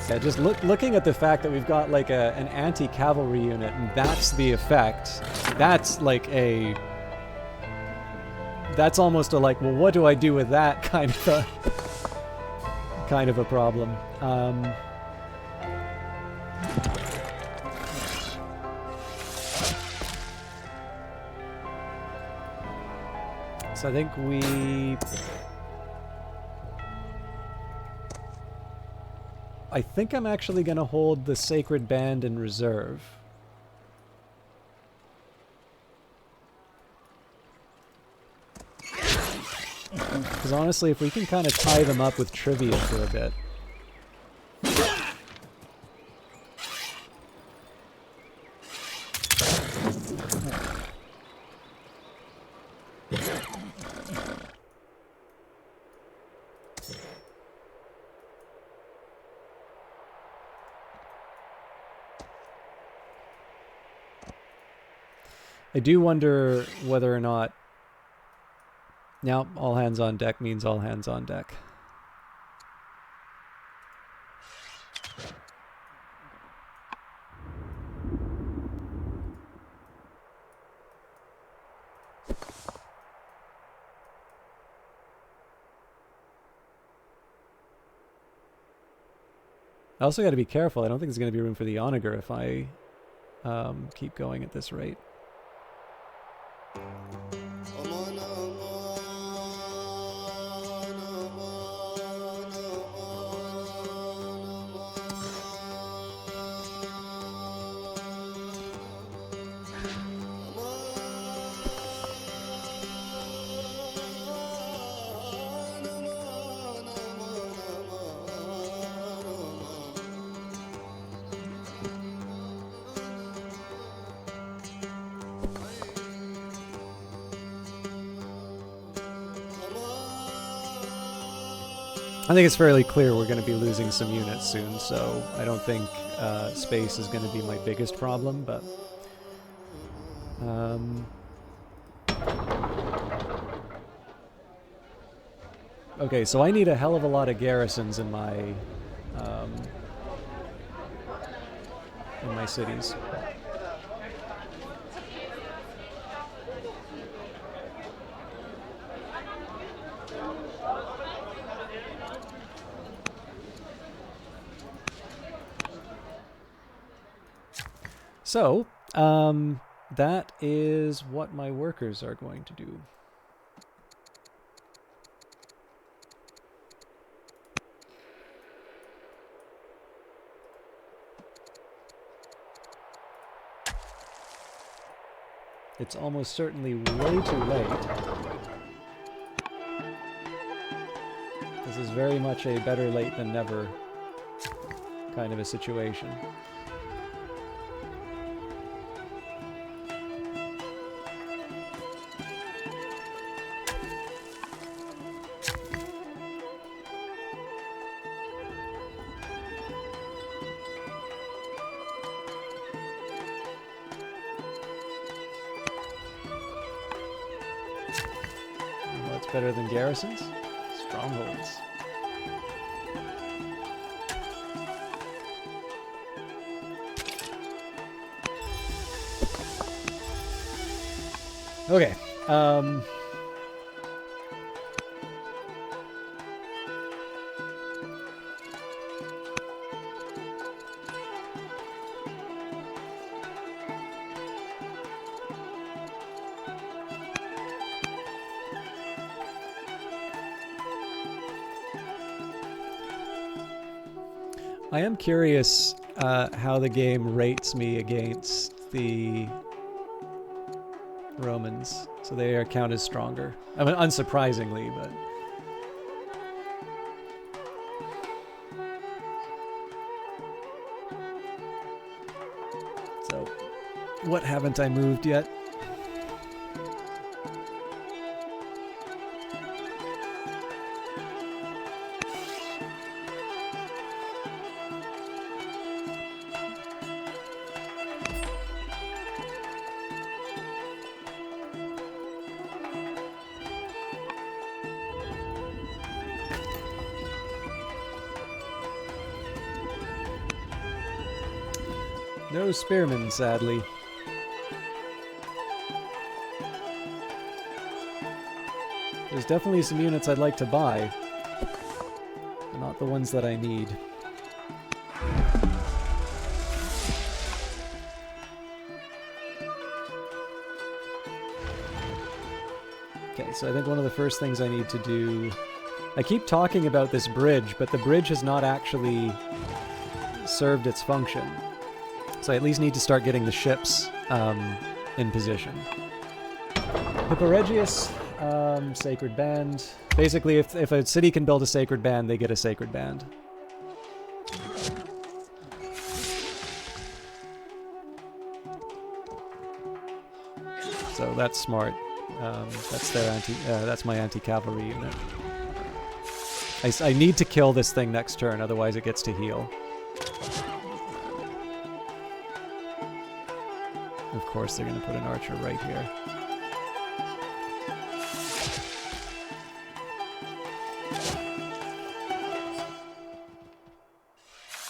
Yeah, just looking at the fact that we've got like an anti-cavalry unit, and that's the effect. That's like a... That's almost a like, well, what do I do with that kind of a problem. So I think I think I'm actually going to hold the Sacred Band in reserve. Because honestly, if we can kind of tie them up with trivia for a bit. I do wonder whether or not... Now, all hands on deck means all hands on deck. I also got to be careful. I don't think there's going to be room for the onager if I keep going at this rate. I think it's fairly clear we're going to be losing some units soon, so I don't think space is going to be my biggest problem, but... Okay, so I need a hell of a lot of garrisons in my in my cities. So, that is what my workers are going to do. It's almost certainly way too late. This is very much a better late than never kind of a situation. What's better than garrisons? Strongholds. Okay. I am curious how the game rates me against the Romans. So they are counted as stronger. I mean, unsurprisingly, but... So, what haven't I moved yet? No spearmen, sadly. There's definitely some units I'd like to buy, but not the ones that I need. Okay, so I think one of the first things I need to do... I keep talking about this bridge, but the bridge has not actually served its function. So I at least need to start getting the ships in position. Hipporegius, Sacred Band. Basically, if a city can build a Sacred Band, they get a Sacred Band. So that's smart. That's their that's my anti-cavalry unit. I need to kill this thing next turn, otherwise it gets to heal. Of course, they're going to put an archer right here.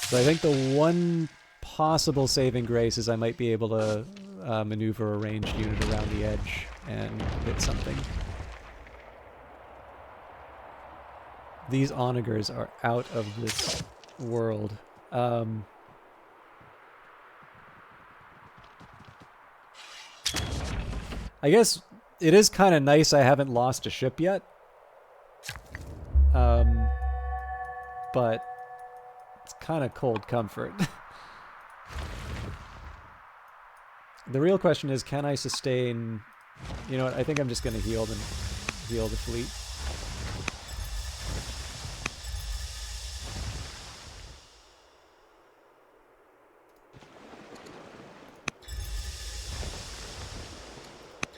So I think the one possible saving grace is I might be able to maneuver a ranged unit around the edge and hit something. These onagers are out of this world. I guess it is kind of nice I haven't lost a ship yet. But it's kind of cold comfort. The real question is, can I sustain... You know what, I think I'm just going to heal the fleet.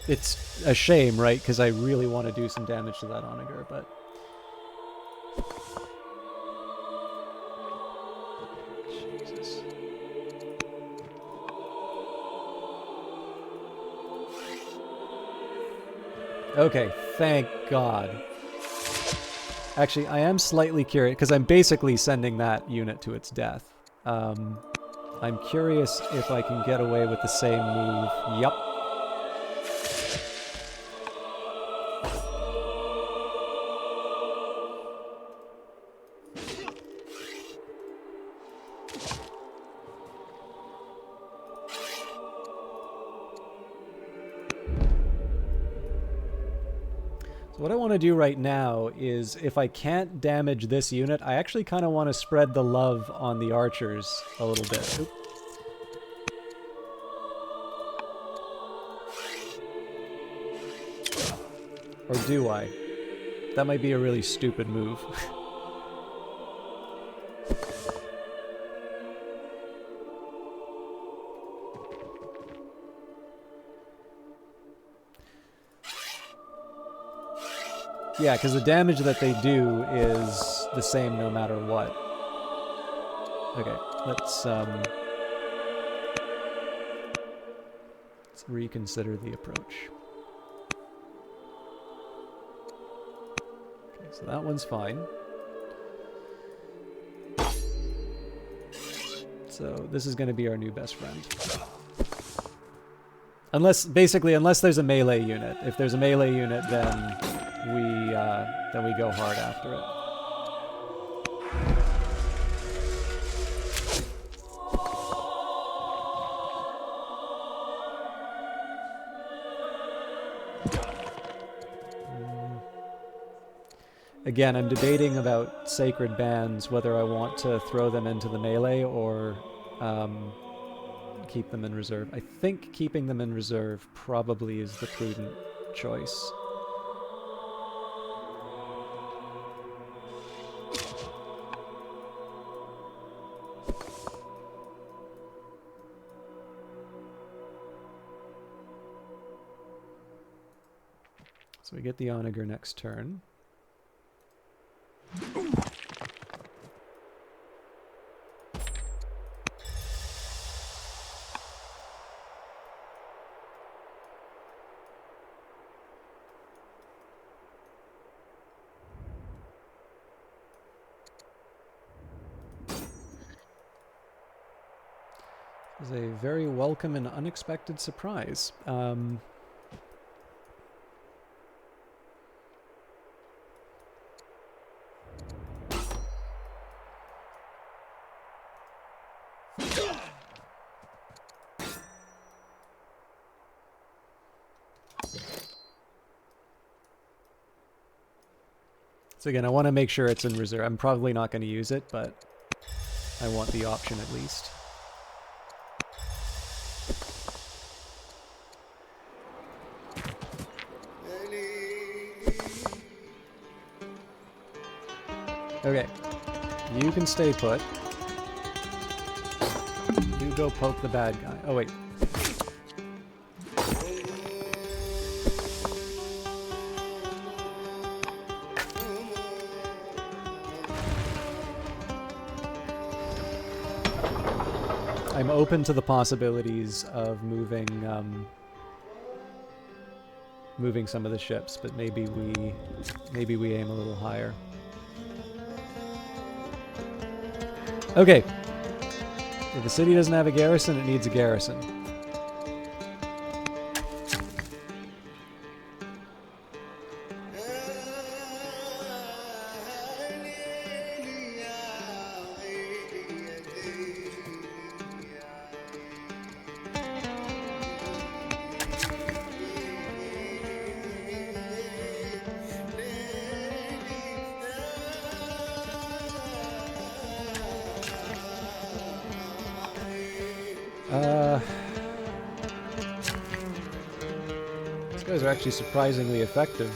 It's a shame, right? Because I really want to do some damage to that onager, but... Jesus. Okay, thank God. Actually, I am slightly curious, because I'm basically sending that unit to its death. I'm curious if I can get away with the same move. Yup. What I want to do right now is, if I can't damage this unit, I actually kind of want to spread the love on the archers a little bit. Oop. Or do I? That might be a really stupid move. Yeah, because the damage that they do is the same no matter what. Okay, let's reconsider the approach. Okay, so that one's fine. So this is going to be our new best friend. Unless there's a melee unit. If there's a melee unit, then we go hard after it. Again, I'm debating about sacred bands, whether I want to throw them into the melee or keep them in reserve. I think keeping them in reserve probably is the prudent choice. So we get the Onager next turn. This is a very welcome and unexpected surprise. So again, I want to make sure it's in reserve. I'm probably not going to use it, but I want the option at least. Okay, you can stay put. You go poke the bad guy. Oh wait. I'm open to the possibilities of moving moving some of the ships, but maybe we aim a little higher. Okay. If the city doesn't have a garrison, it needs a garrison. These guys are actually surprisingly effective.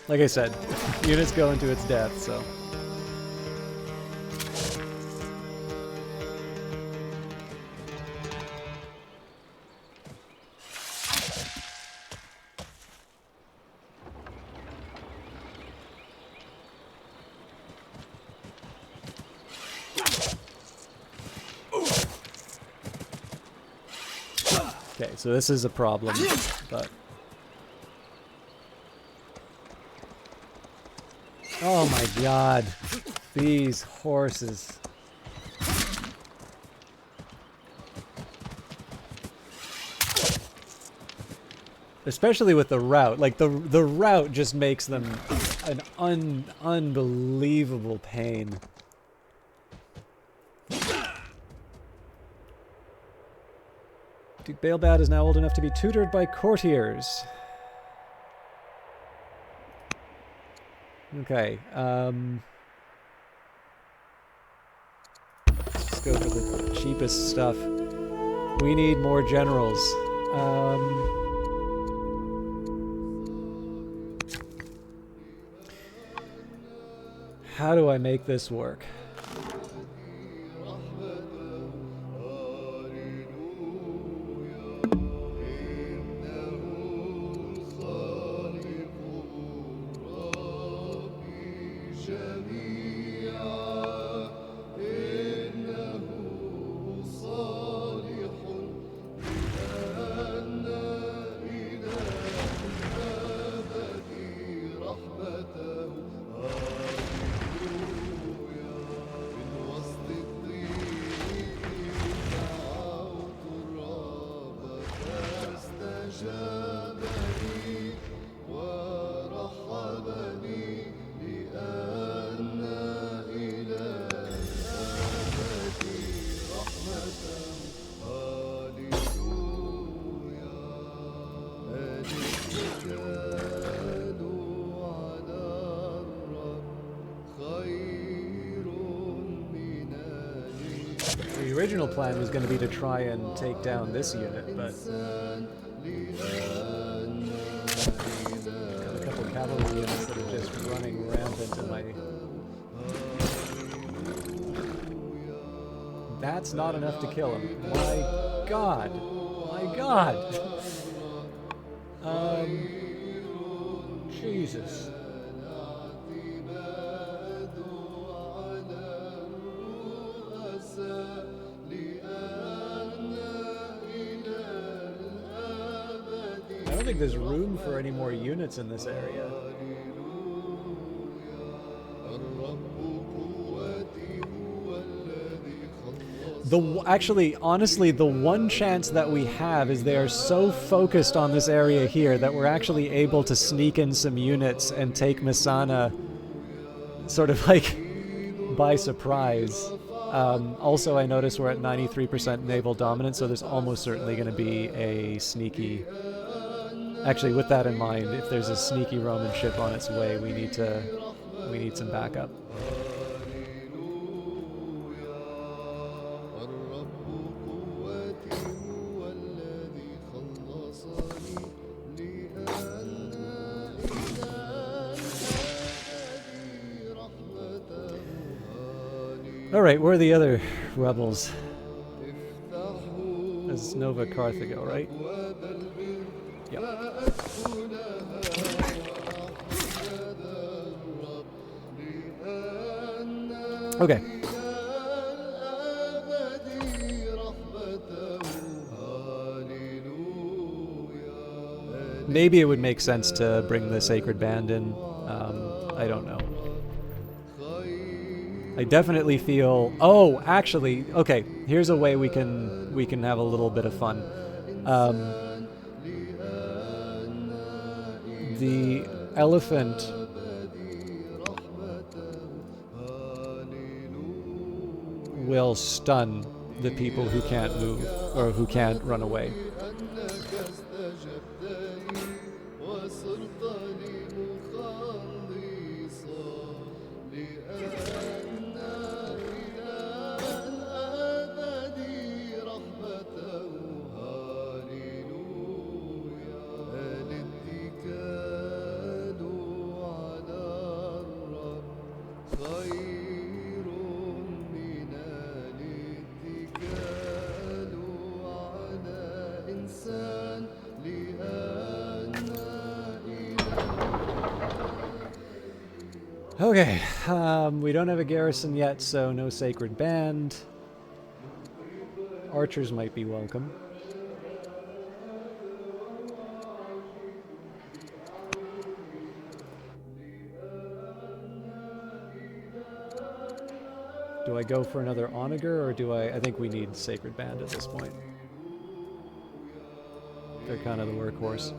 Like I said, units go into its death, so... so this is a problem, but... Oh my god. These horses. Especially with the route. Like, the route just makes them an unbelievable pain. Duke Baelbad is now old enough to be tutored by courtiers. Okay, let's go for the cheapest stuff. We need more generals. How do I make this work? The original plan was going to be to try and take down this unit, but got a couple cavalry units that are just running rampant in my... That's not enough to kill him. My god! My god! Jesus. I don't think there's room for any more units in this area. Actually, honestly, the one chance that we have is they are so focused on this area here that we're actually able to sneak in some units and take Messana sort of like by surprise. Also, I notice we're at 93% naval dominance, so there's almost certainly going to be a sneaky... Actually, with that in mind, if there's a sneaky Roman ship on its way, we need some backup. Alright, where are the other rebels? That's Nova Carthago, right? Yep. Okay. Maybe it would make sense to bring the Sacred Band in. I don't know. I definitely feel... Oh, actually, okay. Here's a way we can have a little bit of fun. The elephant will stun the people who can't move or who can't run away. Okay, we don't have a garrison yet, so no Sacred Band. Archers might be welcome. Do I go for another Onager, or do I think we need Sacred Band at this point. They're kind of the workhorse.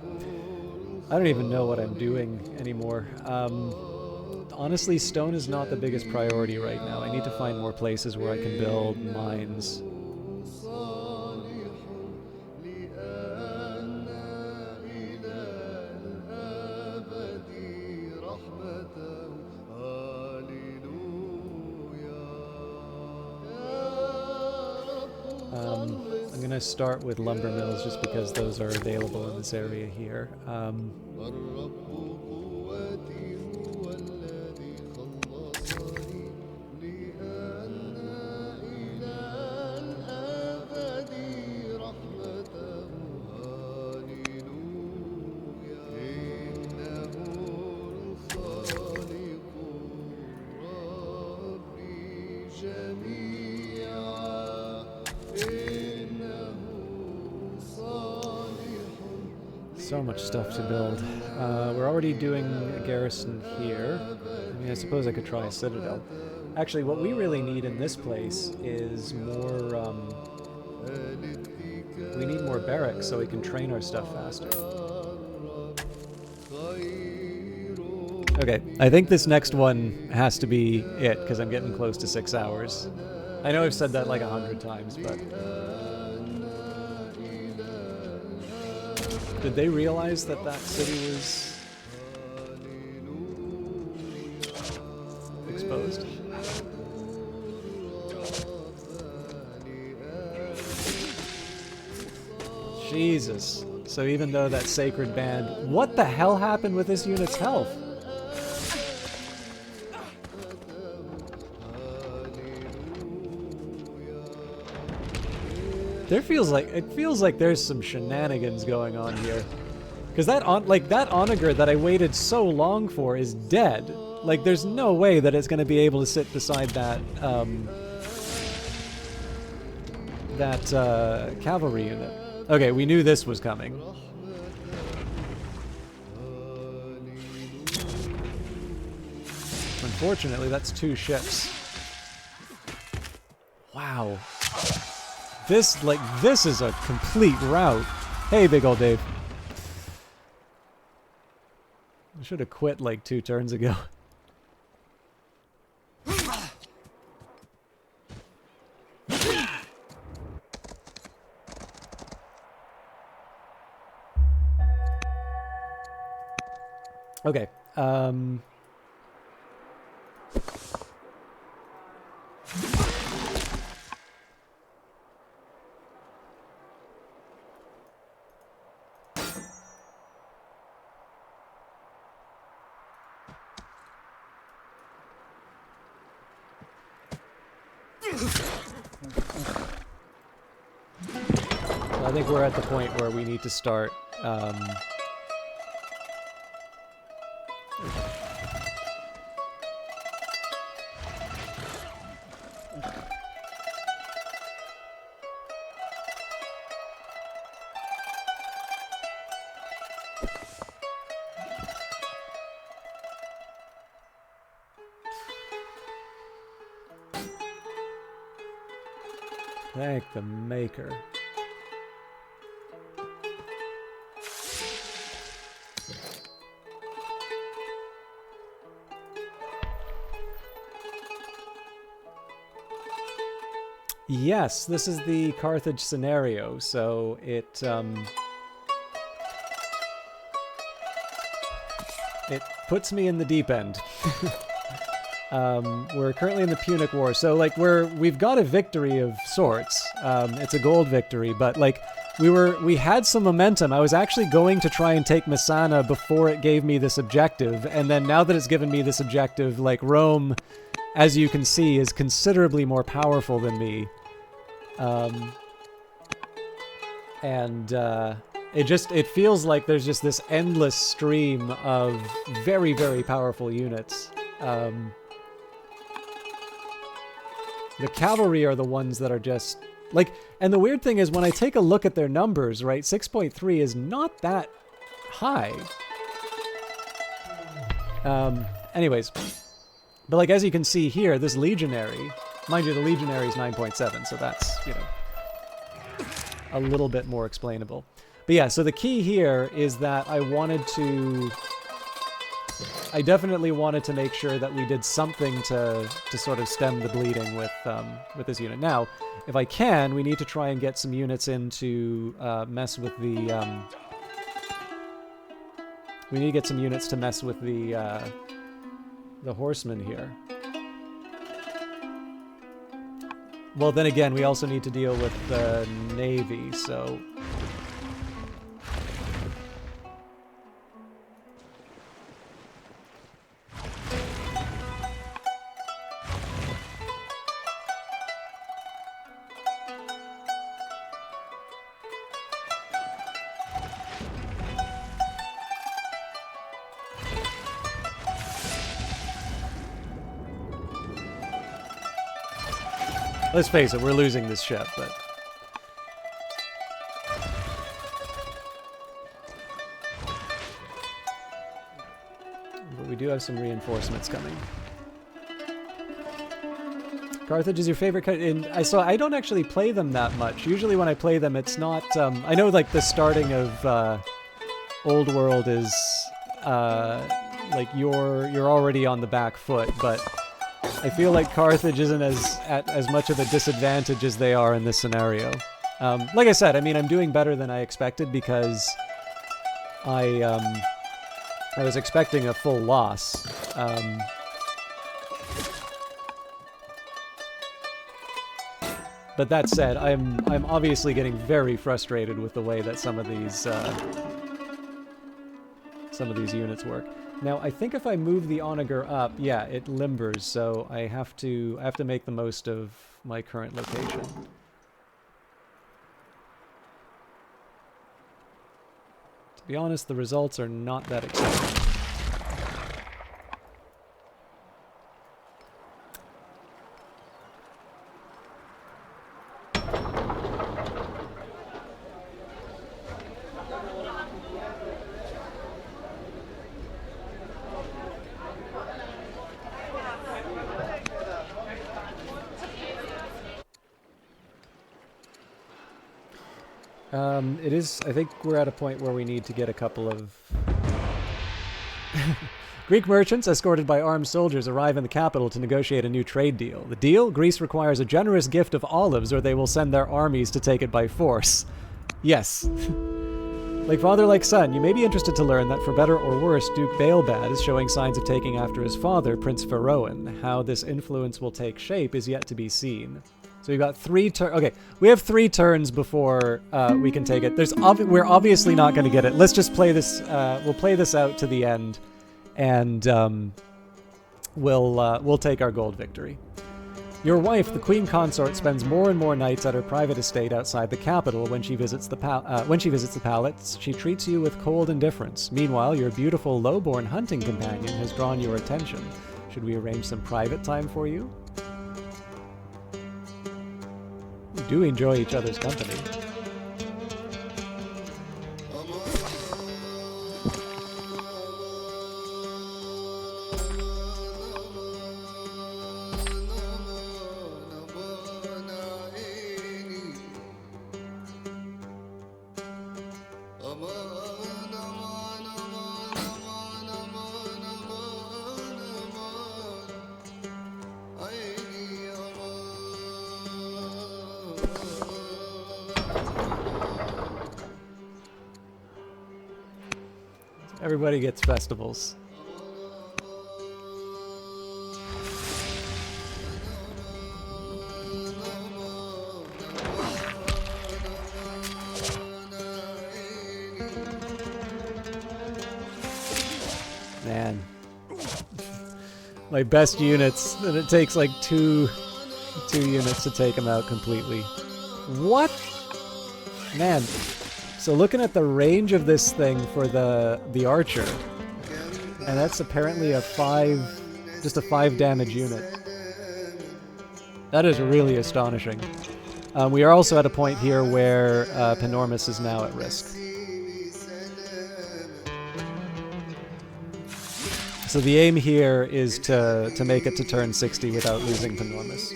I don't even know what I'm doing anymore. Honestly, stone is not the biggest priority right now. I need to find more places where I can build mines. I'm going to start with lumber mills just because those are available in this area here. So much stuff to build. We're already doing a garrison here. I mean, I suppose I could try a citadel. Actually, what we really need in this place is more, we need more barracks so we can train our stuff faster. Okay, I think this next one has to be it, because I'm getting close to 6 hours. I know I've said that like 100 times, but... Did they realize that that city was exposed? Jesus. So even though that Sacred Band... What the hell happened with this unit's health? It feels like there's some shenanigans going on here. Because that Onager that I waited so long for is dead. Like, there's no way that it's going to be able to sit beside that, cavalry unit. Okay, we knew this was coming. Unfortunately, that's 2 ships. Wow. This is a complete rout. Hey, big old Dave. I should have quit like 2 turns ago. Okay. I think we're at the point where we need to start thank the maker. Yes, this is the Carthage scenario, so it puts me in the deep end. We're currently in the Punic War, so like we've got a victory of sorts. It's a gold victory, but like we had some momentum. I was actually going to try and take Messana before it gave me this objective, and then now that it's given me this objective, like Rome, as you can see, is considerably more powerful than me. It feels like there's just this endless stream of very, very powerful units. The cavalry are the ones that are just like, and the weird thing is when I take a look at their numbers, right, 6.3 is not that high. Anyways, but like as you can see here, this legionary Mind you, the Legionary is 9.7, so that's, you know, a little bit more explainable. But yeah, so the key here is that I definitely wanted to make sure that we did something to sort of stem the bleeding with this unit. Now, if I can, we need to try and get some units in to mess with the... we need to get some units to mess with the horsemen here. Well, then again, we also need to deal with the navy, so... Let's face it, we're losing this ship, but we do have some reinforcements coming. Carthage is your favorite country? I don't actually play them that much. Usually when I play them, it's not... I know, like, the starting of Old World is... like, you're already on the back foot, but... I feel like Carthage isn't as much of a disadvantage as they are in this scenario. Like I said, I mean, I'm doing better than I expected because I was expecting a full loss. But that said, I'm obviously getting very frustrated with the way that some of these units work. Now, I think if I move the Onager up, yeah, it limbers, so I have to make the most of my current location. To be honest, the results are not that exciting. It is, I think we're at a point where we need to get a couple of... Greek merchants, escorted by armed soldiers, arrive in the capital to negotiate a new trade deal. The deal? Greece requires a generous gift of olives or they will send their armies to take it by force. Yes. Like father, like son, you may be interested to learn that for better or worse, Duke Baelbad is showing signs of taking after his father, Prince Pharaohan. How this influence will take shape is yet to be seen. So we've got 3 turns. Okay, we have 3 turns before we can take it. We're obviously not going to get it. Let's just play this. We'll play this out to the end, and we'll take our gold victory. Your wife, the queen consort, spends more and more nights at her private estate outside the capital. When she visits the palace, she treats you with cold indifference. Meanwhile, your beautiful lowborn hunting companion has drawn your attention. Should we arrange some private time for you? We do enjoy each other's company. Everybody gets festivals. Man. My best units, and it takes like two units to take them out completely. What? Man. So looking at the range of this thing for the archer, and that's apparently just a 5 damage unit. That is really astonishing. We are also at a point here where Panormus is now at risk. So the aim here is to make it to turn 60 without losing Panormus.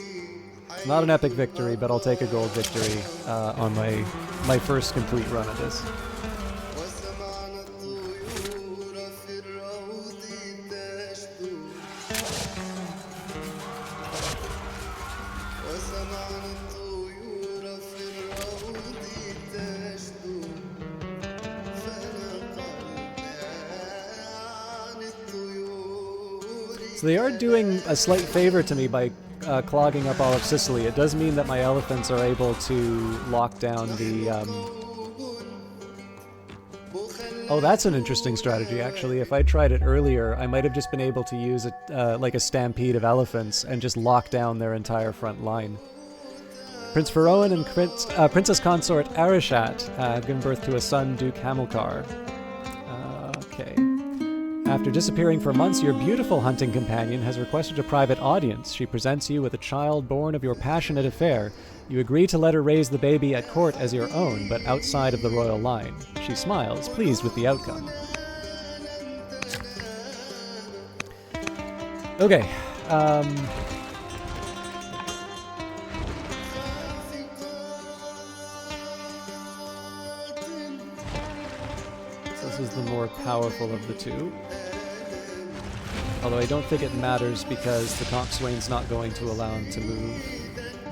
It's not an epic victory, but I'll take a gold victory on my first complete run of this. So they are doing a slight favor to me by clogging up all of Sicily. It does mean that my elephants are able to lock down the... Oh, that's an interesting strategy, actually. If I tried it earlier, I might have just been able to use like a stampede of elephants and just lock down their entire front line. Prince Pharaoh and Princess Consort Arishat have given birth to a son, Duke Hamilcar. Okay. After disappearing for months, your beautiful hunting companion has requested a private audience. She presents you with a child born of your passionate affair. You agree to let her raise the baby at court as your own, but outside of the royal line. She smiles, pleased with the outcome. Okay. So this is the more powerful of the two. Although I don't think it matters because the coxswain's not going to allow him to move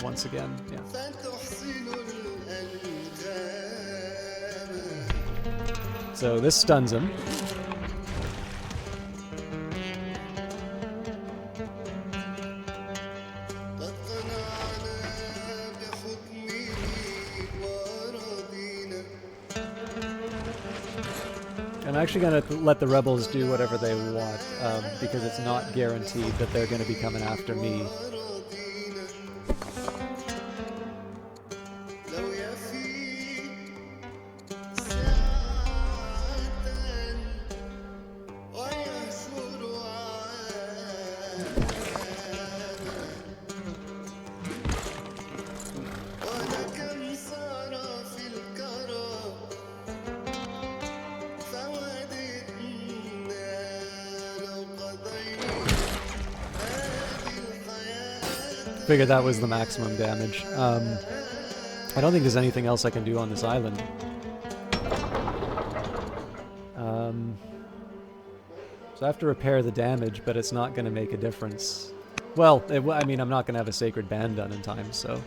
once again. Yeah. So this stuns him. I'm actually going to let the rebels do whatever they want, because it's not guaranteed that they're going to be coming after me. Figured that was the maximum damage. I don't think there's anything else I can do on this island. So I have to repair the damage, but it's not going to make a difference. Well, I mean, I'm not going to have a Sacred Band done in time, so...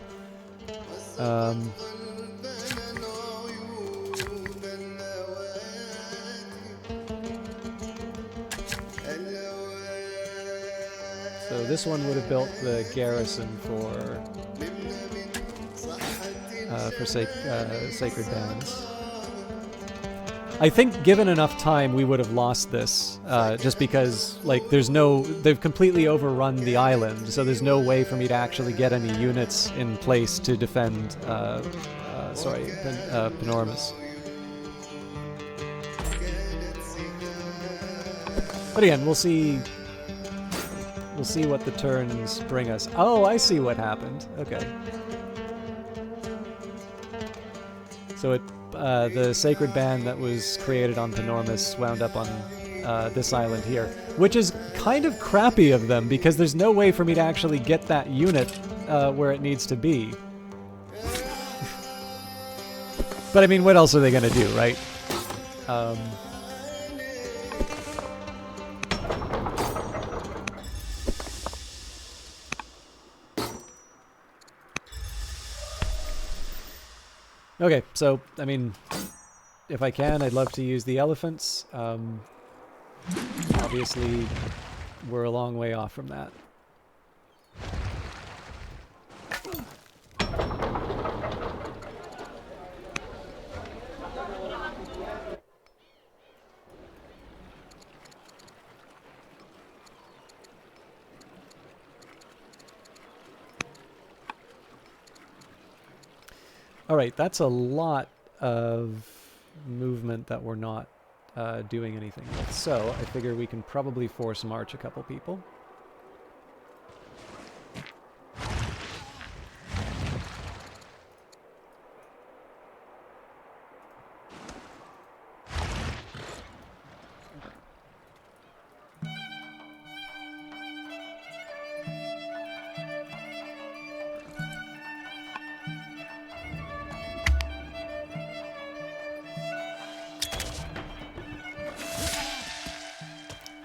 So this one would have built the garrison for Sacred Bands. I think given enough time we would have lost this, just because like they've completely overrun the island, so there's no way for me to actually get any units in place to defend Panormus. But again, we'll see what the turns bring us. Oh, I see what happened. Okay. So the Sacred Band that was created on Panormus wound up on this island here, which is kind of crappy of them because there's no way for me to actually get that unit where it needs to be. But I mean, what else are they going to do, right? Okay, so, I mean, if I can, I'd love to use the elephants. Obviously, we're a long way off from that. Alright, that's a lot of movement that we're not doing anything with. So, I figure we can probably force march a couple people.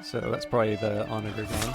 So that's probably the onager gone.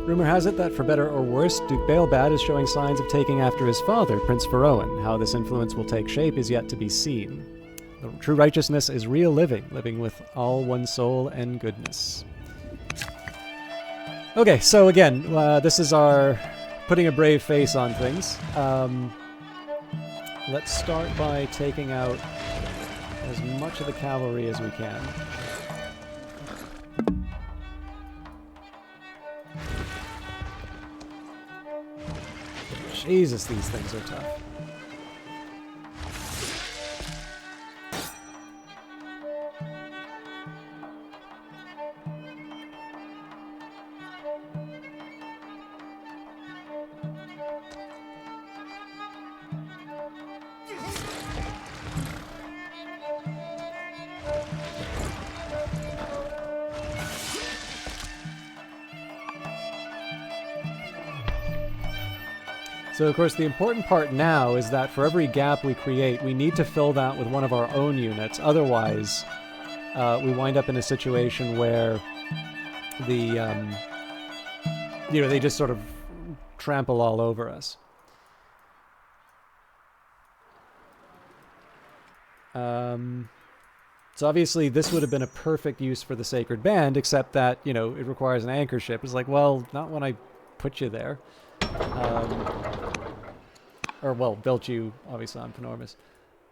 Rumor has it that, for better or worse, Duke Baelbad is showing signs of taking after his father, Prince Faroan. How this influence will take shape is yet to be seen. The true righteousness is real living, living with all one's soul and goodness. Okay, so again, this is our putting a brave face on things. Let's start by taking out as much of the cavalry as we can. Jesus, these things are tough. So, of course, the important part now is that for every gap we create, we need to fill that with one of our own units. Otherwise, we wind up in a situation where the, they just sort of trample all over us. So obviously this would have been a perfect use for the Sacred Band, except that, it requires an anchor ship. It's like, well, not when I put you there. Or, well, built you, obviously, on Panormus.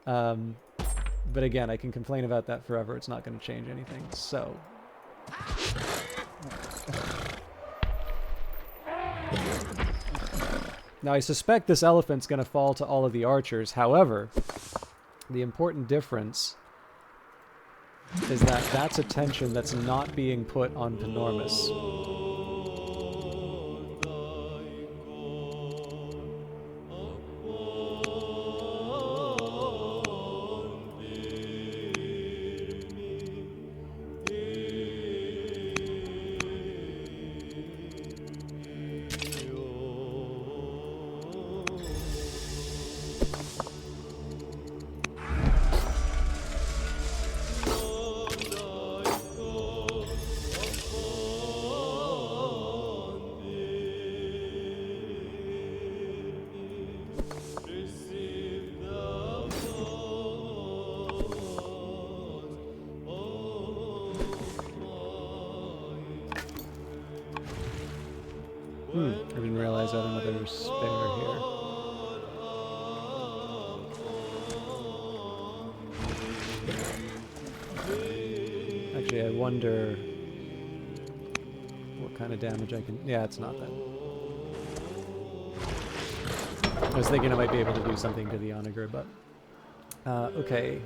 But again, I can complain about that forever. It's not going to change anything. So. Now, I suspect this elephant's going to fall to all of the archers. However, the important difference is that that's attention that's not being put on Panormus. I didn't realize I had another spare here. Actually, I wonder what kind of damage I can... Yeah, it's not that. I was thinking I might be able to do something to the onager, but... okay.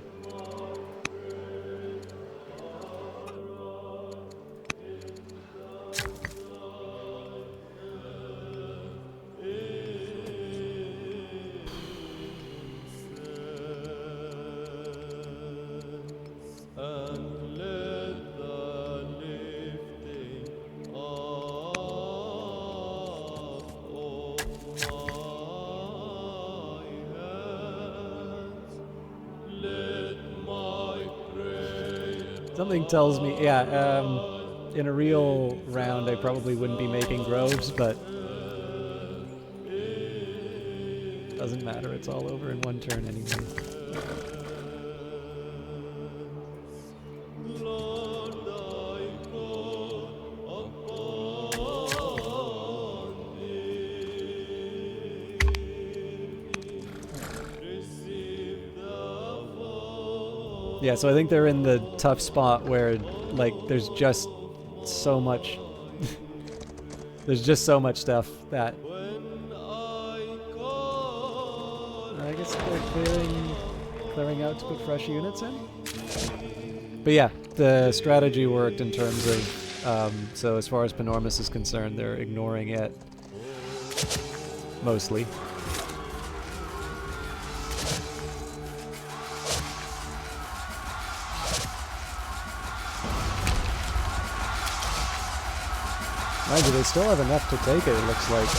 Something tells me, yeah, in a real round I probably wouldn't be making groves, but doesn't matter, it's all over in one turn anyway. Yeah, so I think they're in the tough spot where, like, there's just so much. There's just so much stuff that. I guess they're clearing out to put fresh units in. But yeah, the strategy worked in terms of. So as far as Panormus is concerned, they're ignoring it mostly. Mind you, they still have enough to take it looks like.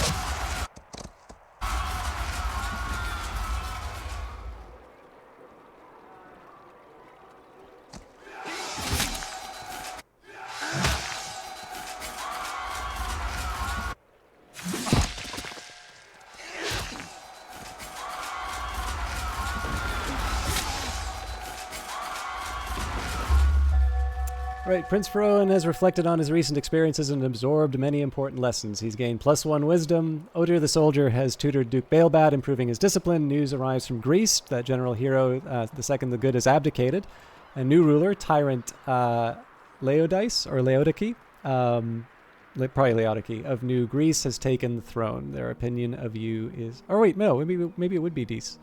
Right, Prince Feroan has reflected on his recent experiences and absorbed many important lessons. He's gained +1 wisdom. Odir the soldier has tutored Duke Baelbad, improving his discipline. News arrives from Greece that General Hero the Second the Good has abdicated. A new ruler, Tyrant Laodice, or Laodike, probably Laodike, of New Greece has taken the throne. Their opinion of you is... Oh, wait, no, maybe it would be Dees.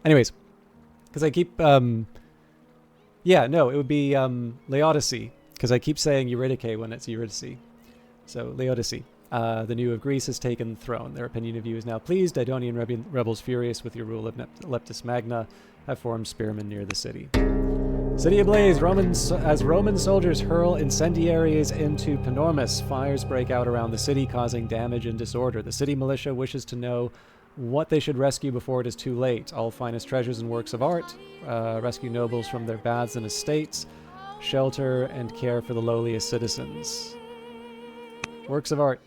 Anyways, because I keep... Yeah, no, it would be Laodice, because I keep saying Eurydice when it's Eurydice. So, Laodice. The new of Greece has taken the throne. Their opinion of you is now pleased. Idonian rebels furious with your rule of Leptis Magna have formed spearmen near the city. City ablaze, as Roman soldiers hurl incendiaries into Panormus. Fires break out around the city, causing damage and disorder. The city militia wishes to know what they should rescue before it is too late. All finest treasures and works of art. Rescue nobles from their baths and estates. Shelter and care for the lowliest citizens. Works of art.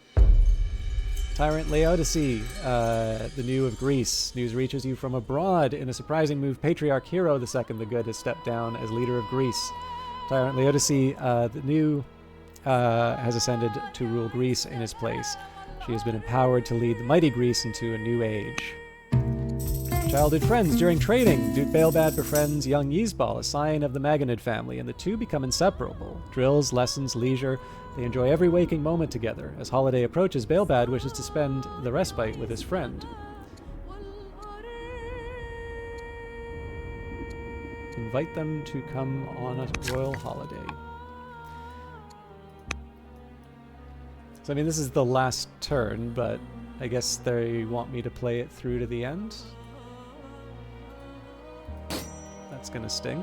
Tyrant Laodice, the new of Greece. News reaches you from abroad. In a surprising move, Patriarch Hero the Second the Good has stepped down as leader of Greece. Tyrant Laodice, the new, has ascended to rule Greece in his place. She has been empowered to lead the mighty Greece into a new age. Childhood friends. During training, Duke Baelbad befriends young Yzbal, a scion of the Maganid family, and the two become inseparable. Drills, lessons, leisure. They enjoy every waking moment together. As holiday approaches, Baelbad wishes to spend the respite with his friend. Invite them to come on a royal holiday. So, I mean, this is the last turn, but I guess they want me to play it through to the end. That's gonna sting.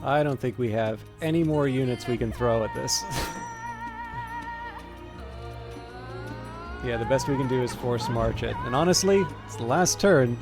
I don't think we have any more units we can throw at this. Yeah, the best we can do is force march it. And honestly, it's the last turn.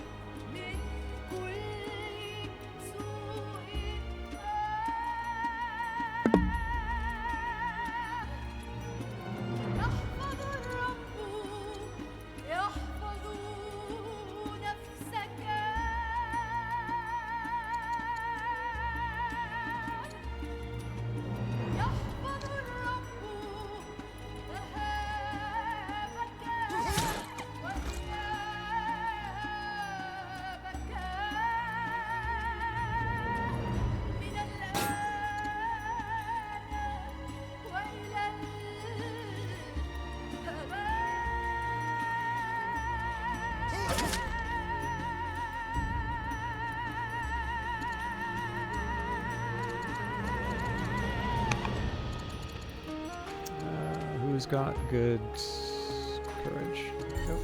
who's got good courage? Go.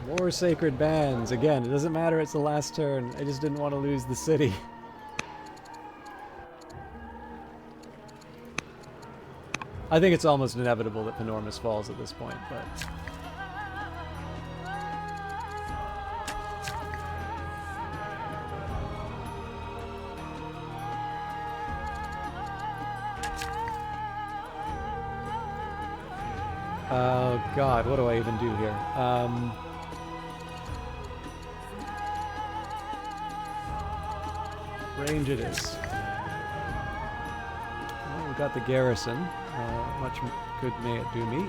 More sacred bands. Again, it doesn't matter, it's the last turn. I just didn't want to lose the city. I think it's almost inevitable that Panormus falls at this point, but... Oh god, what do I even do here? Range it is. Well, we've got the garrison. Much good may it do me.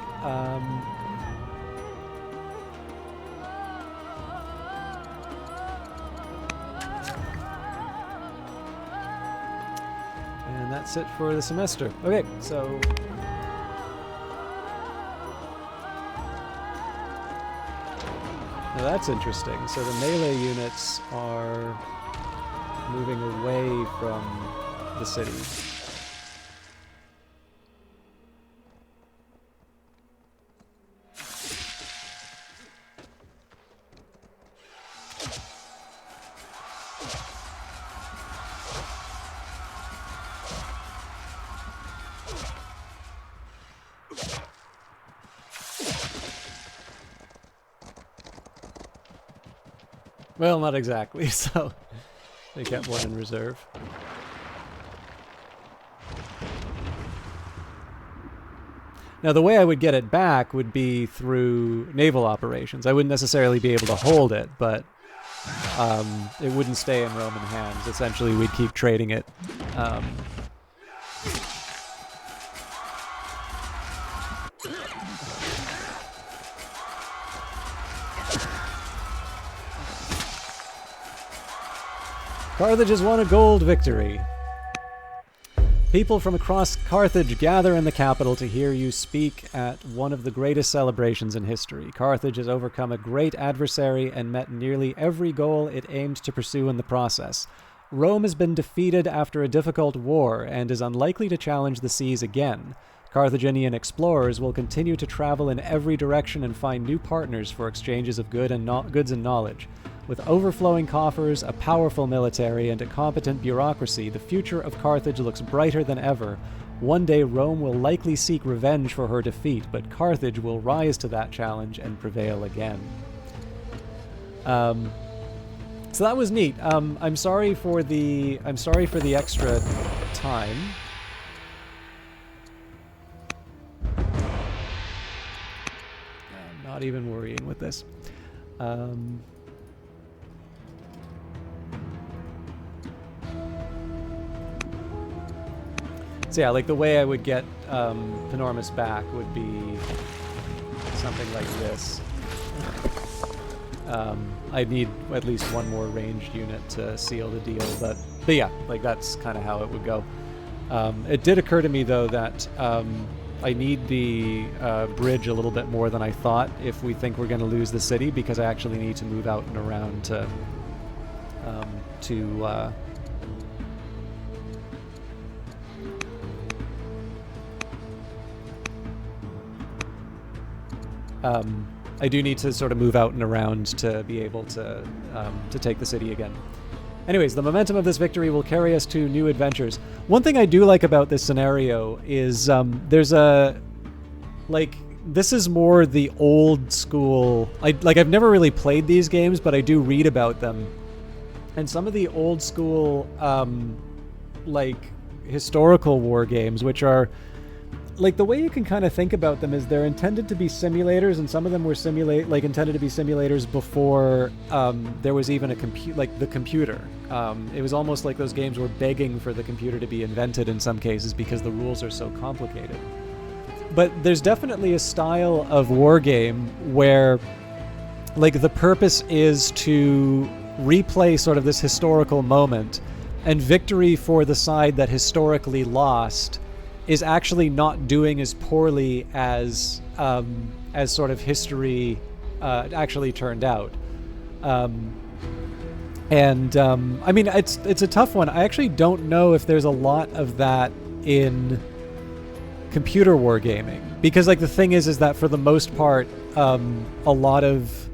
And that's it for the semester. Okay, so... Now that's interesting. So the melee units are moving away from the city. Well, not exactly, so they kept one in reserve. Now, the way I would get it back would be through naval operations. I wouldn't necessarily be able to hold it, but it wouldn't stay in Roman hands. Essentially, we'd keep trading it. Carthage has won a gold victory. People from across Carthage gather in the capital to hear you speak at one of the greatest celebrations in history. Carthage has overcome a great adversary and met nearly every goal it aimed to pursue in the process. Rome has been defeated after a difficult war and is unlikely to challenge the seas again. Carthaginian explorers will continue to travel in every direction and find new partners for exchanges of goods and knowledge. With overflowing coffers, a powerful military, and a competent bureaucracy, the future of Carthage looks brighter than ever. One day Rome will likely seek revenge for her defeat, but Carthage will rise to that challenge and prevail again. So that was neat. I'm sorry for the extra time. I'm not even worrying with this. So yeah, like the way I would get Panormus back would be something like this. I'd need at least one more ranged unit to seal the deal, but yeah, like that's kind of how it would go. It did occur to me though that I need the bridge a little bit more than I thought if we think we're going to lose the city, because I actually need to move out and around to I do need to sort of move out and around to be able to take the city again. Anyways, the momentum of this victory will carry us to new adventures. One thing I do like about this scenario is there's a... like, this is more the old school... I've never really played these games, but I do read about them. And some of the old school, like, historical war games, which are... like, the way you can kind of think about them is they're intended to be simulators, and some of them were intended to be simulators before there was even the computer. It was almost like those games were begging for the computer to be invented in some cases because the rules are so complicated. but there's definitely a style of war game where, like, the purpose is to replay sort of this historical moment, and victory for the side that historically lost is actually not doing as poorly as sort of history actually turned out. I mean, it's a tough one. I actually don't know if there's a lot of that in computer wargaming, because, like, the thing is that for the most part, a lot of,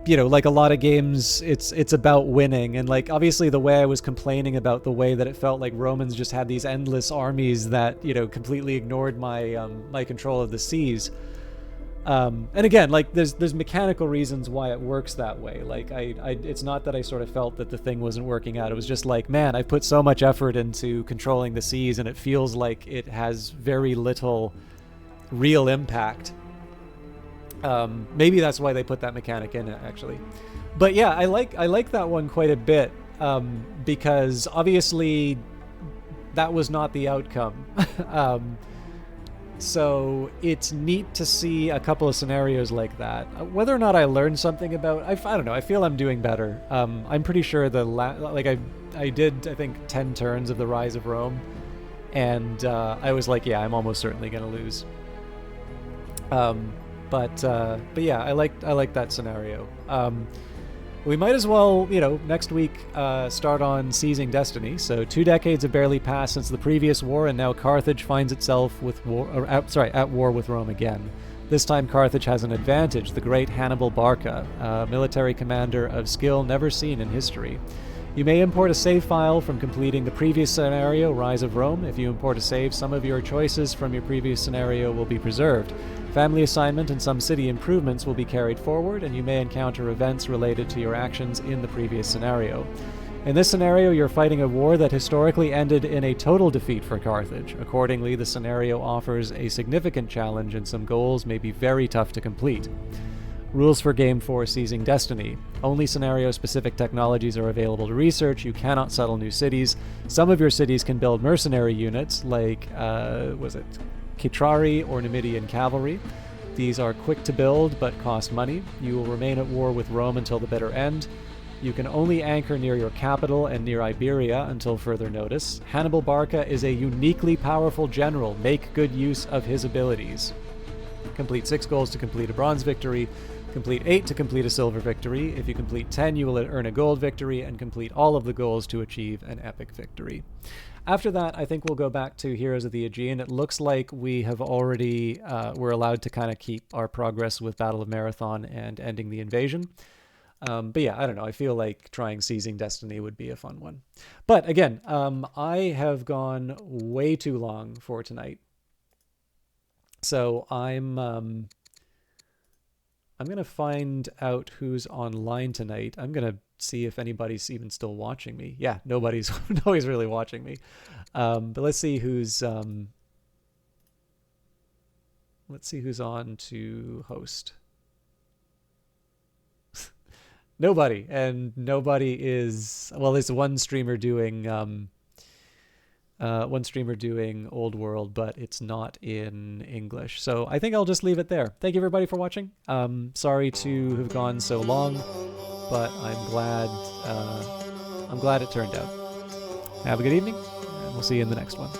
you know, like, a lot of games, it's about winning. And, like, obviously the way I was complaining about the way that it felt like Romans just had these endless armies that, you know, completely ignored my my control of the seas. And again, like, there's mechanical reasons why it works that way. Like, I it's not that I sort of felt that the thing wasn't working out. It was just like, man, I've put so much effort into controlling the seas, and it feels like it has very little real impact. Maybe that's why they put that mechanic in it, actually. But yeah, I like that one quite a bit, because obviously that was not the outcome. So it's neat to see a couple of scenarios like that. Whether or not I learned something about, I don't know. I feel I'm doing better. I'm pretty sure I did, I think, 10 turns of the Rise of Rome, and I was like, yeah, I'm almost certainly gonna lose. But yeah, I like that scenario. We might as well, you know, next week start on Seizing Destiny. So 2 decades have barely passed since the previous war, and now Carthage finds itself at war with Rome again. This time Carthage has an advantage, the great Hannibal Barca, a military commander of skill never seen in history. You may import a save file from completing the previous scenario, Rise of Rome. If you import a save, some of your choices from your previous scenario will be preserved. Family assignment and some city improvements will be carried forward, and you may encounter events related to your actions in the previous scenario. In this scenario, you're fighting a war that historically ended in a total defeat for Carthage. Accordingly, the scenario offers a significant challenge, and some goals may be very tough to complete. Rules for Game 4 Seizing Destiny. Only scenario-specific technologies are available to research. You cannot settle new cities. Some of your cities can build mercenary units, like, Kitrari or Numidian cavalry. These are quick to build, but cost money. You will remain at war with Rome until the bitter end. You can only anchor near your capital and near Iberia until further notice. Hannibal Barca is a uniquely powerful general. Make good use of his abilities. Complete 6 goals to complete a bronze victory. Complete 8 to complete a silver victory. If you complete 10, you will earn a gold victory, and complete all of the goals to achieve an epic victory. After that, I think we'll go back to Heroes of the Aegean. It looks like we have already, we're allowed to kind of keep our progress with Battle of Marathon and ending the invasion. But yeah, I don't know. I feel like trying Seizing Destiny would be a fun one. But again, I have gone way too long for tonight. So I'm going to find out who's online tonight. I'm going to see if anybody's even still watching me. Yeah, nobody's really watching me. But let's see who's on to host. Nobody. And nobody is, well, there's one streamer doing Old World, but it's not in English. So I think I'll just leave it there. Thank you everybody for watching. Sorry to have gone so long, but I'm glad it turned out. Have a good evening, and we'll see you in the next one.